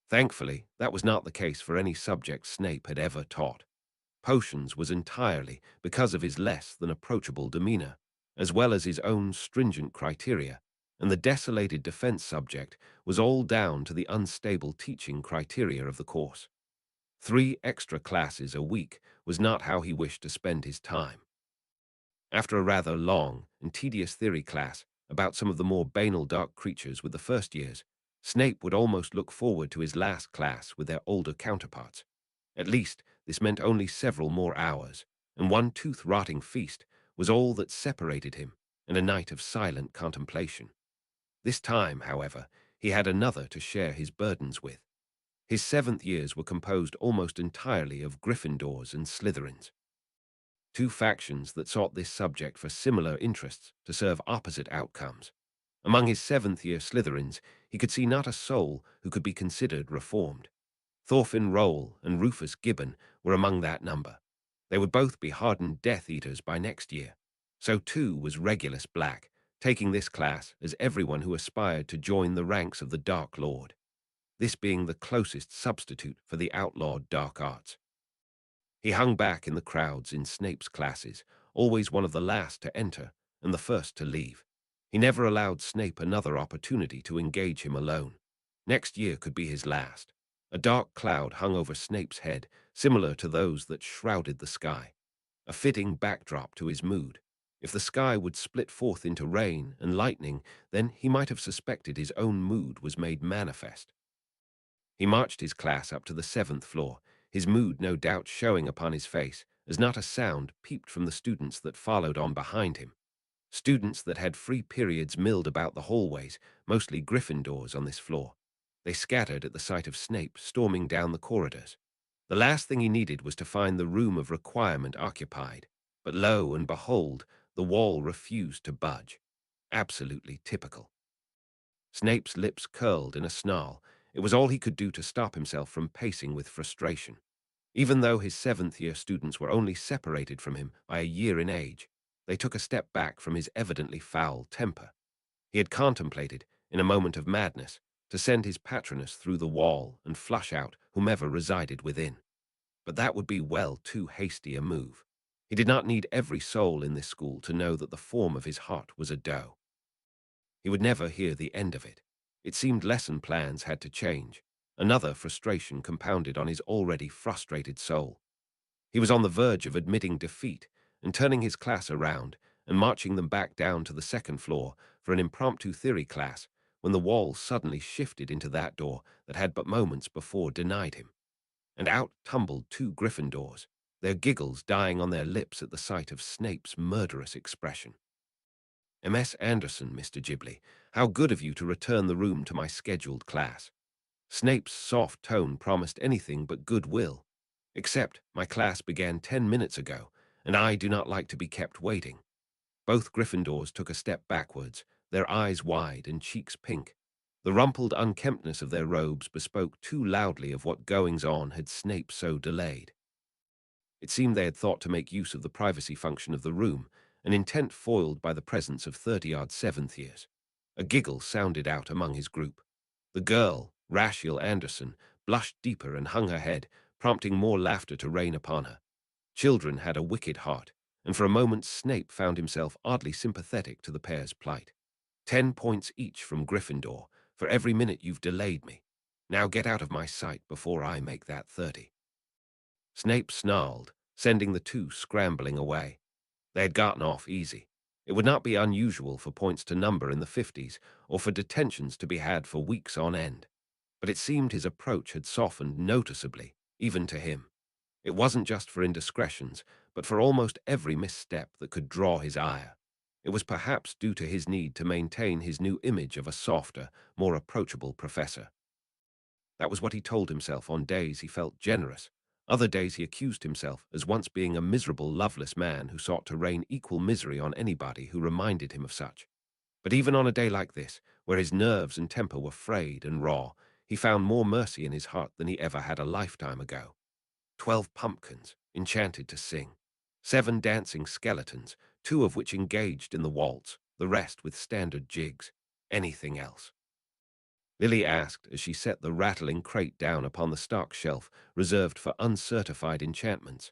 Thankfully, that was not the case for any subject Snape had ever taught. Potions was entirely because of his less than approachable demeanor, as well as his own stringent criteria, and the desolated defense subject was all down to the unstable teaching criteria of the course. 3 extra classes a week was not how he wished to spend his time. After a rather long and tedious theory class about some of the more banal dark creatures with the 1st years, Snape would almost look forward to his last class with their older counterparts. At least, this meant only several more hours, and one tooth-rotting feast was all that separated him, and a night of silent contemplation. This time, however, he had another to share his burdens with. His 7th years were composed almost entirely of Gryffindors and Slytherins, 2 factions that sought this subject for similar interests to serve opposite outcomes. Among his 7th year Slytherins, he could see not a soul who could be considered reformed. Thorfinn Roll and Rufus Gibbon were among that number. They would both be hardened Death Eaters by next year. So too was Regulus Black, taking this class as everyone who aspired to join the ranks of the Dark Lord, this being the closest substitute for the outlawed dark arts. He hung back in the crowds in Snape's classes, always one of the last to enter and the first to leave. He never allowed Snape another opportunity to engage him alone. Next year could be his last. A dark cloud hung over Snape's head, similar to those that shrouded the sky, a fitting backdrop to his mood. If the sky would split forth into rain and lightning, then he might have suspected his own mood was made manifest. He marched his class up to the 7th floor, his mood no doubt showing upon his face, as not a sound peeped from the students that followed on behind him. Students that had free periods milled about the hallways, mostly Gryffindors on this floor. They scattered at the sight of Snape storming down the corridors. The last thing he needed was to find the room of requirement occupied, but lo and behold, the wall refused to budge. Absolutely typical. Snape's lips curled in a snarl. It was all he could do to stop himself from pacing with frustration. Even though his 7th year students were only separated from him by a year in age, they took a step back from his evidently foul temper. He had contemplated, in a moment of madness, to send his patronus through the wall and flush out whomever resided within. But that would be well too hasty a move. He did not need every soul in this school to know that the form of his heart was a doe. He would never hear the end of it. It seemed lesson plans had to change. Another frustration compounded on his already frustrated soul. He was on the verge of admitting defeat and turning his class around and marching them back down to the 2nd floor for an impromptu theory class when the wall suddenly shifted into that door that had but moments before denied him. And out tumbled 2 Gryffindors, their giggles dying on their lips at the sight of Snape's murderous expression. "M.S. Anderson, Mr. Ghibli, how good of you to return the room to my scheduled class." Snape's soft tone promised anything but goodwill. "Except my class began 10 minutes ago, and I do not like to be kept waiting." Both Gryffindors took a step backwards, their eyes wide and cheeks pink. The rumpled unkemptness of their robes bespoke too loudly of what goings-on had Snape so delayed. It seemed they had thought to make use of the privacy function of the room, an intent foiled by the presence of 30-odd seventh years. A giggle sounded out among his group. The girl, Rashiel Anderson, blushed deeper and hung her head, prompting more laughter to rain upon her. Children had a wicked heart, and for a moment Snape found himself oddly sympathetic to the pair's plight. 10 points each from Gryffindor for every minute you've delayed me. Now get out of my sight before I make that 30. Snape snarled, sending the two scrambling away. They had gotten off easy. It would not be unusual for points to number in the 50s or for detentions to be had for weeks on end. But it seemed his approach had softened noticeably, even to him. It wasn't just for indiscretions, but for almost every misstep that could draw his ire. It was perhaps due to his need to maintain his new image of a softer, more approachable professor. That was what he told himself on days he felt generous. Other days he accused himself as once being a miserable, loveless man who sought to rain equal misery on anybody who reminded him of such. But even on a day like this, where his nerves and temper were frayed and raw, he found more mercy in his heart than he ever had a lifetime ago. 12 pumpkins, enchanted to sing. 7 dancing skeletons, 2 of which engaged in the waltz, the rest with standard jigs. Anything else? Lily asked as she set the rattling crate down upon the stock shelf reserved for uncertified enchantments.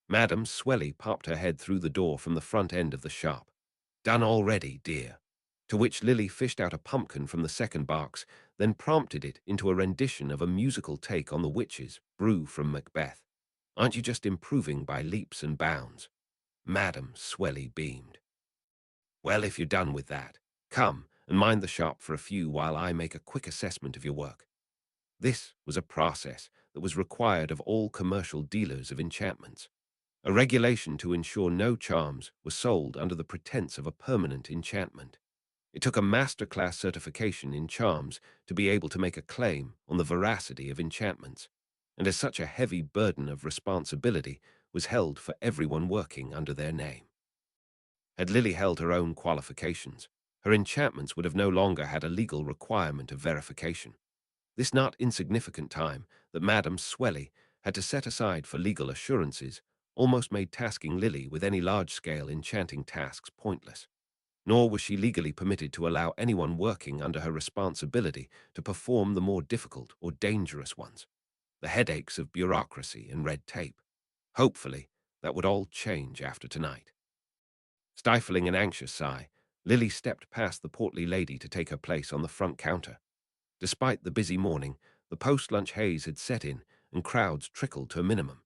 Madame Swelly popped her head through the door from the front end of the shop. "Done already, dear." To which Lily fished out a pumpkin from the second box, then prompted it into a rendition of a musical take on the witches' brew from Macbeth. "Aren't you just improving by leaps and bounds?" Madame Swelly beamed. "Well, if you're done with that, come and mind the shop for a few while I make a quick assessment of your work." This was a process that was required of all commercial dealers of enchantments, a regulation to ensure no charms were sold under the pretense of a permanent enchantment. It took a master-class certification in charms to be able to make a claim on the veracity of enchantments, and as such a heavy burden of responsibility was held for everyone working under their name. Had Lily held her own qualifications, her enchantments would have no longer had a legal requirement of verification. This not insignificant time that Madame Swelly had to set aside for legal assurances almost made tasking Lily with any large-scale enchanting tasks pointless. Nor was she legally permitted to allow anyone working under her responsibility to perform the more difficult or dangerous ones, the headaches of bureaucracy and red tape. Hopefully, that would all change after tonight. Stifling an anxious sigh, Lily stepped past the portly lady to take her place on the front counter. Despite the busy morning, the post-lunch haze had set in and crowds trickled to a minimum.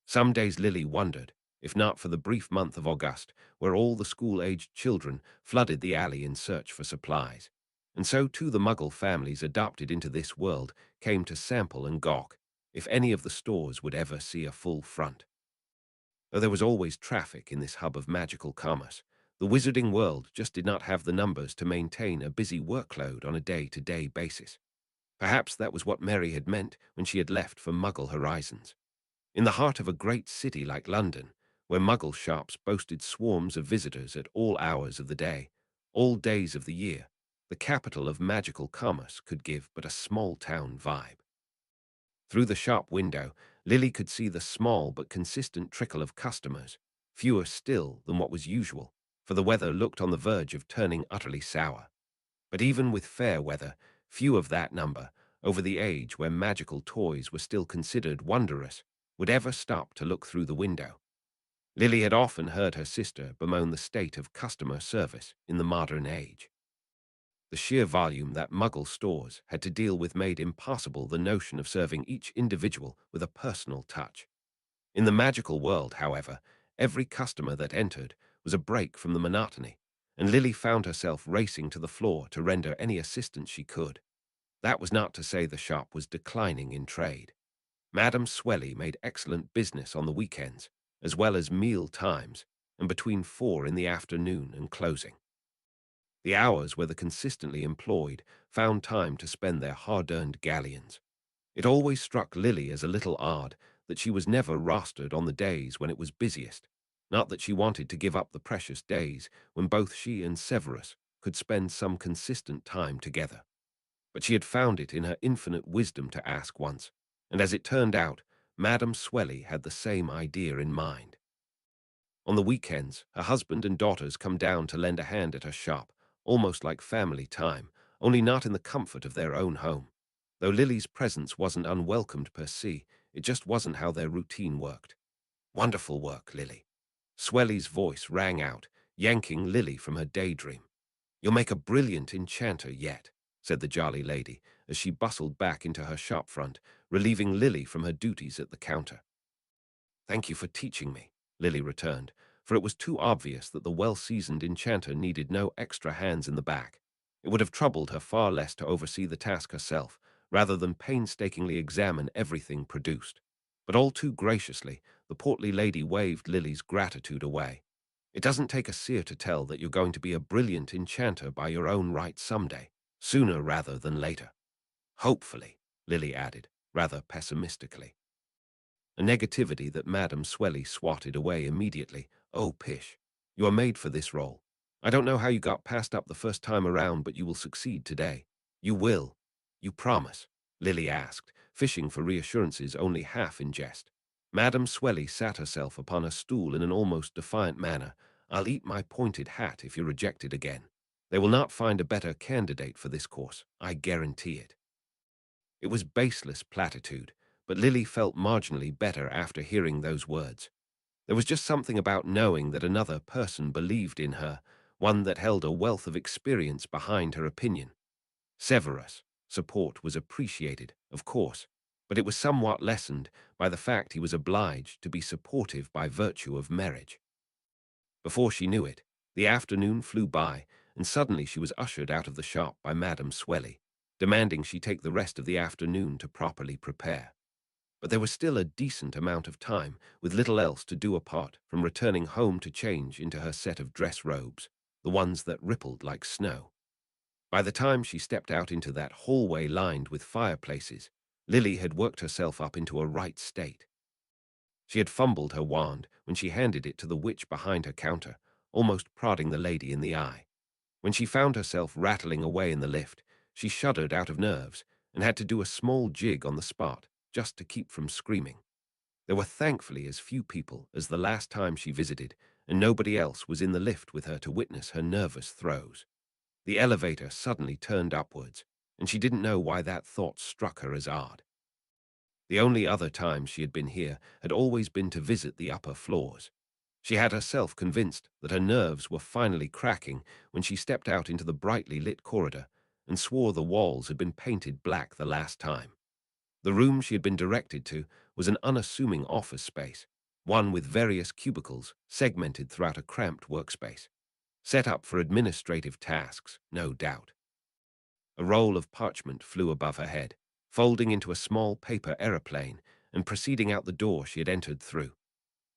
Some days Lily wondered, if not for the brief month of August, where all the school-aged children flooded the alley in search for supplies. And so too the Muggle families adopted into this world came to sample and gawk, if any of the stores would ever see a full front. Though there was always traffic in this hub of magical commerce, the wizarding world just did not have the numbers to maintain a busy workload on a day-to-day basis. Perhaps that was what Mary had meant when she had left for Muggle horizons. In the heart of a great city like London, where Muggle shops boasted swarms of visitors at all hours of the day, all days of the year, the capital of magical commerce could give but a small-town vibe. Through the shop window, Lily could see the small but consistent trickle of customers, fewer still than what was usual, for the weather looked on the verge of turning utterly sour. But even with fair weather, few of that number, over the age where magical toys were still considered wondrous, would ever stop to look through the window. Lily had often heard her sister bemoan the state of customer service in the modern age. The sheer volume that Muggle stores had to deal with made impossible the notion of serving each individual with a personal touch. In the magical world, however, every customer that entered was a break from the monotony, and Lily found herself racing to the floor to render any assistance she could. That was not to say the shop was declining in trade. Madame Swelly made excellent business on the weekends, as well as meal times, and between 4 in the afternoon and closing. The hours where the consistently employed found time to spend their hard-earned galleons. It always struck Lily as a little odd that she was never rostered on the days when it was busiest, not that she wanted to give up the precious days when both she and Severus could spend some consistent time together. But she had found it in her infinite wisdom to ask once, and as it turned out, Madame Swelly had the same idea in mind. On the weekends, her husband and daughters come down to lend a hand at her shop, almost like family time, only not in the comfort of their own home. Though Lily's presence wasn't unwelcomed per se, it just wasn't how their routine worked. Wonderful work, Lily. Swelly's voice rang out, yanking Lily from her daydream. You'll make a brilliant enchanter yet, said the jolly lady, as she bustled back into her shop front, relieving Lily from her duties at the counter. Thank you for teaching me, Lily returned, for it was too obvious that the well-seasoned enchanter needed no extra hands in the back. It would have troubled her far less to oversee the task herself, rather than painstakingly examine everything produced. But all too graciously, the portly lady waved Lily's gratitude away. It doesn't take a seer to tell that you're going to be a brilliant enchanter by your own right someday, sooner rather than later. Hopefully, Lily added, rather pessimistically. A negativity that Madame Swelly swatted away immediately. Oh, pish. You are made for this role. I don't know how you got passed up the first time around, but you will succeed today. You will. You promise? Lily asked, fishing for reassurances only half in jest. Madame Swelly sat herself upon a stool in an almost defiant manner. I'll eat my pointed hat if you're rejected again. They will not find a better candidate for this course, I guarantee it. It was baseless platitude, but Lily felt marginally better after hearing those words. There was just something about knowing that another person believed in her, one that held a wealth of experience behind her opinion. Severus' support was appreciated, of course, but it was somewhat lessened by the fact he was obliged to be supportive by virtue of marriage. Before she knew it, the afternoon flew by, and suddenly she was ushered out of the shop by Madame Swelly, demanding she take the rest of the afternoon to properly prepare. But there was still a decent amount of time, with little else to do apart from returning home to change into her set of dress robes, the ones that rippled like snow. By the time she stepped out into that hallway lined with fireplaces, Lily had worked herself up into a right state. She had fumbled her wand when she handed it to the witch behind her counter, almost prodding the lady in the eye. When she found herself rattling away in the lift, she shuddered out of nerves and had to do a small jig on the spot just to keep from screaming. There were thankfully as few people as the last time she visited, and nobody else was in the lift with her to witness her nervous throes. The elevator suddenly turned upwards, and she didn't know why that thought struck her as odd. The only other time she had been here had always been to visit the upper floors. She had herself convinced that her nerves were finally cracking when she stepped out into the brightly lit corridor and swore the walls had been painted black the last time. The room she had been directed to was an unassuming office space, one with various cubicles segmented throughout a cramped workspace. Set up for administrative tasks, no doubt. A roll of parchment flew above her head, folding into a small paper aeroplane and proceeding out the door she had entered through.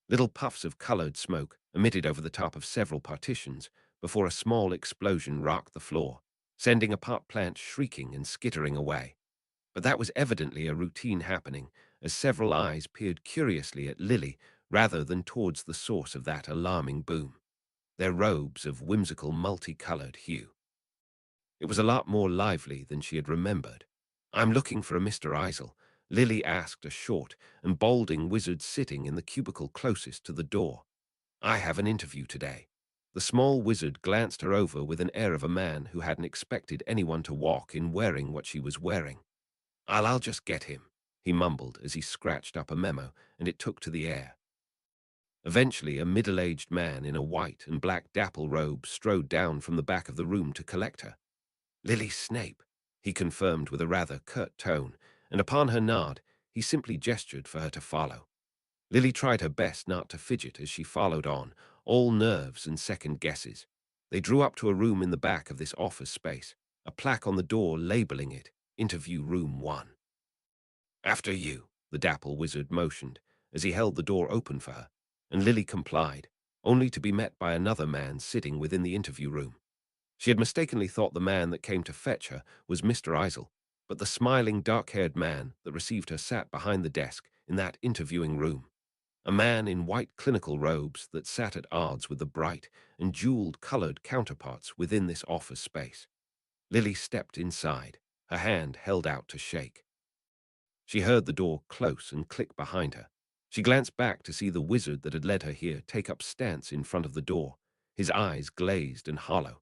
Little puffs of colored smoke emitted over the top of several partitions before a small explosion rocked the floor, sending a pot plant shrieking and skittering away. But that was evidently a routine happening, as several eyes peered curiously at Lily rather than towards the source of that alarming boom, their robes of whimsical multicolored hue. It was a lot more lively than she had remembered. I'm looking for a Mr. Eisel, Lily asked a short and balding wizard sitting in the cubicle closest to the door. I have an interview today. The small wizard glanced her over with an air of a man who hadn't expected anyone to walk in wearing what she was wearing. I'll just get him, he mumbled as he scratched up a memo and it took to the air. Eventually, a middle-aged man in a white and black dapple robe strode down from the back of the room to collect her. Lily Snape, he confirmed with a rather curt tone, and upon her nod, he simply gestured for her to follow. Lily tried her best not to fidget as she followed on, all nerves and second guesses. They drew up to a room in the back of this office space, a plaque on the door labeling it Interview Room 1. After you, the dapple wizard motioned, as he held the door open for her, and Lily complied, only to be met by another man sitting within the interview room. She had mistakenly thought the man that came to fetch her was Mr. Eisel, but the smiling, dark-haired man that received her sat behind the desk in that interviewing room. A man in white clinical robes that sat at odds with the bright and jeweled-colored counterparts within this office space. Lily stepped inside, her hand held out to shake. She heard the door close and click behind her. She glanced back to see the wizard that had led her here take up stance in front of the door, his eyes glazed and hollow.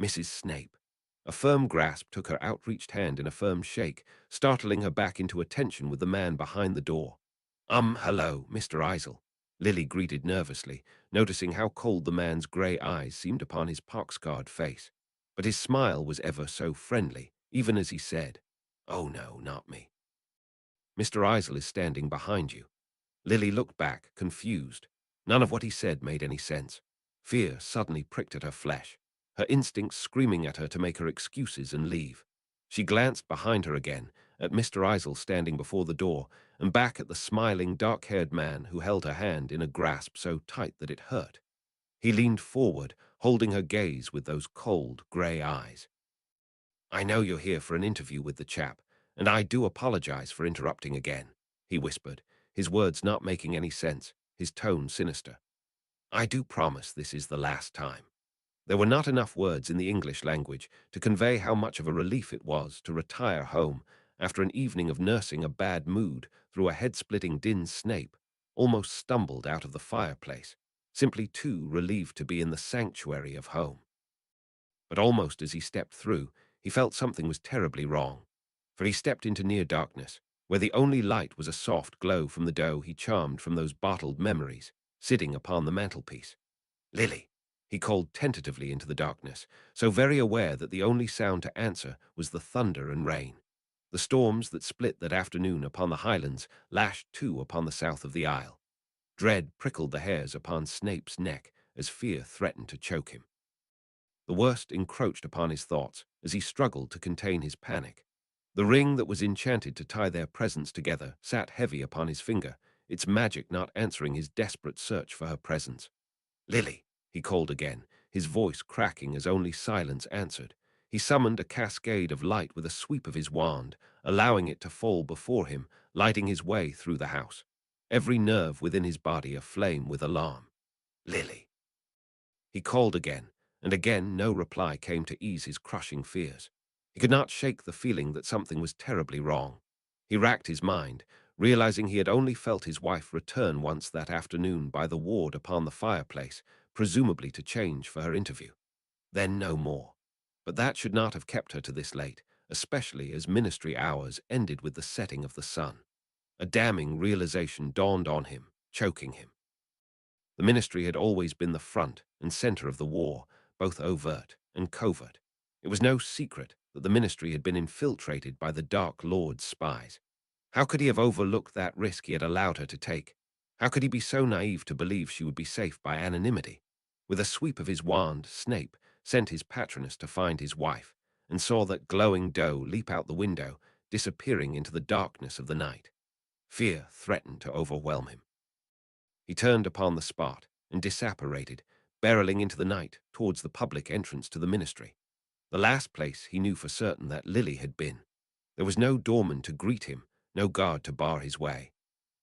Mrs. Snape. A firm grasp took her outreached hand in a firm shake, startling her back into attention with the man behind the door. Hello, Mr. Eisel," Lily greeted nervously, noticing how cold the man's grey eyes seemed upon his pox-scarred face. But his smile was ever so friendly, even as he said, "Oh no, not me. Mr. Eisel is standing behind you." Lily looked back, confused. None of what he said made any sense. Fear suddenly pricked at her flesh, her instincts screaming at her to make her excuses and leave. She glanced behind her again, at Mr. Eisel standing before the door, and back at the smiling, dark-haired man who held her hand in a grasp so tight that it hurt. He leaned forward, holding her gaze with those cold, grey eyes. "I know you're here for an interview with the chap, and I do apologize for interrupting again," he whispered, his words not making any sense, his tone sinister. "I do promise this is the last time." There were not enough words in the English language to convey how much of a relief it was to retire home after an evening of nursing a bad mood through a head-splitting din. Snape almost stumbled out of the fireplace, simply too relieved to be in the sanctuary of home. But almost as he stepped through, he felt something was terribly wrong, for he stepped into near darkness, where the only light was a soft glow from the dough he charmed from those bottled memories, sitting upon the mantelpiece. "Lily," he called tentatively into the darkness, so very aware that the only sound to answer was the thunder and rain. The storms that split that afternoon upon the Highlands lashed too upon the south of the Isle. Dread prickled the hairs upon Snape's neck as fear threatened to choke him. The worst encroached upon his thoughts as he struggled to contain his panic. The ring that was enchanted to tie their presence together sat heavy upon his finger, its magic not answering his desperate search for her presence. "Lily," he called again, his voice cracking as only silence answered. He summoned a cascade of light with a sweep of his wand, allowing it to fall before him, lighting his way through the house, every nerve within his body aflame with alarm. "Lily." He called again, and again no reply came to ease his crushing fears. He could not shake the feeling that something was terribly wrong. He racked his mind, realizing he had only felt his wife return once that afternoon by the ward upon the fireplace, presumably to change for her interview. Then no more. But that should not have kept her to this late, especially as ministry hours ended with the setting of the sun. A damning realization dawned on him, choking him. The ministry had always been the front and center of the war, both overt and covert. It was no secret that the ministry had been infiltrated by the Dark Lord's spies. How could he have overlooked that risk he had allowed her to take? How could he be so naive to believe she would be safe by anonymity? With a sweep of his wand, Snape sent his patroness to find his wife, and saw that glowing doe leap out the window, disappearing into the darkness of the night. Fear threatened to overwhelm him. He turned upon the spot and disapparated, barreling into the night towards the public entrance to the ministry, the last place he knew for certain that Lily had been. There was no doorman to greet him, no guard to bar his way.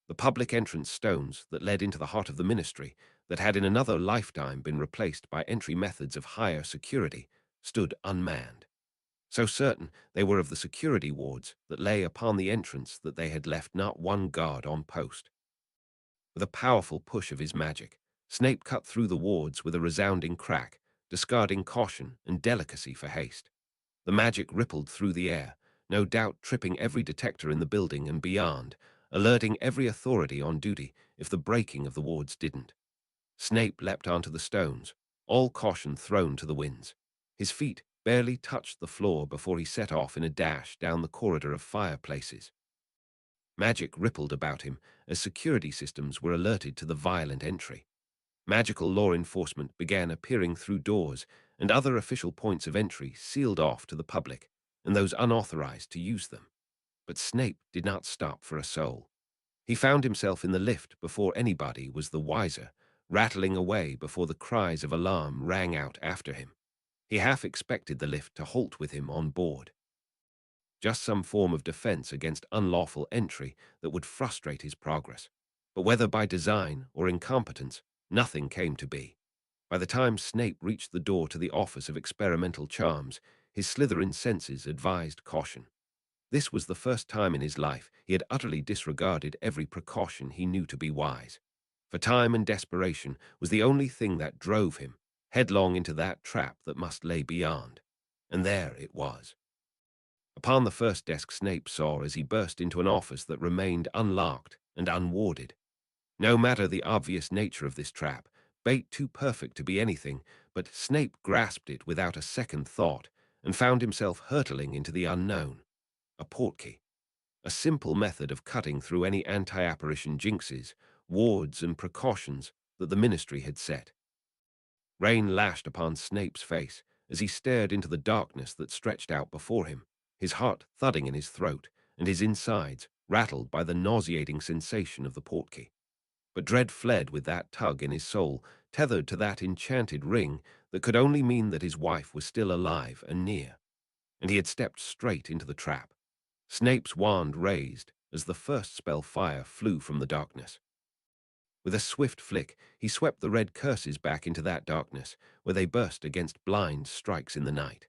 The public entrance stones that led into the heart of the ministry, that had in another lifetime been replaced by entry methods of higher security, stood unmanned. So certain they were of the security wards that lay upon the entrance that they had left not one guard on post. With a powerful push of his magic, Snape cut through the wards with a resounding crack, discarding caution and delicacy for haste. The magic rippled through the air, no doubt tripping every detector in the building and beyond, alerting every authority on duty if the breaking of the wards didn't. Snape leapt onto the stones, all caution thrown to the winds. His feet barely touched the floor before he set off in a dash down the corridor of fireplaces. Magic rippled about him as security systems were alerted to the violent entry. Magical law enforcement began appearing through doors, and other official points of entry sealed off to the public and those unauthorized to use them. But Snape did not stop for a soul. He found himself in the lift before anybody was the wiser, rattling away before the cries of alarm rang out after him. He half expected the lift to halt with him on board. Just some form of defense against unlawful entry that would frustrate his progress. But whether by design or incompetence, nothing came to be. By the time Snape reached the door to the Office of Experimental Charms, his Slytherin senses advised caution. This was the first time in his life he had utterly disregarded every precaution he knew to be wise. For time and desperation was the only thing that drove him headlong into that trap that must lay beyond. And there it was. Upon the first desk Snape saw as he burst into an office that remained unlocked and unwarded. No matter the obvious nature of this trap, bait too perfect to be anything, but Snape grasped it without a second thought and found himself hurtling into the unknown. A portkey. A simple method of cutting through any anti-apparition jinxes, wards, and precautions that the Ministry had set. Rain lashed upon Snape's face as he stared into the darkness that stretched out before him, his heart thudding in his throat and his insides rattled by the nauseating sensation of the portkey. But dread fled with that tug in his soul, tethered to that enchanted ring that could only mean that his wife was still alive and near. And he had stepped straight into the trap. Snape's wand raised as the first spell fire flew from the darkness. With a swift flick, he swept the red curses back into that darkness, where they burst against blind strikes in the night.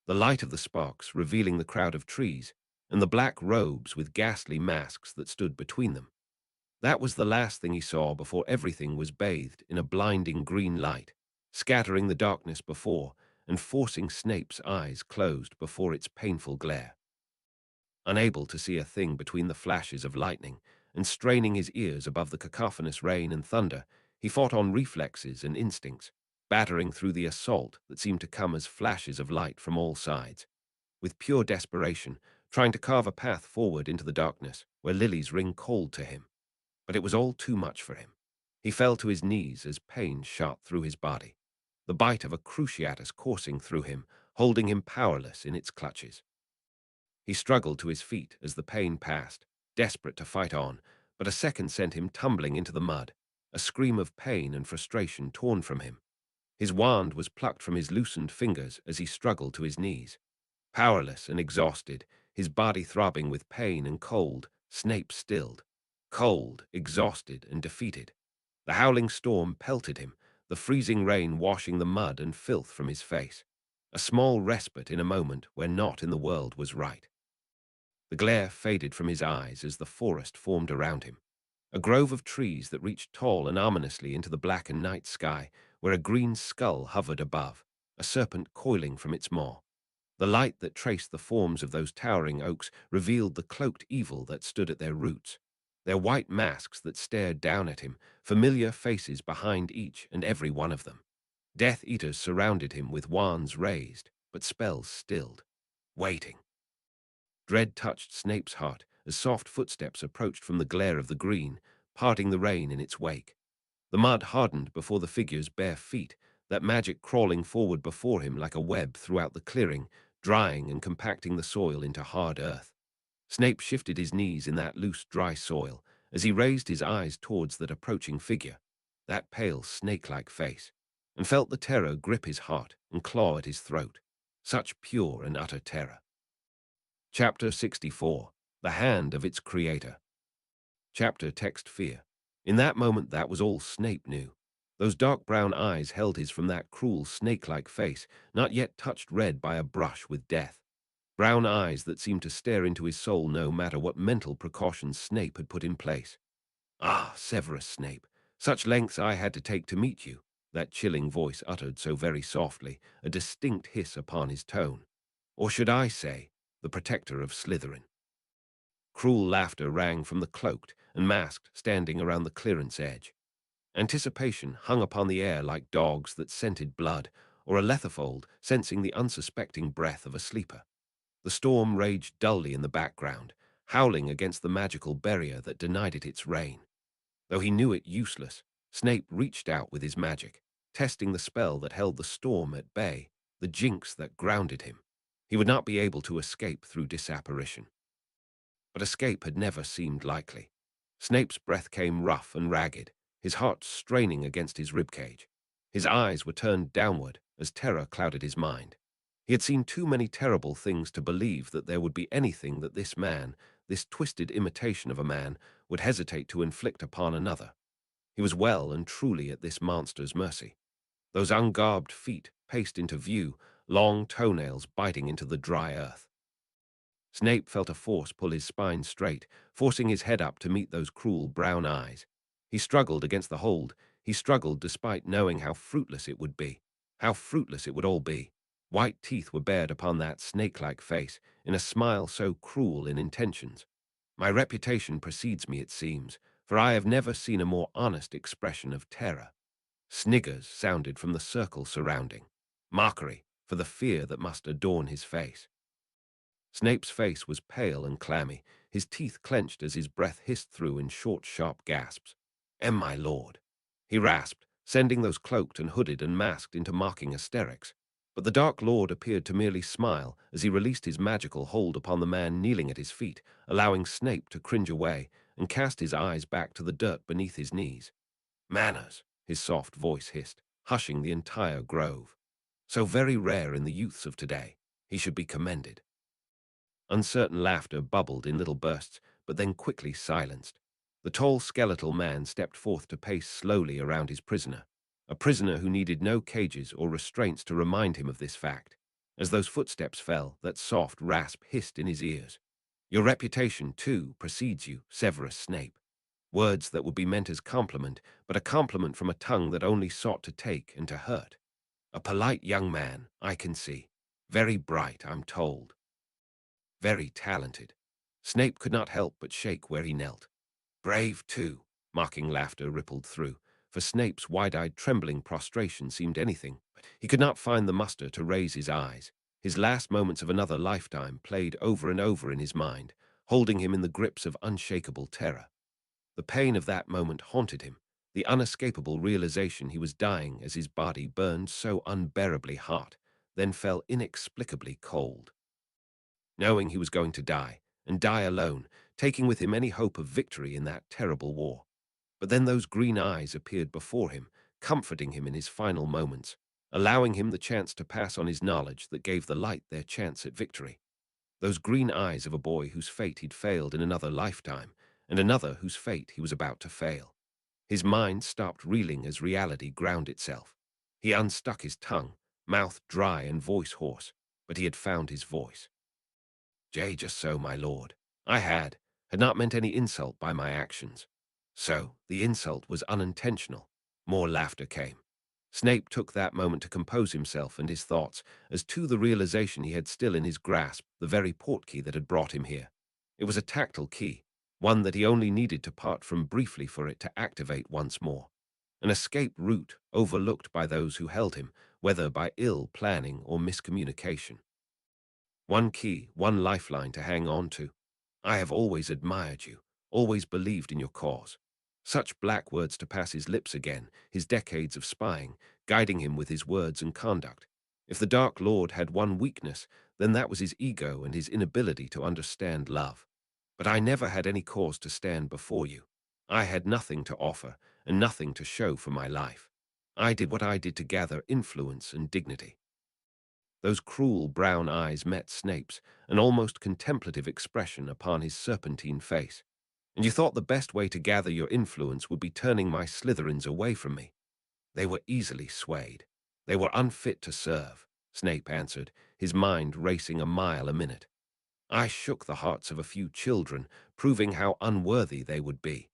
The light of the sparks revealing the crowd of trees, and the black robes with ghastly masks that stood between them. That was the last thing he saw before everything was bathed in a blinding green light, scattering the darkness before and forcing Snape's eyes closed before its painful glare. Unable to see a thing between the flashes of lightning, and straining his ears above the cacophonous rain and thunder, he fought on reflexes and instincts, battering through the assault that seemed to come as flashes of light from all sides. With pure desperation, trying to carve a path forward into the darkness where Lily's ring called to him. But it was all too much for him. He fell to his knees as pain shot through his body, the bite of a cruciatus coursing through him, holding him powerless in its clutches. He struggled to his feet as the pain passed, desperate to fight on, but a second sent him tumbling into the mud, a scream of pain and frustration torn from him. His wand was plucked from his loosened fingers as he struggled to his knees. Powerless and exhausted, his body throbbing with pain and cold, Snape stilled. Cold, exhausted, and defeated. The howling storm pelted him, the freezing rain washing the mud and filth from his face. A small respite in a moment where naught in the world was right. The glare faded from his eyes as the forest formed around him. A grove of trees that reached tall and ominously into the blackened night sky, where a green skull hovered above, a serpent coiling from its maw. The light that traced the forms of those towering oaks revealed the cloaked evil that stood at their roots. Their white masks that stared down at him, familiar faces behind each and every one of them. Death Eaters surrounded him with wands raised, but spells stilled, waiting. Dread touched Snape's heart as soft footsteps approached from the glare of the green, parting the rain in its wake. The mud hardened before the figure's bare feet, that magic crawling forward before him like a web throughout the clearing, drying and compacting the soil into hard earth. Snape shifted his knees in that loose, dry soil as he raised his eyes towards that approaching figure, that pale, snake-like face, and felt the terror grip his heart and claw at his throat. Such pure and utter terror. Chapter 64. The Hand of its Creator. Chapter text fear. In that moment that was all Snape knew. Those dark brown eyes held his from that cruel snake-like face, not yet touched red by a brush with death. Brown eyes that seemed to stare into his soul no matter what mental precautions Snape had put in place. "Ah, Severus Snape, such lengths I had to take to meet you," that chilling voice uttered so very softly, a distinct hiss upon his tone. Or should I say, the protector of Slytherin. Cruel laughter rang from the cloaked and masked standing around the clearance edge. Anticipation hung upon the air like dogs that scented blood, or a lethifold sensing the unsuspecting breath of a sleeper. The storm raged dully in the background, howling against the magical barrier that denied it its reign. Though he knew it useless, Snape reached out with his magic, testing the spell that held the storm at bay, the jinx that grounded him. He would not be able to escape through disapparition. But escape had never seemed likely. Snape's breath came rough and ragged, his heart straining against his ribcage. His eyes were turned downward as terror clouded his mind. He had seen too many terrible things to believe that there would be anything that this man, this twisted imitation of a man, would hesitate to inflict upon another. He was well and truly at this monster's mercy. Those ungarbed feet paced into view, long toenails biting into the dry earth. Snape felt a force pull his spine straight, forcing his head up to meet those cruel brown eyes. He struggled against the hold. He struggled despite knowing how fruitless it would be. How fruitless it would all be. White teeth were bared upon that snake-like face, in a smile so cruel in intentions. My reputation precedes me, it seems, for I have never seen a more honest expression of terror. Sniggers sounded from the circle surrounding. Mockery, for the fear that must adorn his face. Snape's face was pale and clammy, his teeth clenched as his breath hissed through in short, sharp gasps. My lord," he rasped, sending those cloaked and hooded and masked into mocking hysterics. But the Dark Lord appeared to merely smile as he released his magical hold upon the man kneeling at his feet, allowing Snape to cringe away and cast his eyes back to the dirt beneath his knees. "Manners," his soft voice hissed, hushing the entire grove. "So very rare in the youths of today. He should be commended." Uncertain laughter bubbled in little bursts, but then quickly silenced. The tall skeletal man stepped forth to pace slowly around his prisoner, a prisoner who needed no cages or restraints to remind him of this fact. As those footsteps fell, that soft rasp hissed in his ears. "Your reputation, too, precedes you, Severus Snape." Words that would be meant as compliment, but a compliment from a tongue that only sought to take and to hurt. "A polite young man, I can see. Very bright, I'm told. Very talented." Snape could not help but shake where he knelt. "Brave, too," mocking laughter rippled through. For Snape's wide-eyed, trembling prostration seemed anything, but he could not find the muster to raise his eyes. His last moments of another lifetime played over and over in his mind, holding him in the grips of unshakable terror. The pain of that moment haunted him, the unescapable realization he was dying as his body burned so unbearably hot, then fell inexplicably cold. Knowing he was going to die, and die alone, taking with him any hope of victory in that terrible war. But then those green eyes appeared before him, comforting him in his final moments, allowing him the chance to pass on his knowledge that gave the light their chance at victory. Those green eyes of a boy whose fate he'd failed in another lifetime, and another whose fate he was about to fail. His mind stopped reeling as reality ground itself. He unstuck his tongue, mouth dry and voice hoarse, but he had found his voice. "Just so, my lord. I had not meant any insult by my actions." So, the insult was unintentional. More laughter came. Snape took that moment to compose himself and his thoughts, as to the realization he had still in his grasp the very portkey that had brought him here. It was a tactile key, one that he only needed to part from briefly for it to activate once more. An escape route overlooked by those who held him, whether by ill planning or miscommunication. One key, one lifeline to hang on to. "I have always admired you, always believed in your cause." Such black words to pass his lips again, his decades of spying, guiding him with his words and conduct. If the Dark Lord had one weakness, then that was his ego and his inability to understand love. "But I never had any cause to stand before you. I had nothing to offer and nothing to show for my life. I did what I did to gather influence and dignity." Those cruel brown eyes met Snape's, an almost contemplative expression upon his serpentine face. "And you thought the best way to gather your influence would be turning my Slytherins away from me." "They were easily swayed. They were unfit to serve," Snape answered, his mind racing a mile a minute. "I shook the hearts of a few children, proving how unworthy they would be.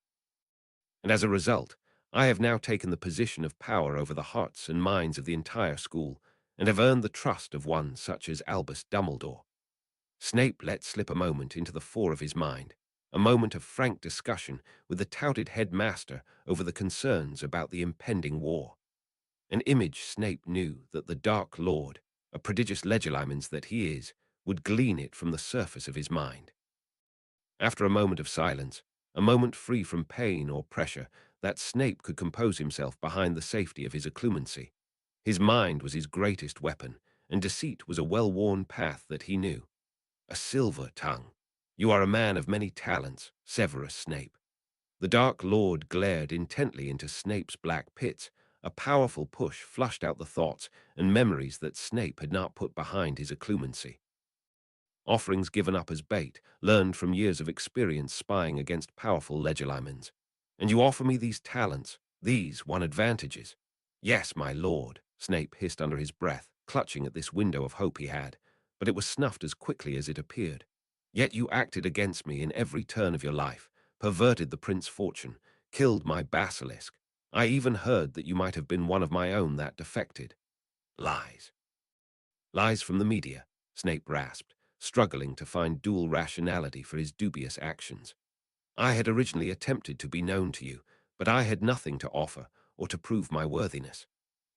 And as a result, I have now taken the position of power over the hearts and minds of the entire school, and have earned the trust of one such as Albus Dumbledore." Snape let slip a moment into the fore of his mind, a moment of frank discussion with the touted headmaster over the concerns about the impending war. An image Snape knew that the Dark Lord, a prodigious legilimens that he is, would glean it from the surface of his mind. After a moment of silence, a moment free from pain or pressure, that Snape could compose himself behind the safety of his occlumency. His mind was his greatest weapon, and deceit was a well-worn path that he knew. "A silver tongue. You are a man of many talents, Severus Snape." The Dark Lord glared intently into Snape's black pits. A powerful push flushed out the thoughts and memories that Snape had not put behind his occlumency. Offerings given up as bait, learned from years of experience spying against powerful legilimens. And you offer me these talents, these one advantages. Yes, my lord, Snape hissed under his breath, clutching at this window of hope he had, but it was snuffed as quickly as it appeared. Yet you acted against me in every turn of your life, perverted the prince's fortune, killed my basilisk. I even heard that you might have been one of my own that defected. Lies. Lies from the media, Snape rasped, struggling to find dual rationality for his dubious actions. I had originally attempted to be known to you, but I had nothing to offer or to prove my worthiness.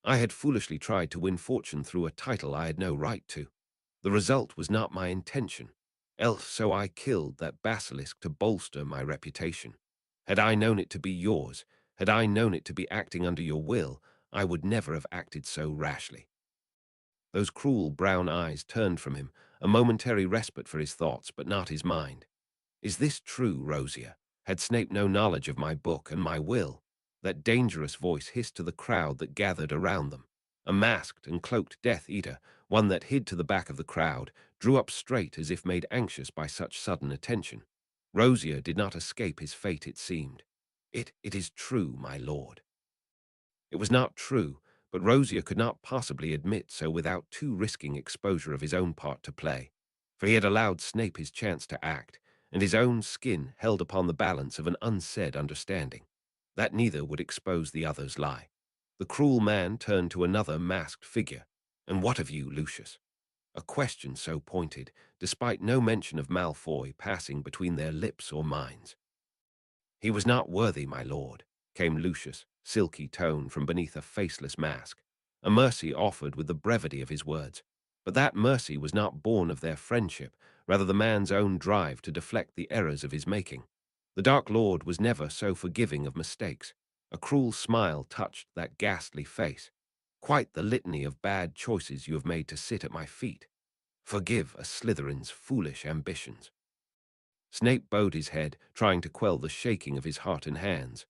I had foolishly tried to win fortune through a title I had no right to. The result was not my intention, else so I killed that basilisk to bolster my reputation. Had I known it to be yours, had I known it to be acting under your will, I would never have acted so rashly. Those cruel brown eyes turned from him, a momentary respite for his thoughts, but not his mind. Is this true, Rosia? Had Snape no knowledge of my book and my will? That dangerous voice hissed to the crowd that gathered around them. A masked and cloaked Death Eater, one that hid to the back of the crowd, drew up straight as if made anxious by such sudden attention. Rosia did not escape his fate, it seemed. It is true, my lord. It was not true, but Rosia could not possibly admit so without too risking exposure of his own part to play, for he had allowed Snape his chance to act, and his own skin held upon the balance of an unsaid understanding. That neither would expose the other's lie. The cruel man turned to another masked figure. And what of you, Lucius? A question so pointed, despite no mention of Malfoy passing between their lips or minds. He was not worthy, my lord, came Lucius' silky tone from beneath a faceless mask, a mercy offered with the brevity of his words. But that mercy was not born of their friendship, rather the man's own drive to deflect the errors of his making. The Dark Lord was never so forgiving of mistakes. A cruel smile touched that ghastly face. Quite the litany of bad choices you have made to sit at my feet. Forgive a Slytherin's foolish ambitions. Snape bowed his head, trying to quell the shaking of his heart and hands.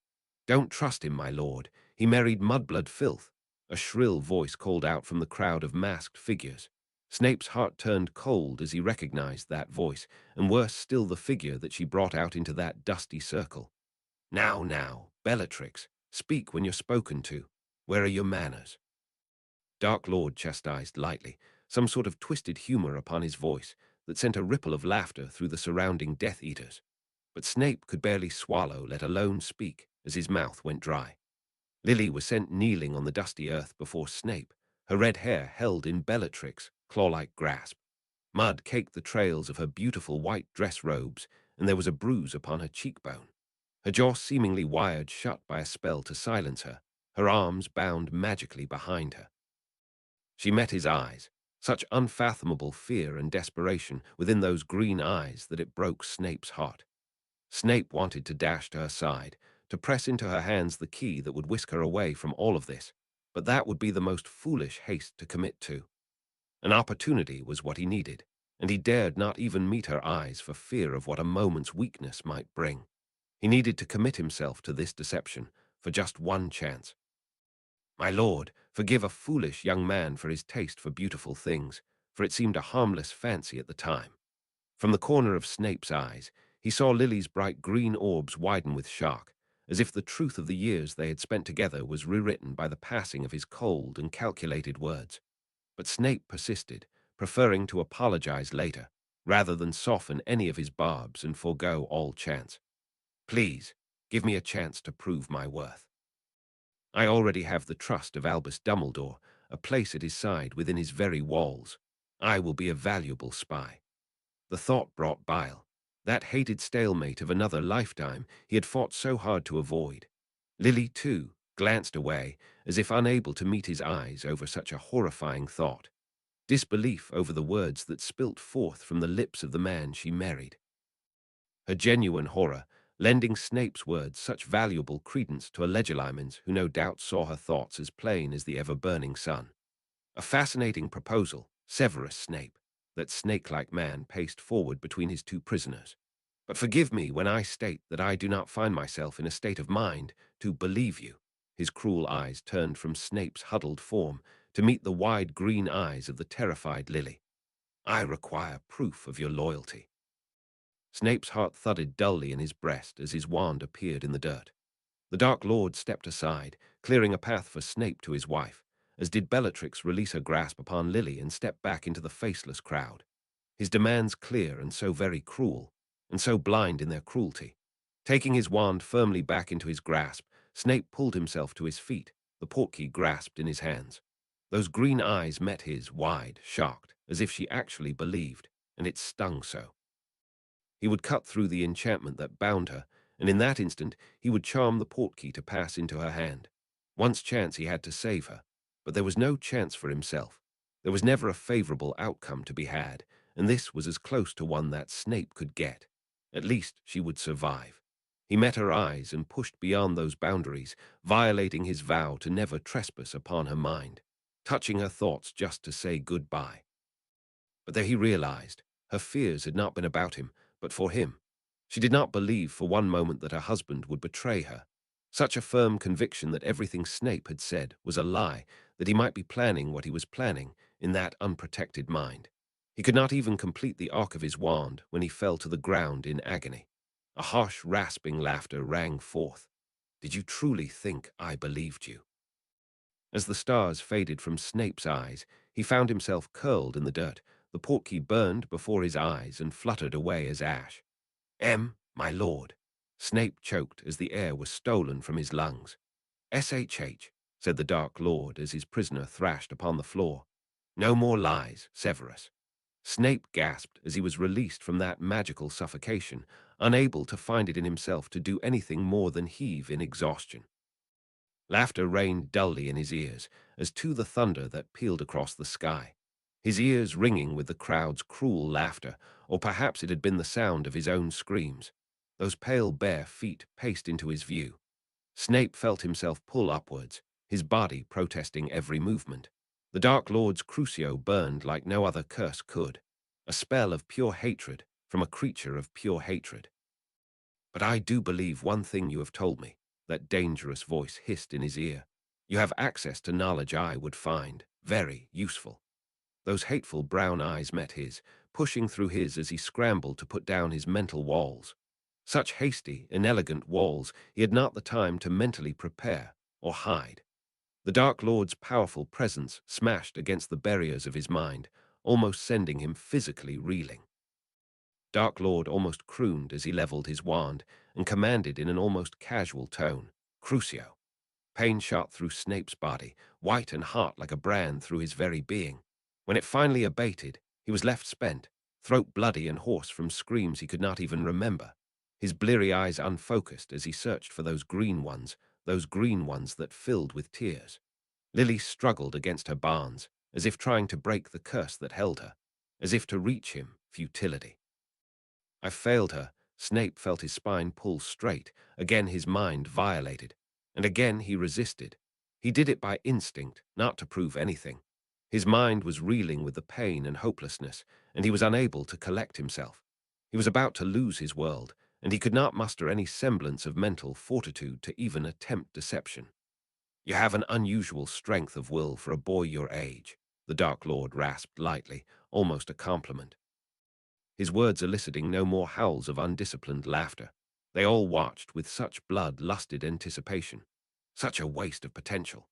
Don't trust him, my lord. He married mudblood filth. A shrill voice called out from the crowd of masked figures. Snape's heart turned cold as he recognized that voice, and worse still the figure that she brought out into that dusty circle. Now, Bellatrix, speak when you're spoken to. Where are your manners? Dark Lord chastised lightly, some sort of twisted humor upon his voice that sent a ripple of laughter through the surrounding Death Eaters. But Snape could barely swallow, let alone speak, as his mouth went dry. Lily was sent kneeling on the dusty earth before Snape, her red hair held in Bellatrix's claw-like grasp. Mud caked the trails of her beautiful white dress robes, and there was a bruise upon her cheekbone. Her jaw seemingly wired shut by a spell to silence her, her arms bound magically behind her. She met his eyes, such unfathomable fear and desperation within those green eyes that it broke Snape's heart. Snape wanted to dash to her side, to press into her hands the key that would whisk her away from all of this, but that would be the most foolish haste to commit to. An opportunity was what he needed, and he dared not even meet her eyes for fear of what a moment's weakness might bring. He needed to commit himself to this deception for just one chance. My lord, forgive a foolish young man for his taste for beautiful things, for it seemed a harmless fancy at the time. From the corner of Snape's eyes, he saw Lily's bright green orbs widen with shock, as if the truth of the years they had spent together was rewritten by the passing of his cold and calculated words. But Snape persisted, preferring to apologize later, rather than soften any of his barbs and forego all chance. Please, give me a chance to prove my worth. I already have the trust of Albus Dumbledore, a place at his side within his very walls. I will be a valuable spy. The thought brought bile. That hated stalemate of another lifetime he had fought so hard to avoid. Lily, too, glanced away, as if unable to meet his eyes over such a horrifying thought. Disbelief over the words that spilt forth from the lips of the man she married. Her genuine horror, lending Snape's words such valuable credence to a legilimens who no doubt saw her thoughts as plain as the ever-burning sun. A fascinating proposal, Severus Snape, that snake-like man paced forward between his two prisoners. But forgive me when I state that I do not find myself in a state of mind to believe you." His cruel eyes turned from Snape's huddled form to meet the wide green eyes of the terrified Lily. "I require proof of your loyalty." Snape's heart thudded dully in his breast as his wand appeared in the dirt. The Dark Lord stepped aside, clearing a path for Snape to his wife, as did Bellatrix release her grasp upon Lily and step back into the faceless crowd. His demands clear and so very cruel, and so blind in their cruelty. Taking his wand firmly back into his grasp, Snape pulled himself to his feet, the portkey grasped in his hands. Those green eyes met his, wide, shocked, as if she actually believed, and it stung so. He would cut through the enchantment that bound her, and in that instant he would charm the portkey to pass into her hand. Once chance he had to save her, but there was no chance for himself. There was never a favorable outcome to be had, and this was as close to one that Snape could get. At least she would survive. He met her eyes and pushed beyond those boundaries, violating his vow to never trespass upon her mind, touching her thoughts just to say goodbye. But there he realized, her fears had not been about him, but for him. She did not believe for one moment that her husband would betray her. Such a firm conviction that everything Snape had said was a lie, that he might be planning what he was planning in that unprotected mind. He could not even complete the arc of his wand when he fell to the ground in agony. A harsh, rasping laughter rang forth. "Did you truly think I believed you?" As the stars faded from Snape's eyes, he found himself curled in the dirt. The portkey burned before his eyes and fluttered away as ash. My lord." Snape choked as the air was stolen from his lungs. "SHH," said the Dark Lord as his prisoner thrashed upon the floor. "No more lies, Severus." Snape gasped as he was released from that magical suffocation, unable to find it in himself to do anything more than heave in exhaustion. Laughter rained dully in his ears, as to the thunder that pealed across the sky. His ears ringing with the crowd's cruel laughter, or perhaps it had been the sound of his own screams. Those pale bare feet paced into his view. Snape felt himself pull upwards, his body protesting every movement. The Dark Lord's crucio burned like no other curse could, a spell of pure hatred from a creature of pure hatred. "But I do believe one thing you have told me," that dangerous voice hissed in his ear. "You have access to knowledge I would find very useful." Those hateful brown eyes met his, pushing through his as he scrambled to put down his mental walls. Such hasty, inelegant walls he had not the time to mentally prepare or hide. The Dark Lord's powerful presence smashed against the barriers of his mind, almost sending him physically reeling. Dark Lord almost crooned as he leveled his wand and commanded in an almost casual tone, "Crucio." Pain shot through Snape's body, white and hot like a brand through his very being. When it finally abated, he was left spent, throat bloody and hoarse from screams he could not even remember, his bleary eyes unfocused as he searched for those green ones that filled with tears. Lily struggled against her bonds, as if trying to break the curse that held her, as if to reach him, futility. "I failed her." Snape felt his spine pull straight, again his mind violated, and again he resisted. He did it by instinct, not to prove anything. His mind was reeling with the pain and hopelessness, and he was unable to collect himself. He was about to lose his world, and he could not muster any semblance of mental fortitude to even attempt deception. "You have an unusual strength of will for a boy your age," the Dark Lord rasped lightly, almost a compliment. His words eliciting no more howls of undisciplined laughter. They all watched with such blood-lusted anticipation. Such a waste of potential.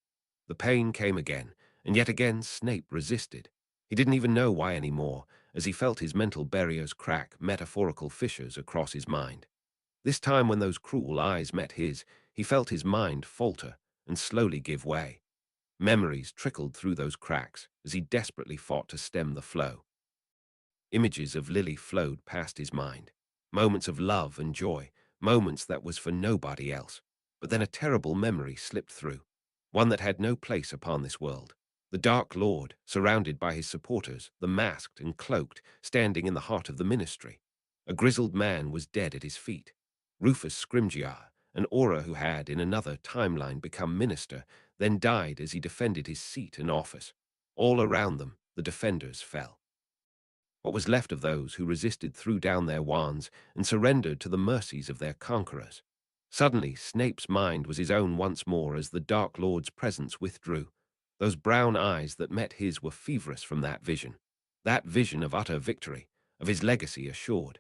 The pain came again, and yet again Snape resisted. He didn't even know why anymore, as he felt his mental barriers crack metaphorical fissures across his mind. This time when those cruel eyes met his, he felt his mind falter and slowly give way. Memories trickled through those cracks as he desperately fought to stem the flow. Images of Lily flowed past his mind. Moments of love and joy, moments that was for nobody else. But then a terrible memory slipped through, one that had no place upon this world. The Dark Lord, surrounded by his supporters, the masked and cloaked, standing in the heart of the ministry. A grizzled man was dead at his feet. Rufus Scrimgeour, an aura who had, in another timeline, become minister, then died as he defended his seat and office. All around them, the defenders fell. What was left of those who resisted threw down their wands and surrendered to the mercies of their conquerors. Suddenly, Snape's mind was his own once more as the Dark Lord's presence withdrew. Those brown eyes that met his were feverish from that vision of utter victory, of his legacy assured.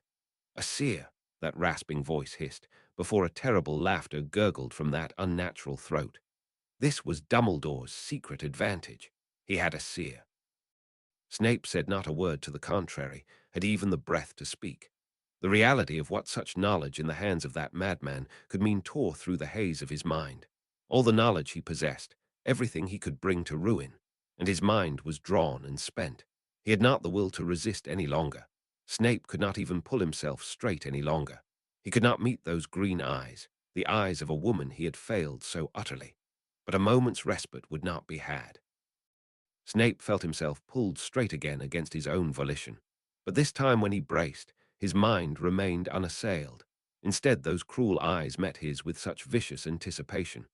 A seer, that rasping voice hissed, before a terrible laughter gurgled from that unnatural throat. This was Dumbledore's secret advantage. He had a seer. Snape said not a word to the contrary, had even the breath to speak. The reality of what such knowledge in the hands of that madman could mean tore through the haze of his mind. All the knowledge he possessed, everything he could bring to ruin, and his mind was drawn and spent. He had not the will to resist any longer. Snape could not even pull himself straight any longer. He could not meet those green eyes, the eyes of a woman he had failed so utterly. But a moment's respite would not be had. Snape felt himself pulled straight again against his own volition. But this time when he braced, his mind remained unassailed. Instead, those cruel eyes met his with such vicious anticipation.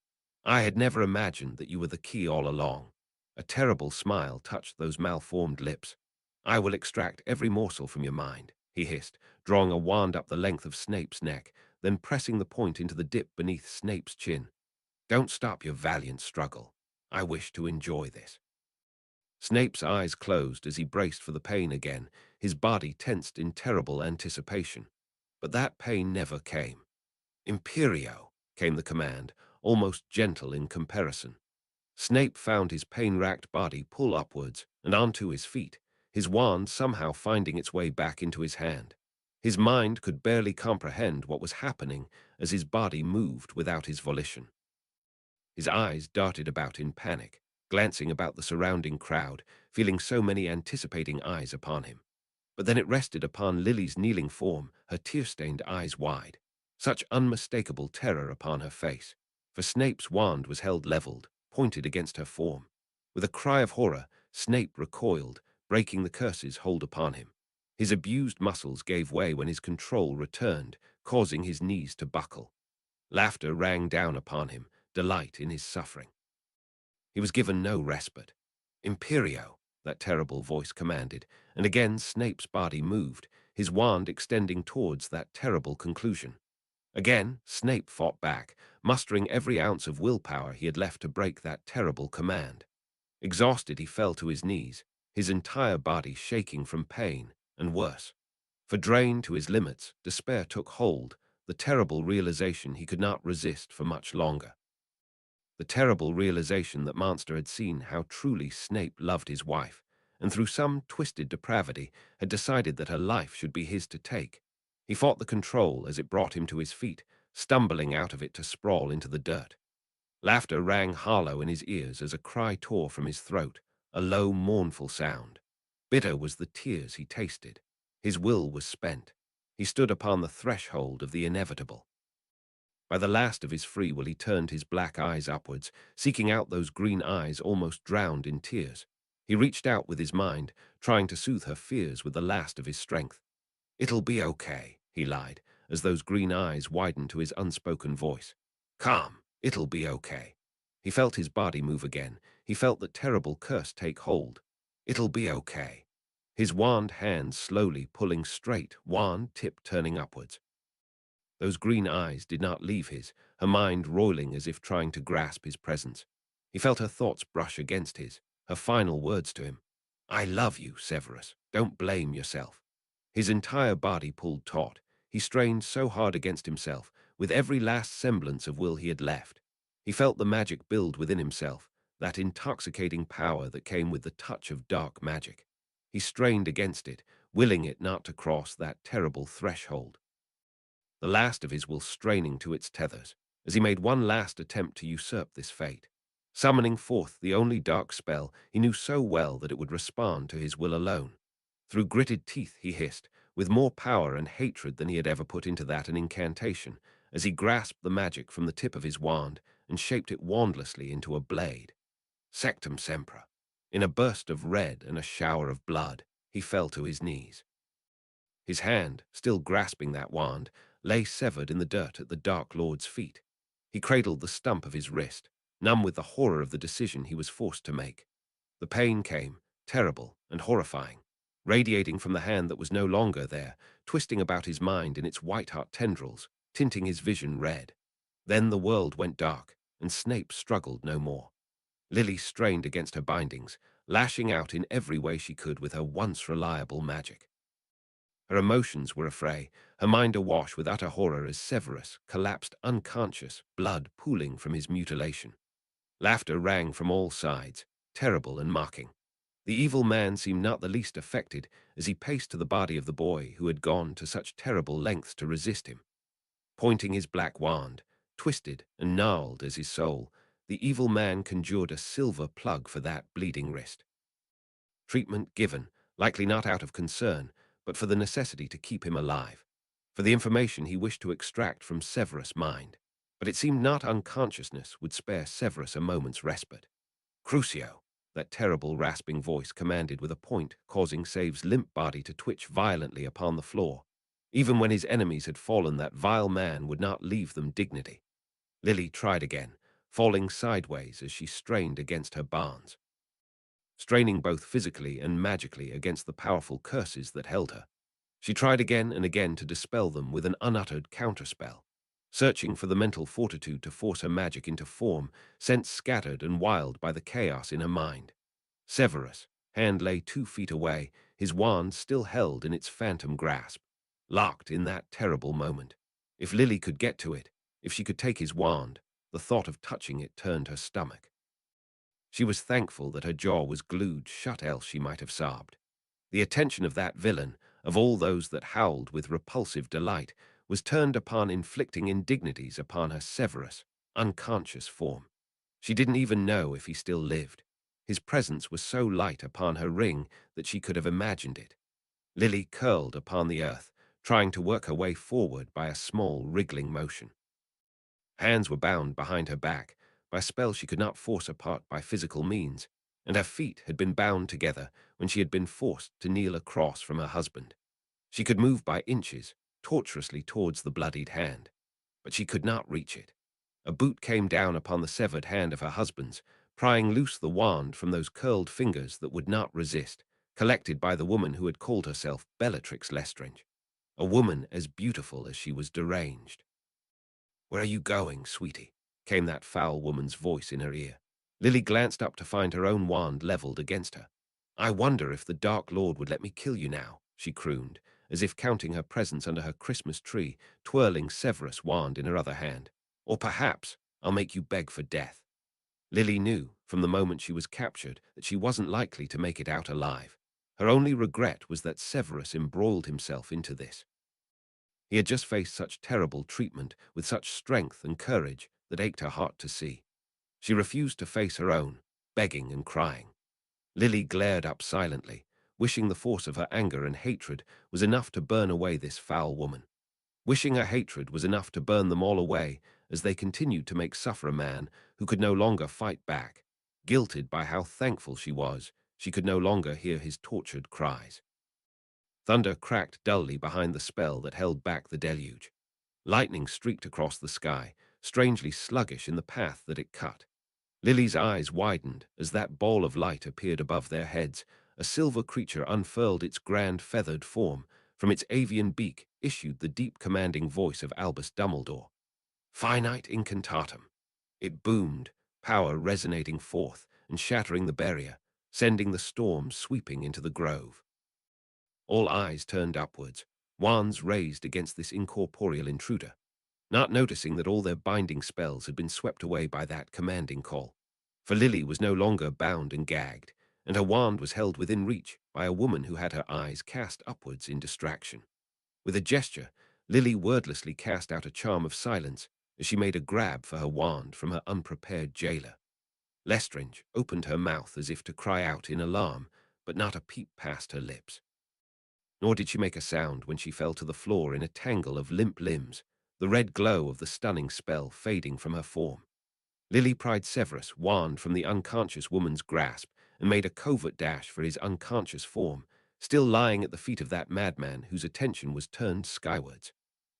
I had never imagined that you were the key all along. A terrible smile touched those malformed lips. I will extract every morsel from your mind, he hissed, drawing a wand up the length of Snape's neck, then pressing the point into the dip beneath Snape's chin. Don't stop your valiant struggle. I wish to enjoy this. Snape's eyes closed as he braced for the pain again, his body tensed in terrible anticipation. But that pain never came. Imperio, came the command, almost gentle in comparison. Snape found his pain-racked body pull upwards and onto his feet, his wand somehow finding its way back into his hand. His mind could barely comprehend what was happening as his body moved without his volition. His eyes darted about in panic, glancing about the surrounding crowd, feeling so many anticipating eyes upon him. But then it rested upon Lily's kneeling form, her tear-stained eyes wide, such unmistakable terror upon her face. For Snape's wand was held leveled, pointed against her form. With a cry of horror, Snape recoiled, breaking the curse's hold upon him. His abused muscles gave way when his control returned, causing his knees to buckle. Laughter rang down upon him, delight in his suffering. He was given no respite. Imperio, that terrible voice commanded, and again Snape's body moved, his wand extending towards that terrible conclusion. Again, Snape fought back, mustering every ounce of willpower he had left to break that terrible command. Exhausted, he fell to his knees, his entire body shaking from pain, and worse. For drained to his limits, despair took hold, the terrible realization he could not resist for much longer. The terrible realization that Monster had seen how truly Snape loved his wife, and through some twisted depravity had decided that her life should be his to take. He fought the control as it brought him to his feet, stumbling out of it to sprawl into the dirt. Laughter rang hollow in his ears as a cry tore from his throat, a low, mournful sound. Bitter was the tears he tasted. His will was spent. He stood upon the threshold of the inevitable. By the last of his free will he turned his black eyes upwards, seeking out those green eyes almost drowned in tears. He reached out with his mind, trying to soothe her fears with the last of his strength. "It'll be okay," he lied, as those green eyes widened to his unspoken voice. "Calm, it'll be okay." He felt his body move again. He felt that terrible curse take hold. "It'll be okay." His wand hands slowly pulling straight, wand tip turning upwards. Those green eyes did not leave his, her mind roiling as if trying to grasp his presence. He felt her thoughts brush against his, her final words to him. "I love you, Severus. Don't blame yourself." His entire body pulled taut. He strained so hard against himself, with every last semblance of will he had left. He felt the magic build within himself, that intoxicating power that came with the touch of dark magic. He strained against it, willing it not to cross that terrible threshold. The last of his will straining to its tethers, as he made one last attempt to usurp this fate. Summoning forth the only dark spell he knew so well that it would respond to his will alone. Through gritted teeth he hissed, with more power and hatred than he had ever put into that an incantation, as he grasped the magic from the tip of his wand and shaped it wandlessly into a blade. Sectum sempra. In a burst of red and a shower of blood, he fell to his knees. His hand, still grasping that wand, lay severed in the dirt at the Dark Lord's feet. He cradled the stump of his wrist, numb with the horror of the decision he was forced to make. The pain came, terrible and horrifying. radiating from the hand that was no longer there, twisting about his mind in its white-hot tendrils, tinting his vision red. Then the world went dark, and Snape struggled no more. Lily strained against her bindings, lashing out in every way she could with her once reliable magic. Her emotions were affray, her mind awash with utter horror as Severus collapsed unconscious, blood pooling from his mutilation. Laughter rang from all sides, terrible and mocking. The evil man seemed not the least affected as he paced to the body of the boy who had gone to such terrible lengths to resist him. Pointing his black wand, twisted and gnarled as his soul, the evil man conjured a silver plug for that bleeding wrist. Treatment given, likely not out of concern, but for the necessity to keep him alive, for the information he wished to extract from Severus' mind. But it seemed not unconsciousness would spare Severus a moment's respite. Crucio, that terrible rasping voice commanded with a point, causing Save's limp body to twitch violently upon the floor. Even when his enemies had fallen, that vile man would not leave them dignity. Lily tried again, falling sideways as she strained against her bonds, straining both physically and magically against the powerful curses that held her. She tried again and again to dispel them with an unuttered counterspell, searching for the mental fortitude to force her magic into form, sense scattered and wild by the chaos in her mind. Severus' hand lay 2 feet away, his wand still held in its phantom grasp, locked in that terrible moment. If Lily could get to it, if she could take his wand, the thought of touching it turned her stomach. She was thankful that her jaw was glued shut, else she might have sobbed. The attention of that villain, of all those that howled with repulsive delight, was turned upon inflicting indignities upon her Severus' unconscious form. She didn't even know if he still lived. His presence was so light upon her ring that she could have imagined it. Lily curled upon the earth, trying to work her way forward by a small, wriggling motion. Hands were bound behind her back by a spell she could not force apart by physical means, and her feet had been bound together when she had been forced to kneel across from her husband. She could move by inches, tortuously towards the bloodied hand, but she could not reach it. A boot came down upon the severed hand of her husband's, prying loose the wand from those curled fingers that would not resist, collected by the woman who had called herself Bellatrix Lestrange, a woman as beautiful as she was deranged. "Where are you going, sweetie?" came that foul woman's voice in her ear. Lily glanced up to find her own wand leveled against her. "I wonder if the Dark Lord would let me kill you now," she crooned, as if counting her presents under her Christmas tree, twirling Severus' wand in her other hand. "Or perhaps I'll make you beg for death." Lily knew, from the moment she was captured, that she wasn't likely to make it out alive. Her only regret was that Severus embroiled himself into this. He had just faced such terrible treatment with such strength and courage that ached her heart to see. She refused to face her own, begging and crying. Lily glared up silently, wishing the force of her anger and hatred was enough to burn away this foul woman. Wishing her hatred was enough to burn them all away as they continued to make suffer a man who could no longer fight back. Guilted by how thankful she was, she could no longer hear his tortured cries. Thunder cracked dully behind the spell that held back the deluge. Lightning streaked across the sky, strangely sluggish in the path that it cut. Lily's eyes widened as that ball of light appeared above their heads. A silver creature unfurled its grand feathered form. From its avian beak issued the deep commanding voice of Albus Dumbledore. "Finite incantatum." It boomed, power resonating forth and shattering the barrier, sending the storm sweeping into the grove. All eyes turned upwards, wands raised against this incorporeal intruder, not noticing that all their binding spells had been swept away by that commanding call. For Lily was no longer bound and gagged, and her wand was held within reach by a woman who had her eyes cast upwards in distraction. With a gesture, Lily wordlessly cast out a charm of silence as she made a grab for her wand from her unprepared jailer. Lestrange opened her mouth as if to cry out in alarm, but not a peep passed her lips. Nor did she make a sound when she fell to the floor in a tangle of limp limbs, the red glow of the stunning spell fading from her form. Lily pried Severus' wand from the unconscious woman's grasp and made a covert dash for his unconscious form, still lying at the feet of that madman whose attention was turned skywards.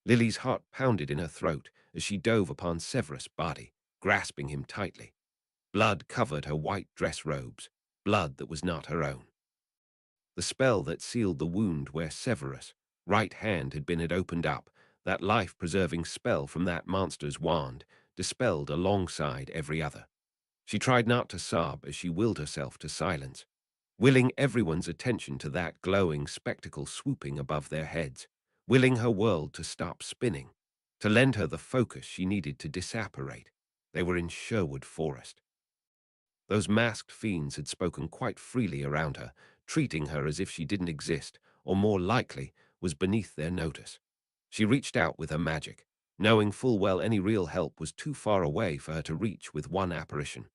Lily's heart pounded in her throat as she dove upon Severus' body, grasping him tightly. Blood covered her white dress robes, blood that was not her own. The spell that sealed the wound where Severus' right hand had opened up, that life-preserving spell from that monster's wand, dispelled alongside every other. She tried not to sob as she willed herself to silence, willing everyone's attention to that glowing spectacle swooping above their heads, willing her world to stop spinning, to lend her the focus she needed to disapparate. They were in Sherwood Forest. Those masked fiends had spoken quite freely around her, treating her as if she didn't exist, or more likely, was beneath their notice. She reached out with her magic, knowing full well any real help was too far away for her to reach with one apparition.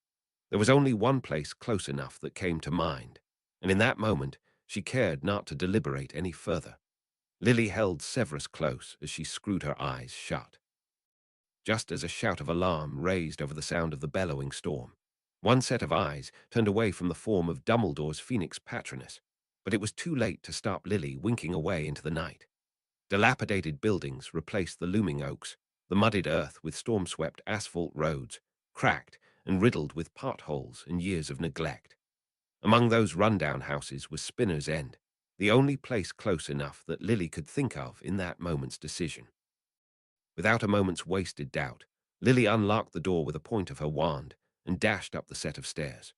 There was only one place close enough that came to mind, and in that moment she cared not to deliberate any further. Lily held Severus close as she screwed her eyes shut. Just as a shout of alarm raised over the sound of the bellowing storm, one set of eyes turned away from the form of Dumbledore's Phoenix patroness, but it was too late to stop Lily winking away into the night. Dilapidated buildings replaced the looming oaks, the muddied earth with storm-swept asphalt roads, cracked and riddled with potholes and years of neglect. Among those rundown houses was Spinner's End, the only place close enough that Lily could think of in that moment's decision. Without a moment's wasted doubt, Lily unlocked the door with a point of her wand and dashed up the set of stairs.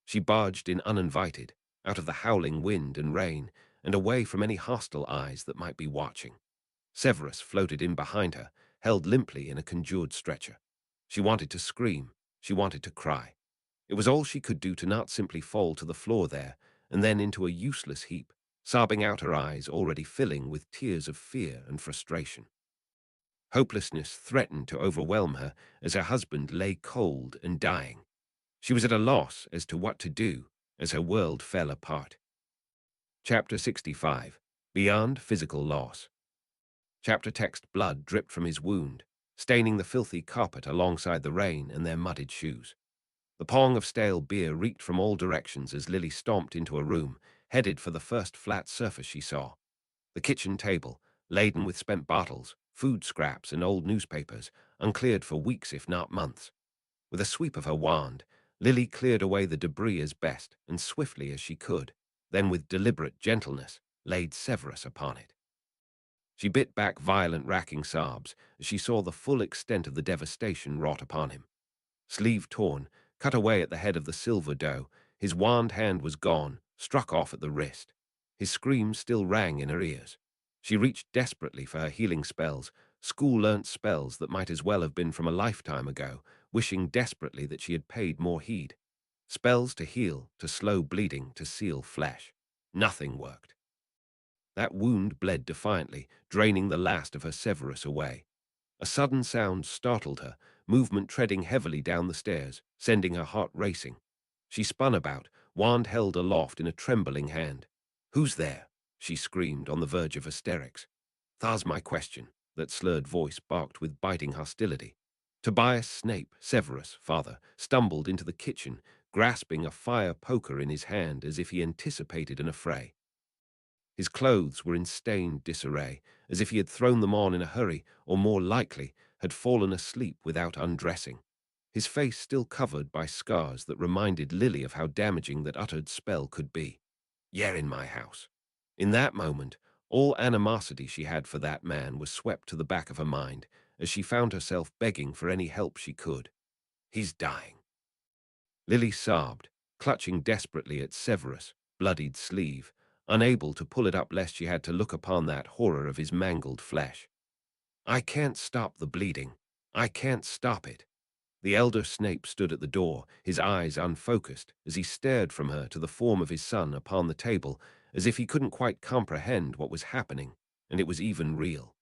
She barged in uninvited, out of the howling wind and rain, and away from any hostile eyes that might be watching. Severus floated in behind her, held limply in a conjured stretcher. She wanted to scream. She wanted to cry. It was all she could do to not simply fall to the floor there, and then into a useless heap, sobbing out her eyes already filling with tears of fear and frustration. Hopelessness threatened to overwhelm her as her husband lay cold and dying. She was at a loss as to what to do as her world fell apart. Chapter 65. Beyond Physical Loss. Chapter text. Blood dripped from his wound, staining the filthy carpet alongside the rain and their mudded shoes. The pong of stale beer reeked from all directions as Lily stomped into a room, headed for the first flat surface she saw. The kitchen table, laden with spent bottles, food scraps, and old newspapers, uncleared for weeks if not months. With a sweep of her wand, Lily cleared away the debris as best and swiftly as she could, then with deliberate gentleness laid Severus upon it. She bit back violent racking sobs as she saw the full extent of the devastation wrought upon him. Sleeve torn, cut away at the head of the silver doe, his wand hand was gone, struck off at the wrist. His screams still rang in her ears. She reached desperately for her healing spells, school-learnt spells that might as well have been from a lifetime ago, wishing desperately that she had paid more heed. Spells to heal, to slow bleeding, to seal flesh. Nothing worked. That wound bled defiantly, draining the last of her Severus away. A sudden sound startled her, movement treading heavily down the stairs, sending her heart racing. She spun about, wand held aloft in a trembling hand. "Who's there?" she screamed, on the verge of hysterics. "Thar's my question," that slurred voice barked with biting hostility. Tobias Snape, Severus' father, stumbled into the kitchen, grasping a fire poker in his hand as if he anticipated an affray. His clothes were in stained disarray, as if he had thrown them on in a hurry, or more likely, had fallen asleep without undressing. His face still covered by scars that reminded Lily of how damaging that uttered spell could be. "You're in my house." In that moment, all animosity she had for that man was swept to the back of her mind, as she found herself begging for any help she could. "He's dying." Lily sobbed, clutching desperately at Severus' bloodied sleeve, unable to pull it up lest she had to look upon that horror of his mangled flesh. "I can't stop the bleeding. I can't stop it." The elder Snape stood at the door, his eyes unfocused, as he stared from her to the form of his son upon the table, as if he couldn't quite comprehend what was happening, and it was even real.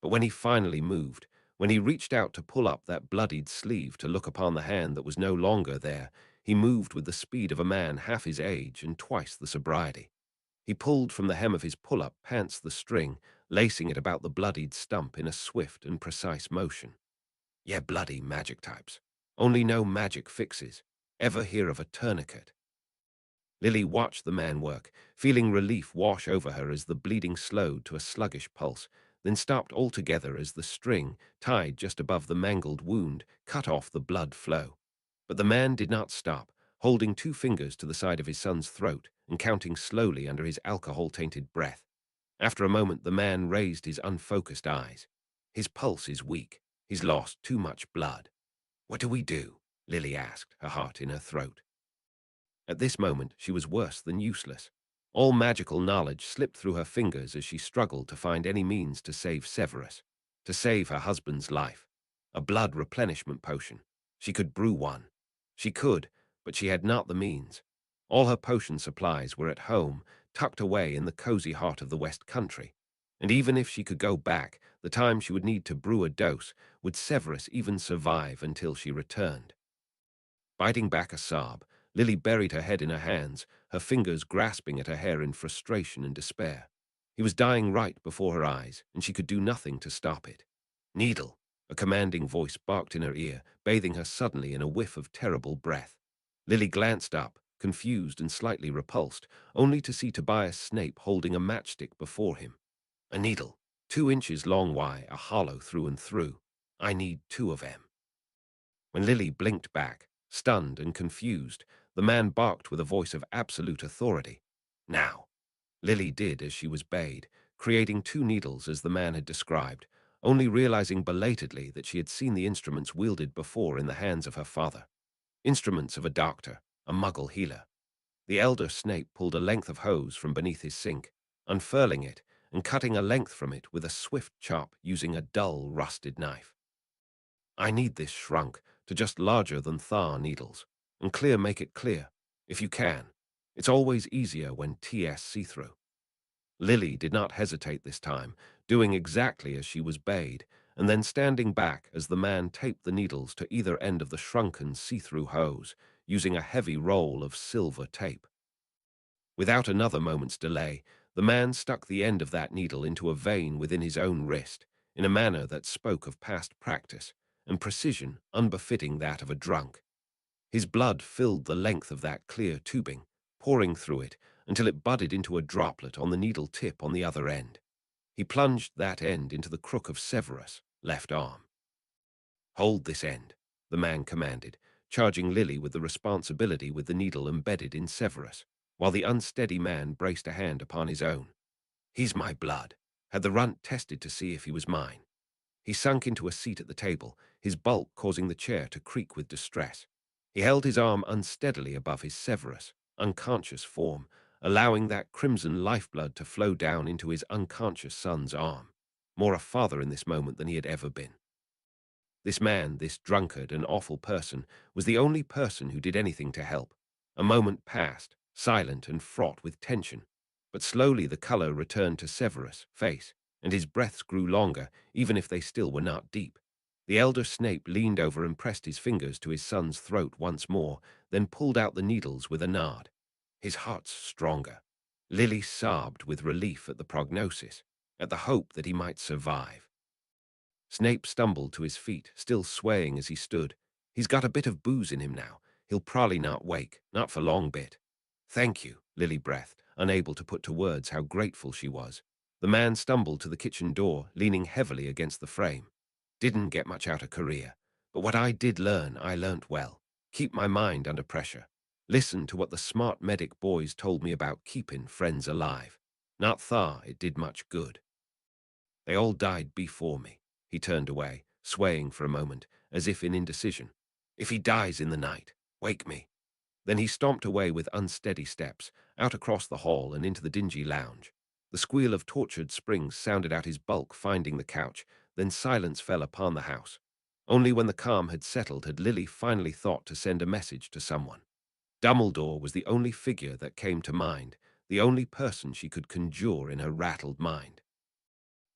But when he finally moved, when he reached out to pull up that bloodied sleeve to look upon the hand that was no longer there, he moved with the speed of a man half his age and twice the sobriety. He pulled from the hem of his pull-up pants the string, lacing it about the bloodied stump in a swift and precise motion. "Yeah, bloody magic types. Only no magic fixes. Ever hear of a tourniquet?" Lily watched the man work, feeling relief wash over her as the bleeding slowed to a sluggish pulse, then stopped altogether as the string, tied just above the mangled wound, cut off the blood flow. But the man did not stop, holding two fingers to the side of his son's throat and counting slowly under his alcohol-tainted breath. After a moment, the man raised his unfocused eyes. His pulse is weak. He's lost too much blood. What do we do? Lily asked, her heart in her throat. At this moment, she was worse than useless. All magical knowledge slipped through her fingers as she struggled to find any means to save Severus, to save her husband's life. A blood replenishment potion. She could brew one. She could, but she had not the means. All her potion supplies were at home, tucked away in the cozy heart of the West Country. And even if she could go back, the time she would need to brew a dose, would Severus even survive until she returned? Biting back a sob, Lily buried her head in her hands, her fingers grasping at her hair in frustration and despair. He was dying right before her eyes, and she could do nothing to stop it. Needle! A commanding voice barked in her ear, bathing her suddenly in a whiff of terrible breath. Lily glanced up, confused and slightly repulsed, only to see Tobias Snape holding a matchstick before him. A needle, 2 inches long wide, a hollow through and through. I need 2 of them. When Lily blinked back, stunned and confused, the man barked with a voice of absolute authority. Now. Lily did as she was bade, creating 2 needles as the man had described, only realizing belatedly that she had seen the instruments wielded before in the hands of her father. Instruments of a doctor, a muggle healer. The elder Snape pulled a length of hose from beneath his sink, unfurling it and cutting a length from it with a swift chop using a dull, rusted knife. I need this shrunk to just larger than Thar needles, and make it clear, if you can. It's always easier when TS see-through. Lily did not hesitate this time, doing exactly as she was bade, and then standing back as the man taped the needles to either end of the shrunken see-through hose, using a heavy roll of silver tape. Without another moment's delay, the man stuck the end of that needle into a vein within his own wrist, in a manner that spoke of past practice and precision unbefitting that of a drunk. His blood filled the length of that clear tubing, pouring through it until it budded into a droplet on the needle tip on the other end. He plunged that end into the crook of Severus' left arm. Hold this end, the man commanded, charging Lily with the responsibility with the needle embedded in Severus, while the unsteady man braced a hand upon his own. He's my blood. Had the runt tested to see if he was mine? He sunk into a seat at the table, his bulk causing the chair to creak with distress. He held his arm unsteadily above his Severus, unconscious form, allowing that crimson lifeblood to flow down into his unconscious son's arm, more a father in this moment than he had ever been. This man, this drunkard and awful person, was the only person who did anything to help. A moment passed, silent and fraught with tension, but slowly the color returned to Severus' face, and his breaths grew longer, even if they still were not deep. The elder Snape leaned over and pressed his fingers to his son's throat once more, then pulled out the needles with a nod. His heart's stronger. Lily sobbed with relief at the prognosis, at the hope that he might survive. Snape stumbled to his feet, still swaying as he stood. He's got a bit of booze in him now. He'll probably not wake, not for long bit. Thank you, Lily breathed, unable to put to words how grateful she was. The man stumbled to the kitchen door, leaning heavily against the frame. Didn't get much out of career, but what I did learn, I learnt well. Keep my mind under pressure. Listen to what the smart medic boys told me about keeping friends alive. Not Thar, it did much good. They all died before me. He turned away, swaying for a moment, as if in indecision. If he dies in the night, wake me. Then he stomped away with unsteady steps, out across the hall and into the dingy lounge. The squeal of tortured springs sounded out his bulk finding the couch, then silence fell upon the house. Only when the calm had settled had Lily finally thought to send a message to someone. Dumbledore was the only figure that came to mind, the only person she could conjure in her rattled mind.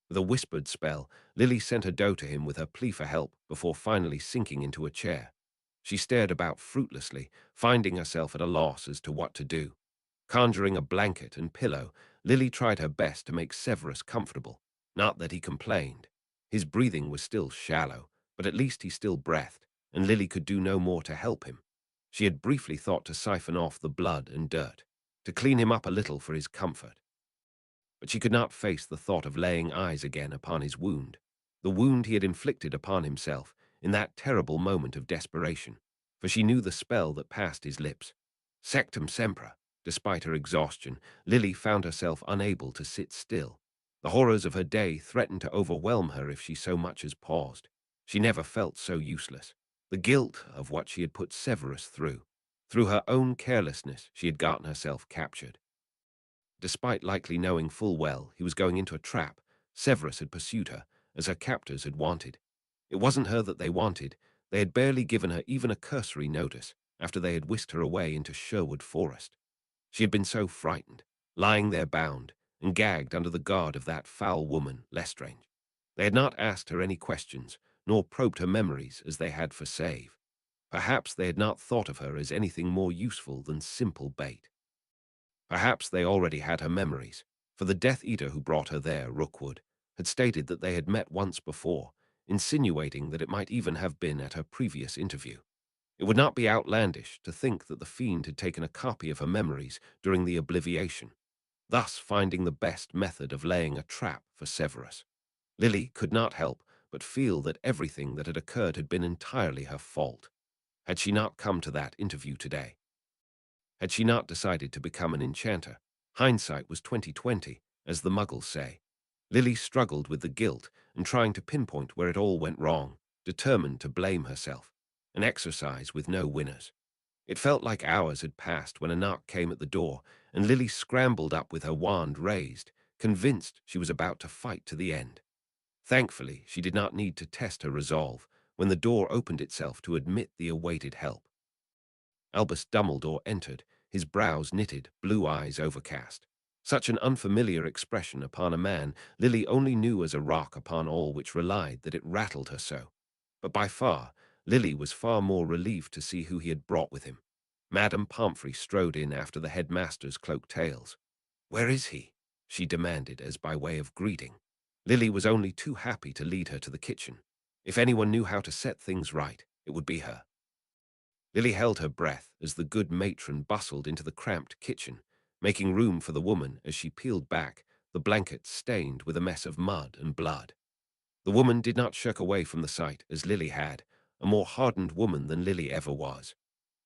With a whispered spell, Lily sent a doe to him with her plea for help before finally sinking into a chair. She stared about fruitlessly, finding herself at a loss as to what to do. Conjuring a blanket and pillow, Lily tried her best to make Severus comfortable. Not that he complained. His breathing was still shallow, but at least he still breathed, and Lily could do no more to help him. She had briefly thought to siphon off the blood and dirt, to clean him up a little for his comfort. But she could not face the thought of laying eyes again upon his wound, the wound he had inflicted upon himself in that terrible moment of desperation, for she knew the spell that passed his lips. Sectum sempra, Despite her exhaustion, Lily found herself unable to sit still. The horrors of her day threatened to overwhelm her if she so much as paused. She never felt so useless. The guilt of what she had put Severus through. Through her own carelessness, she had gotten herself captured. Despite likely knowing full well he was going into a trap, Severus had pursued her, as her captors had wanted. It wasn't her that they wanted. They had barely given her even a cursory notice after they had whisked her away into Sherwood Forest. She had been so frightened, lying there bound and gagged under the guard of that foul woman, Lestrange. They had not asked her any questions, nor probed her memories as they had for Save. Perhaps they had not thought of her as anything more useful than simple bait. Perhaps they already had her memories, for the Death Eater who brought her there, Rookwood, had stated that they had met once before, insinuating that it might even have been at her previous interview. It would not be outlandish to think that the fiend had taken a copy of her memories during the obliviation, thus finding the best method of laying a trap for Severus. Lily could not help but feel that everything that had occurred had been entirely her fault. Had she not come to that interview today? Had she not decided to become an enchanter? Hindsight was 20/20, as the Muggles say. Lily struggled with the guilt and trying to pinpoint where it all went wrong, determined to blame herself, an exercise with no winners. It felt like hours had passed when a knock came at the door, and Lily scrambled up with her wand raised, convinced she was about to fight to the end. Thankfully, she did not need to test her resolve when the door opened itself to admit the awaited help. Albus Dumbledore entered, his brows knitted, blue eyes overcast. Such an unfamiliar expression upon a man Lily only knew as a rock upon all which relied that it rattled her so. But by far, Lily was far more relieved to see who he had brought with him. Madame Pomfrey strode in after the headmaster's cloaked tails. "Where is he?" she demanded as by way of greeting. Lily was only too happy to lead her to the kitchen. If anyone knew how to set things right, it would be her. Lily held her breath as the good matron bustled into the cramped kitchen, making room for the woman as she peeled back, the blanket stained with a mess of mud and blood. The woman did not shirk away from the sight as Lily had, a more hardened woman than Lily ever was.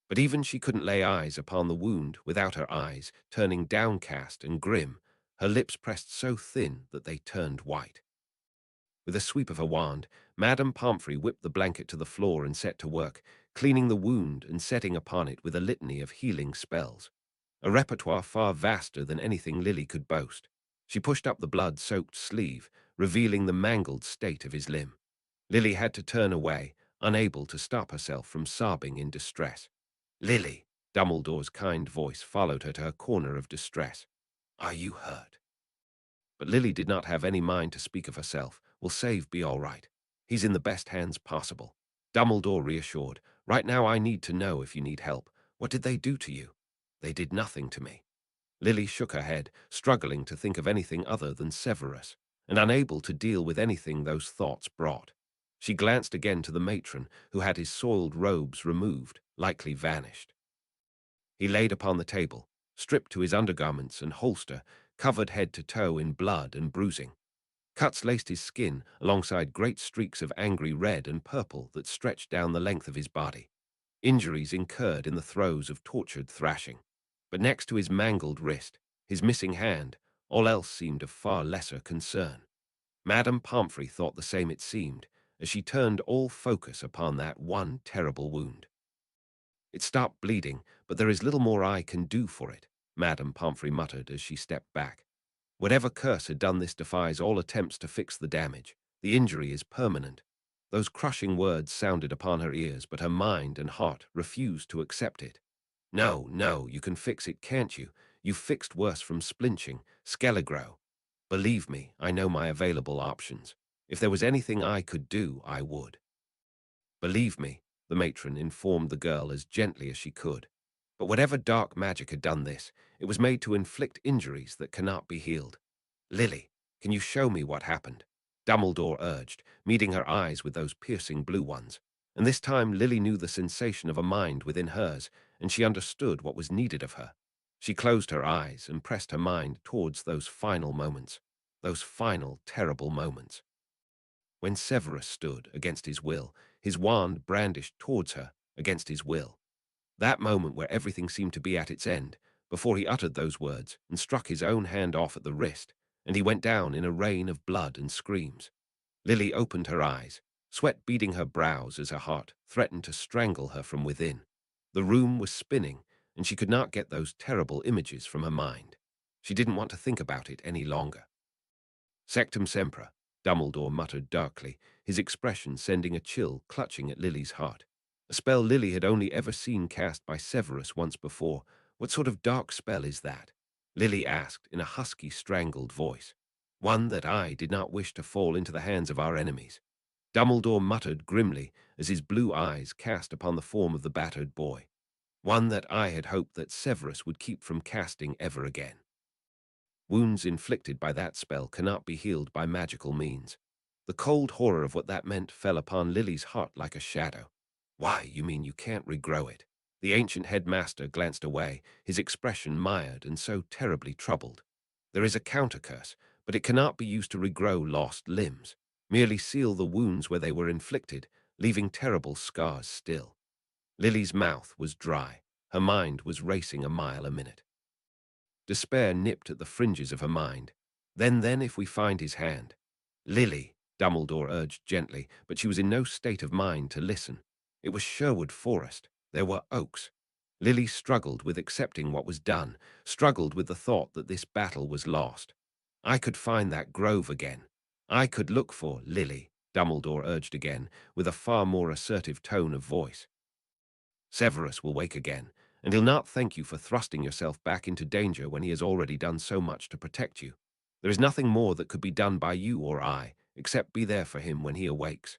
But even she couldn't lay eyes upon the wound without her eyes turning downcast and grim, her lips pressed so thin that they turned white. With a sweep of her wand, Madame Pomfrey whipped the blanket to the floor and set to work, cleaning the wound and setting upon it with a litany of healing spells, a repertoire far vaster than anything Lily could boast. She pushed up the blood-soaked sleeve, revealing the mangled state of his limb. Lily had to turn away, unable to stop herself from sobbing in distress. "Lily," Dumbledore's kind voice followed her to her corner of distress. "Are you hurt?" But Lily did not have any mind to speak of herself. "Will Save be all right? He's in the best hands possible." Dumbledore reassured. "Right now I need to know if you need help. What did they do to you?" "They did nothing to me." Lily shook her head, struggling to think of anything other than Severus, and unable to deal with anything those thoughts brought. She glanced again to the matron, who had his soiled robes removed, likely vanished. He laid upon the table, stripped to his undergarments and holster, covered head to toe in blood and bruising. Cuts laced his skin alongside great streaks of angry red and purple that stretched down the length of his body. Injuries incurred in the throes of tortured thrashing. But next to his mangled wrist, his missing hand, all else seemed of far lesser concern. Madame Pomfrey thought the same it seemed, as she turned all focus upon that one terrible wound. "It stopped bleeding, but there is little more I can do for it," Madame Pomfrey muttered as she stepped back. "Whatever curse had done this defies all attempts to fix the damage. The injury is permanent." Those crushing words sounded upon her ears, but her mind and heart refused to accept it. "No, no, you can fix it, can't you? You've fixed worse from splinching, skelegro. Believe me, I know my available options. If there was anything I could do, I would." "Believe me," the matron informed the girl as gently as she could. "But whatever dark magic had done this, it was made to inflict injuries that cannot be healed. Lily, can you show me what happened?" Dumbledore urged, meeting her eyes with those piercing blue ones. And this time Lily knew the sensation of a mind within hers, and she understood what was needed of her. She closed her eyes and pressed her mind towards those final moments, those final terrible moments. When Severus stood against his will, his wand brandished towards her against his will. That moment where everything seemed to be at its end, before he uttered those words and struck his own hand off at the wrist, and he went down in a rain of blood and screams. Lily opened her eyes, sweat beading her brows as her heart threatened to strangle her from within. The room was spinning, and she could not get those terrible images from her mind. She didn't want to think about it any longer. Sectum sempra, Dumbledore muttered darkly, his expression sending a chill clutching at Lily's heart. A spell Lily had only ever seen cast by Severus once before. What sort of dark spell is that? Lily asked in a husky, strangled voice. One that I did not wish to fall into the hands of our enemies. Dumbledore muttered grimly as his blue eyes cast upon the form of the battered boy. One that I had hoped that Severus would keep from casting ever again. Wounds inflicted by that spell cannot be healed by magical means. The cold horror of what that meant fell upon Lily's heart like a shadow. Why, you mean you can't regrow it? The ancient headmaster glanced away, his expression mired and so terribly troubled. There is a counter-curse, but it cannot be used to regrow lost limbs, merely seal the wounds where they were inflicted, leaving terrible scars still. Lily's mouth was dry, her mind was racing a mile a minute. Despair nipped at the fringes of her mind. Then if we find his hand. Lily, Dumbledore urged gently, but she was in no state of mind to listen. It was Sherwood Forest. There were oaks. Lily struggled with accepting what was done, struggled with the thought that this battle was lost. I could find that grove again. I could look for Lily, Dumbledore urged again, with a far more assertive tone of voice. Severus will wake again, and he'll not thank you for thrusting yourself back into danger when he has already done so much to protect you. There is nothing more that could be done by you or I, except be there for him when he awakes.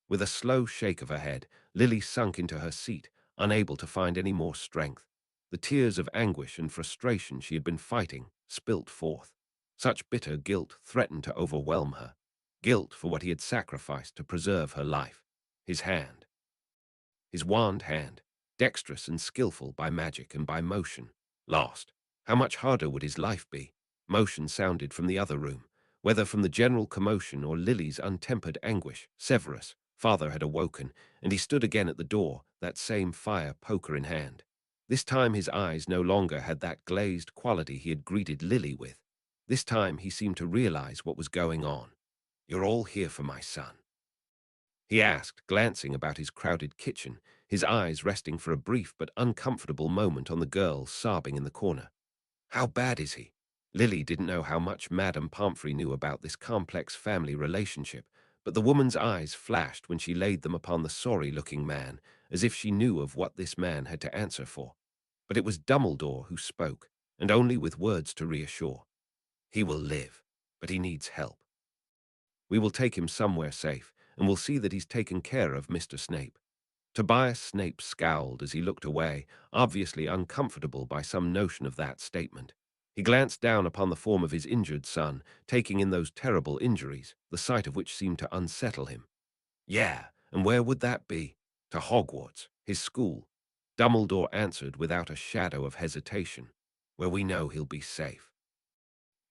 With a slow shake of her head, Lily sunk into her seat, unable to find any more strength. The tears of anguish and frustration she had been fighting spilt forth. Such bitter guilt threatened to overwhelm her. Guilt for what he had sacrificed to preserve her life. His hand. His wand hand, dexterous and skillful by magic and by motion, lost. How much harder would his life be? Motion sounded from the other room. Whether from the general commotion or Lily's untempered anguish, Severus, father, had awoken, and he stood again at the door, that same fire poker in hand. This time his eyes no longer had that glazed quality he had greeted Lily with. This time he seemed to realize what was going on. You're all here for my son, he asked, glancing about his crowded kitchen, his eyes resting for a brief but uncomfortable moment on the girl sobbing in the corner. How bad is he? Lily didn't know how much Madame Pomfrey knew about this complex family relationship, but the woman's eyes flashed when she laid them upon the sorry-looking man, as if she knew of what this man had to answer for. But it was Dumbledore who spoke, and only with words to reassure. He will live, but he needs help. We will take him somewhere safe, and we'll see that he's taken care of, Mr. Snape. Tobias Snape scowled as he looked away, obviously uncomfortable by some notion of that statement. He glanced down upon the form of his injured son, taking in those terrible injuries, the sight of which seemed to unsettle him. Yeah, and where would that be? To Hogwarts, his school. Dumbledore answered without a shadow of hesitation, where we know he'll be safe.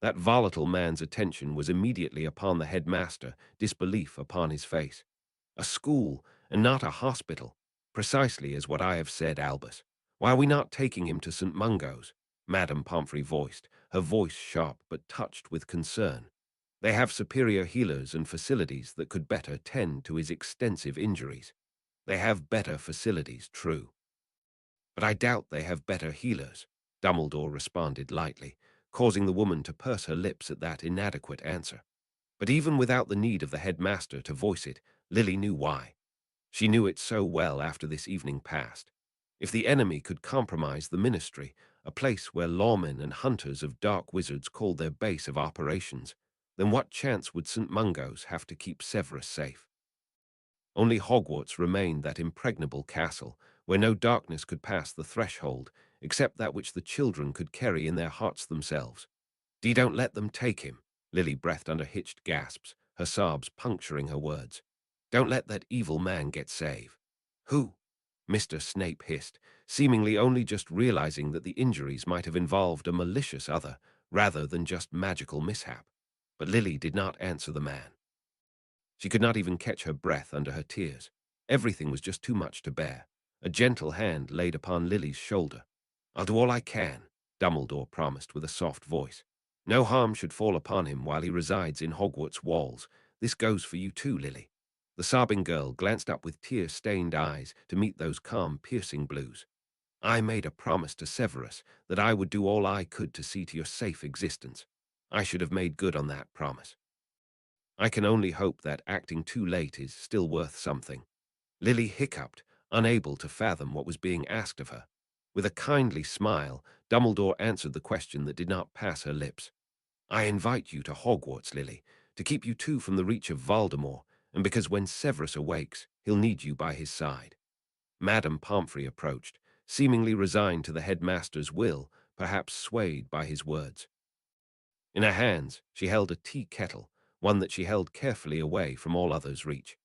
That volatile man's attention was immediately upon the headmaster, disbelief upon his face. A school, and not a hospital. Precisely as what I have said, Albus. Why are we not taking him to St. Mungo's? Madame Pomfrey voiced, her voice sharp but touched with concern. They have superior healers and facilities that could better tend to his extensive injuries. They have better facilities, true. But I doubt they have better healers, Dumbledore responded lightly, causing the woman to purse her lips at that inadequate answer. But even without the need of the headmaster to voice it, Lily knew why. She knew it so well after this evening passed. If the enemy could compromise the ministry, a place where lawmen and hunters of dark wizards called their base of operations, then what chance would St. Mungo's have to keep Severus safe? Only Hogwarts remained that impregnable castle, where no darkness could pass the threshold, except that which the children could carry in their hearts themselves. Don't let them take him, Lily breathed under hitched gasps, her sobs puncturing her words. Don't let that evil man get save. Who? Mr. Snape hissed, seemingly only just realizing that the injuries might have involved a malicious other, rather than just magical mishap. But Lily did not answer the man. She could not even catch her breath under her tears. Everything was just too much to bear. A gentle hand laid upon Lily's shoulder. I'll do all I can. Dumbledore promised with a soft voice. "No harm should fall upon him while he resides in Hogwarts walls. This goes for you too, Lily." The sobbing girl glanced up with tear-stained eyes to meet those calm, piercing blues. "I made a promise to Severus that I would do all I could to see to your safe existence. I should have made good on that promise. I can only hope that acting too late is still worth something." Lily hiccuped, unable to fathom what was being asked of her. With a kindly smile, Dumbledore answered the question that did not pass her lips. "I invite you to Hogwarts, Lily, to keep you two from the reach of Voldemort, and because when Severus awakes, he'll need you by his side." Madame Pomfrey approached, seemingly resigned to the headmaster's will, perhaps swayed by his words. In her hands, she held a tea kettle, one that she held carefully away from all others' reach.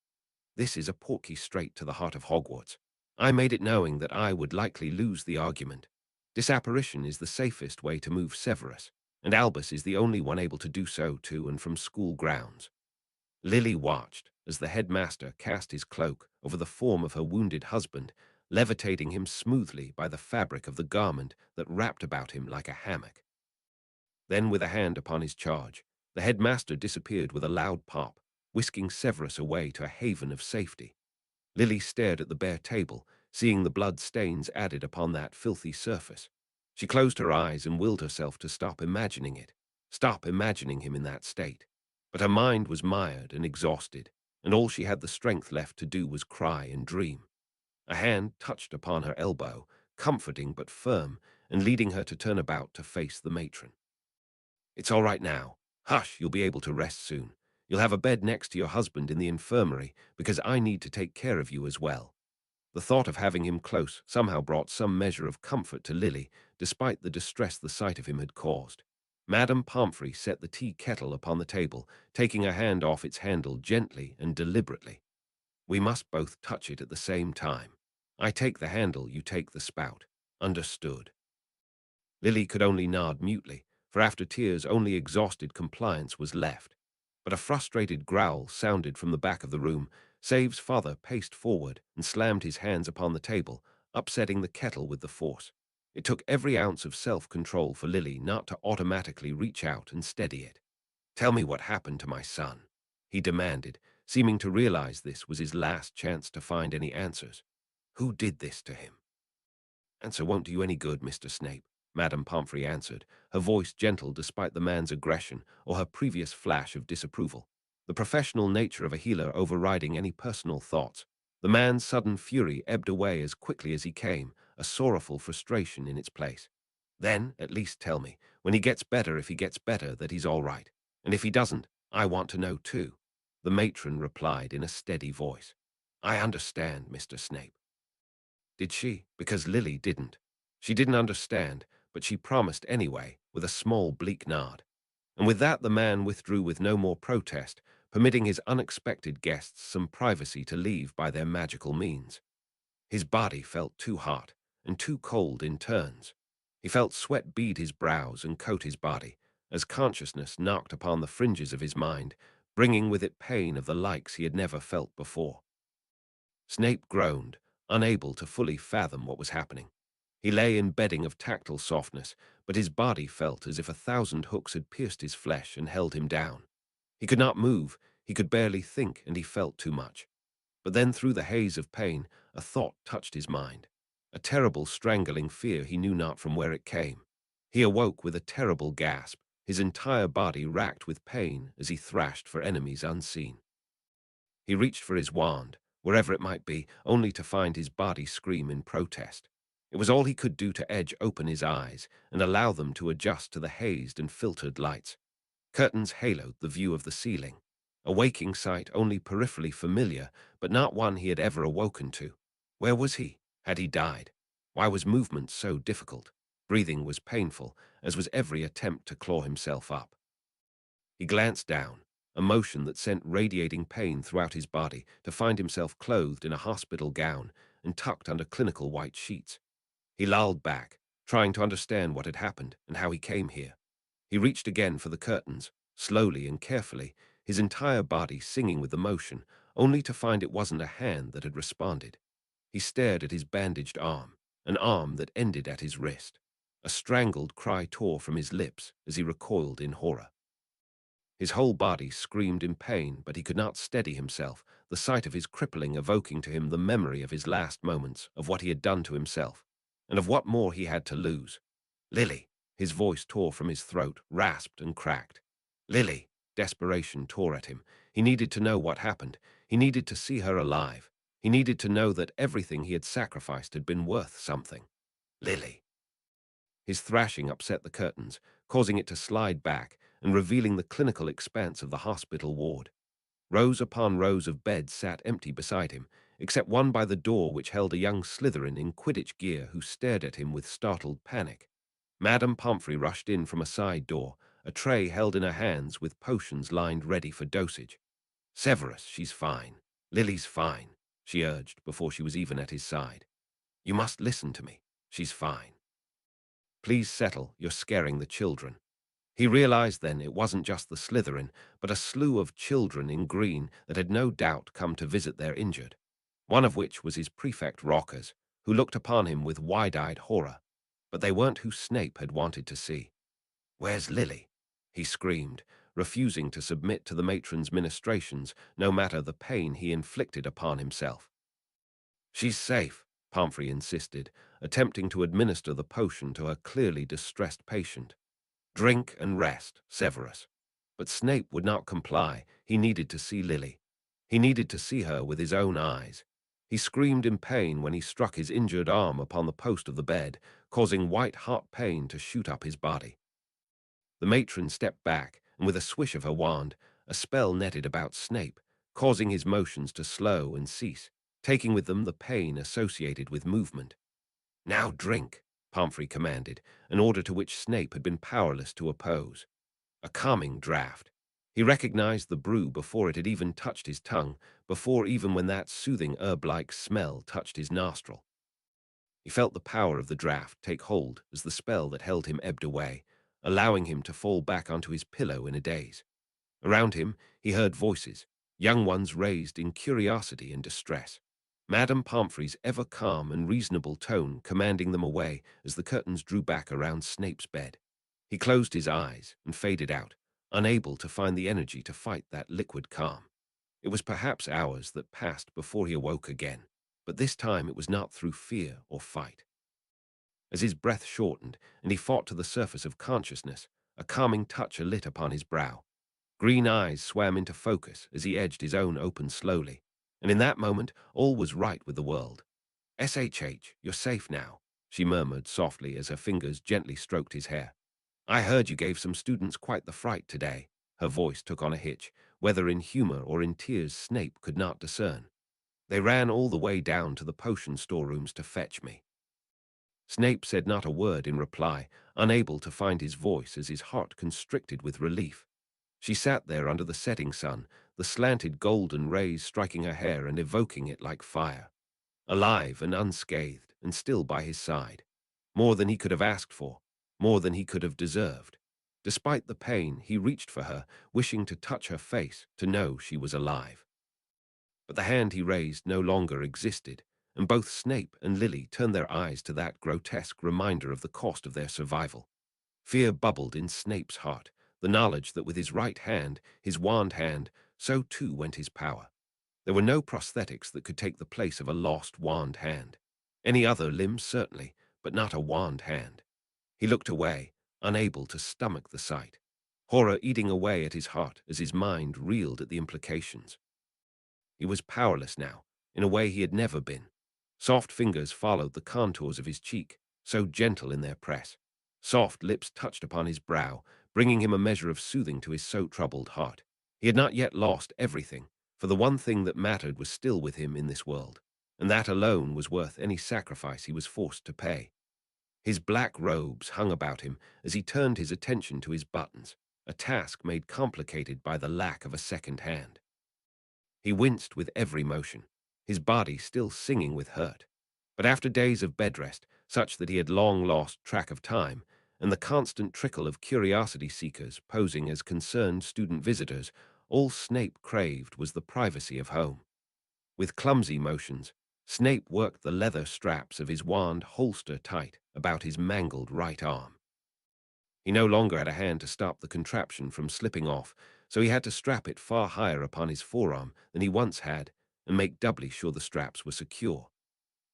"This is a portkey straight to the heart of Hogwarts. I made it knowing that I would likely lose the argument. Disapparition is the safest way to move Severus, and Albus is the only one able to do so to and from school grounds." Lily watched as the headmaster cast his cloak over the form of her wounded husband, levitating him smoothly by the fabric of the garment that wrapped about him like a hammock. Then, with a hand upon his charge, the headmaster disappeared with a loud pop, whisking Severus away to a haven of safety. Lily stared at the bare table, seeing the blood stains added upon that filthy surface. She closed her eyes and willed herself to stop imagining him in that state. But her mind was mired and exhausted, and all she had the strength left to do was cry and dream. A hand touched upon her elbow, comforting but firm, and leading her to turn about to face the matron. "It's all right now. Hush, you'll be able to rest soon. You'll have a bed next to your husband in the infirmary, because I need to take care of you as well." The thought of having him close somehow brought some measure of comfort to Lily, despite the distress the sight of him had caused. Madame Pomfrey set the tea kettle upon the table, taking her hand off its handle gently and deliberately. "We must both touch it at the same time. I take the handle, you take the spout. Understood?" Lily could only nod mutely, for after tears only exhausted compliance was left. But a frustrated growl sounded from the back of the room. Save's father paced forward and slammed his hands upon the table, upsetting the kettle with the force. It took every ounce of self-control for Lily not to automatically reach out and steady it. "Tell me what happened to my son," he demanded, seeming to realize this was his last chance to find any answers. "Who did this to him?" "Answer won't do you any good, Mr. Snape," Madame Pomfrey answered, her voice gentle despite the man's aggression or her previous flash of disapproval, the professional nature of a healer overriding any personal thoughts. The man's sudden fury ebbed away as quickly as he came, a sorrowful frustration in its place. "Then, at least tell me, when he gets better, if he gets better, that he's all right. And if he doesn't, I want to know too." The matron replied in a steady voice. "I understand, Mr. Snape." Did she? Because Lily didn't. She didn't understand, but she promised anyway, with a small bleak nod. And with that the man withdrew with no more protest, permitting his unexpected guests some privacy to leave by their magical means. His body felt too hot and too cold in turns. He felt sweat bead his brows and coat his body, as consciousness knocked upon the fringes of his mind, bringing with it pain of the likes he had never felt before. Snape groaned, unable to fully fathom what was happening. He lay in bedding of tactile softness, but his body felt as if 1,000 hooks had pierced his flesh and held him down. He could not move, he could barely think, and he felt too much. But then through the haze of pain, a thought touched his mind. A terrible strangling fear he knew not from where it came. He awoke with a terrible gasp, his entire body racked with pain as he thrashed for enemies unseen. He reached for his wand, wherever it might be, only to find his body scream in protest. It was all he could do to edge open his eyes and allow them to adjust to the hazed and filtered lights. Curtains haloed the view of the ceiling, a waking sight only peripherally familiar, but not one he had ever awoken to. Where was he? Had he died? Why was movement so difficult? Breathing was painful, as was every attempt to claw himself up. He glanced down, a motion that sent radiating pain throughout his body, to find himself clothed in a hospital gown and tucked under clinical white sheets. He lolled back, trying to understand what had happened and how he came here. He reached again for the curtains, slowly and carefully, his entire body singing with the motion, only to find it wasn't a hand that had responded. He stared at his bandaged arm, an arm that ended at his wrist. A strangled cry tore from his lips as he recoiled in horror. His whole body screamed in pain, but he could not steady himself, the sight of his crippling evoking to him the memory of his last moments, of what he had done to himself, and of what more he had to lose. Lily! His voice tore from his throat, rasped and cracked. Lily! Desperation tore at him. He needed to know what happened. He needed to see her alive. He needed to know that everything he had sacrificed had been worth something. Lily! His thrashing upset the curtains, causing it to slide back and revealing the clinical expanse of the hospital ward. Rows upon rows of beds sat empty beside him, except one by the door which held a young Slytherin in Quidditch gear who stared at him with startled panic. Madame Pomfrey rushed in from a side door, a tray held in her hands with potions lined ready for dosage. "Severus, she's fine. Lily's fine," she urged before she was even at his side. "You must listen to me. She's fine. Please settle, you're scaring the children." He realized then it wasn't just the Slytherin, but a slew of children in green that had no doubt come to visit their injured, one of which was his prefect Rockers, who looked upon him with wide-eyed horror. But they weren't who Snape had wanted to see. "Where's Lily?" he screamed, refusing to submit to the matron's ministrations, no matter the pain he inflicted upon himself. "She's safe," Pomfrey insisted, attempting to administer the potion to her clearly distressed patient. "Drink and rest, Severus." But Snape would not comply. He needed to see Lily. He needed to see her with his own eyes. He screamed in pain when he struck his injured arm upon the post of the bed, causing white-hot pain to shoot up his body. The matron stepped back, and with a swish of her wand, a spell netted about Snape, causing his motions to slow and cease, taking with them the pain associated with movement. "Now drink," Pomfrey commanded, an order to which Snape had been powerless to oppose. A calming draught. He recognized the brew before it had even touched his tongue, before even when that soothing herb-like smell touched his nostril. He felt the power of the draught take hold as the spell that held him ebbed away, allowing him to fall back onto his pillow in a daze. Around him, he heard voices, young ones raised in curiosity and distress. Madame Pomfrey's ever calm and reasonable tone commanding them away as the curtains drew back around Snape's bed. He closed his eyes and faded out, unable to find the energy to fight that liquid calm. It was perhaps hours that passed before he awoke again, but this time it was not through fear or fight. As his breath shortened and he fought to the surface of consciousness, a calming touch alit upon his brow. Green eyes swam into focus as he edged his own open slowly, and in that moment all was right with the world. "SHH, you're safe now," she murmured softly as her fingers gently stroked his hair. "I heard you gave some students quite the fright today." Her voice took on a hitch, whether in humor or in tears Snape could not discern. "They ran all the way down to the potion storerooms to fetch me." Snape said not a word in reply, unable to find his voice as his heart constricted with relief. She sat there under the setting sun, the slanted golden rays striking her hair and evoking it like fire. Alive and unscathed, and still by his side. More than he could have asked for, more than he could have deserved. Despite the pain, he reached for her, wishing to touch her face, to know she was alive. But the hand he raised no longer existed, and both Snape and Lily turned their eyes to that grotesque reminder of the cost of their survival. Fear bubbled in Snape's heart, the knowledge that with his right hand, his wand hand, so too went his power. There were no prosthetics that could take the place of a lost wand hand. Any other limb certainly, but not a wand hand. He looked away, unable to stomach the sight, horror eating away at his heart as his mind reeled at the implications. He was powerless now, in a way he had never been. Soft fingers followed the contours of his cheek, so gentle in their press. Soft lips touched upon his brow, bringing him a measure of soothing to his so troubled heart. He had not yet lost everything, for the one thing that mattered was still with him in this world, and that alone was worth any sacrifice he was forced to pay. His black robes hung about him as he turned his attention to his buttons, a task made complicated by the lack of a second hand. He winced with every motion, his body still singing with hurt. But after days of bed rest, such that he had long lost track of time, and the constant trickle of curiosity seekers posing as concerned student visitors, all Snape craved was the privacy of home. With clumsy motions, Snape worked the leather straps of his wand holster tight about his mangled right arm. He no longer had a hand to stop the contraption from slipping off, so he had to strap it far higher upon his forearm than he once had and make doubly sure the straps were secure.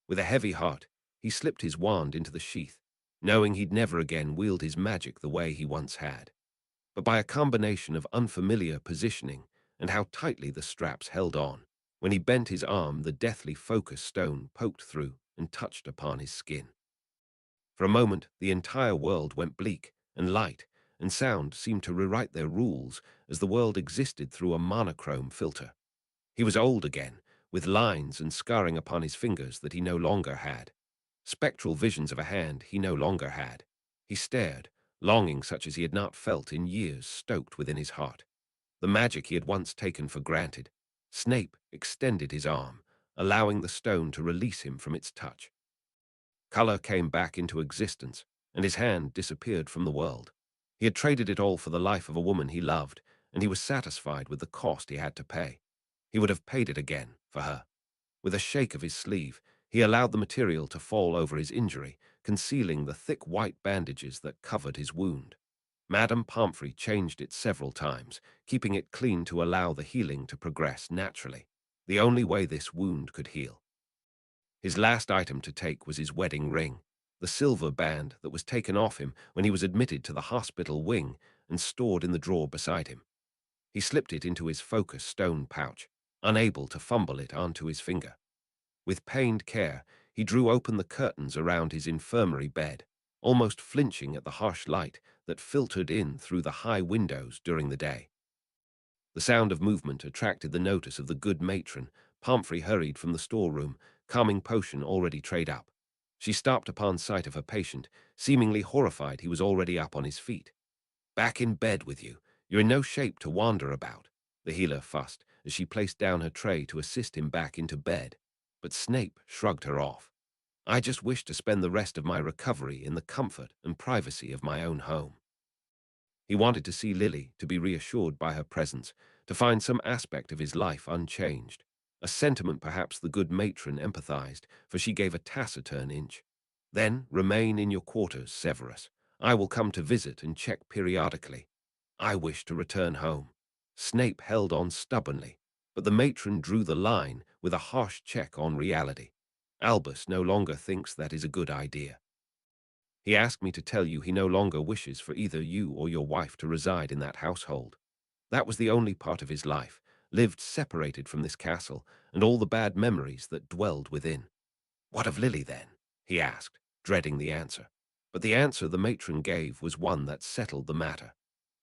With a heavy heart, he slipped his wand into the sheath, knowing he'd never again wield his magic the way he once had. But by a combination of unfamiliar positioning and how tightly the straps held on, when he bent his arm, the deathly focus stone poked through and touched upon his skin. For a moment, the entire world went bleak, and light and sound seemed to rewrite their rules as the world existed through a monochrome filter. He was old again, with lines and scarring upon his fingers that he no longer had. Spectral visions of a hand he no longer had. He stared, longing such as he had not felt in years stoked within his heart. The magic he had once taken for granted. Snape extended his arm, allowing the stone to release him from its touch. Color came back into existence, and his hand disappeared from the world. He had traded it all for the life of a woman he loved, and he was satisfied with the cost he had to pay. He would have paid it again for her. With a shake of his sleeve, he allowed the material to fall over his injury, concealing the thick white bandages that covered his wound. Madame Pomfrey changed it several times, keeping it clean to allow the healing to progress naturally, the only way this wound could heal. His last item to take was his wedding ring, the silver band that was taken off him when he was admitted to the hospital wing and stored in the drawer beside him. He slipped it into his focus stone pouch, unable to fumble it onto his finger. With pained care, he drew open the curtains around his infirmary bed, almost flinching at the harsh light that filtered in through the high windows during the day. The sound of movement attracted the notice of the good matron. Pomfrey hurried from the storeroom, calming potion already trayed up. She stopped upon sight of her patient, seemingly horrified he was already up on his feet. "Back in bed with you. You're in no shape to wander about," the healer fussed as she placed down her tray to assist him back into bed. But Snape shrugged her off. "I just wish to spend the rest of my recovery in the comfort and privacy of my own home." He wanted to see Lily, to be reassured by her presence, to find some aspect of his life unchanged. A sentiment perhaps the good matron empathized, for she gave a taciturn inch. "Then remain in your quarters, Severus. I will come to visit and check periodically. I wish to return home." Snape held on stubbornly, but the matron drew the line with a harsh check on reality. "Albus no longer thinks that is a good idea. He asked me to tell you he no longer wishes for either you or your wife to reside in that household. That was the only part of his life, lived separated from this castle and all the bad memories that dwelled within." "What of Lily, then?" he asked, dreading the answer. But the answer the matron gave was one that settled the matter.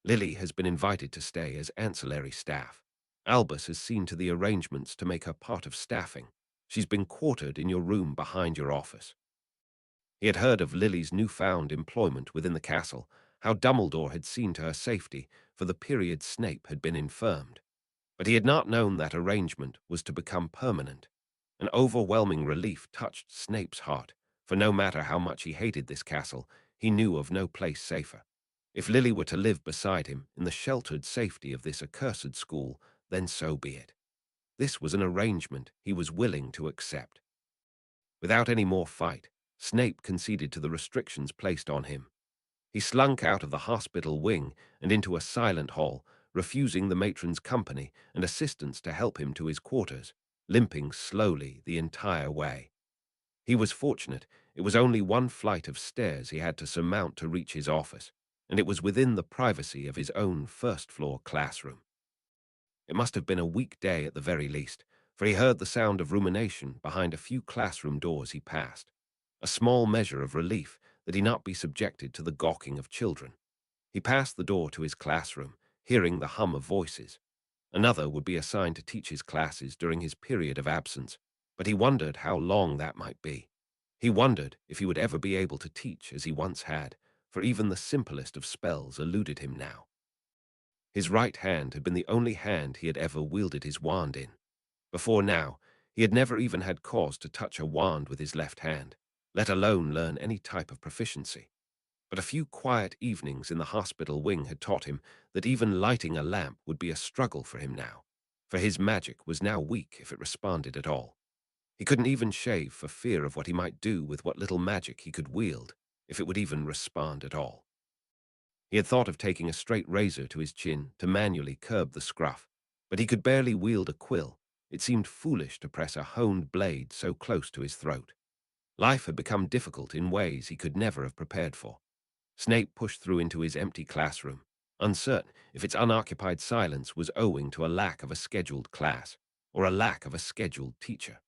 "Lily has been invited to stay as ancillary staff. Albus has seen to the arrangements to make her part of staffing. She's been quartered in your room behind your office." He had heard of Lily's newfound employment within the castle, how Dumbledore had seen to her safety for the period Snape had been infirmed. But he had not known that arrangement was to become permanent. An overwhelming relief touched Snape's heart, for no matter how much he hated this castle, he knew of no place safer. If Lily were to live beside him in the sheltered safety of this accursed school, then so be it. This was an arrangement he was willing to accept. Without any more fight, Snape conceded to the restrictions placed on him. He slunk out of the hospital wing and into a silent hall, refusing the matron's company and assistance to help him to his quarters, limping slowly the entire way. He was fortunate. It was only one flight of stairs he had to surmount to reach his office, and it was within the privacy of his own first-floor classroom. It must have been a weak day at the very least, for he heard the sound of rumination behind a few classroom doors he passed, a small measure of relief that he not be subjected to the gawking of children. He passed the door to his classroom, hearing the hum of voices. Another would be assigned to teach his classes during his period of absence, but he wondered how long that might be. He wondered if he would ever be able to teach as he once had, for even the simplest of spells eluded him now. His right hand had been the only hand he had ever wielded his wand in. Before now, he had never even had cause to touch a wand with his left hand, let alone learn any type of proficiency. But a few quiet evenings in the hospital wing had taught him that even lighting a lamp would be a struggle for him now, for his magic was now weak if it responded at all. He couldn't even shave for fear of what he might do with what little magic he could wield, if it would even respond at all. He had thought of taking a straight razor to his chin to manually curb the scruff, but he could barely wield a quill. It seemed foolish to press a honed blade so close to his throat. Life had become difficult in ways he could never have prepared for. Snape pushed through into his empty classroom, uncertain if its unoccupied silence was owing to a lack of a scheduled class or a lack of a scheduled teacher.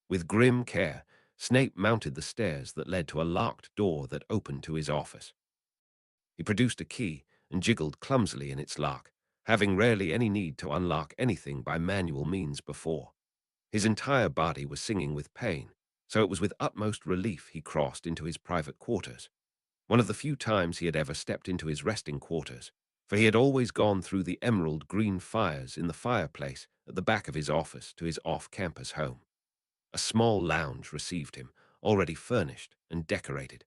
With grim care, Snape mounted the stairs that led to a locked door that opened to his office. He produced a key and jiggled clumsily in its lock, having rarely any need to unlock anything by manual means before. His entire body was singing with pain, so it was with utmost relief he crossed into his private quarters. One of the few times he had ever stepped into his resting quarters, for he had always gone through the emerald green fires in the fireplace at the back of his office to his off-campus home. A small lounge received him, already furnished and decorated.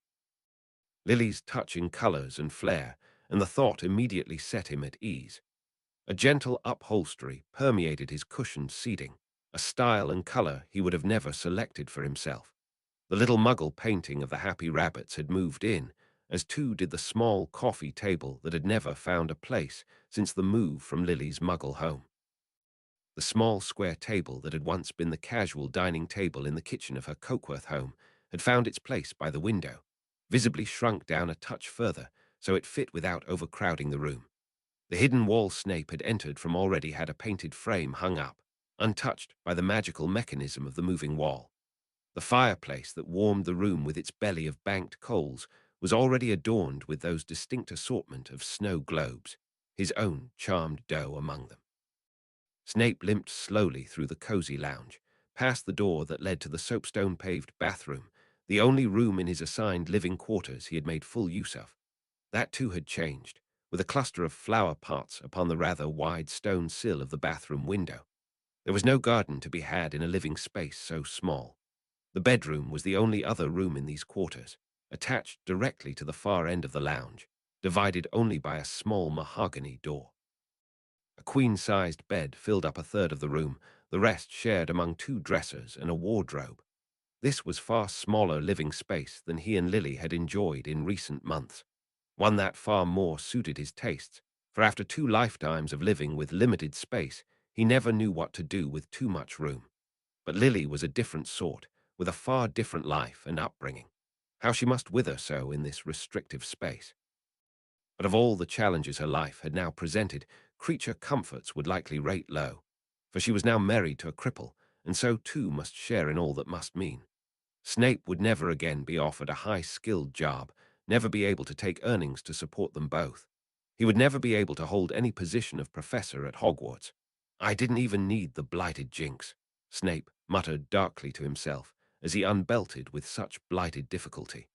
Lily's touching colors and flair, and the thought immediately set him at ease. A gentle upholstery permeated his cushioned seating, a style and color he would have never selected for himself. The little muggle painting of the happy rabbits had moved in, as too did the small coffee table that had never found a place since the move from Lily's muggle home. The small square table that had once been the casual dining table in the kitchen of her Cokeworth home had found its place by the window, visibly shrunk down a touch further so it fit without overcrowding the room. The hidden wall Snape had entered from already had a painted frame hung up, untouched by the magical mechanism of the moving wall. The fireplace that warmed the room with its belly of banked coals was already adorned with those distinct assortment of snow globes, his own charmed doe among them. Snape limped slowly through the cozy lounge, past the door that led to the soapstone-paved bathroom, the only room in his assigned living quarters he had made full use of. That too had changed, with a cluster of flower pots upon the rather wide stone sill of the bathroom window. There was no garden to be had in a living space so small. The bedroom was the only other room in these quarters, attached directly to the far end of the lounge, divided only by a small mahogany door. A queen-sized bed filled up a third of the room, the rest shared among two dressers and a wardrobe. This was far smaller living space than he and Lily had enjoyed in recent months, one that far more suited his tastes, for after 2 lifetimes of living with limited space, he never knew what to do with too much room. But Lily was a different sort, with a far different life and upbringing. How she must wither so in this restrictive space. But of all the challenges her life had now presented, creature comforts would likely rate low, for she was now married to a cripple, and so too must share in all that must mean. Snape would never again be offered a high-skilled job, never be able to take earnings to support them both. He would never be able to hold any position of professor at Hogwarts. I didn't even need the blighted jinx, Snape muttered darkly to himself as he unbelted with such blighted difficulty.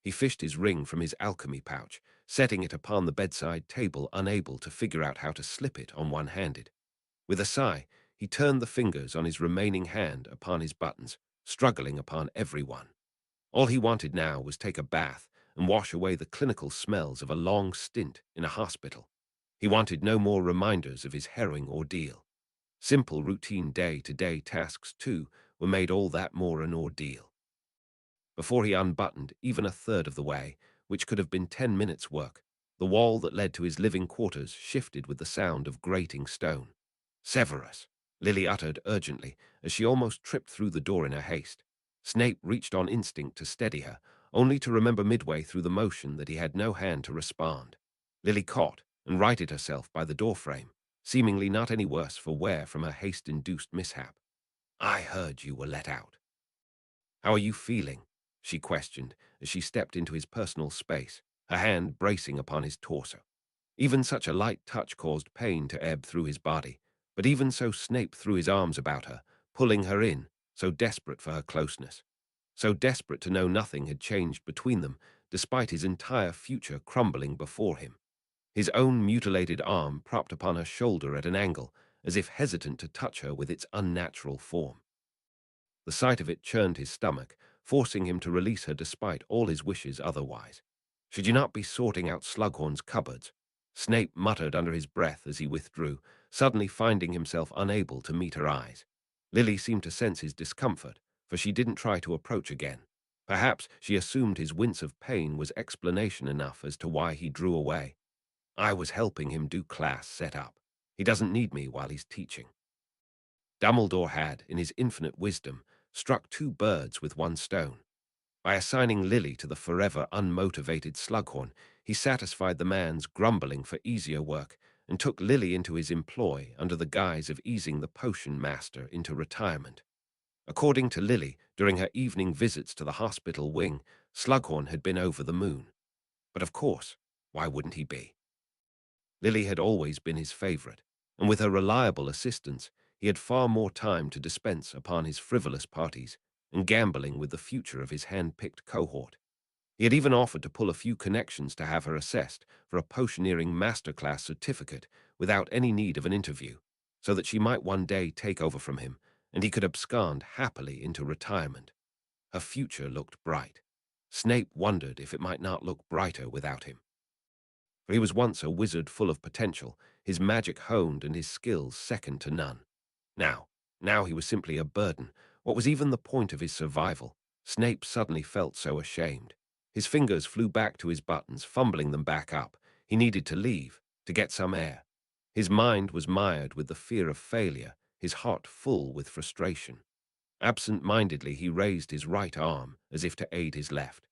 He fished his ring from his alchemy pouch, setting it upon the bedside table, unable to figure out how to slip it on one-handed. With a sigh, he turned the fingers on his remaining hand upon his buttons, struggling upon every one. All he wanted now was take a bath and wash away the clinical smells of a long stint in a hospital. He wanted no more reminders of his harrowing ordeal. Simple routine day-to-day tasks, too, were made all that more an ordeal. Before he unbuttoned even a third of the way, which could have been 10 minutes' work, the wall that led to his living quarters shifted with the sound of grating stone. "Severus," Lily uttered urgently, as she almost tripped through the door in her haste. Snape reached on instinct to steady her, only to remember midway through the motion that he had no hand to respond. Lily caught and righted herself by the doorframe, seemingly not any worse for wear from her haste-induced mishap. "I heard you were let out." "How are you feeling?" she questioned as she stepped into his personal space, her hand bracing upon his torso. Even such a light touch caused pain to ebb through his body, but even so Snape threw his arms about her, pulling her in, so desperate for her closeness. So desperate to know nothing had changed between them, despite his entire future crumbling before him. His own mutilated arm propped upon her shoulder at an angle, as if hesitant to touch her with its unnatural form. The sight of it churned his stomach, forcing him to release her despite all his wishes otherwise. "Should you not be sorting out Slughorn's cupboards?" Snape muttered under his breath as he withdrew, suddenly finding himself unable to meet her eyes. Lily seemed to sense his discomfort, for she didn't try to approach again. Perhaps she assumed his wince of pain was explanation enough as to why he drew away. I was helping him do class set up. He doesn't need me while he's teaching. Dumbledore had, in his infinite wisdom, struck two birds with one stone. By assigning Lily to the forever unmotivated Slughorn, he satisfied the man's grumbling for easier work and took Lily into his employ under the guise of easing the potion master into retirement. According to Lily, during her evening visits to the hospital wing, Slughorn had been over the moon. But of course, why wouldn't he be? Lily had always been his favorite, and with her reliable assistance, he had far more time to dispense upon his frivolous parties and gambling with the future of his hand-picked cohort. He had even offered to pull a few connections to have her assessed for a potioneering masterclass certificate without any need of an interview, so that she might one day take over from him, and he could abscond happily into retirement. Her future looked bright. Snape wondered if it might not look brighter without him. For he was once a wizard full of potential, his magic honed and his skills second to none. Now, now he was simply a burden. What was even the point of his survival? Snape suddenly felt so ashamed. His fingers flew back to his buttons, fumbling them back up. He needed to leave, to get some air. His mind was mired with the fear of failure, his heart full with frustration. Absent-mindedly, he raised his right arm as if to aid his left.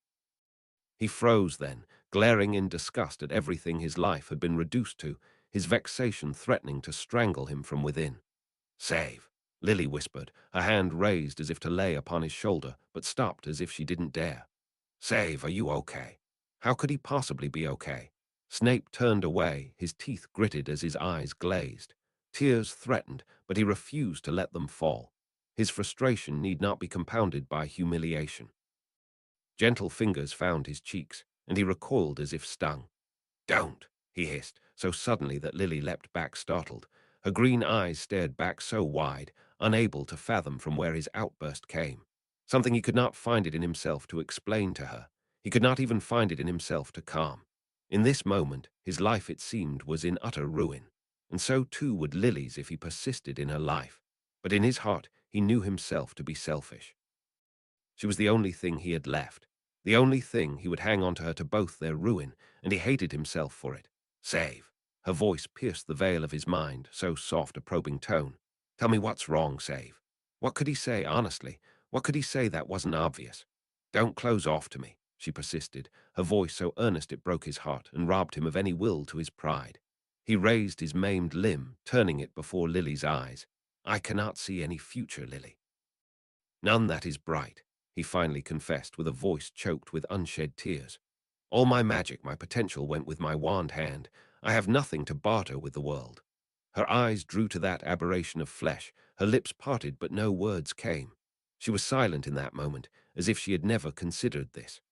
He froze then, glaring in disgust at everything his life had been reduced to, his vexation threatening to strangle him from within. "Save," Lily whispered, her hand raised as if to lay upon his shoulder, but stopped as if she didn't dare. "Save, are you okay?" How could he possibly be okay? Snape turned away, his teeth gritted as his eyes glazed. Tears threatened, but he refused to let them fall. His frustration need not be compounded by humiliation. Gentle fingers found his cheeks, and he recoiled as if stung. "Don't," he hissed, so suddenly that Lily leapt back startled. Her green eyes stared back so wide, unable to fathom from where his outburst came. Something he could not find it in himself to explain to her. He could not even find it in himself to calm. In this moment, his life, it seemed, was in utter ruin, and so too would Lily's if he persisted in her life. But in his heart, he knew himself to be selfish. She was the only thing he had left, the only thing he would hang on to her to both their ruin, and he hated himself for it. "Save." Her voice pierced the veil of his mind, so soft a probing tone. "Tell me what's wrong, Save." What could he say, honestly? What could he say that wasn't obvious? "Don't close off to me," she persisted, her voice so earnest it broke his heart and robbed him of any will to his pride. He raised his maimed limb, turning it before Lily's eyes. "I cannot see any future, Lily. None that is bright," he finally confessed with a voice choked with unshed tears. "All my magic, my potential went with my wand hand. I have nothing to barter with the world." Her eyes drew to that aberration of flesh, her lips parted but no words came. She was silent in that moment, as if she had never considered this.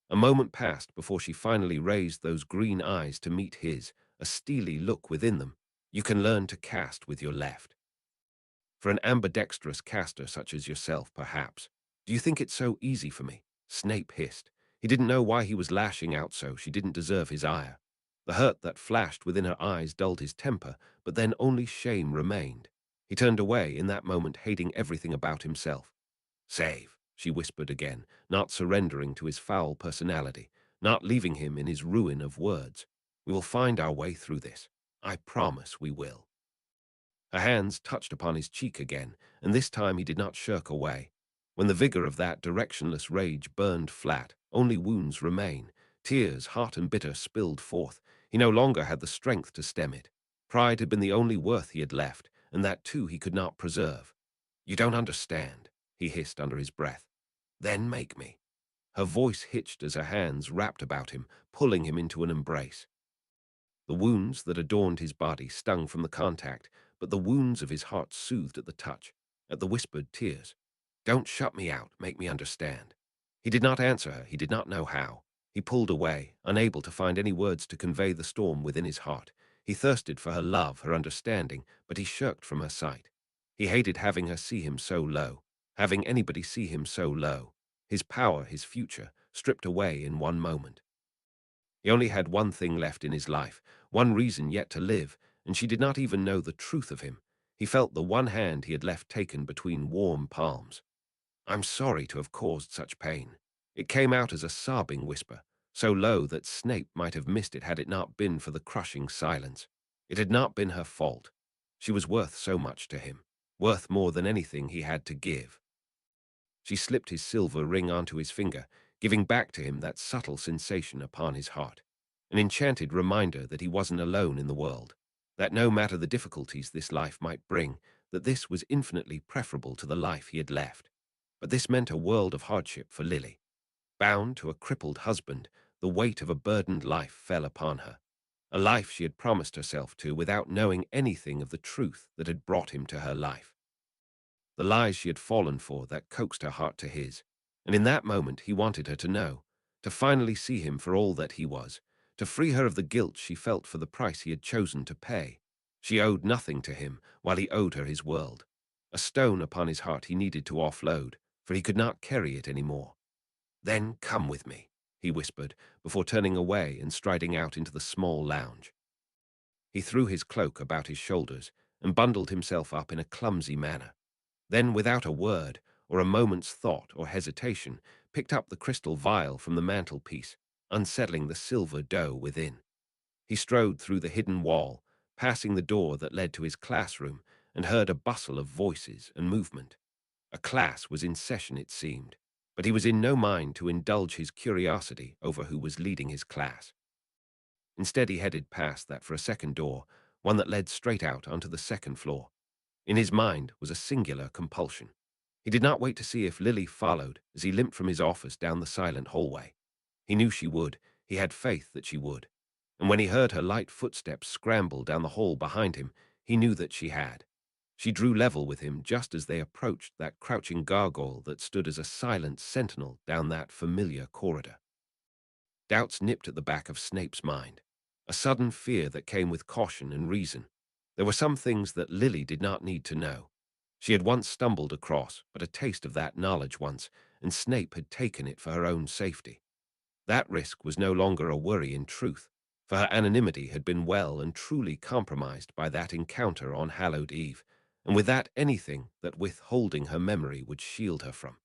A moment passed before she finally raised those green eyes to meet his, a steely look within them. "You can learn to cast with your left. For an ambidextrous caster such as yourself, perhaps. Do you think it's so easy for me?" Snape hissed. He didn't know why he was lashing out so. She didn't deserve his ire. The hurt that flashed within her eyes dulled his temper, but then only shame remained. He turned away in that moment, hating everything about himself. "Save," she whispered again, not surrendering to his foul personality, not leaving him in his ruin of words. "We will find our way through this. I promise we will." Her hands touched upon his cheek again, and this time he did not shirk away. When the vigor of that directionless rage burned flat, only wounds remain. Tears, hot and bitter, spilled forth. He no longer had the strength to stem it. Pride had been the only worth he had left, and that too he could not preserve. "You don't understand," he hissed under his breath. "Then make me." Her voice hitched as her hands wrapped about him, pulling him into an embrace. The wounds that adorned his body stung from the contact, but the wounds of his heart soothed at the touch, at the whispered tears. "Don't shut me out, make me understand." He did not answer her, he did not know how. He pulled away, unable to find any words to convey the storm within his heart. He thirsted for her love, her understanding, but he shirked from her sight. He hated having her see him so low, having anybody see him so low. His power, his future, stripped away in one moment. He only had one thing left in his life, one reason yet to live, and she did not even know the truth of him. He felt the one hand he had left taken between warm palms. "I'm sorry to have caused such pain." It came out as a sobbing whisper, so low that Snape might have missed it had it not been for the crushing silence. It had not been her fault. She was worth so much to him, worth more than anything he had to give. She slipped his silver ring onto his finger, giving back to him that subtle sensation upon his heart, an enchanted reminder that he wasn't alone in the world, that no matter the difficulties this life might bring, that this was infinitely preferable to the life he had left. But this meant a world of hardship for Lily. Bound to a crippled husband, the weight of a burdened life fell upon her, a life she had promised herself to without knowing anything of the truth that had brought him to her life. The lies she had fallen for that coaxed her heart to his, and in that moment he wanted her to know, to finally see him for all that he was, to free her of the guilt she felt for the price he had chosen to pay. She owed nothing to him, while he owed her his world. A stone upon his heart he needed to offload, for he could not carry it any more. "Then come with me," he whispered, before turning away and striding out into the small lounge. He threw his cloak about his shoulders and bundled himself up in a clumsy manner. Then, without a word, or a moment's thought or hesitation, picked up the crystal vial from the mantelpiece, unsettling the silver dough within. He strode through the hidden wall, passing the door that led to his classroom, and heard a bustle of voices and movement. A class was in session, it seemed, but he was in no mind to indulge his curiosity over who was leading his class. Instead, he headed past that for a second door, one that led straight out onto the second floor. In his mind was a singular compulsion. He did not wait to see if Lily followed as he limped from his office down the silent hallway. He knew she would. He had faith that she would. And when he heard her light footsteps scramble down the hall behind him, he knew that she had. She drew level with him just as they approached that crouching gargoyle that stood as a silent sentinel down that familiar corridor. Doubts nipped at the back of Snape's mind, a sudden fear that came with caution and reason. There were some things that Lily did not need to know. She had once stumbled across but a taste of that knowledge once, and Snape had taken it for her own safety. That risk was no longer a worry in truth, for her anonymity had been well and truly compromised by that encounter on Hallowed Eve, and with that anything that withholding her memory would shield her from.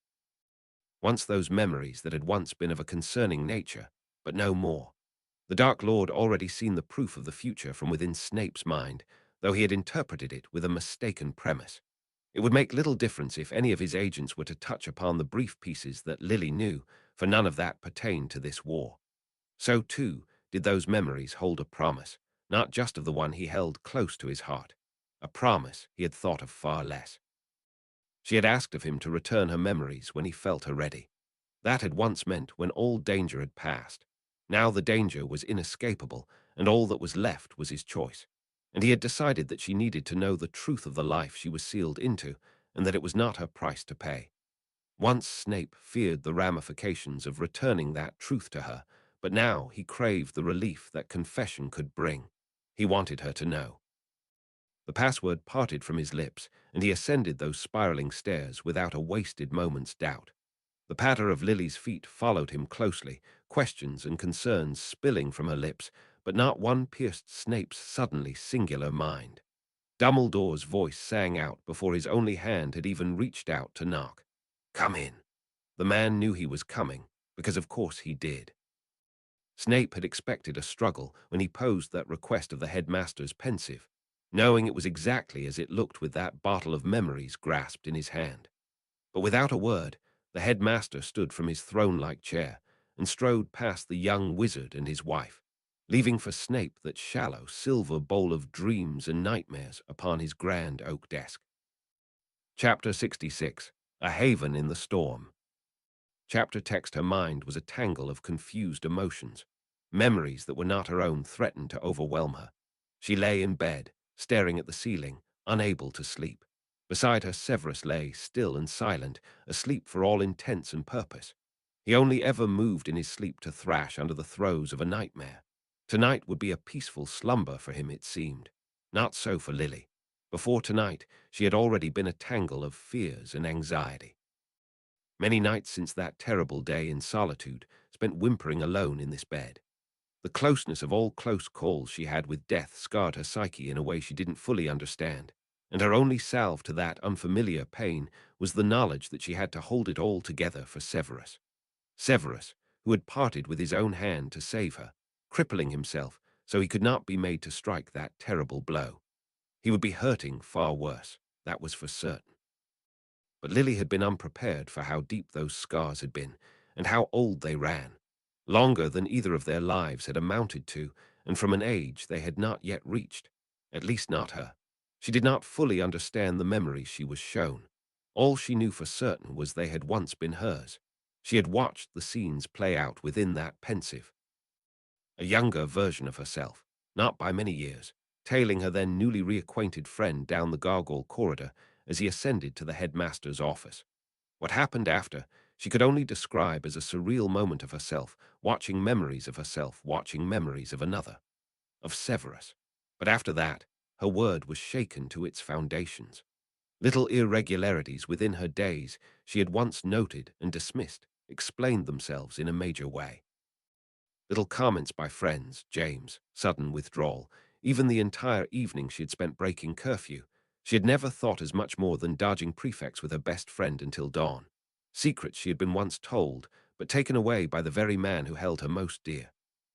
Once those memories that had once been of a concerning nature, but no more. The Dark Lord already seen the proof of the future from within Snape's mind, though he had interpreted it with a mistaken premise. It would make little difference if any of his agents were to touch upon the brief pieces that Lily knew, for none of that pertained to this war. So, too, did those memories hold a promise, not just of the one he held close to his heart, a promise he had thought of far less. She had asked of him to return her memories when he felt her ready. That had once meant when all danger had passed. Now the danger was inescapable, and all that was left was his choice. And he had decided that she needed to know the truth of the life she was sealed into, and that it was not her price to pay. Once Snape feared the ramifications of returning that truth to her, but now he craved the relief that confession could bring. He wanted her to know. The password parted from his lips, and he ascended those spiraling stairs without a wasted moment's doubt. The patter of Lily's feet followed him closely, questions and concerns spilling from her lips, but not one pierced Snape's suddenly singular mind. Dumbledore's voice sang out before his only hand had even reached out to knock. "Come in." The man knew he was coming, because of course he did. Snape had expected a struggle when he posed that request of the headmaster's pensive, knowing it was exactly as it looked with that bottle of memories grasped in his hand. But without a word, the headmaster stood from his throne-like chair and strode past the young wizard and his wife, leaving for Snape that shallow silver bowl of dreams and nightmares upon his grand oak desk. Chapter 66. A Haven in the Storm. Chapter text her mind was a tangle of confused emotions. Memories that were not her own threatened to overwhelm her. She lay in bed, staring at the ceiling, unable to sleep. Beside her Severus lay, still and silent, asleep for all intents and purpose. He only ever moved in his sleep to thrash under the throes of a nightmare. Tonight would be a peaceful slumber for him, it seemed. Not so for Lily. Before tonight, she had already been a tangle of fears and anxiety. Many nights since that terrible day in solitude, spent whimpering alone in this bed. The closeness of all close calls she had with death scarred her psyche in a way she didn't fully understand. and her only salve to that unfamiliar pain was the knowledge that she had to hold it all together for Severus. Severus, who had parted with his own hand to save her, crippling himself so he could not be made to strike that terrible blow. He would be hurting far worse, that was for certain. But Lily had been unprepared for how deep those scars had been, and how old they ran, longer than either of their lives had amounted to, and from an age they had not yet reached, at least not her. She did not fully understand the memories she was shown. All she knew for certain was they had once been hers. She had watched the scenes play out within that pensive, a younger version of herself, not by many years, tailing her then newly reacquainted friend down the gargoyle corridor as he ascended to the headmaster's office. What happened after, she could only describe as a surreal moment of herself, watching memories of herself, watching memories of another, of Severus. But after that, her word was shaken to its foundations. Little irregularities within her days she had once noted and dismissed explained themselves in a major way. Little comments by friends, James, sudden withdrawal, even the entire evening she had spent breaking curfew. She had never thought as much more than dodging prefects with her best friend until dawn. Secrets she had been once told, but taken away by the very man who held her most dear.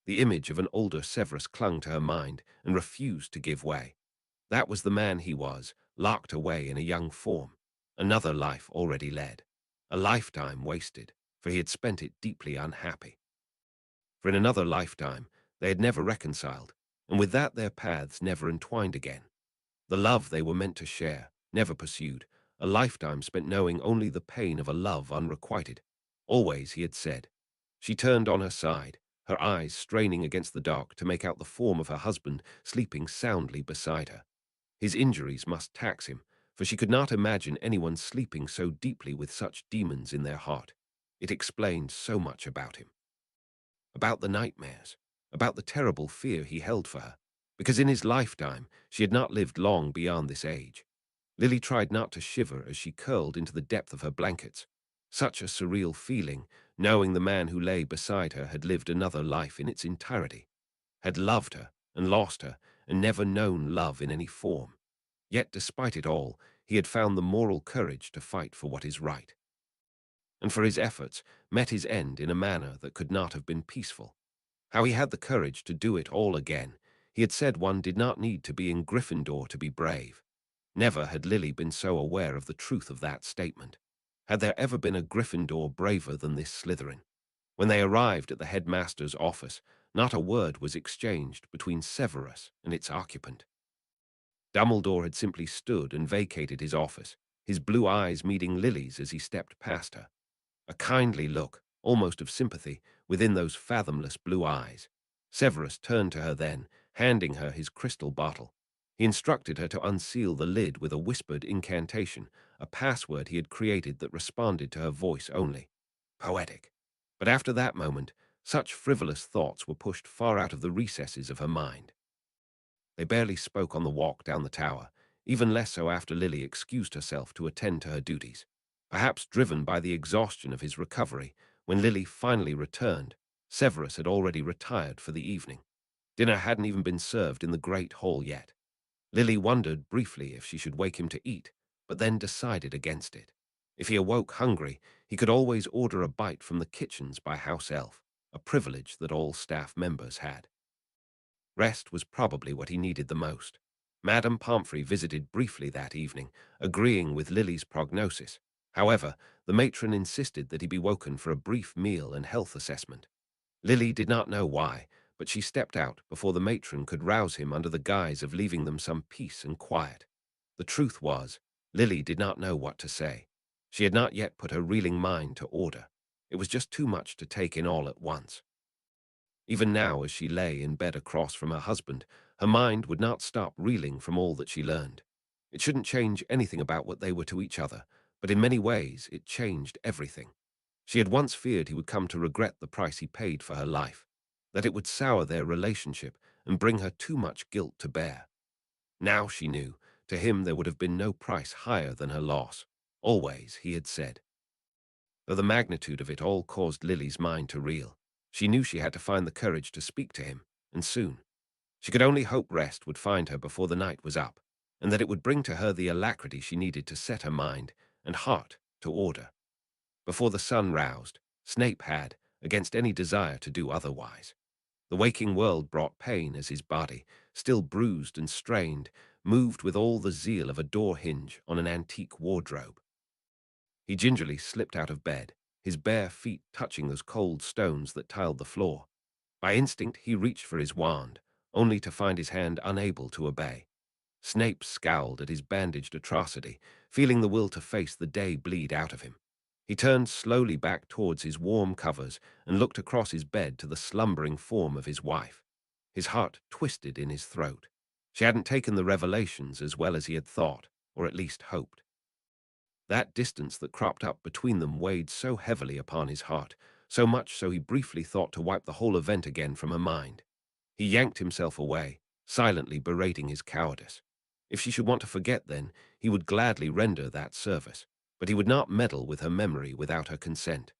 The image of an older Severus clung to her mind and refused to give way. That was the man he was, locked away in a young form. Another life already led. A lifetime wasted, for he had spent it deeply unhappy. For in another lifetime, they had never reconciled, and with that their paths never entwined again. The love they were meant to share, never pursued, a lifetime spent knowing only the pain of a love unrequited. Always, he had said. She turned on her side, her eyes straining against the dark to make out the form of her husband sleeping soundly beside her. His injuries must tax him, for she could not imagine anyone sleeping so deeply with such demons in their heart. It explained so much about him. About the nightmares, about the terrible fear he held for her, because in his lifetime she had not lived long beyond this age. Lily tried not to shiver as she curled into the depth of her blankets. Such a surreal feeling, knowing the man who lay beside her had lived another life in its entirety, had loved her and lost her, and never known love in any form. Yet despite it all, he had found the moral courage to fight for what is right, and for his efforts met his end in a manner that could not have been peaceful. How he had the courage to do it all again. He had said one did not need to be in Gryffindor to be brave. Never had Lily been so aware of the truth of that statement. Had there ever been a Gryffindor braver than this Slytherin? When they arrived at the headmaster's office, not a word was exchanged between Severus and its occupant. Dumbledore had simply stood and vacated his office, his blue eyes meeting Lily's as he stepped past her. A kindly look, almost of sympathy, within those fathomless blue eyes. Severus turned to her then, handing her his crystal bottle. He instructed her to unseal the lid with a whispered incantation, a password he had created that responded to her voice only. Poetic. But after that moment, such frivolous thoughts were pushed far out of the recesses of her mind. They barely spoke on the walk down the tower, even less so after Lily excused herself to attend to her duties. Perhaps driven by the exhaustion of his recovery, when Lily finally returned, Severus had already retired for the evening. Dinner hadn't even been served in the great hall yet. Lily wondered briefly if she should wake him to eat, but then decided against it. If he awoke hungry, he could always order a bite from the kitchens by house elf, a privilege that all staff members had. Rest was probably what he needed the most. Madame Pomfrey visited briefly that evening, agreeing with Lily's prognosis. However, the matron insisted that he be woken for a brief meal and health assessment. Lily did not know why, but she stepped out before the matron could rouse him under the guise of leaving them some peace and quiet. The truth was, Lily did not know what to say. She had not yet put her reeling mind to order. It was just too much to take in all at once. Even now, as she lay in bed across from her husband, her mind would not stop reeling from all that she learned. It shouldn't change anything about what they were to each other, but in many ways it changed everything. She had once feared he would come to regret the price he paid for her life, that it would sour their relationship and bring her too much guilt to bear. Now she knew, to him there would have been no price higher than her loss. Always, he had said. Though the magnitude of it all caused Lily's mind to reel, she knew she had to find the courage to speak to him, and soon. She could only hope rest would find her before the night was up. and that it would bring to her the alacrity she needed to set her mind and heart to order. Before the sun roused, Snape had, against any desire to do otherwise. The waking world brought pain as his body, still bruised and strained, moved with all the zeal of a door hinge on an antique wardrobe. He gingerly slipped out of bed, his bare feet touching those cold stones that tiled the floor. By instinct, he reached for his wand, only to find his hand unable to obey. Snape scowled at his bandaged atrocity, feeling the will to face the day bleed out of him. He turned slowly back towards his warm covers and looked across his bed to the slumbering form of his wife. His heart twisted in his throat. She hadn't taken the revelations as well as he had thought, or at least hoped. That distance that cropped up between them weighed so heavily upon his heart, so much so he briefly thought to wipe the whole event again from her mind. He yanked himself away, silently berating his cowardice. If she should want to forget then, he would gladly render that service, but he would not meddle with her memory without her consent.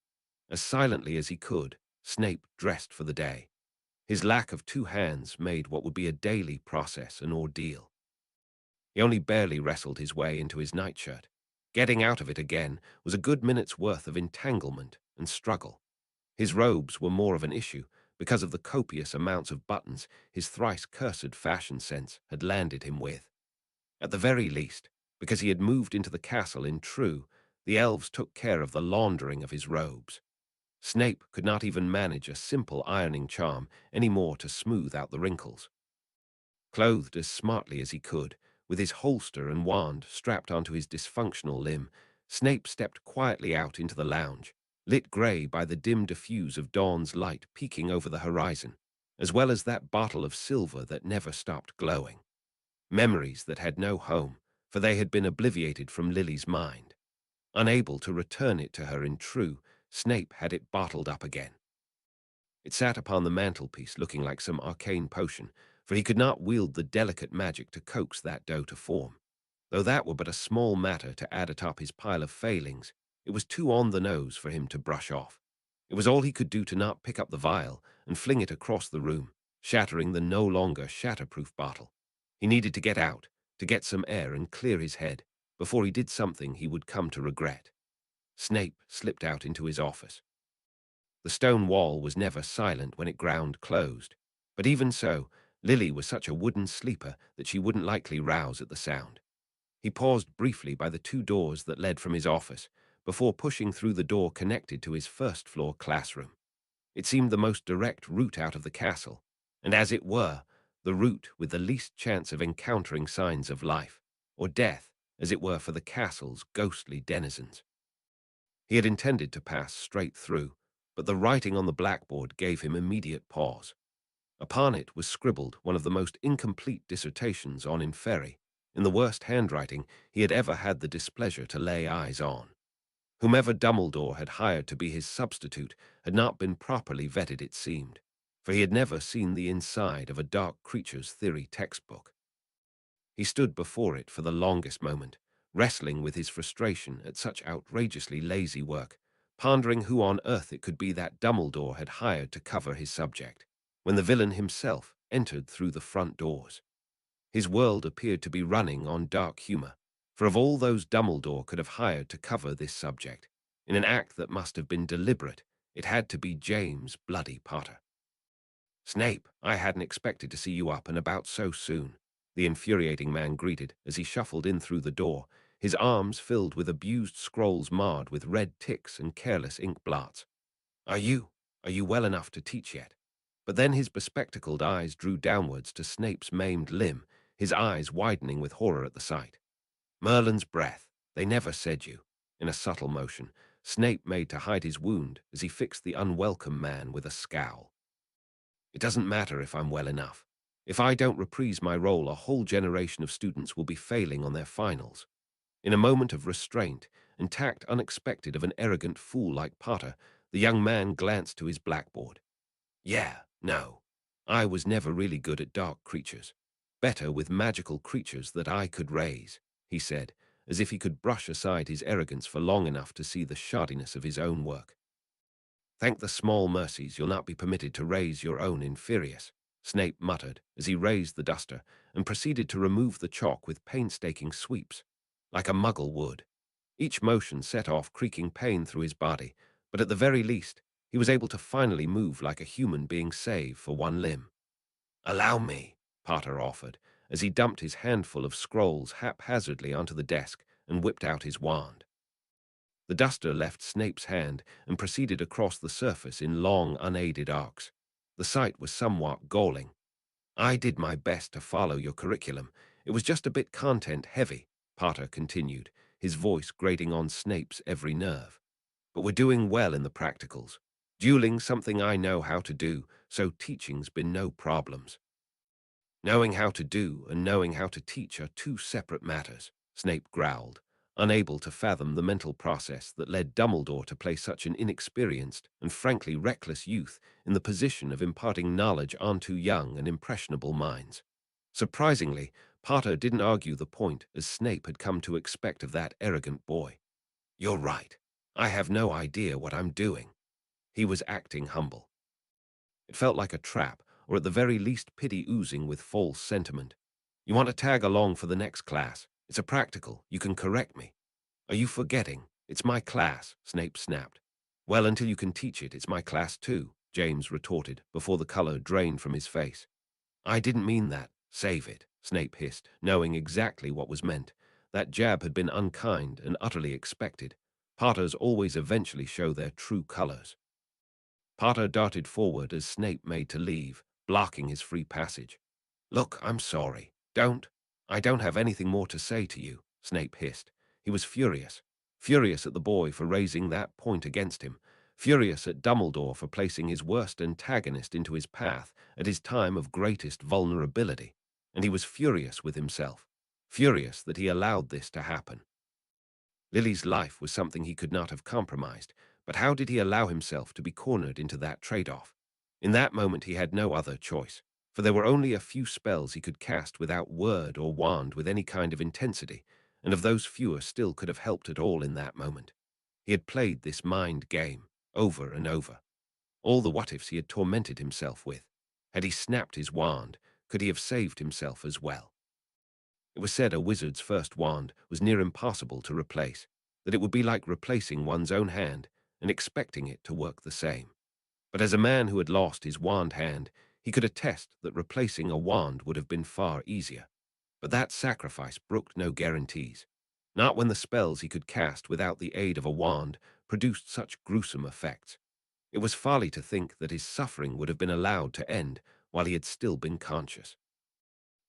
As silently as he could, Snape dressed for the day. His lack of two hands made what would be a daily process an ordeal. He only barely wrestled his way into his nightshirt. Getting out of it again was a good minute's worth of entanglement and struggle. His robes were more of an issue, because of the copious amounts of buttons his thrice-cursed fashion sense had landed him with. At the very least, because he had moved into the castle in True, the elves took care of the laundering of his robes. Snape could not even manage a simple ironing charm any more to smooth out the wrinkles. Clothed as smartly as he could, with his holster and wand strapped onto his dysfunctional limb, Snape stepped quietly out into the lounge, lit grey by the dim diffuse of dawn's light peeking over the horizon, as well as that bottle of silver that never stopped glowing. Memories that had no home, for they had been obliviated from Lily's mind. Unable to return it to her in True, Snape had it bottled up again. It sat upon the mantelpiece looking like some arcane potion, for he could not wield the delicate magic to coax that dough to form. Though that were but a small matter to add atop his pile of failings, it was too on the nose for him to brush off. It was all he could do to not pick up the vial and fling it across the room, shattering the no longer shatterproof bottle. He needed to get out, to get some air and clear his head, before he did something he would come to regret. Snape slipped out into his office. The stone wall was never silent when it ground closed, but even so, Lily was such a wooden sleeper that she wouldn't likely rouse at the sound. He paused briefly by the two doors that led from his office, before pushing through the door connected to his first-floor classroom. It seemed the most direct route out of the castle, and as it were, the route with the least chance of encountering signs of life, or death, as it were for the castle's ghostly denizens. He had intended to pass straight through, but the writing on the blackboard gave him immediate pause. Upon it was scribbled one of the most incomplete dissertations on Inferi, in the worst handwriting he had ever had the displeasure to lay eyes on. Whomever Dumbledore had hired to be his substitute had not been properly vetted, it seemed, for he had never seen the inside of a dark creature's theory textbook. He stood before it for the longest moment, wrestling with his frustration at such outrageously lazy work, pondering who on earth it could be that Dumbledore had hired to cover his subject, when the villain himself entered through the front doors. His world appeared to be running on dark humor, for of all those Dumbledore could have hired to cover this subject, in an act that must have been deliberate, it had to be James Bloody Potter. "Snape, I hadn't expected to see you up and about so soon," the infuriating man greeted as he shuffled in through the door, his arms filled with abused scrolls marred with red ticks and careless ink blots. Are you well enough to teach yet?" But then his bespectacled eyes drew downwards to Snape's maimed limb, his eyes widening with horror at the sight. Merlin's breath, they never said you. In a subtle motion, Snape made to hide his wound as he fixed the unwelcome man with a scowl. "It doesn't matter if I'm well enough. If I don't reprise my role, a whole generation of students will be failing on their finals." In a moment of restraint and tact unexpected of an arrogant fool like Potter, the young man glanced to his blackboard. "Yeah, no. I was never really good at dark creatures. Better with magical creatures that I could raise," he said, as if he could brush aside his arrogance for long enough to see the shoddiness of his own work. "Thank the small mercies you'll not be permitted to raise your own inferiors," Snape muttered as he raised the duster and proceeded to remove the chalk with painstaking sweeps, like a muggle would. Each motion set off creaking pain through his body, but at the very least, he was able to finally move like a human being save for one limb. "Allow me," Potter offered, as he dumped his handful of scrolls haphazardly onto the desk and whipped out his wand. The duster left Snape's hand and proceeded across the surface in long, unaided arcs. The sight was somewhat galling. "I did my best to follow your curriculum. It was just a bit content-heavy," Potter continued, his voice grating on Snape's every nerve. "But we're doing well in the practicals. Dueling's something I know how to do, so teaching's been no problems." "Knowing how to do and knowing how to teach are two separate matters," Snape growled, unable to fathom the mental process that led Dumbledore to place such an inexperienced and frankly reckless youth in the position of imparting knowledge onto young and impressionable minds. Surprisingly, Potter didn't argue the point as Snape had come to expect of that arrogant boy. "You're right. I have no idea what I'm doing." He was acting humble. It felt like a trap, or at the very least pity oozing with false sentiment. "You want to tag along for the next class? It's a practical. You can correct me." "Are you forgetting? It's my class," Snape snapped. "Well, until you can teach it, it's my class too," James retorted, before the color drained from his face. "I didn't mean that. Save it," Snape hissed, knowing exactly what was meant. That jab had been unkind and utterly expected. Potters always eventually show their true colors. Potter darted forward as Snape made to leave, blocking his free passage. "Look, I'm sorry. I don't have anything more to say to you," Snape hissed. He was furious. Furious at the boy for raising that point against him. Furious at Dumbledore for placing his worst antagonist into his path at his time of greatest vulnerability. And he was furious with himself. Furious that he allowed this to happen. Lily's life was something he could not have compromised, but how did he allow himself to be cornered into that trade-off? In that moment he had no other choice, for there were only a few spells he could cast without word or wand with any kind of intensity, and of those fewer still could have helped at all in that moment. He had played this mind game, over and over. All the what-ifs he had tormented himself with. Had he snapped his wand, could he have saved himself as well? It was said a wizard's first wand was near impossible to replace, that it would be like replacing one's own hand and expecting it to work the same. But as a man who had lost his wand hand, he could attest that replacing a wand would have been far easier. But that sacrifice brooked no guarantees, not when the spells he could cast without the aid of a wand produced such gruesome effects. It was folly to think that his suffering would have been allowed to end while he had still been conscious.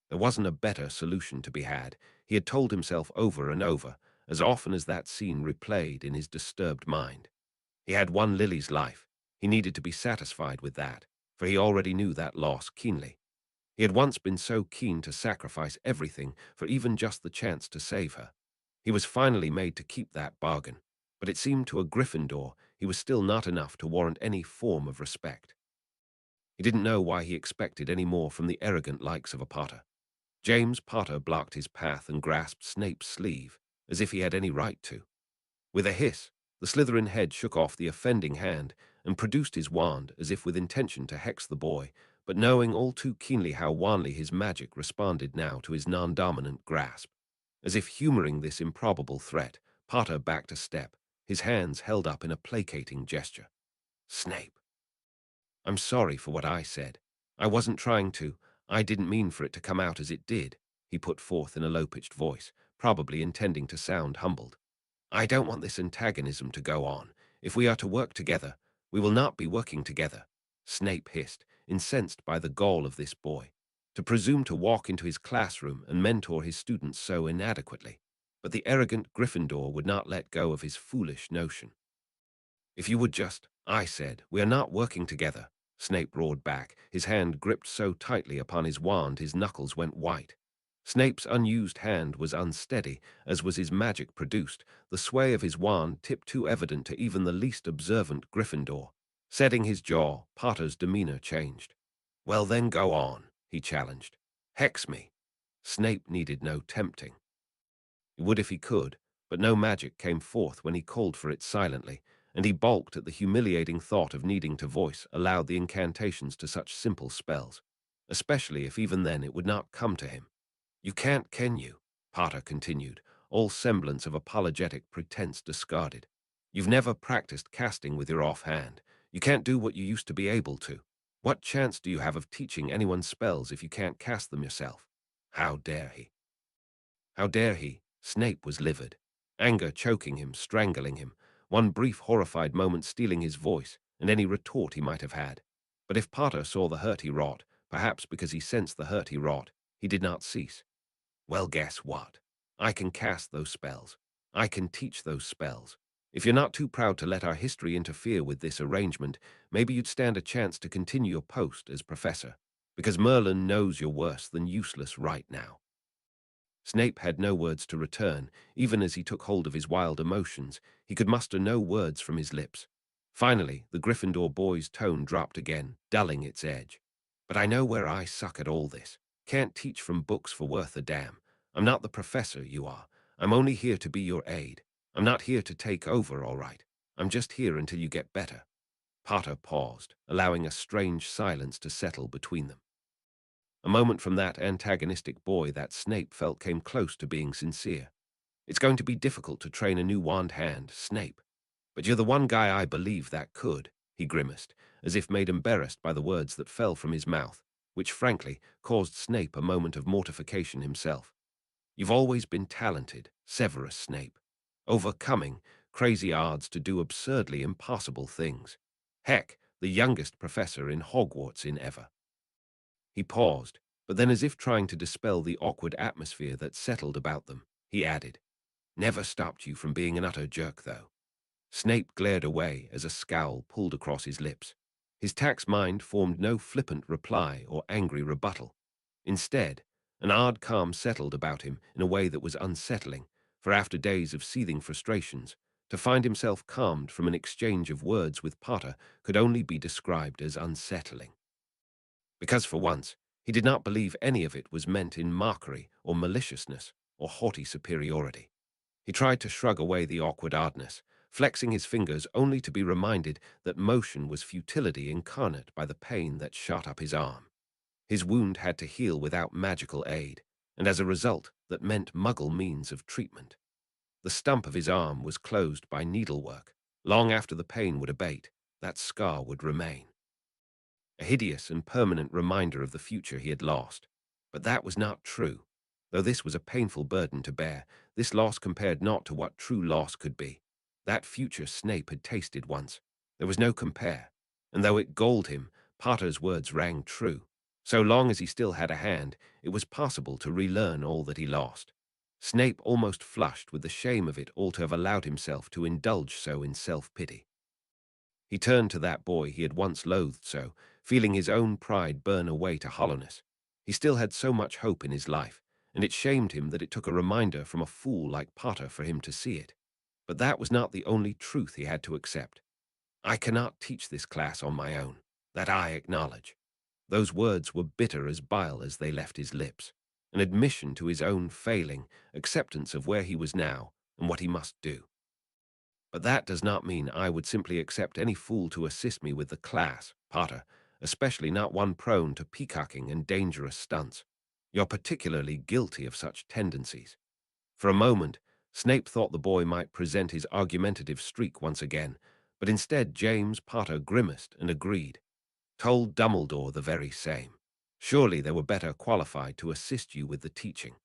There wasn't a better solution to be had, he had told himself over and over, as often as that scene replayed in his disturbed mind. He had won Lily's life. He needed to be satisfied with that, for he already knew that loss keenly. He had once been so keen to sacrifice everything for even just the chance to save her. He was finally made to keep that bargain, but it seemed to a Gryffindor he was still not enough to warrant any form of respect. He didn't know why he expected any more from the arrogant likes of a Potter. James Potter blocked his path and grasped Snape's sleeve, as if he had any right to. With a hiss, the Slytherin head shook off the offending hand and produced his wand as if with intention to hex the boy, but knowing all too keenly how wanly his magic responded now to his non-dominant grasp. As if humoring this improbable threat, Potter backed a step, his hands held up in a placating gesture. "Snape, I'm sorry for what I said. I wasn't trying to. I didn't mean for it to come out as it did," he put forth in a low-pitched voice, probably intending to sound humbled. "I don't want this antagonism to go on. If we are to work together, we will not be working together," Snape hissed, incensed by the gall of this boy. To presume to walk into his classroom and mentor his students so inadequately. But the arrogant Gryffindor would not let go of his foolish notion. "If you would just," I said, "we are not working together," Snape roared back, his hand gripped so tightly upon his wand his knuckles went white. Snape's unused hand was unsteady, as was his magic produced, the sway of his wand tipped too evident to even the least observant Gryffindor. Setting his jaw, Potter's demeanor changed. "Well then go on," he challenged. "Hex me." Snape needed no tempting. He would if he could, but no magic came forth when he called for it silently, and he balked at the humiliating thought of needing to voice aloud the incantations to such simple spells. especially if even then it would not come to him. You can't, can you? Potter continued, all semblance of apologetic pretense discarded. You've never practiced casting with your offhand. You can't do what you used to be able to. What chance do you have of teaching anyone spells if you can't cast them yourself? How dare he? How dare he? Snape was livid. Anger choking him, strangling him. One brief horrified moment stealing his voice and any retort he might have had. But if Potter saw the hurt he wrought, perhaps because he sensed the hurt he wrought, he did not cease. Well, guess what? I can cast those spells. I can teach those spells. If you're not too proud to let our history interfere with this arrangement, maybe you'd stand a chance to continue your post as professor, because Merlin knows you're worse than useless right now. Snape had no words to return. Even as he took hold of his wild emotions, he could muster no words from his lips. Finally, the Gryffindor boy's tone dropped again, dulling its edge. But I know where I suck at all this. Can't teach from books for worth a damn. I'm not the professor you are. I'm only here to be your aide. I'm not here to take over, all right. I'm just here until you get better. Potter paused, allowing a strange silence to settle between them. A moment from that antagonistic boy that Snape felt came close to being sincere. It's going to be difficult to train a new wand hand, Snape. But you're the one guy I believe that could, he grimaced, as if made embarrassed by the words that fell from his mouth, which frankly caused Snape a moment of mortification himself. You've always been talented, Severus Snape, overcoming crazy odds to do absurdly impossible things. Heck, the youngest professor in Hogwarts in ever. He paused, but then as if trying to dispel the awkward atmosphere that settled about them, he added, Never stopped you from being an utter jerk, though. Snape glared away as a scowl pulled across his lips. His tax mind formed no flippant reply or angry rebuttal. Instead, an odd calm settled about him in a way that was unsettling, for after days of seething frustrations, to find himself calmed from an exchange of words with Potter could only be described as unsettling. Because for once, he did not believe any of it was meant in mockery or maliciousness or haughty superiority. He tried to shrug away the awkward oddness, flexing his fingers only to be reminded that motion was futility incarnate by the pain that shot up his arm. His wound had to heal without magical aid, and as a result, that meant muggle means of treatment. The stump of his arm was closed by needlework. Long after the pain would abate, that scar would remain. A hideous and permanent reminder of the future he had lost. But that was not true. Though this was a painful burden to bear, this loss compared not to what true loss could be. That future Snape had tasted once. There was no compare. And though it galled him, Potter's words rang true. So long as he still had a hand, it was possible to relearn all that he lost. Snape almost flushed with the shame of it all to have allowed himself to indulge so in self-pity. He turned to that boy he had once loathed so, feeling his own pride burn away to hollowness. He still had so much hope in his life, and it shamed him that it took a reminder from a fool like Potter for him to see it. But that was not the only truth he had to accept. I cannot teach this class on my own. That I acknowledge. Those words were bitter as bile as they left his lips. An admission to his own failing, acceptance of where he was now and what he must do. But that does not mean I would simply accept any fool to assist me with the class, Potter, especially not one prone to peacocking and dangerous stunts. You're particularly guilty of such tendencies. For a moment, Snape thought the boy might present his argumentative streak once again, but instead James Potter grimaced and agreed. Told Dumbledore the very same. Surely they were better qualified to assist you with the teaching.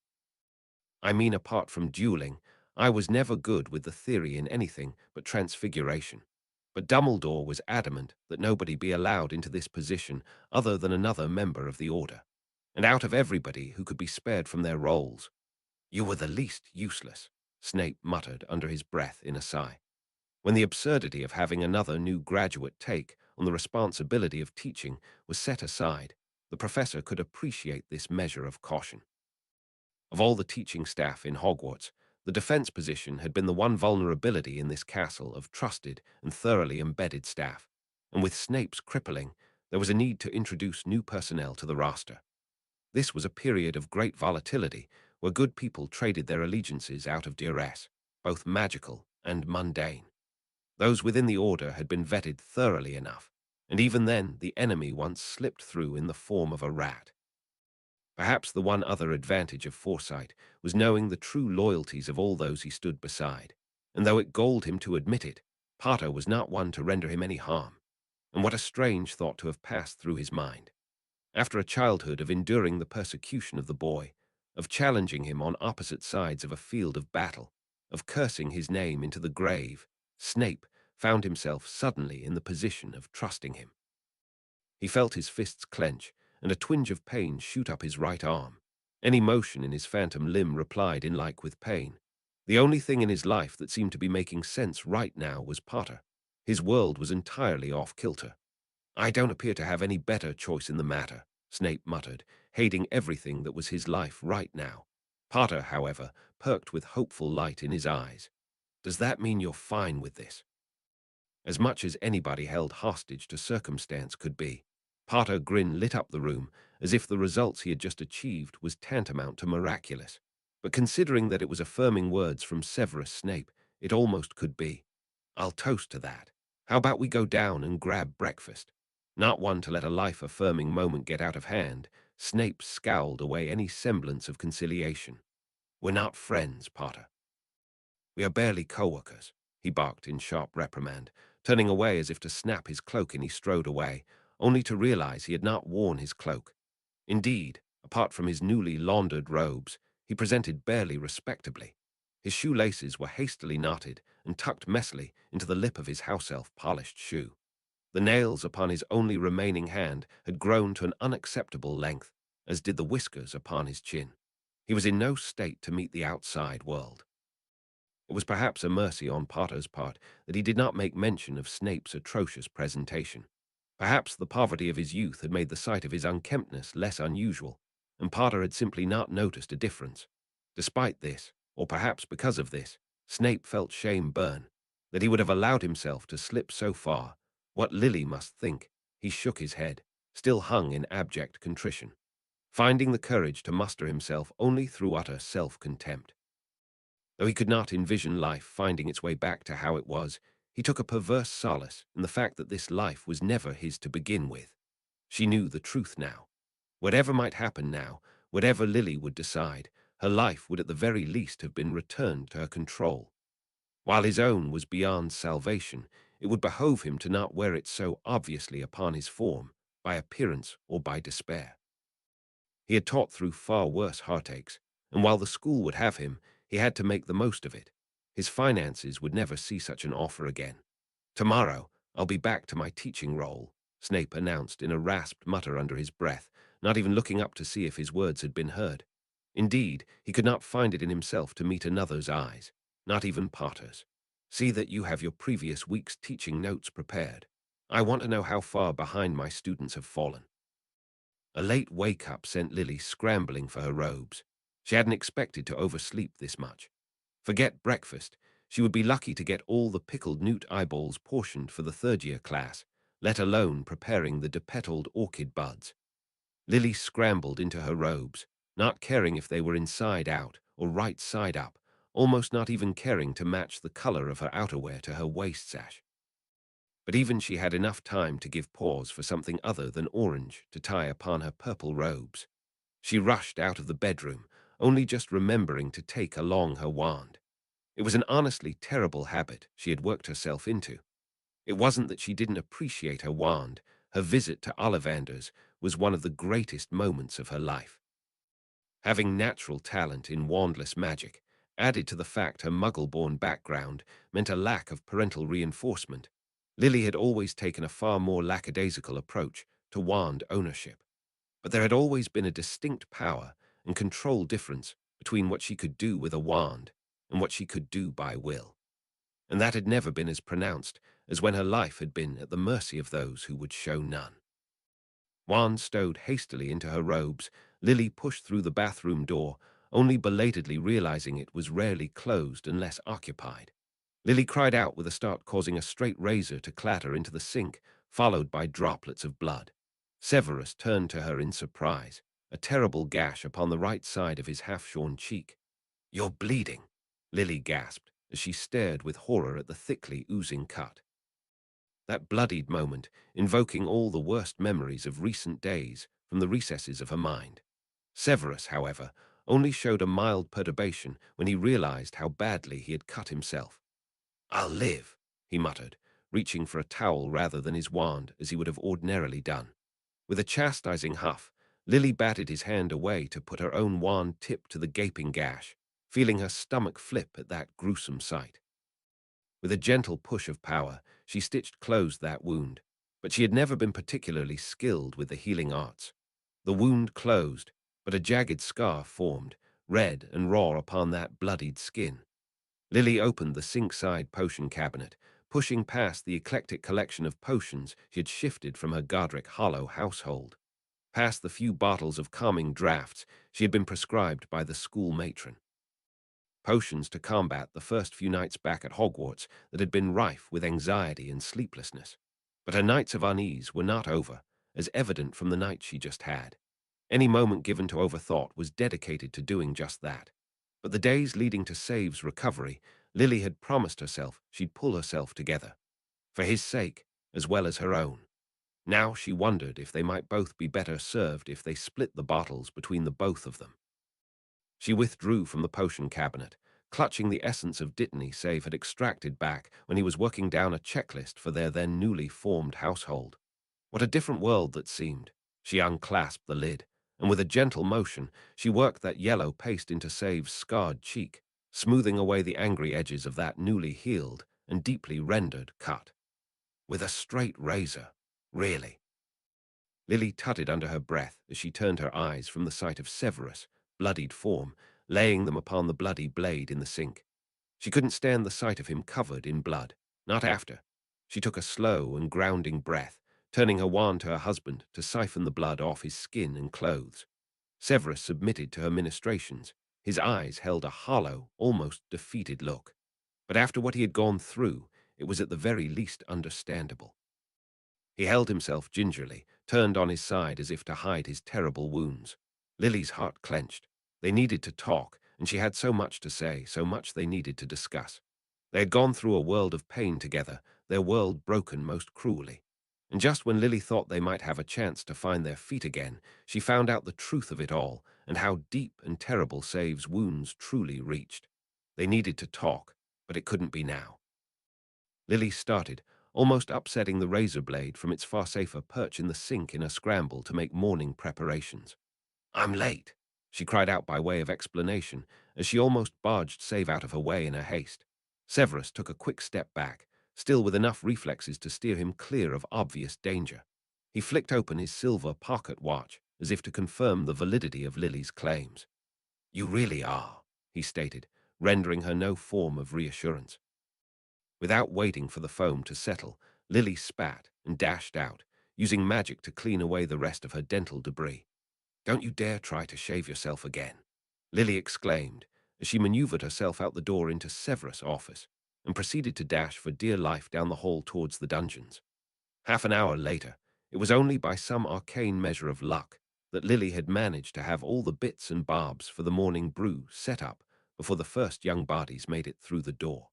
I mean, apart from dueling, I was never good with the theory in anything but transfiguration. But Dumbledore was adamant that nobody be allowed into this position other than another member of the Order. And out of everybody who could be spared from their roles, you were the least useless, Snape muttered under his breath in a sigh. When the absurdity of having another new graduate take on the responsibility of teaching was set aside, the professor could appreciate this measure of caution. Of all the teaching staff in Hogwarts, the defense position had been the one vulnerability in this castle of trusted and thoroughly embedded staff, and with Snape's crippling, there was a need to introduce new personnel to the roster. This was a period of great volatility, where good people traded their allegiances out of duress, both magical and mundane. Those within the Order had been vetted thoroughly enough, And even then, the enemy once slipped through in the form of a rat. Perhaps the one other advantage of foresight was knowing the true loyalties of all those he stood beside, and though it galled him to admit it, Potter was not one to render him any harm. And what a strange thought to have passed through his mind. After a childhood of enduring the persecution of the boy, of challenging him on opposite sides of a field of battle, of cursing his name into the grave, Snape found himself suddenly in the position of trusting him. He felt his fists clench, and a twinge of pain shoot up his right arm. Any motion in his phantom limb replied in like with pain. The only thing in his life that seemed to be making sense right now was Potter. His world was entirely off kilter. "I don't appear to have any better choice in the matter," Snape muttered, hating everything that was his life right now. Potter, however, perked with hopeful light in his eyes. "Does that mean you're fine with this?" As much as anybody held hostage to circumstance could be, Potter grin lit up the room as if the results he had just achieved was tantamount to miraculous. But considering that it was affirming words from Severus Snape, it almost could be. "I'll toast to that. How about we go down and grab breakfast?" Not one to let a life-affirming moment get out of hand, Snape scowled away any semblance of conciliation. "We're not friends, Potter. We are barely co-workers," he barked in sharp reprimand, turning away as if to snap his cloak, and he strode away, only to realize he had not worn his cloak. Indeed, apart from his newly laundered robes, he presented barely respectably. His shoelaces were hastily knotted and tucked messily into the lip of his house-elf polished shoe. The nails upon his only remaining hand had grown to an unacceptable length, as did the whiskers upon his chin. He was in no state to meet the outside world. It was perhaps a mercy on Potter's part that he did not make mention of Snape's atrocious presentation. Perhaps the poverty of his youth had made the sight of his unkemptness less unusual, and Potter had simply not noticed a difference. Despite this, or perhaps because of this, Snape felt shame burn, that he would have allowed himself to slip so far. What Lily must think. He shook his head, still hung in abject contrition, finding the courage to muster himself only through utter self-contempt. Though he could not envision life finding its way back to how it was, he took a perverse solace in the fact that this life was never his to begin with. She knew the truth now. Whatever might happen now, whatever Lily would decide, her life would at the very least have been returned to her control. While his own was beyond salvation, it would behove him to not wear it so obviously upon his form, by appearance or by despair. He had taught through far worse heartaches, and while the school would have him, he had to make the most of it. His finances would never see such an offer again. "Tomorrow, I'll be back to my teaching role," Snape announced in a rasped mutter under his breath, not even looking up to see if his words had been heard. Indeed, he could not find it in himself to meet another's eyes, not even Potter's. "See that you have your previous week's teaching notes prepared. I want to know how far behind my students have fallen." A late wake-up sent Lily scrambling for her robes. She hadn't expected to oversleep this much. Forget breakfast. She would be lucky to get all the pickled newt eyeballs portioned for the third-year class, let alone preparing the depetaled orchid buds. Lily scrambled into her robes, not caring if they were inside out or right side up, almost not even caring to match the color of her outerwear to her waist sash. But even she had enough time to give pause for something other than orange to tie upon her purple robes. She rushed out of the bedroom, only just remembering to take along her wand. It was an honestly terrible habit she had worked herself into. It wasn't that she didn't appreciate her wand. Her visit to Ollivander's was one of the greatest moments of her life. Having natural talent in wandless magic, added to the fact her muggle-born background meant a lack of parental reinforcement, Lily had always taken a far more lackadaisical approach to wand ownership. But there had always been a distinct power and control difference between what she could do with a wand and what she could do by will. And that had never been as pronounced as when her life had been at the mercy of those who would show none. Wand stowed hastily into her robes, Lily pushed through the bathroom door, only belatedly realizing it was rarely closed unless occupied. Lily cried out with a start, causing a straight razor to clatter into the sink, followed by droplets of blood. Severus turned to her in surprise, a terrible gash upon the right side of his half-shorn cheek. "You're bleeding," Lily gasped as she stared with horror at the thickly oozing cut. that bloodied moment invoking all the worst memories of recent days from the recesses of her mind. Severus, however, only showed a mild perturbation when he realized how badly he had cut himself. "I'll live," he muttered, reaching for a towel rather than his wand as he would have ordinarily done. With a chastising huff, Lily batted his hand away to put her own wand tip to the gaping gash, feeling her stomach flip at that gruesome sight. With a gentle push of power, she stitched closed that wound, but she had never been particularly skilled with the healing arts. The wound closed, but a jagged scar formed, red and raw upon that bloodied skin. Lily opened the sink-side potion cabinet, pushing past the eclectic collection of potions she had shifted from her Godric Hollow household, past the few bottles of calming draughts she had been prescribed by the school matron. Potions to combat the first few nights back at Hogwarts that had been rife with anxiety and sleeplessness. But her nights of unease were not over, as evident from the night she just had. Any moment given to overthought was dedicated to doing just that. But the days leading to Save's recovery, Lily had promised herself she'd pull herself together. For his sake, as well as her own. Now she wondered if they might both be better served if they split the bottles between the both of them. She withdrew from the potion cabinet, clutching the essence of Dittany Save had extracted back when he was working down a checklist for their then newly formed household. What a different world that seemed. She unclasped the lid, and with a gentle motion, she worked that yellow paste into Save's scarred cheek, smoothing away the angry edges of that newly healed and deeply rendered cut. With a straight razor, really. Lily tutted under her breath as she turned her eyes from the sight of Severus' bloodied form, laying them upon the bloody blade in the sink. She couldn't stand the sight of him covered in blood, not after. She took a slow and grounding breath, turning her wand to her husband to siphon the blood off his skin and clothes. Severus submitted to her ministrations. His eyes held a hollow, almost defeated look. But after what he had gone through, it was at the very least understandable. He held himself gingerly, turned on his side as if to hide his terrible wounds. Lily's heart clenched. They needed to talk, and she had so much to say, so much they needed to discuss. They had gone through a world of pain together, their world broken most cruelly. And just when Lily thought they might have a chance to find their feet again, she found out the truth of it all and how deep and terrible Save's wounds truly reached. They needed to talk, but it couldn't be now. Lily started, almost upsetting the razor blade from its far safer perch in the sink in a scramble to make morning preparations. "I'm late," she cried out by way of explanation, as she almost barged Save out of her way in her haste. Severus took a quick step back, still with enough reflexes to steer him clear of obvious danger. He flicked open his silver pocket watch, as if to confirm the validity of Lily's claims. "You really are," he stated, rendering her no form of reassurance. Without waiting for the foam to settle, Lily spat and dashed out, using magic to clean away the rest of her dental debris. "Don't you dare try to shave yourself again," Lily exclaimed as she maneuvered herself out the door into Severus' office and proceeded to dash for dear life down the hall towards the dungeons. Half an hour later, it was only by some arcane measure of luck that Lily had managed to have all the bits and barbs for the morning brew set up before the first young bodies made it through the door.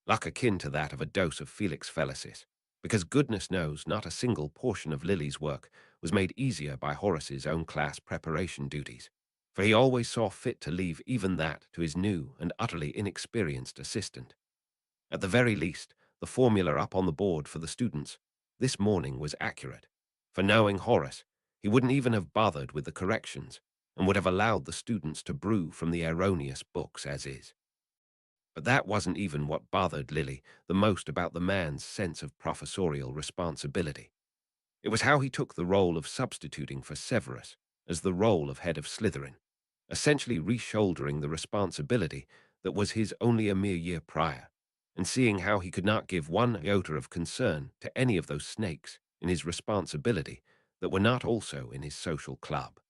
Luck akin to that of a dose of Felix Felicis, because goodness knows not a single portion of Lily's work was made easier by Horace's own class preparation duties, for he always saw fit to leave even that to his new and utterly inexperienced assistant. At the very least, the formula up on the board for the students this morning was accurate, for knowing Horace, he wouldn't even have bothered with the corrections and would have allowed the students to brew from the erroneous books as is. But that wasn't even what bothered Lily the most about the man's sense of professorial responsibility. It was how he took the role of substituting for Severus as the role of head of Slytherin, essentially reshouldering the responsibility that was his only a mere year prior, and seeing how he could not give one iota of concern to any of those snakes in his responsibility that were not also in his social club.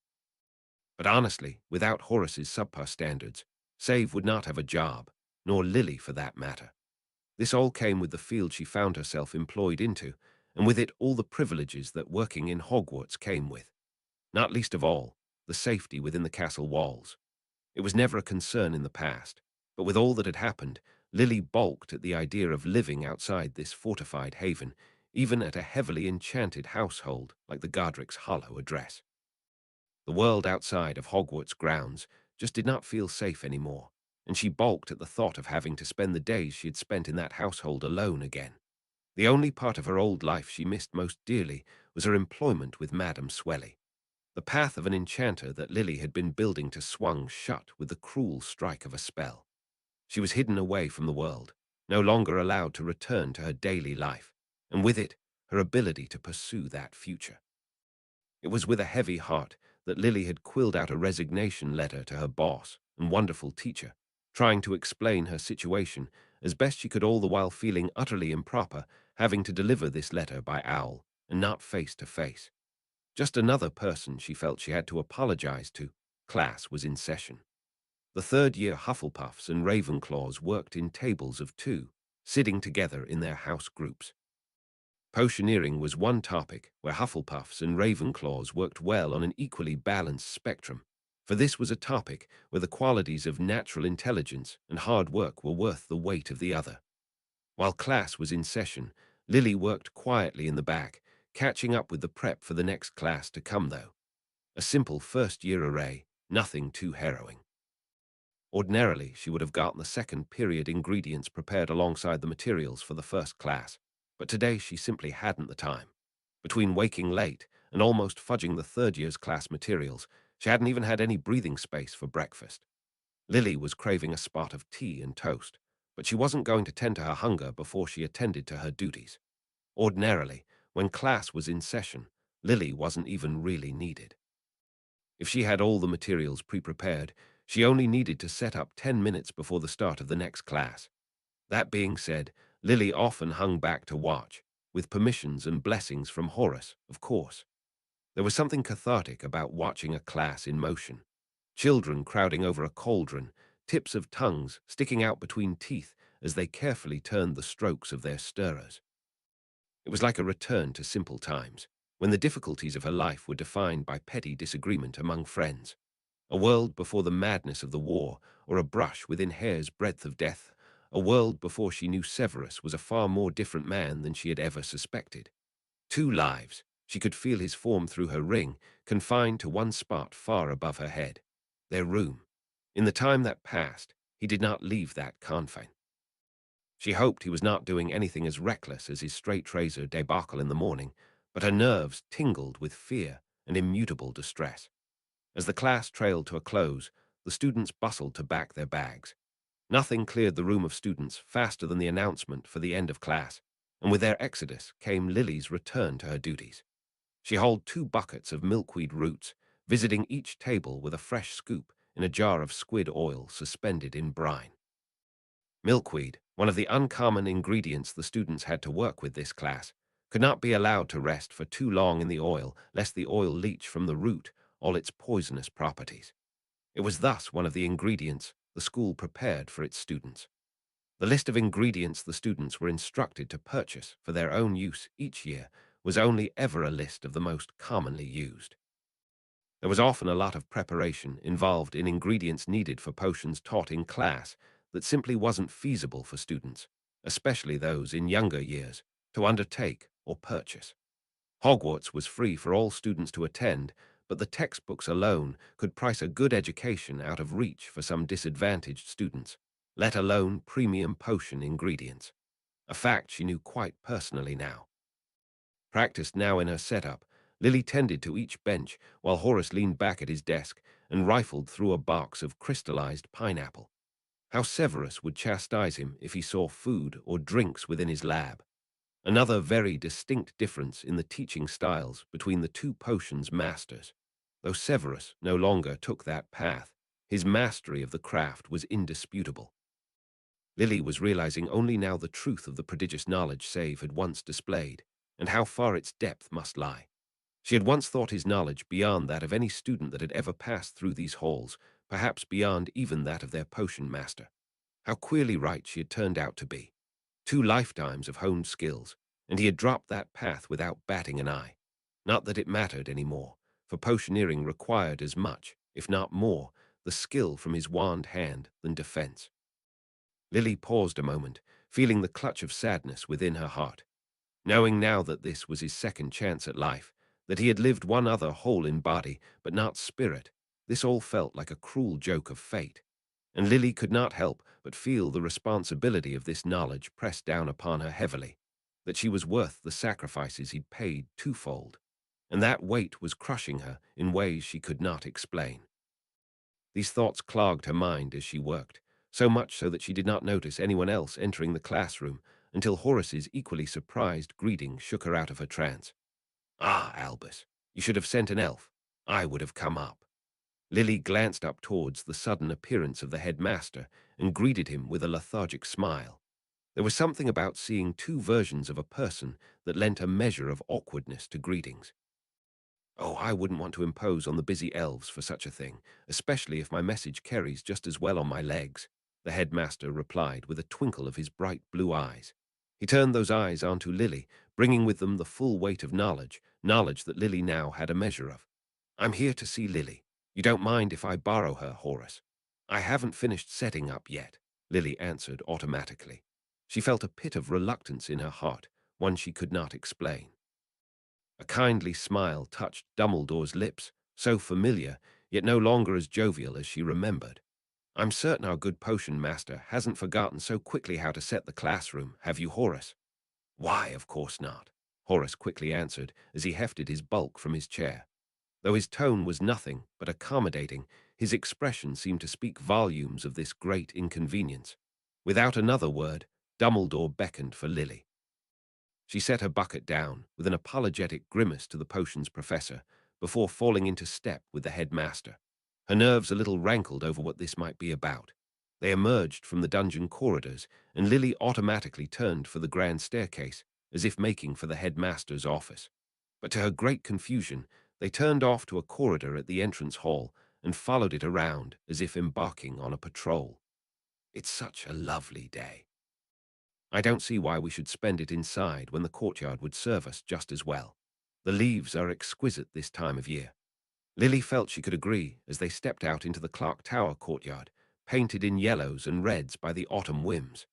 But honestly, without Horace's subpar standards, Save would not have a job, nor Lily for that matter. This all came with the field she found herself employed into, and with it all the privileges that working in Hogwarts came with. Not least of all, the safety within the castle walls. It was never a concern in the past, but with all that had happened, Lily balked at the idea of living outside this fortified haven, even at a heavily enchanted household like the Godric's Hollow address. The world outside of Hogwarts grounds just did not feel safe anymore, and she balked at the thought of having to spend the days she had spent in that household alone again. The only part of her old life she missed most dearly was her employment with Madame Swelly. The path of an enchanter that Lily had been building to swung shut with the cruel strike of a spell. She was hidden away from the world, no longer allowed to return to her daily life, and with it, her ability to pursue that future. It was with a heavy heart that Lily had quilled out a resignation letter to her boss and wonderful teacher, trying to explain her situation as best she could, all the while feeling utterly improper having to deliver this letter by owl and not face to face. Just another person she felt she had to apologize to. Class was in session. The third-year Hufflepuffs and Ravenclaws worked in tables of two, sitting together in their house groups. Potioneering was one topic where Hufflepuffs and Ravenclaws worked well on an equally balanced spectrum, for this was a topic where the qualities of natural intelligence and hard work were worth the weight of the other. While class was in session, Lily worked quietly in the back, catching up with the prep for the next class to come, though. A simple first-year array, nothing too harrowing. Ordinarily, she would have gotten the second period ingredients prepared alongside the materials for the first class, but today she simply hadn't the time. Between waking late and almost fudging the third year's class materials, she hadn't even had any breathing space for breakfast. Lily was craving a spot of tea and toast, but she wasn't going to tend to her hunger before she attended to her duties. Ordinarily, when class was in session, Lily wasn't even really needed. If she had all the materials pre-prepared, she only needed to set up 10 minutes before the start of the next class. That being said, Lily often hung back to watch, with permissions and blessings from Horace, of course. There was something cathartic about watching a class in motion. Children crowding over a cauldron, tips of tongues sticking out between teeth as they carefully turned the strokes of their stirrers. It was like a return to simple times, when the difficulties of her life were defined by petty disagreement among friends. A world before the madness of the war, or a brush within hair's breadth of death. A world before she knew Severus was a far more different man than she had ever suspected. Two lives. She could feel his form through her ring, confined to one spot far above her head. Their room. In the time that passed, he did not leave that confine. She hoped he was not doing anything as reckless as his straight-razor debacle in the morning, but her nerves tingled with fear and immutable distress. As the class trailed to a close, the students bustled to pack their bags. Nothing cleared the room of students faster than the announcement for the end of class, and with their exodus came Lily's return to her duties. She hauled 2 buckets of milkweed roots, visiting each table with a fresh scoop in a jar of squid oil suspended in brine. Milkweed, one of the uncommon ingredients the students had to work with this class, could not be allowed to rest for too long in the oil, lest the oil leach from the root all its poisonous properties. It was thus one of the ingredients the school prepared for its students. The list of ingredients the students were instructed to purchase for their own use each year was only ever a list of the most commonly used. There was often a lot of preparation involved in ingredients needed for potions taught in class that simply wasn't feasible for students, especially those in younger years, to undertake or purchase. Hogwarts was free for all students to attend, but the textbooks alone could price a good education out of reach for some disadvantaged students, let alone premium potion ingredients, a fact she knew quite personally now. Practiced now in her setup, Lily tended to each bench while Horace leaned back at his desk and rifled through a box of crystallized pineapple. How Severus would chastise him if he saw food or drinks within his lab. Another very distinct difference in the teaching styles between the two potions masters. Though Severus no longer took that path, his mastery of the craft was indisputable. Lily was realizing only now the truth of the prodigious knowledge Save had once displayed, and how far its depth must lie. She had once thought his knowledge beyond that of any student that had ever passed through these halls, perhaps beyond even that of their potion master. How queerly right she had turned out to be. 2 lifetimes of honed skills, and he had dropped that path without batting an eye. Not that it mattered any more, for potioneering required as much, if not more, the skill from his wand hand than defense. Lily paused a moment, feeling the clutch of sadness within her heart. Knowing now that this was his second chance at life, that he had lived one other whole in body but not spirit, this all felt like a cruel joke of fate. And Lily could not help but feel the responsibility of this knowledge pressed down upon her heavily, that she was worth the sacrifices he'd paid twofold, and that weight was crushing her in ways she could not explain. These thoughts clogged her mind as she worked, so much so that she did not notice anyone else entering the classroom until Horace's equally surprised greeting shook her out of her trance. "Ah, Albus, you should have sent an elf. I would have come up." Lily glanced up towards the sudden appearance of the headmaster and greeted him with a lethargic smile. There was something about seeing two versions of a person that lent a measure of awkwardness to greetings. "Oh, I wouldn't want to impose on the busy elves for such a thing, especially if my message carries just as well on my legs," the headmaster replied with a twinkle of his bright blue eyes. He turned those eyes onto Lily, bringing with them the full weight of knowledge that Lily now had a measure of. "I'm here to see Lily. You don't mind if I borrow her, Horace?" "I haven't finished setting up yet," Lily answered automatically. She felt a pit of reluctance in her heart, one she could not explain. A kindly smile touched Dumbledore's lips, so familiar, yet no longer as jovial as she remembered. "I'm certain our good potion master hasn't forgotten so quickly how to set the classroom, have you, Horace?" "Why, of course not," Horace quickly answered as he hefted his bulk from his chair. Though his tone was nothing but accommodating, his expression seemed to speak volumes of this great inconvenience. Without another word, Dumbledore beckoned for Lily. She set her bucket down with an apologetic grimace to the potions professor before falling into step with the headmaster. Her nerves a little rankled over what this might be about. They emerged from the dungeon corridors, and Lily automatically turned for the grand staircase, as if making for the headmaster's office. But to her great confusion, they turned off to a corridor at the entrance hall and followed it around as if embarking on a patrol. "It's such a lovely day. I don't see why we should spend it inside when the courtyard would serve us just as well. The leaves are exquisite this time of year." Lily felt she could agree as they stepped out into the Clark Tower courtyard, painted in yellows and reds by the autumn whims.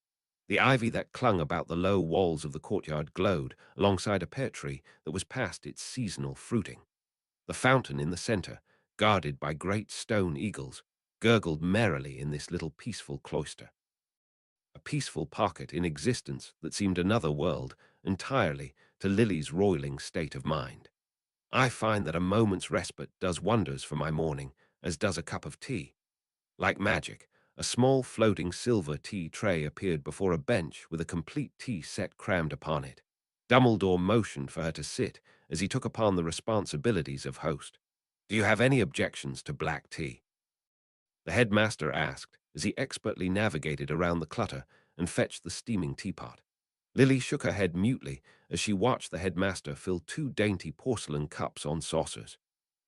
The ivy that clung about the low walls of the courtyard glowed alongside a pear tree that was past its seasonal fruiting. The fountain in the center, guarded by great stone eagles, gurgled merrily in this little peaceful cloister. A peaceful pocket in existence that seemed another world entirely to Lily's roiling state of mind. "I find that a moment's respite does wonders for my morning, as does a cup of tea." Like magic, a small floating silver tea tray appeared before a bench with a complete tea set crammed upon it. Dumbledore motioned for her to sit as he took upon the responsibilities of host. "Do you have any objections to black tea?" the headmaster asked as he expertly navigated around the clutter and fetched the steaming teapot. Lily shook her head mutely as she watched the headmaster fill two dainty porcelain cups on saucers.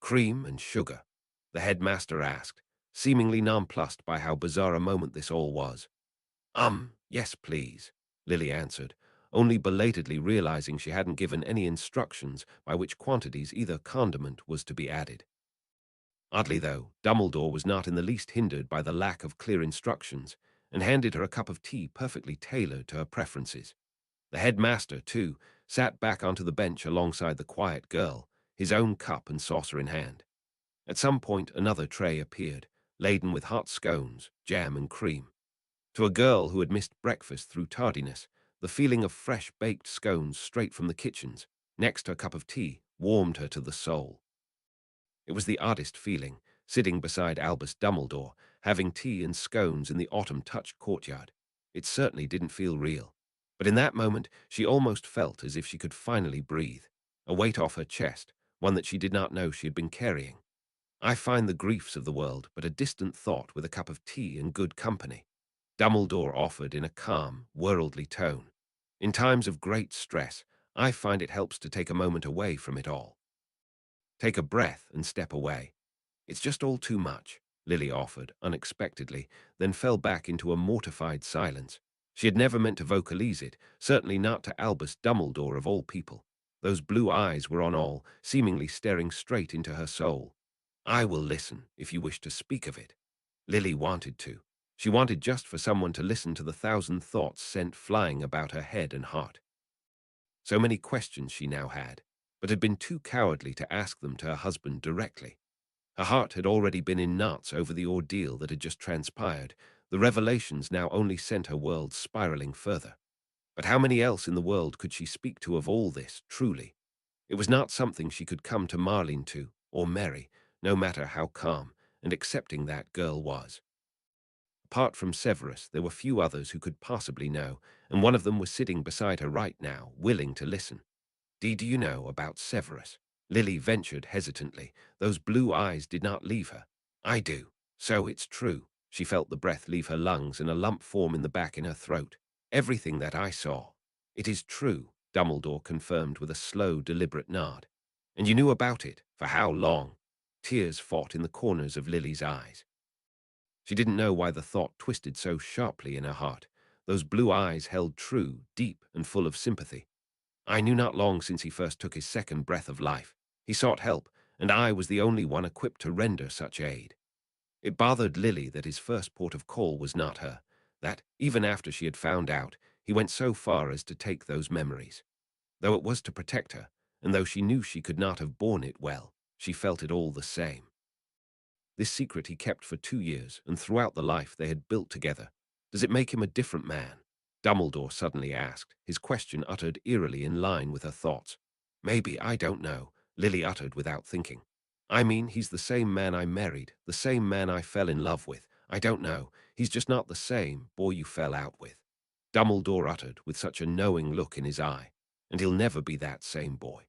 "Cream and sugar?" the headmaster asked, seemingly nonplussed by how bizarre a moment this all was. Yes, please," Lily answered, only belatedly realizing she hadn't given any instructions by which quantities either condiment was to be added. Oddly, though, Dumbledore was not in the least hindered by the lack of clear instructions, and handed her a cup of tea perfectly tailored to her preferences. The headmaster, too, sat back onto the bench alongside the quiet girl, his own cup and saucer in hand. At some point, another tray appeared, laden with hot scones, jam, and cream. To a girl who had missed breakfast through tardiness, the feeling of fresh baked scones straight from the kitchens, next to a cup of tea, warmed her to the soul. It was the oddest feeling, sitting beside Albus Dumbledore, having tea and scones in the autumn-touched courtyard. It certainly didn't feel real. But in that moment, she almost felt as if she could finally breathe, a weight off her chest, one that she did not know she had been carrying. "I find the griefs of the world but a distant thought with a cup of tea and good company," Dumbledore offered in a calm, worldly tone. "In times of great stress, I find it helps to take a moment away from it all. Take a breath and step away. It's just all too much," Lily offered, unexpectedly, then fell back into a mortified silence. She had never meant to vocalize it, certainly not to Albus Dumbledore of all people. Those blue eyes were on all, seemingly staring straight into her soul. "I will listen, if you wish to speak of it." Lily wanted to. She wanted just for someone to listen to the thousand thoughts sent flying about her head and heart. So many questions she now had, but had been too cowardly to ask them to her husband directly. Her heart had already been in knots over the ordeal that had just transpired. The revelations now only sent her world spiraling further. But how many else in the world could she speak to of all this, truly? It was not something she could come to Marlene to, or Mary, no matter how calm and accepting that girl was. Apart from Severus, there were few others who could possibly know, and one of them was sitting beside her right now, willing to listen. Do you know about Severus? Lily ventured hesitantly. Those blue eyes did not leave her. I do. So it's true. She felt the breath leave her lungs and a lump form in the back in her throat. Everything that I saw. It is true, Dumbledore confirmed with a slow, deliberate nod. And you knew about it? For how long? Tears fought in the corners of Lily's eyes. She didn't know why the thought twisted so sharply in her heart. Those blue eyes held true, deep, and full of sympathy. I knew not long since he first took his second breath of life. He sought help, and I was the only one equipped to render such aid. It bothered Lily that his first port of call was not her, that, even after she had found out, he went so far as to take those memories. Though it was to protect her, and though she knew she could not have borne it well, she felt it all the same. This secret he kept for 2 years, and throughout the life they had built together. Does it make him a different man? Dumbledore suddenly asked, his question uttered eerily in line with her thoughts. Maybe, I don't know, Lily uttered without thinking. I mean, he's the same man I married, the same man I fell in love with. I don't know, he's just not the same boy you fell out with. Dumbledore uttered with such a knowing look in his eye, and he'll never be that same boy.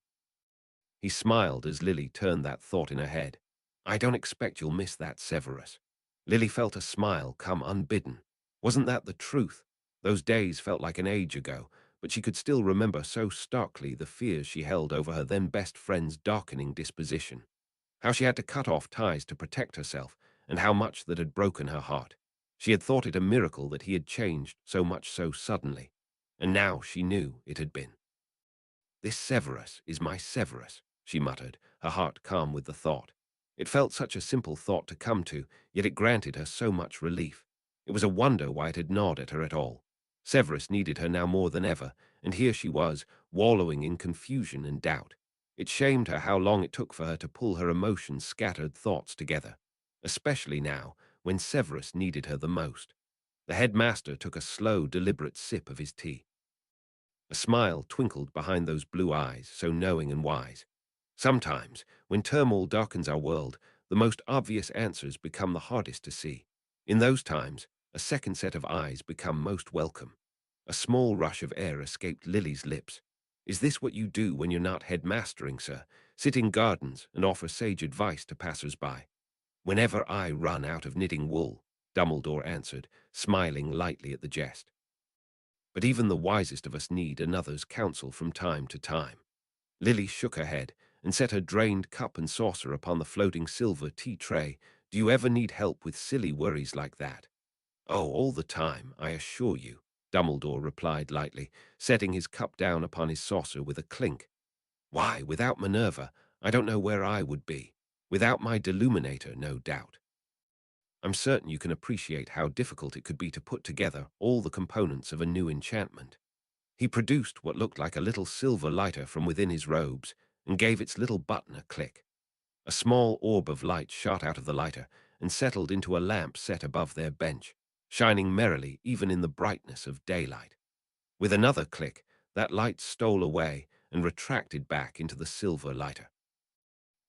He smiled as Lily turned that thought in her head. I don't expect you'll miss that, Severus. Lily felt a smile come unbidden. Wasn't that the truth? Those days felt like an age ago, but she could still remember so starkly the fears she held over her then best friend's darkening disposition. How she had to cut off ties to protect herself, and how much that had broken her heart. She had thought it a miracle that he had changed so much so suddenly, and now she knew it had been. This Severus is my Severus, she muttered, her heart calm with the thought. It felt such a simple thought to come to, yet it granted her so much relief. It was a wonder why it had gnawed at her at all. Severus needed her now more than ever, and here she was, wallowing in confusion and doubt. It shamed her how long it took for her to pull her emotion-scattered thoughts together, especially now, when Severus needed her the most. The headmaster took a slow, deliberate sip of his tea. A smile twinkled behind those blue eyes, so knowing and wise. Sometimes, when turmoil darkens our world, the most obvious answers become the hardest to see. In those times, a second set of eyes become most welcome. A small rush of air escaped Lily's lips. Is this what you do when you're not headmastering, sir? Sit in gardens and offer sage advice to passers-by? Whenever I run out of knitting wool, Dumbledore answered, smiling lightly at the jest. But even the wisest of us need another's counsel from time to time. Lily shook her head and set her drained cup and saucer upon the floating silver tea tray. Do you ever need help with silly worries like that? Oh, all the time, I assure you, Dumbledore replied lightly, setting his cup down upon his saucer with a clink. Why, without Minerva, I don't know where I would be. Without my deluminator, no doubt. I'm certain you can appreciate how difficult it could be to put together all the components of a new enchantment. He produced what looked like a little silver lighter from within his robes and gave its little button a click. A small orb of light shot out of the lighter and settled into a lamp set above their bench, shining merrily even in the brightness of daylight. With another click, that light stole away and retracted back into the silver lighter.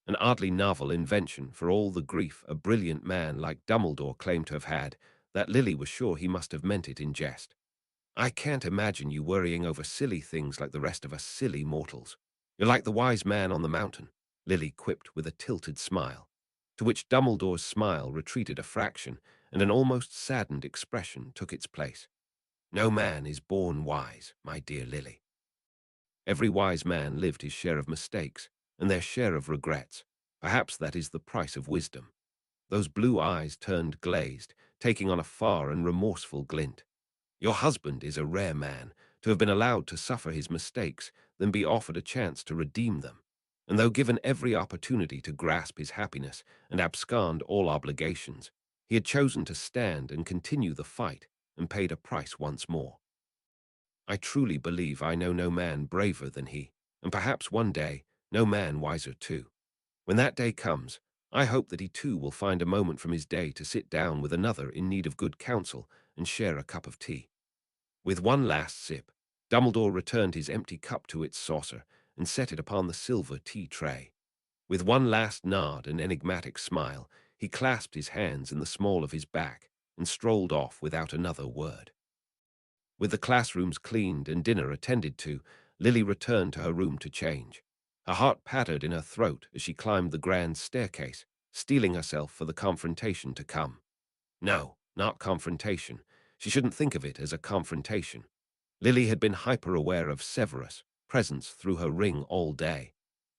An oddly novel invention for all the grief a brilliant man like Dumbledore claimed to have had, that Lily was sure he must have meant it in jest. I can't imagine you worrying over silly things like the rest of us silly mortals. You're like the wise man on the mountain, Lily quipped with a tilted smile, to which Dumbledore's smile retreated a fraction, and an almost saddened expression took its place. No man is born wise, my dear Lily. Every wise man lived his share of mistakes, and their share of regrets. Perhaps that is the price of wisdom. Those blue eyes turned glazed, taking on a far and remorseful glint. Your husband is a rare man, to have been allowed to suffer his mistakes, then be offered a chance to redeem them. And though given every opportunity to grasp his happiness and abscond all obligations, He had chosen to stand and continue the fight and paid a price once more. I truly believe I know no man braver than he, and perhaps one day no man wiser too. When that day comes, I hope that he too will find a moment from his day to sit down with another in need of good counsel and share a cup of tea. With one last sip, Dumbledore returned his empty cup to its saucer and set it upon the silver tea tray. With one last nod and enigmatic smile, he clasped his hands in the small of his back and strolled off without another word. With the classrooms cleaned and dinner attended to, Lily returned to her room to change. Her heart pattered in her throat as she climbed the grand staircase, steeling herself for the confrontation to come. No, not confrontation. She shouldn't think of it as a confrontation. Lily had been hyper-aware of Severus' presence through her ring all day,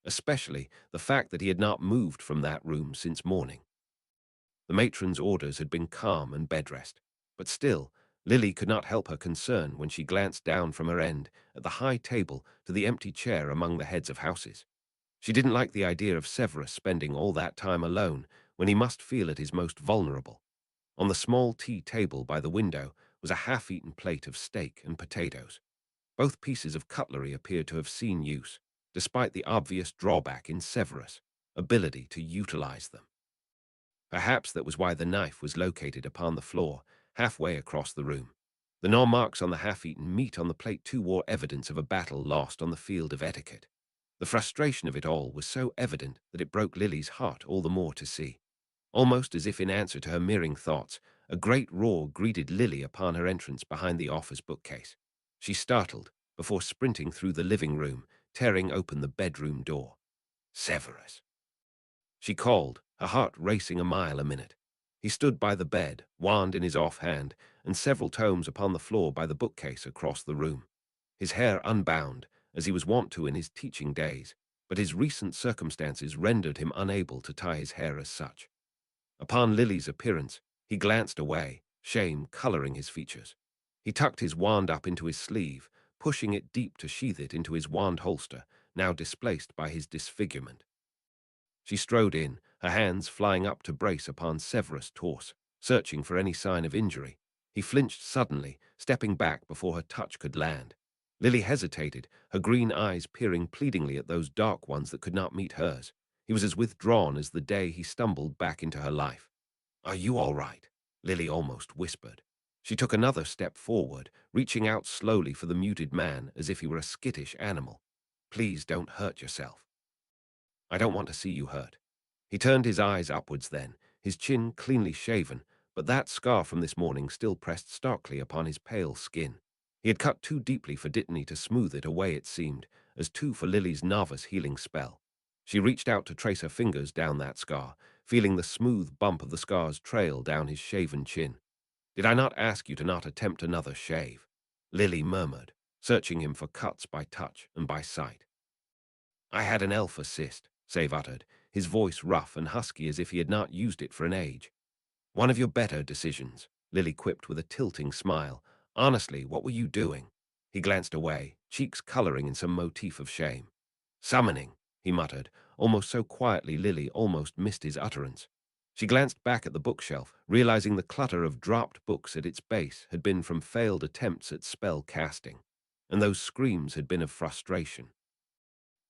especially the fact that he had not moved from that room since morning. The matron's orders had been calm and bedrest, but still, Lily could not help her concern when she glanced down from her end at the high table to the empty chair among the heads of houses. She didn't like the idea of Severus spending all that time alone when he must feel at his most vulnerable. On the small tea table by the window was a half-eaten plate of steak and potatoes. Both pieces of cutlery appeared to have seen use, despite the obvious drawback in Severus' ability to utilize them. Perhaps that was why the knife was located upon the floor, halfway across the room. The gnaw marks on the half-eaten meat on the plate too wore evidence of a battle lost on the field of etiquette. The frustration of it all was so evident that it broke Lily's heart all the more to see. Almost as if in answer to her mirroring thoughts, a great roar greeted Lily upon her entrance behind the office bookcase. She startled, before sprinting through the living room, tearing open the bedroom door. "Severus!" she called, her heart racing a mile a minute. He stood by the bed, wand in his offhand, and several tomes upon the floor by the bookcase across the room. His hair unbound, as he was wont to in his teaching days, but his recent circumstances rendered him unable to tie his hair as such. Upon Lily's appearance, he glanced away, shame coloring his features. He tucked his wand up into his sleeve, pushing it deep to sheath it into his wand holster, now displaced by his disfigurement. She strode in, her hands flying up to brace upon Severus' torso, searching for any sign of injury. He flinched suddenly, stepping back before her touch could land. Lily hesitated, her green eyes peering pleadingly at those dark ones that could not meet hers. He was as withdrawn as the day he stumbled back into her life. "Are you all right?" Lily almost whispered. She took another step forward, reaching out slowly for the muted man as if he were a skittish animal. "Please don't hurt yourself." "I don't want to see you hurt." He turned his eyes upwards then, his chin cleanly shaven, but that scar from this morning still pressed starkly upon his pale skin. He had cut too deeply for Dittany to smooth it away, it seemed, as too for Lily's novice healing spell. She reached out to trace her fingers down that scar, feeling the smooth bump of the scar's trail down his shaven chin. "Did I not ask you to not attempt another shave?" Lily murmured, searching him for cuts by touch and by sight. "I had an elf assist," Save uttered, his voice rough and husky as if he had not used it for an age. "One of your better decisions," Lily quipped with a tilting smile. "Honestly, what were you doing?" He glanced away, cheeks coloring in some motif of shame. "Summoning," he muttered, almost so quietly Lily almost missed his utterance. She glanced back at the bookshelf, realizing the clutter of dropped books at its base had been from failed attempts at spell casting, and those screams had been of frustration.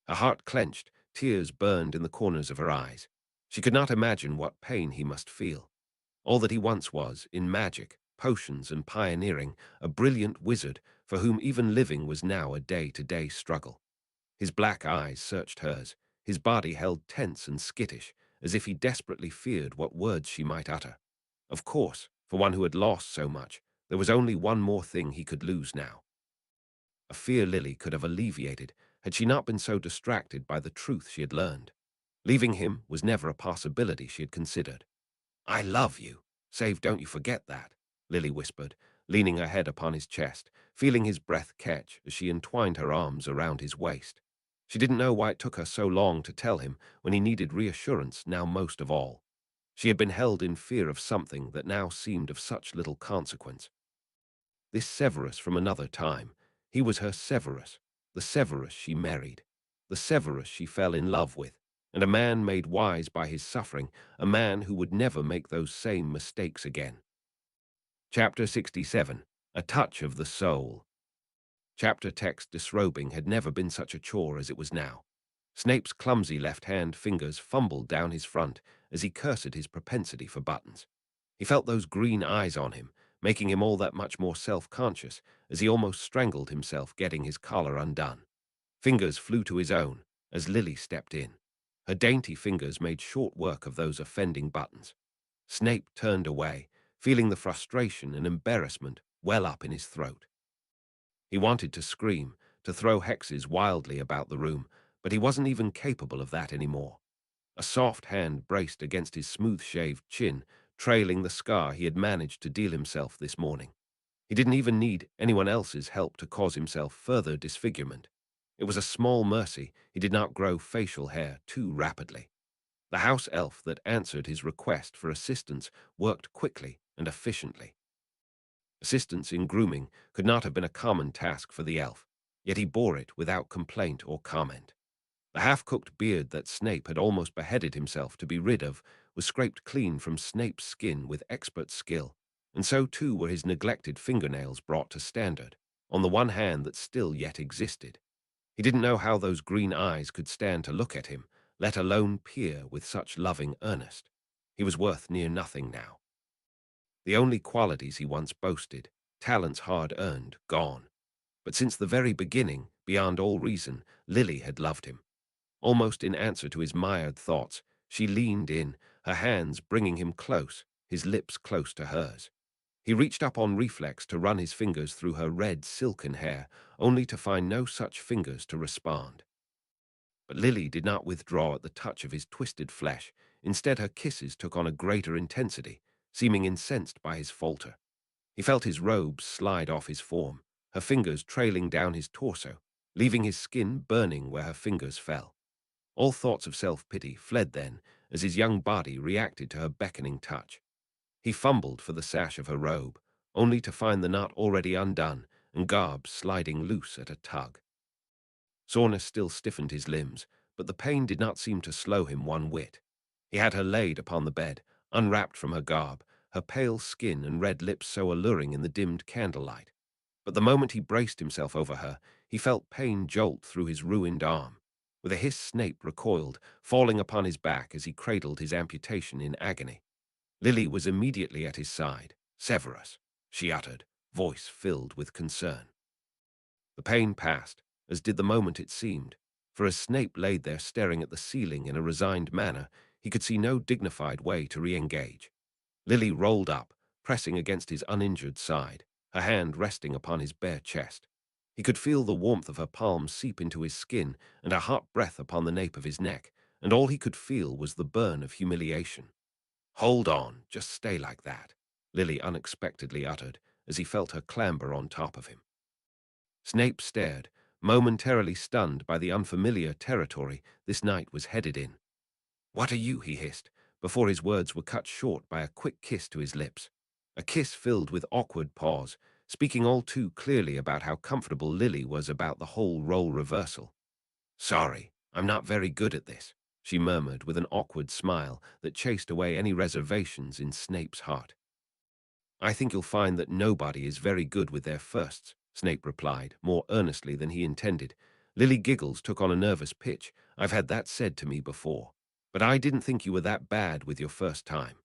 Her heart clenched, tears burned in the corners of her eyes. She could not imagine what pain he must feel. All that he once was, in magic, potions, and pioneering, a brilliant wizard for whom even living was now a day-to-day struggle. His black eyes searched hers, his body held tense and skittish, as if he desperately feared what words she might utter. Of course, for one who had lost so much, there was only one more thing he could lose now. A fear Lily could have alleviated had she not been so distracted by the truth she had learned. Leaving him was never a possibility she had considered. "I love you, save don't you forget that," Lily whispered, leaning her head upon his chest, feeling his breath catch as she entwined her arms around his waist. She didn't know why it took her so long to tell him when he needed reassurance now most of all. She had been held in fear of something that now seemed of such little consequence. This Severus from another time, he was her Severus, the Severus she married, the Severus she fell in love with, and a man made wise by his suffering, a man who would never make those same mistakes again. Chapter 67. A Touch of the Soul. Chapter text disrobing had never been such a chore as it was now. Snape's clumsy left-hand fingers fumbled down his front as he cursed his propensity for buttons. He felt those green eyes on him, making him all that much more self-conscious as he almost strangled himself getting his collar undone. Fingers flew to his own as Lily stepped in. Her dainty fingers made short work of those offending buttons. Snape turned away, feeling the frustration and embarrassment well up in his throat. He wanted to scream, to throw hexes wildly about the room, but he wasn't even capable of that anymore. A soft hand braced against his smooth-shaved chin, trailing the scar he had managed to deal himself this morning. He didn't even need anyone else's help to cause himself further disfigurement. It was a small mercy he did not grow facial hair too rapidly. The house elf that answered his request for assistance worked quickly and efficiently. Assistance in grooming could not have been a common task for the elf, yet he bore it without complaint or comment. The half-cooked beard that Snape had almost beheaded himself to be rid of was scraped clean from Snape's skin with expert skill, and so too were his neglected fingernails brought to standard, on the one hand that still yet existed. He didn't know how those green eyes could stand to look at him, let alone peer with such loving earnest. He was worth near nothing now. The only qualities he once boasted, talents hard-earned, gone. But since the very beginning, beyond all reason, Lily had loved him. Almost in answer to his mired thoughts, she leaned in, her hands bringing him close, his lips close to hers. He reached up on reflex to run his fingers through her red silken hair, only to find no such fingers to respond. But Lily did not withdraw at the touch of his twisted flesh. Instead, her kisses took on a greater intensity, seeming incensed by his falter. He felt his robes slide off his form, her fingers trailing down his torso, leaving his skin burning where her fingers fell. All thoughts of self-pity fled then as his young body reacted to her beckoning touch. He fumbled for the sash of her robe, only to find the knot already undone and garb sliding loose at a tug. Soreness still stiffened his limbs, but the pain did not seem to slow him one whit. He had her laid upon the bed, unwrapped from her garb, her pale skin and red lips so alluring in the dimmed candlelight. But the moment he braced himself over her, he felt pain jolt through his ruined arm. With a hiss, Snape recoiled, falling upon his back as he cradled his amputation in agony. Lily was immediately at his side. "Severus," she uttered, voice filled with concern. The pain passed, as did the moment it seemed, for as Snape laid there staring at the ceiling in a resigned manner, he could see no dignified way to re-engage. Lily rolled up, pressing against his uninjured side, her hand resting upon his bare chest. He could feel the warmth of her palm seep into his skin and her hot breath upon the nape of his neck, and all he could feel was the burn of humiliation. "Hold on, just stay like that," Lily unexpectedly uttered as he felt her clamber on top of him. Snape stared, momentarily stunned by the unfamiliar territory this night was headed in. "What are you?" he hissed, before his words were cut short by a quick kiss to his lips. A kiss filled with awkward pause, speaking all too clearly about how comfortable Lily was about the whole role reversal. "Sorry, I'm not very good at this," she murmured with an awkward smile that chased away any reservations in Snape's heart. "I think you'll find that nobody is very good with their firsts," Snape replied, more earnestly than he intended. Lily Giggles took on a nervous pitch. "I've had that said to me before. But I didn't think you were that bad with your first time."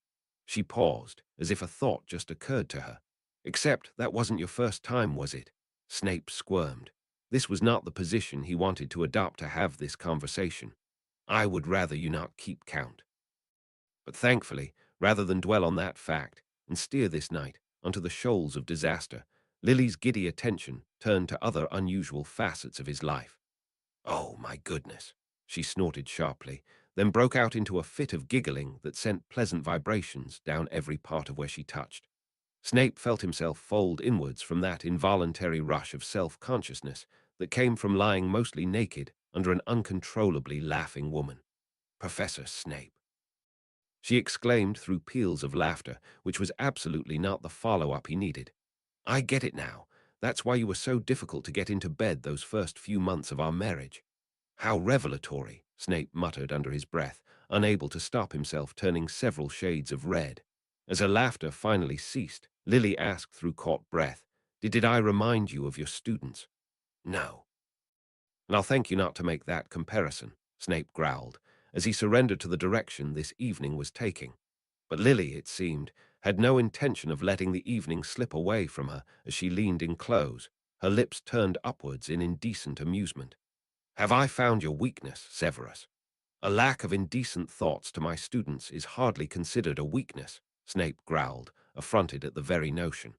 She paused, as if a thought just occurred to her. "Except that wasn't your first time, was it?" Snape squirmed. This was not the position he wanted to adopt to have this conversation. "I would rather you not keep count." But thankfully, rather than dwell on that fact and steer this night onto the shoals of disaster, Lily's giddy attention turned to other unusual facets of his life. "Oh, my goodness," she snorted sharply, then broke out into a fit of giggling that sent pleasant vibrations down every part of where she touched. Snape felt himself fold inwards from that involuntary rush of self-consciousness that came from lying mostly naked under an uncontrollably laughing woman. "Professor Snape," she exclaimed through peals of laughter, which was absolutely not the follow-up he needed. "I get it now. That's why you were so difficult to get into bed those first few months of our marriage. How revelatory," Snape muttered under his breath, unable to stop himself turning several shades of red. As her laughter finally ceased, Lily asked through caught breath, Did I remind you of your students?" "No." "And I'll thank you not to make that comparison," Snape growled, as he surrendered to the direction this evening was taking. But Lily, it seemed, had no intention of letting the evening slip away from her as she leaned in close, her lips turned upwards in indecent amusement. "Have I found your weakness, Severus?" "A lack of indecent thoughts to my students is hardly considered a weakness," Snape growled, affronted at the very notion.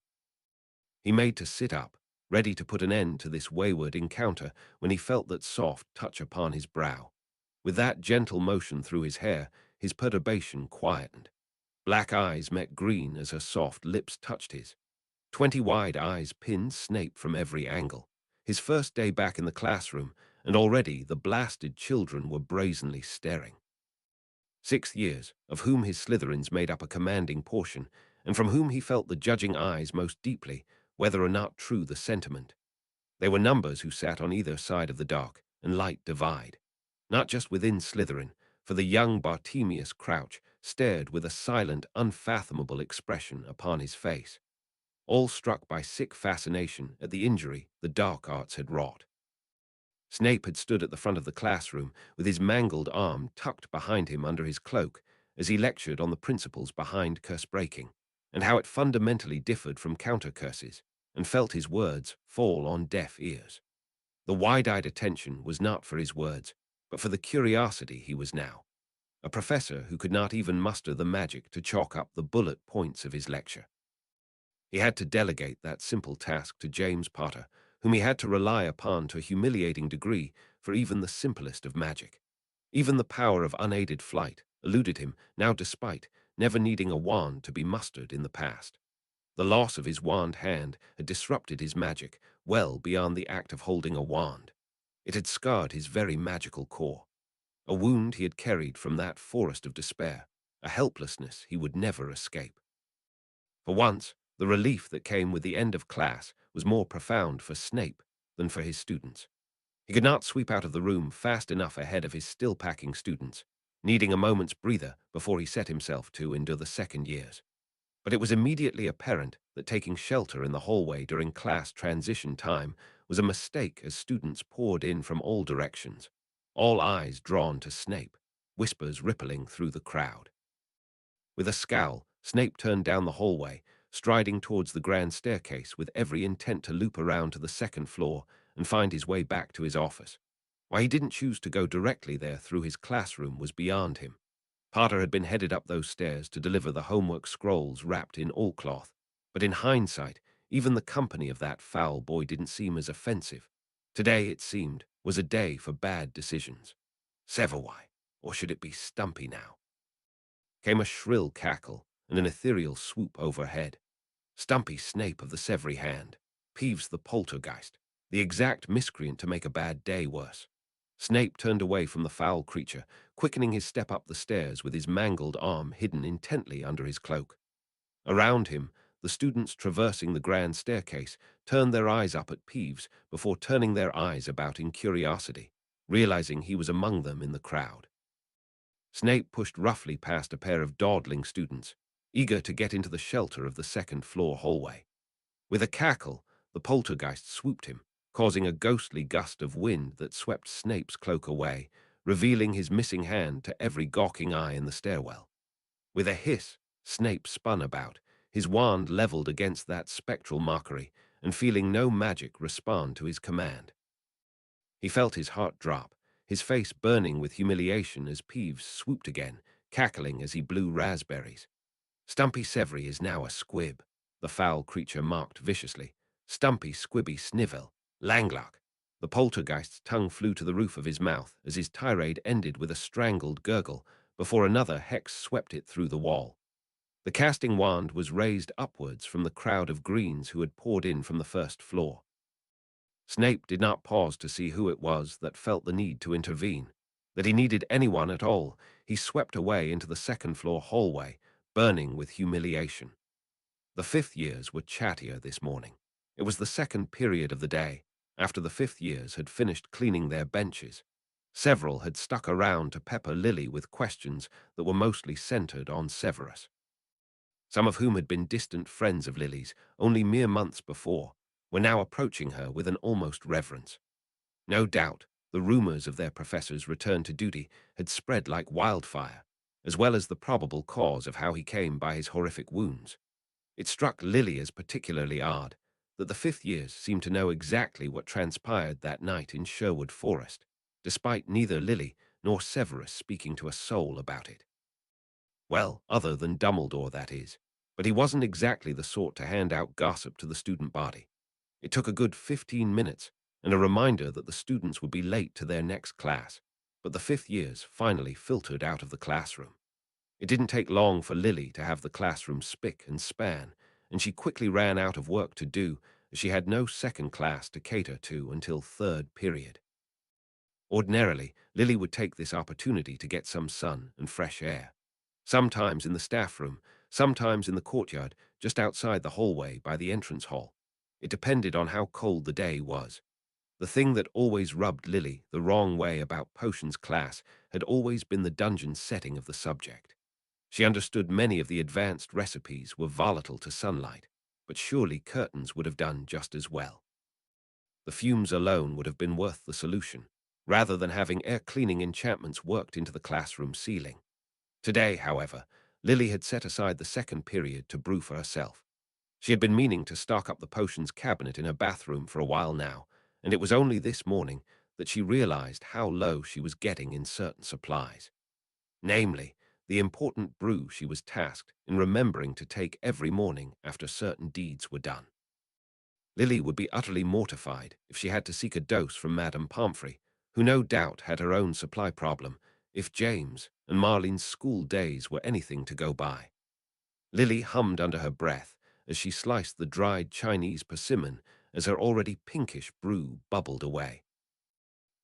He made to sit up, ready to put an end to this wayward encounter when he felt that soft touch upon his brow. With that gentle motion through his hair, his perturbation quietened. Black eyes met green as her soft lips touched his. 20 wide eyes pinned Snape from every angle. His first day back in the classroom, and already the blasted children were brazenly staring. 6 years, of whom his Slytherins made up a commanding portion, and from whom he felt the judging eyes most deeply, whether or not true the sentiment. They were numbers who sat on either side of the dark and light divide. Not just within Slytherin, for the young Bartemius Crouch stared with a silent, unfathomable expression upon his face, all struck by sick fascination at the injury the dark arts had wrought. Snape had stood at the front of the classroom with his mangled arm tucked behind him under his cloak as he lectured on the principles behind curse-breaking, and how it fundamentally differed from counter-curses, and felt his words fall on deaf ears. The wide-eyed attention was not for his words, but for the curiosity he was now, a professor who could not even muster the magic to chalk up the bullet points of his lecture. He had to delegate that simple task to James Potter, whom he had to rely upon to a humiliating degree for even the simplest of magic. Even the power of unaided flight eluded him now despite never needing a wand to be mustered in the past. The loss of his wand hand had disrupted his magic well beyond the act of holding a wand. It had scarred his very magical core, a wound he had carried from that forest of despair, a helplessness he would never escape. For once, the relief that came with the end of class was more profound for Snape than for his students. He could not sweep out of the room fast enough ahead of his still-packing students, needing a moment's breather before he set himself to endure the second years. But it was immediately apparent that taking shelter in the hallway during class transition time was a mistake as students poured in from all directions, all eyes drawn to Snape, whispers rippling through the crowd. With a scowl, Snape turned down the hallway, striding towards the grand staircase with every intent to loop around to the second floor and find his way back to his office. Why he didn't choose to go directly there through his classroom was beyond him. Potter had been headed up those stairs to deliver the homework scrolls wrapped in oilcloth, but in hindsight, even the company of that foul boy didn't seem as offensive. Today, it seemed, was a day for bad decisions. Severwhy, or should it be Stumpy now? Came a shrill cackle and an ethereal swoop overhead. Stumpy Snape of the Severy Hand, Peeves the poltergeist, the exact miscreant to make a bad day worse. Snape turned away from the foul creature, quickening his step up the stairs with his mangled arm hidden intently under his cloak. Around him, the students traversing the grand staircase turned their eyes up at Peeves before turning their eyes about in curiosity, realizing he was among them in the crowd. Snape pushed roughly past a pair of dawdling students, eager to get into the shelter of the second-floor hallway. With a cackle, the poltergeist swooped him, causing a ghostly gust of wind that swept Snape's cloak away, revealing his missing hand to every gawking eye in the stairwell. With a hiss, Snape spun about, his wand leveled against that spectral mockery, and feeling no magic respond to his command. He felt his heart drop, his face burning with humiliation as Peeves swooped again, cackling as he blew raspberries. Stumpy Severy is now a squib, the foul creature mocked viciously. Stumpy Squibby Snivel, Langlock. The poltergeist's tongue flew to the roof of his mouth as his tirade ended with a strangled gurgle before another hex swept it through the wall. The casting wand was raised upwards from the crowd of greens who had poured in from the first floor. Snape did not pause to see who it was that felt the need to intervene. That he needed anyone at all, he swept away into the second-floor hallway, burning with humiliation. The fifth years were chattier this morning. It was the second period of the day, after the fifth years had finished cleaning their benches. Several had stuck around to pepper Lily with questions that were mostly centered on Severus, some of whom had been distant friends of Lily's only mere months before, were now approaching her with an almost reverence. No doubt, the rumors of their professor's return to duty had spread like wildfire, as well as the probable cause of how he came by his horrific wounds. It struck Lily as particularly odd that the fifth years seemed to know exactly what transpired that night in Sherwood Forest, despite neither Lily nor Severus speaking to a soul about it. Well, other than Dumbledore, that is. But he wasn't exactly the sort to hand out gossip to the student body. It took a good 15 minutes and a reminder that the students would be late to their next class, but the fifth years finally filtered out of the classroom. It didn't take long for Lily to have the classroom spick and span, and she quickly ran out of work to do, as she had no second class to cater to until third period. Ordinarily, Lily would take this opportunity to get some sun and fresh air. Sometimes in the staff room, sometimes in the courtyard just outside the hallway by the entrance hall. It depended on how cold the day was. The thing that always rubbed Lily the wrong way about potions class had always been the dungeon setting of the subject. She understood many of the advanced recipes were volatile to sunlight, but surely curtains would have done just as well. The fumes alone would have been worth the solution, rather than having air-cleaning enchantments worked into the classroom ceiling. Today, however, Lily had set aside the second period to brew for herself. She had been meaning to stock up the potions cabinet in her bathroom for a while now, and it was only this morning that she realized how low she was getting in certain supplies. Namely, the important brew she was tasked in remembering to take every morning after certain deeds were done. Lily would be utterly mortified if she had to seek a dose from Madame Pomfrey, who no doubt had her own supply problem, if James and Marlene's school days were anything to go by. Lily hummed under her breath as she sliced the dried Chinese persimmon as her already pinkish brew bubbled away.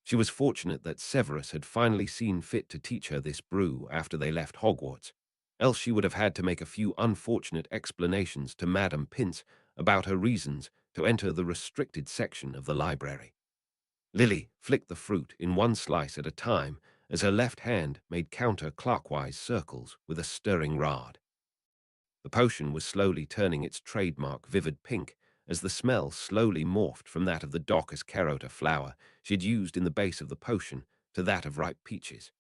She was fortunate that Severus had finally seen fit to teach her this brew after they left Hogwarts, else she would have had to make a few unfortunate explanations to Madame Pince about her reasons to enter the restricted section of the library. Lily flicked the fruit in one slice at a time as her left hand made counter-clockwise circles with a stirring rod. The potion was slowly turning its trademark vivid pink as the smell slowly morphed from that of the Daucus carota flower she'd used in the base of the potion to that of ripe peaches.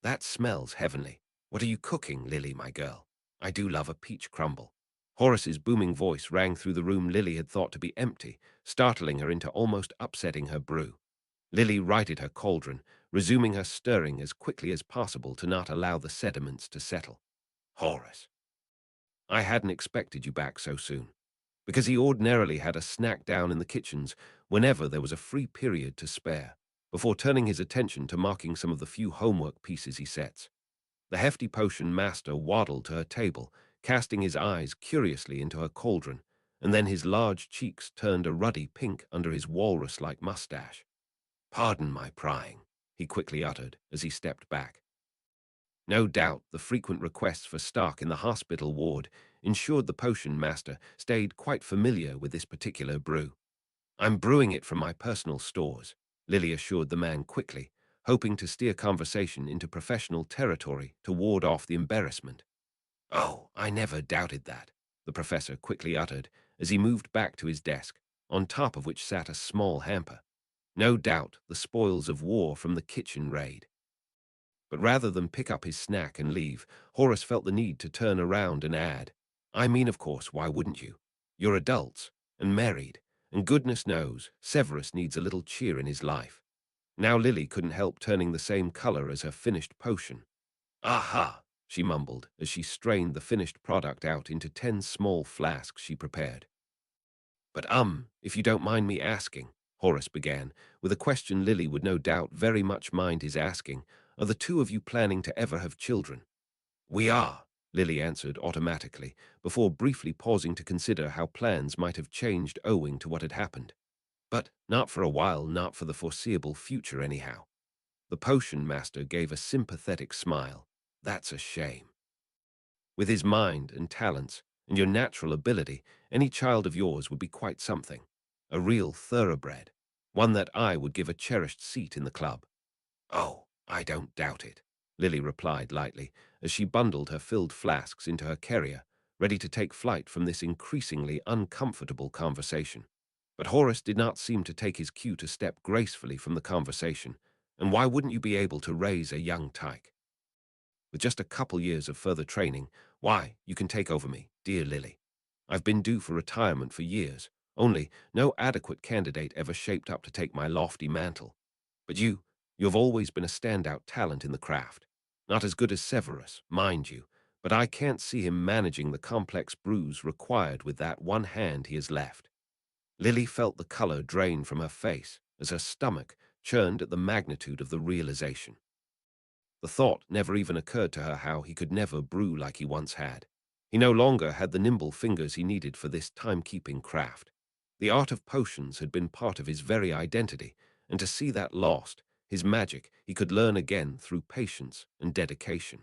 That smells heavenly. What are you cooking, Lily, my girl? I do love a peach crumble. Horace's booming voice rang through the room Lily had thought to be empty, startling her into almost upsetting her brew. Lily righted her cauldron, resuming her stirring as quickly as possible to not allow the sediments to settle. Horace, I hadn't expected you back so soon, because he ordinarily had a snack down in the kitchens whenever there was a free period to spare, before turning his attention to marking some of the few homework pieces he sets. The hefty potion master waddled to her table, casting his eyes curiously into her cauldron, and then his large cheeks turned a ruddy pink under his walrus-like mustache. Pardon my prying, he quickly uttered as he stepped back. No doubt the frequent requests for stock in the hospital ward ensured the potion master stayed quite familiar with this particular brew. I'm brewing it from my personal stores, Lily assured the man quickly, hoping to steer conversation into professional territory to ward off the embarrassment. Oh, I never doubted that, the professor quickly uttered as he moved back to his desk, on top of which sat a small hamper. No doubt the spoils of war from the kitchen raid. But rather than pick up his snack and leave, Horace felt the need to turn around and add, I mean, of course, why wouldn't you? You're adults, and married, and goodness knows, Severus needs a little cheer in his life. Now Lily couldn't help turning the same color as her finished potion. Aha, she mumbled as she strained the finished product out into 10 small flasks she prepared. But if you don't mind me asking, Horace began, with a question Lily would no doubt very much mind his asking, are the two of you planning to ever have children? We are, Lily answered automatically, before briefly pausing to consider how plans might have changed owing to what had happened. But not for a while, not for the foreseeable future anyhow. The potion master gave a sympathetic smile. That's a shame. With his mind and talents and your natural ability, any child of yours would be quite something. A real thoroughbred. One that I would give a cherished seat in the club. Oh, I don't doubt it, Lily replied lightly, as she bundled her filled flasks into her carrier, ready to take flight from this increasingly uncomfortable conversation. But Horace did not seem to take his cue to step gracefully from the conversation, and why wouldn't you be able to raise a young tyke? With just a couple years of further training, why, you can take over me, dear Lily. I've been due for retirement for years, only no adequate candidate ever shaped up to take my lofty mantle. But you have always been a standout talent in the craft. Not as good as Severus, mind you, but I can't see him managing the complex brews required with that one hand he has left. Lily felt the color drain from her face as her stomach churned at the magnitude of the realization. The thought never even occurred to her how he could never brew like he once had. He no longer had the nimble fingers he needed for this timekeeping craft. The art of potions had been part of his very identity, and to see that lost, his magic he could learn again through patience and dedication.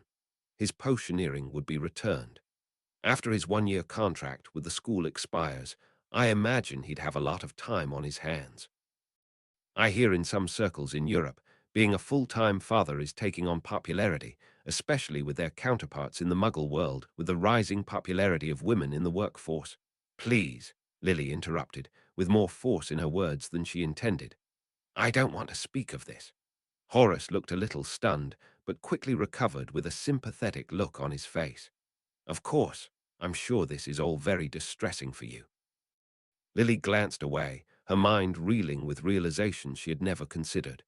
His potioneering would be returned. After his one-year contract with the school expires, I imagine he'd have a lot of time on his hands. I hear in some circles in Europe, being a full-time father is taking on popularity, especially with their counterparts in the Muggle world, with the rising popularity of women in the workforce. Please, Lily interrupted, with more force in her words than she intended. I don't want to speak of this. Horace looked a little stunned, but quickly recovered with a sympathetic look on his face. Of course, I'm sure this is all very distressing for you. Lily glanced away, her mind reeling with realizations she had never considered.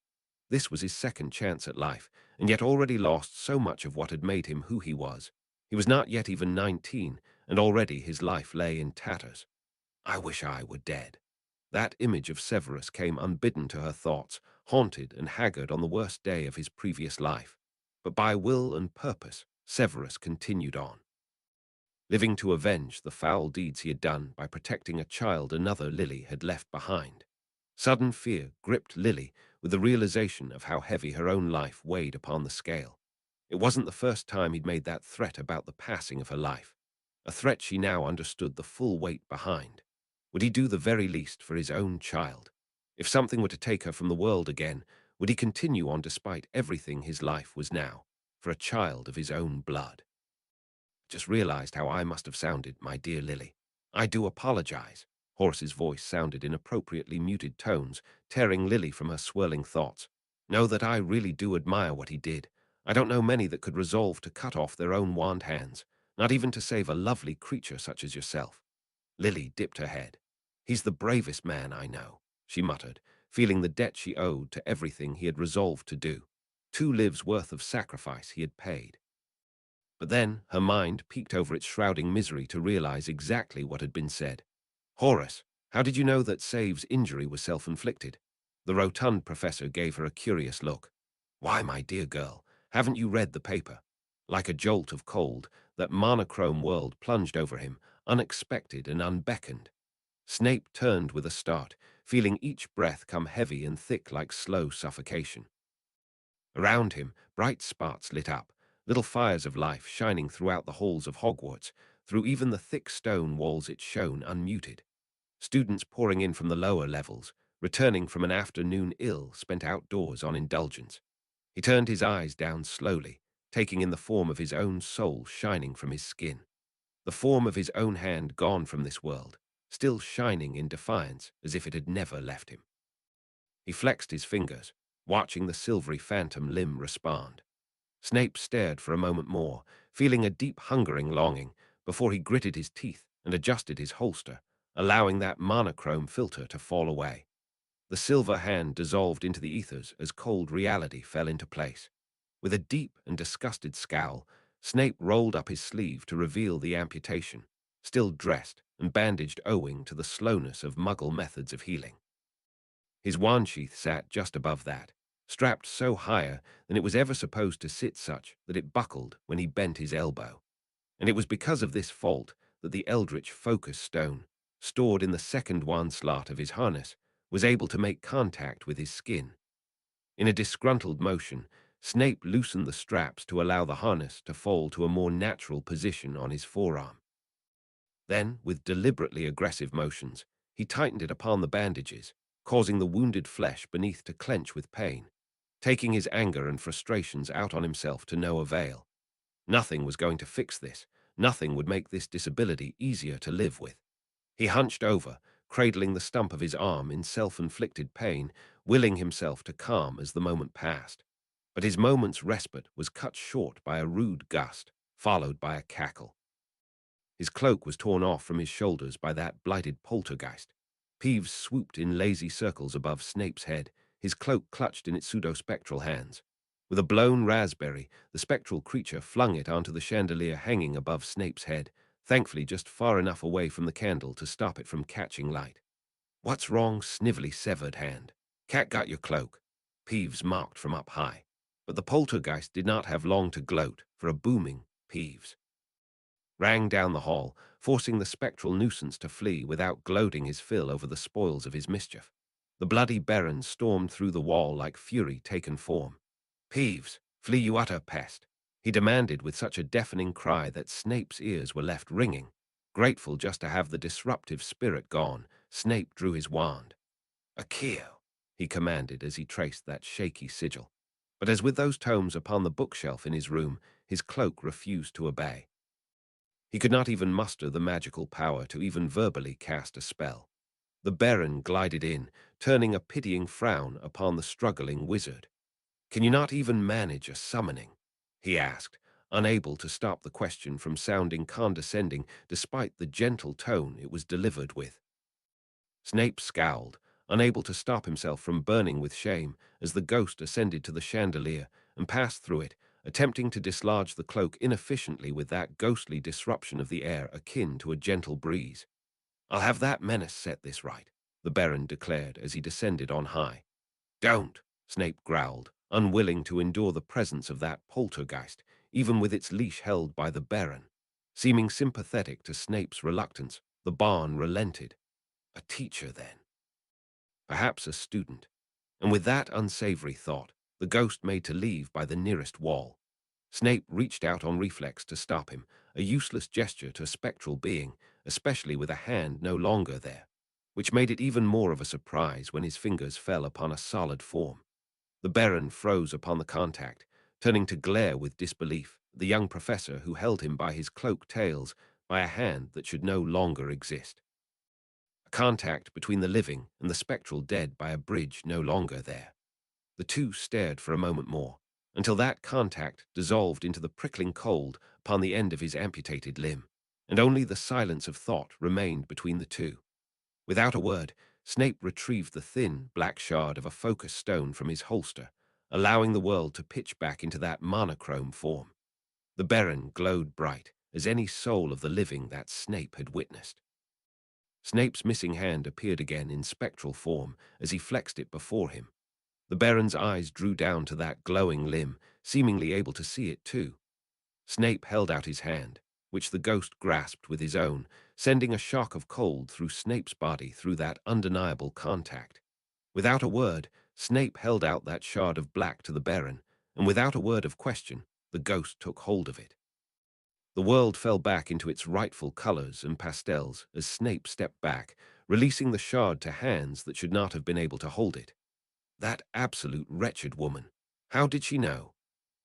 This was his second chance at life, and yet already lost so much of what had made him who he was. He was not yet even 19, and already his life lay in tatters. I wish I were dead. That image of Severus came unbidden to her thoughts, haunted and haggard on the worst day of his previous life. But by will and purpose, Severus continued on, living to avenge the foul deeds he had done by protecting a child another Lily had left behind. Sudden fear gripped Lily with the realization of how heavy her own life weighed upon the scale. It wasn't the first time he'd made that threat about the passing of her life, a threat she now understood the full weight behind. Would he do the very least for his own child? If something were to take her from the world again, would he continue on despite everything his life was now, for a child of his own blood? Just realized how I must have sounded, my dear Lily. I do apologize. Horace's voice sounded in appropriately muted tones, tearing Lily from her swirling thoughts. Know that I really do admire what he did. I don't know many that could resolve to cut off their own wand hands, not even to save a lovely creature such as yourself. Lily dipped her head. He's the bravest man I know, she muttered, feeling the debt she owed to everything he had resolved to do. 2 lives' worth of sacrifice he had paid. But then her mind peeked over its shrouding misery to realize exactly what had been said. Horace, how did you know that Save's injury was self-inflicted? The rotund professor gave her a curious look. Why, my dear girl, haven't you read the paper? Like a jolt of cold, that monochrome world plunged over him, unexpected and unbeckoned. Snape turned with a start, feeling each breath come heavy and thick like slow suffocation. Around him, bright spots lit up, little fires of life shining throughout the halls of Hogwarts, through even the thick stone walls it shone unmuted. Students pouring in from the lower levels, returning from an afternoon ill spent outdoors on indulgence. He turned his eyes down slowly, taking in the form of his own soul shining from his skin. The form of his own hand gone from this world, still shining in defiance as if it had never left him. He flexed his fingers, watching the silvery phantom limb respond. Snape stared for a moment more, feeling a deep hungering longing, before he gritted his teeth and adjusted his holster, allowing that monochrome filter to fall away. The silver hand dissolved into the ethers as cold reality fell into place. With a deep and disgusted scowl, Snape rolled up his sleeve to reveal the amputation, still dressed and bandaged owing to the slowness of Muggle methods of healing. His wand sheath sat just above that, strapped so higher than it was ever supposed to sit such that it buckled when he bent his elbow. And it was because of this fault that the eldritch focus stone, stored in the second wand slot of his harness, was able to make contact with his skin. In a disgruntled motion, Snape loosened the straps to allow the harness to fall to a more natural position on his forearm. Then, with deliberately aggressive motions, he tightened it upon the bandages, causing the wounded flesh beneath to clench with pain. taking his anger and frustrations out on himself to no avail. Nothing was going to fix this. Nothing would make this disability easier to live with. He hunched over, cradling the stump of his arm in self-inflicted pain, willing himself to calm as the moment passed. But his moment's respite was cut short by a rude gust, followed by a cackle. His cloak was torn off from his shoulders by that blighted poltergeist. Peeves swooped in lazy circles above Snape's head, his cloak clutched in its pseudo-spectral hands. With a blown raspberry, the spectral creature flung it onto the chandelier hanging above Snape's head, thankfully just far enough away from the candle to stop it from catching light. "What's wrong, snivelly severed hand? Cat got your cloak," Peeves mocked from up high. But the poltergeist did not have long to gloat, for a booming Peeves rang down the hall, forcing the spectral nuisance to flee without gloating his fill over the spoils of his mischief. The bloody Baron stormed through the wall like fury taken form. "Peeves, flee, you utter pest!" he demanded with such a deafening cry that Snape's ears were left ringing. Grateful just to have the disruptive spirit gone, Snape drew his wand. "Accio," he commanded as he traced that shaky sigil. But as with those tomes upon the bookshelf in his room, his cloak refused to obey. He could not even muster the magical power to even verbally cast a spell. The Baron glided in, turning a pitying frown upon the struggling wizard. "Can you not even manage a summoning?" he asked, unable to stop the question from sounding condescending despite the gentle tone it was delivered with. Snape scowled, unable to stop himself from burning with shame as the ghost ascended to the chandelier and passed through it, attempting to dislodge the cloak inefficiently with that ghostly disruption of the air akin to a gentle breeze. "I'll have that menace set this right," the Baron declared as he descended on high. "Don't," Snape growled, unwilling to endure the presence of that poltergeist, even with its leash held by the Baron. Seeming sympathetic to Snape's reluctance, the Barn relented. A teacher, then. Perhaps a student. And with that unsavory thought, the ghost made to leave by the nearest wall. Snape reached out on reflex to stop him, a useless gesture to a spectral being, especially with a hand no longer there, which made it even more of a surprise when his fingers fell upon a solid form. The Baron froze upon the contact, turning to glare with disbelief at the young professor who held him by his cloak tails by a hand that should no longer exist. A contact between the living and the spectral dead by a bridge no longer there. The two stared for a moment more, until that contact dissolved into the prickling cold upon the end of his amputated limb, and only the silence of thought remained between the two. Without a word, Snape retrieved the thin, black shard of a focus stone from his holster, allowing the world to pitch back into that monochrome form. The Baron glowed bright as any soul of the living that Snape had witnessed. Snape's missing hand appeared again in spectral form as he flexed it before him. The Baron's eyes drew down to that glowing limb, seemingly able to see it too. Snape held out his hand, which the ghost grasped with his own, sending a shock of cold through Snape's body through that undeniable contact. Without a word, Snape held out that shard of black to the Baron, and without a word of question, the ghost took hold of it. The world fell back into its rightful colors and pastels as Snape stepped back, releasing the shard to hands that should not have been able to hold it. That absolute wretched woman. How did she know?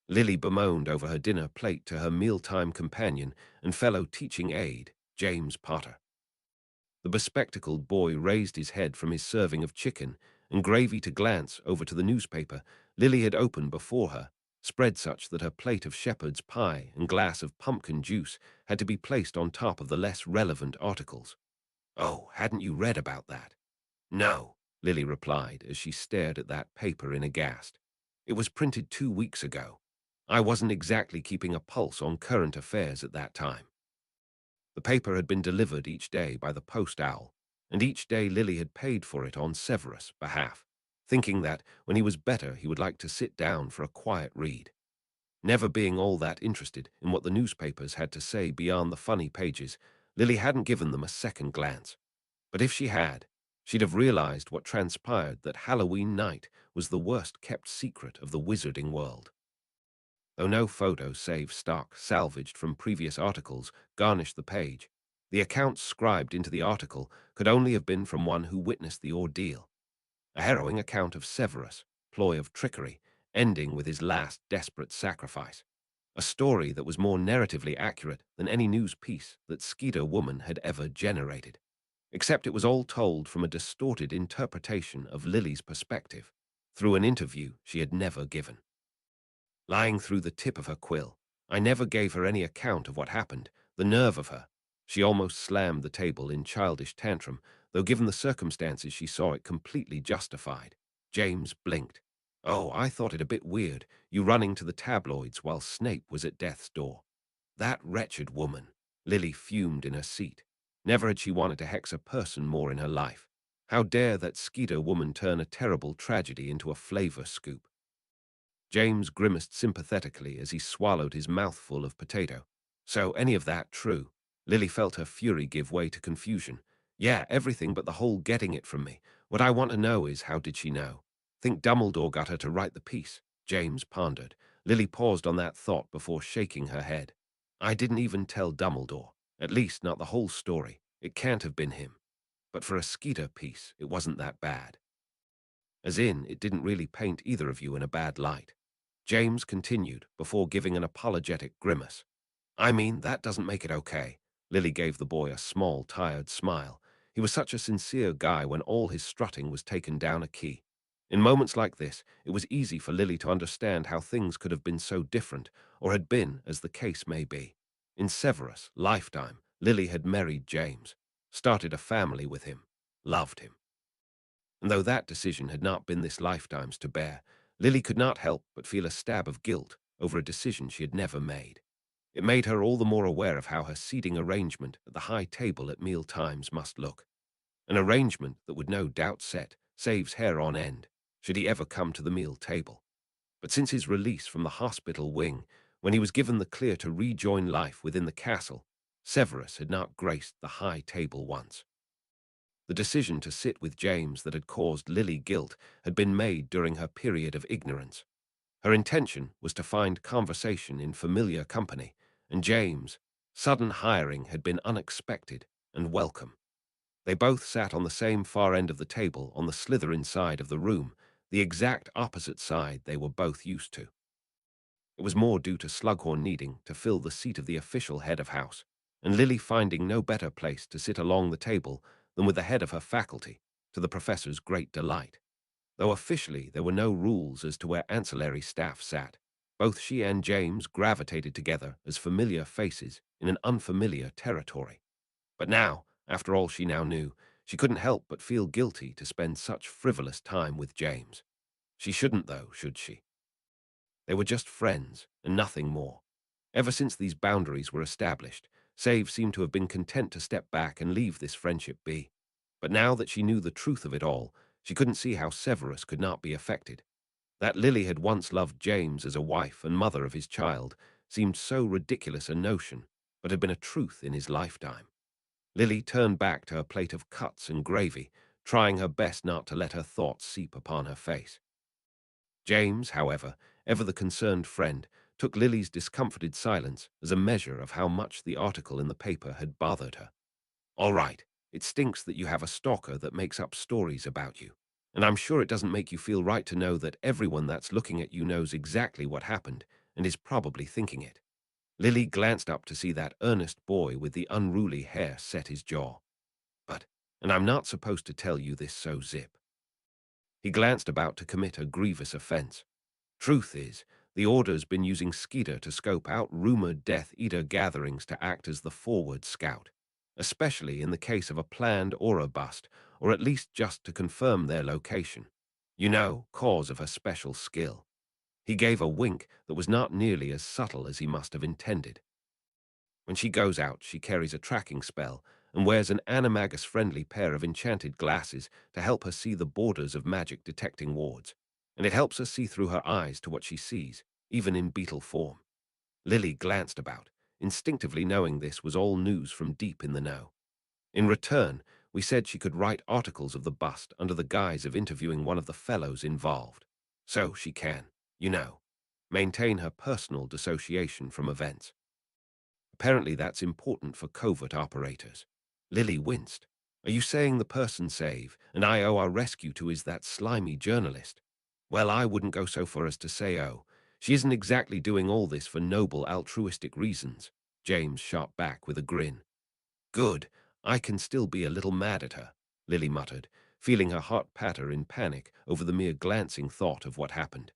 Lily bemoaned over her dinner plate to her mealtime companion and fellow teaching aide, James Potter. The bespectacled boy raised his head from his serving of chicken and gravy to glance over to the newspaper Lily had opened before her, spread such that her plate of shepherd's pie and glass of pumpkin juice had to be placed on top of the less relevant articles. "Oh, hadn't you read about that?" "No," Lily replied as she stared at that paper in aghast. "It was printed 2 weeks ago. I wasn't exactly keeping a pulse on current affairs at that time." The paper had been delivered each day by the post owl, and each day Lily had paid for it on Severus' behalf, thinking that when he was better he would like to sit down for a quiet read. Never being all that interested in what the newspapers had to say beyond the funny pages, Lily hadn't given them a second glance. But if she had, she'd have realized what transpired, that Halloween night was the worst-kept secret of the wizarding world. Though no photo save stock salvaged from previous articles garnished the page, the accounts scribed into the article could only have been from one who witnessed the ordeal. A harrowing account of Severus, ploy of trickery, ending with his last desperate sacrifice. A story that was more narratively accurate than any news piece that Skeeter Woman had ever generated. Except it was all told from a distorted interpretation of Lily's perspective, through an interview she had never given. Lying through the tip of her quill, I never gave her any account of what happened, the nerve of her. She almost slammed the table in childish tantrum, though given the circumstances she saw it completely justified. James blinked. Oh, I thought it a bit weird, you running to the tabloids while Snape was at death's door. That wretched woman. Lily fumed in her seat. Never had she wanted to hex a person more in her life. How dare that Skeeter woman turn a terrible tragedy into a flavor scoop? James grimaced sympathetically as he swallowed his mouthful of potato. So, any of that true? Lily felt her fury give way to confusion. Yeah, everything but the whole getting it from me. What I want to know is, how did she know? Think Dumbledore got her to write the piece? James pondered. Lily paused on that thought before shaking her head. I didn't even tell Dumbledore. At least not the whole story. It can't have been him. But for a Skeeter piece, it wasn't that bad. As in, it didn't really paint either of you in a bad light. James continued, before giving an apologetic grimace. I mean, that doesn't make it okay. Lily gave the boy a small, tired smile. He was such a sincere guy when all his strutting was taken down a key. In moments like this, it was easy for Lily to understand how things could have been so different, or had been, as the case may be. In Severus' lifetime, Lily had married James, started a family with him, loved him. And though that decision had not been this lifetime's to bear, Lily could not help but feel a stab of guilt over a decision she had never made. It made her all the more aware of how her seating arrangement at the high table at meal times must look. An arrangement that would no doubt set Save's hair on end, should he ever come to the meal table. But since his release from the hospital wing, when he was given the clear to rejoin life within the castle, Severus had not graced the high table once. The decision to sit with James that had caused Lily guilt had been made during her period of ignorance. Her intention was to find conversation in familiar company, and James' sudden hiring had been unexpected and welcome. They both sat on the same far end of the table on the Slytherin side of the room, the exact opposite side they were both used to. It was more due to Slughorn needing to fill the seat of the official head of house, and Lily finding no better place to sit along the table than with the head of her faculty, to the professor's great delight. Though officially there were no rules as to where ancillary staff sat, both she and James gravitated together as familiar faces in an unfamiliar territory. But now, after all she now knew, she couldn't help but feel guilty to spend such frivolous time with James. She shouldn't, though, should she? They were just friends, and nothing more. Ever since these boundaries were established, Save seemed to have been content to step back and leave this friendship be. But now that she knew the truth of it all, she couldn't see how Severus could not be affected. That Lily had once loved James as a wife and mother of his child seemed so ridiculous a notion, but had been a truth in his lifetime. Lily turned back to her plate of cuts and gravy, trying her best not to let her thoughts seep upon her face. James, however, ever the concerned friend, took Lily's discomforted silence as a measure of how much the article in the paper had bothered her. All right, it stinks that you have a stalker that makes up stories about you. And I'm sure it doesn't make you feel right to know that everyone that's looking at you knows exactly what happened and is probably thinking it. Lily glanced up to see that earnest boy with the unruly hair set his jaw. But, and I'm not supposed to tell you this, so zip. He glanced about to commit a grievous offense. Truth is, the Order's been using Skeeter to scope out rumored Death Eater gatherings to act as the forward scout, especially in the case of a planned Aura bust, or at least just to confirm their location. You know, cause of her special skill. He gave a wink that was not nearly as subtle as he must have intended. When she goes out, she carries a tracking spell and wears an animagus-friendly pair of enchanted glasses to help her see the borders of magic-detecting wards, and it helps her see through her eyes to what she sees, even in beetle form. Lily glanced about, instinctively knowing this was all news from deep in the know. In return, we said she could write articles of the bust under the guise of interviewing one of the fellows involved. So she can, you know, maintain her personal dissociation from events. Apparently that's important for covert operators. Lily winced. Are you saying the person Save and I owe our rescue to is that slimy journalist? Well, I wouldn't go so far as to say, oh, she isn't exactly doing all this for noble altruistic reasons. James shot back with a grin. Good, I can still be a little mad at her, Lily muttered, feeling her heart patter in panic over the mere glancing thought of what happened.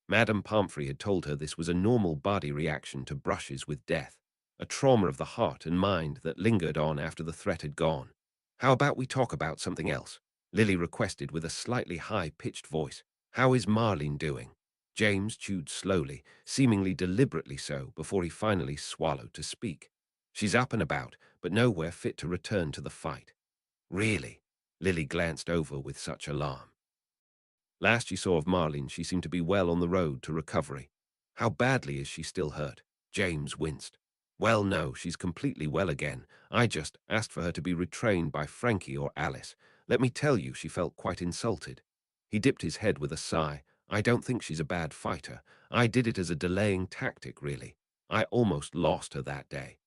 Madame Pomfrey had told her this was a normal body reaction to brushes with death, a trauma of the heart and mind that lingered on after the threat had gone. How about we talk about something else? Lily requested with a slightly high-pitched voice. How is Marlene doing? James chewed slowly, seemingly deliberately so, before he finally swallowed to speak. She's up and about, but nowhere fit to return to the fight. Really? Lily glanced over with such alarm. Last she saw of Marlene, she seemed to be well on the road to recovery. How badly is she still hurt? James winced. Well, no, she's completely well again. I just asked for her to be retrained by Frankie or Alice. Let me tell you, she felt quite insulted. He dipped his head with a sigh. I don't think she's a bad fighter. I did it as a delaying tactic, really. I almost lost her that day.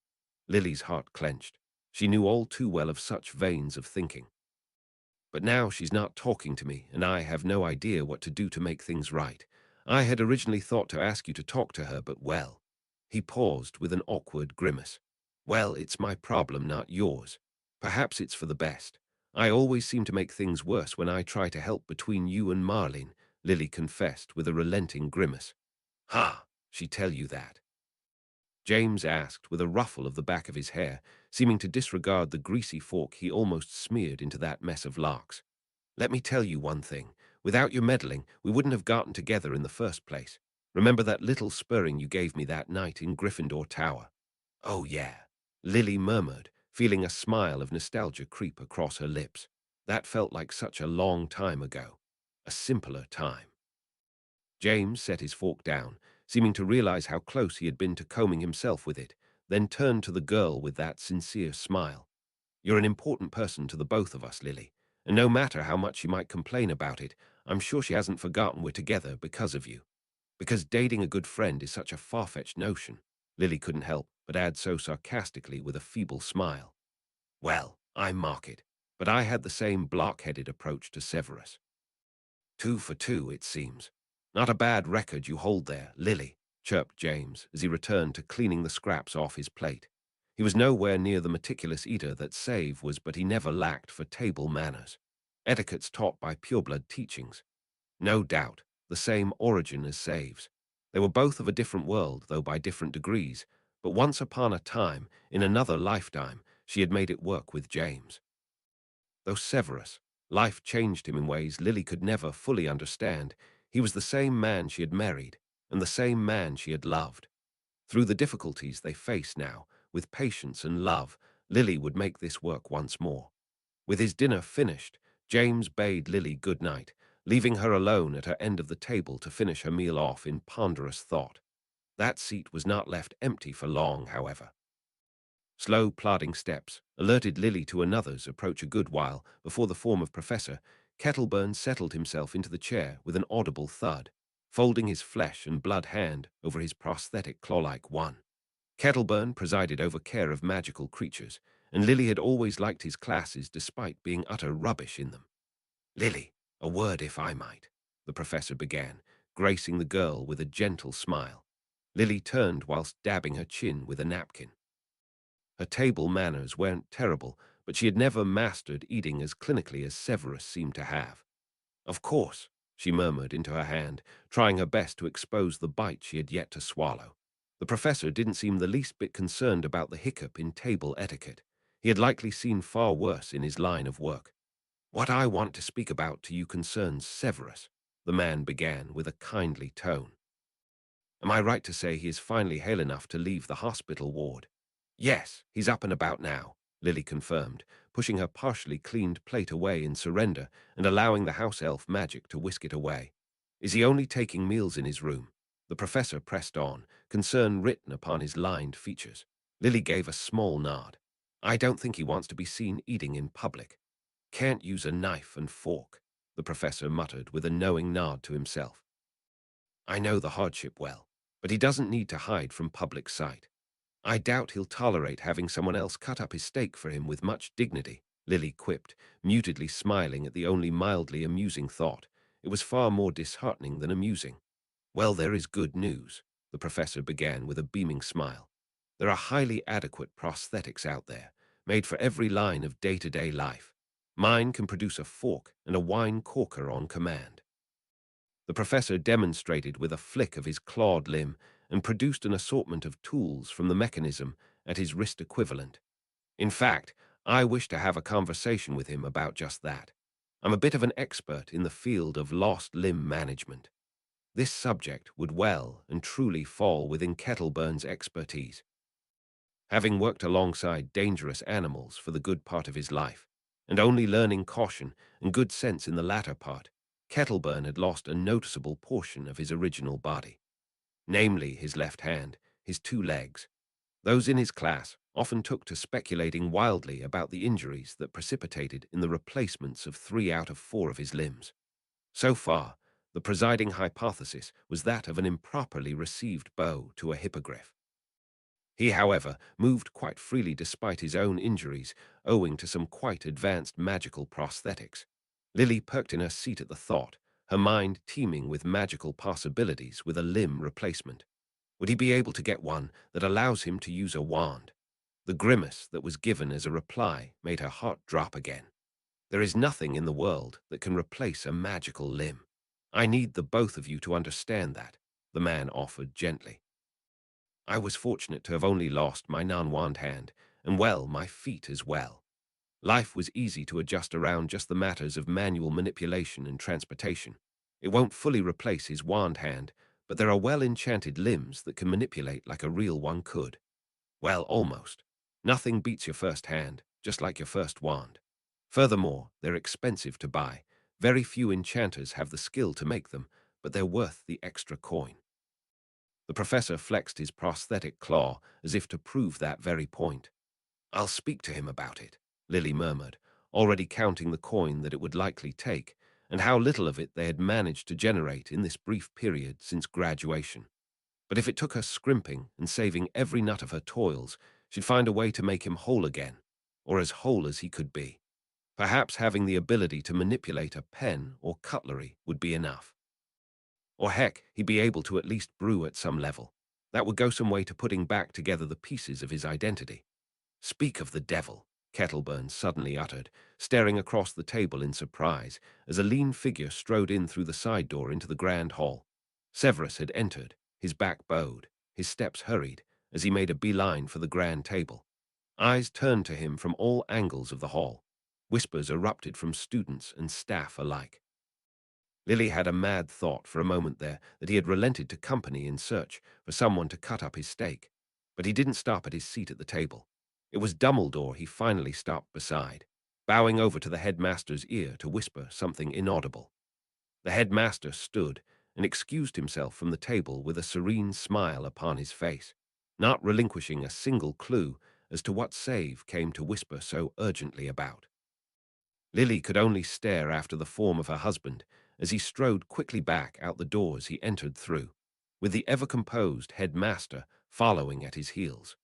Lily's heart clenched. She knew all too well of such veins of thinking. But now she's not talking to me, and I have no idea what to do to make things right. I had originally thought to ask you to talk to her, but well. He paused with an awkward grimace. Well, it's my problem, not yours. Perhaps it's for the best. I always seem to make things worse when I try to help between you and Marlene, Lily confessed with a relenting grimace. Ha! She tell you that? James asked with a ruffle of the back of his hair, seeming to disregard the greasy fork he almost smeared into that mess of larks. Let me tell you one thing. Without your meddling, we wouldn't have gotten together in the first place. Remember that little spurring you gave me that night in Gryffindor Tower? Oh, yeah, Lily murmured, feeling a smile of nostalgia creep across her lips. That felt like such a long time ago. A simpler time. James set his fork down, seeming to realize how close he had been to combing himself with it, then turned to the girl with that sincere smile. You're an important person to the both of us, Lily, and no matter how much she might complain about it, I'm sure she hasn't forgotten we're together because of you. Because dating a good friend is such a far-fetched notion, Lily couldn't help but add so sarcastically with a feeble smile. Well, I mark it, but I had the same block-headed approach to Severus. 2 for 2, it seems. Not a bad record you hold there, Lily, chirped James as he returned to cleaning the scraps off his plate. He was nowhere near the meticulous eater that Save was, but he never lacked for table manners. Etiquettes taught by pureblood teachings. No doubt, the same origin as Save's. They were both of a different world, though by different degrees, but once upon a time, in another lifetime, she had made it work with James. Though Severus, life changed him in ways Lily could never fully understand. He was the same man she had married, and the same man she had loved. Through the difficulties they faced now, with patience and love, Lily would make this work once more. With his dinner finished, James bade Lily good night, leaving her alone at her end of the table to finish her meal off in ponderous thought. That seat was not left empty for long, however. Slow, plodding steps alerted Lily to another's approach a good while before the form of Professor. Kettleburn settled himself into the chair with an audible thud, folding his flesh and blood hand over his prosthetic claw-like one. Kettleburn presided over care of magical creatures, and Lily had always liked his classes despite being utter rubbish in them. Lily, a word if I might, the professor began, gracing the girl with a gentle smile. Lily turned whilst dabbing her chin with a napkin. Her table manners weren't terrible, but she had never mastered eating as clinically as Severus seemed to have. Of course, she murmured into her hand, trying her best to expose the bite she had yet to swallow. The professor didn't seem the least bit concerned about the hiccup in table etiquette. He had likely seen far worse in his line of work. What I want to speak about to you concerns Severus, the man began with a kindly tone. Am I right to say he is finally hale enough to leave the hospital ward? Yes, he's up and about now, Lily confirmed, pushing her partially cleaned plate away in surrender and allowing the house elf magic to whisk it away. Is he only taking meals in his room? The professor pressed on, concern written upon his lined features. Lily gave a small nod. I don't think he wants to be seen eating in public. Can't use a knife and fork, the professor muttered with a knowing nod to himself. I know the hardship well, but he doesn't need to hide from public sight. I doubt he'll tolerate having someone else cut up his steak for him with much dignity, Lily quipped, mutedly smiling at the only mildly amusing thought. It was far more disheartening than amusing. Well, there is good news, the professor began with a beaming smile. There are highly adequate prosthetics out there, made for every line of day-to-day life. Mine can produce a fork and a wine corker on command. The professor demonstrated with a flick of his clawed limb and produced an assortment of tools from the mechanism at his wrist equivalent. In fact, I wish to have a conversation with him about just that. I'm a bit of an expert in the field of lost limb management. This subject would well and truly fall within Kettleburn's expertise. Having worked alongside dangerous animals for the good part of his life, and only learning caution and good sense in the latter part, Kettleburn had lost a noticeable portion of his original body, namely his left hand, his two legs. Those in his class often took to speculating wildly about the injuries that precipitated in the replacements of 3 out of 4 of his limbs. So far, the presiding hypothesis was that of an improperly received bow to a hippogriff. He, however, moved quite freely despite his own injuries, owing to some quite advanced magical prosthetics. Lily perked in her seat at the thought, her mind teeming with magical possibilities with a limb replacement. Would he be able to get one that allows him to use a wand? The grimace that was given as a reply made her heart drop again. There is nothing in the world that can replace a magical limb. I need the both of you to understand that, the man offered gently. I was fortunate to have only lost my non-wand hand, and well, my feet as well. Life was easy to adjust around just the matters of manual manipulation and transportation. It won't fully replace his wand hand, but there are well-enchanted limbs that can manipulate like a real one could. Well, almost. Nothing beats your first hand, just like your first wand. Furthermore, they're expensive to buy. Very few enchanters have the skill to make them, but they're worth the extra coin. The professor flexed his prosthetic claw as if to prove that very point. I'll speak to him about it, Lily murmured, already counting the coin that it would likely take, and how little of it they had managed to generate in this brief period since graduation. But if it took her scrimping and saving every nut of her toils, she'd find a way to make him whole again, or as whole as he could be. Perhaps having the ability to manipulate a pen or cutlery would be enough. Or heck, he'd be able to at least brew at some level. That would go some way to putting back together the pieces of his identity. Speak of the devil, Kettleburn suddenly uttered, staring across the table in surprise, as a lean figure strode in through the side door into the grand hall. Severus had entered, his back bowed, his steps hurried, as he made a beeline for the grand table. Eyes turned to him from all angles of the hall. Whispers erupted from students and staff alike. Lily had a mad thought for a moment there that he had relented to company in search for someone to cut up his steak. But he didn't stop at his seat at the table. It was Dumbledore he finally stopped beside, bowing over to the headmaster's ear to whisper something inaudible. The headmaster stood and excused himself from the table with a serene smile upon his face, not relinquishing a single clue as to what Save came to whisper so urgently about. Lily could only stare after the form of her husband as he strode quickly back out the doors he entered through, with the ever-composed headmaster following at his heels.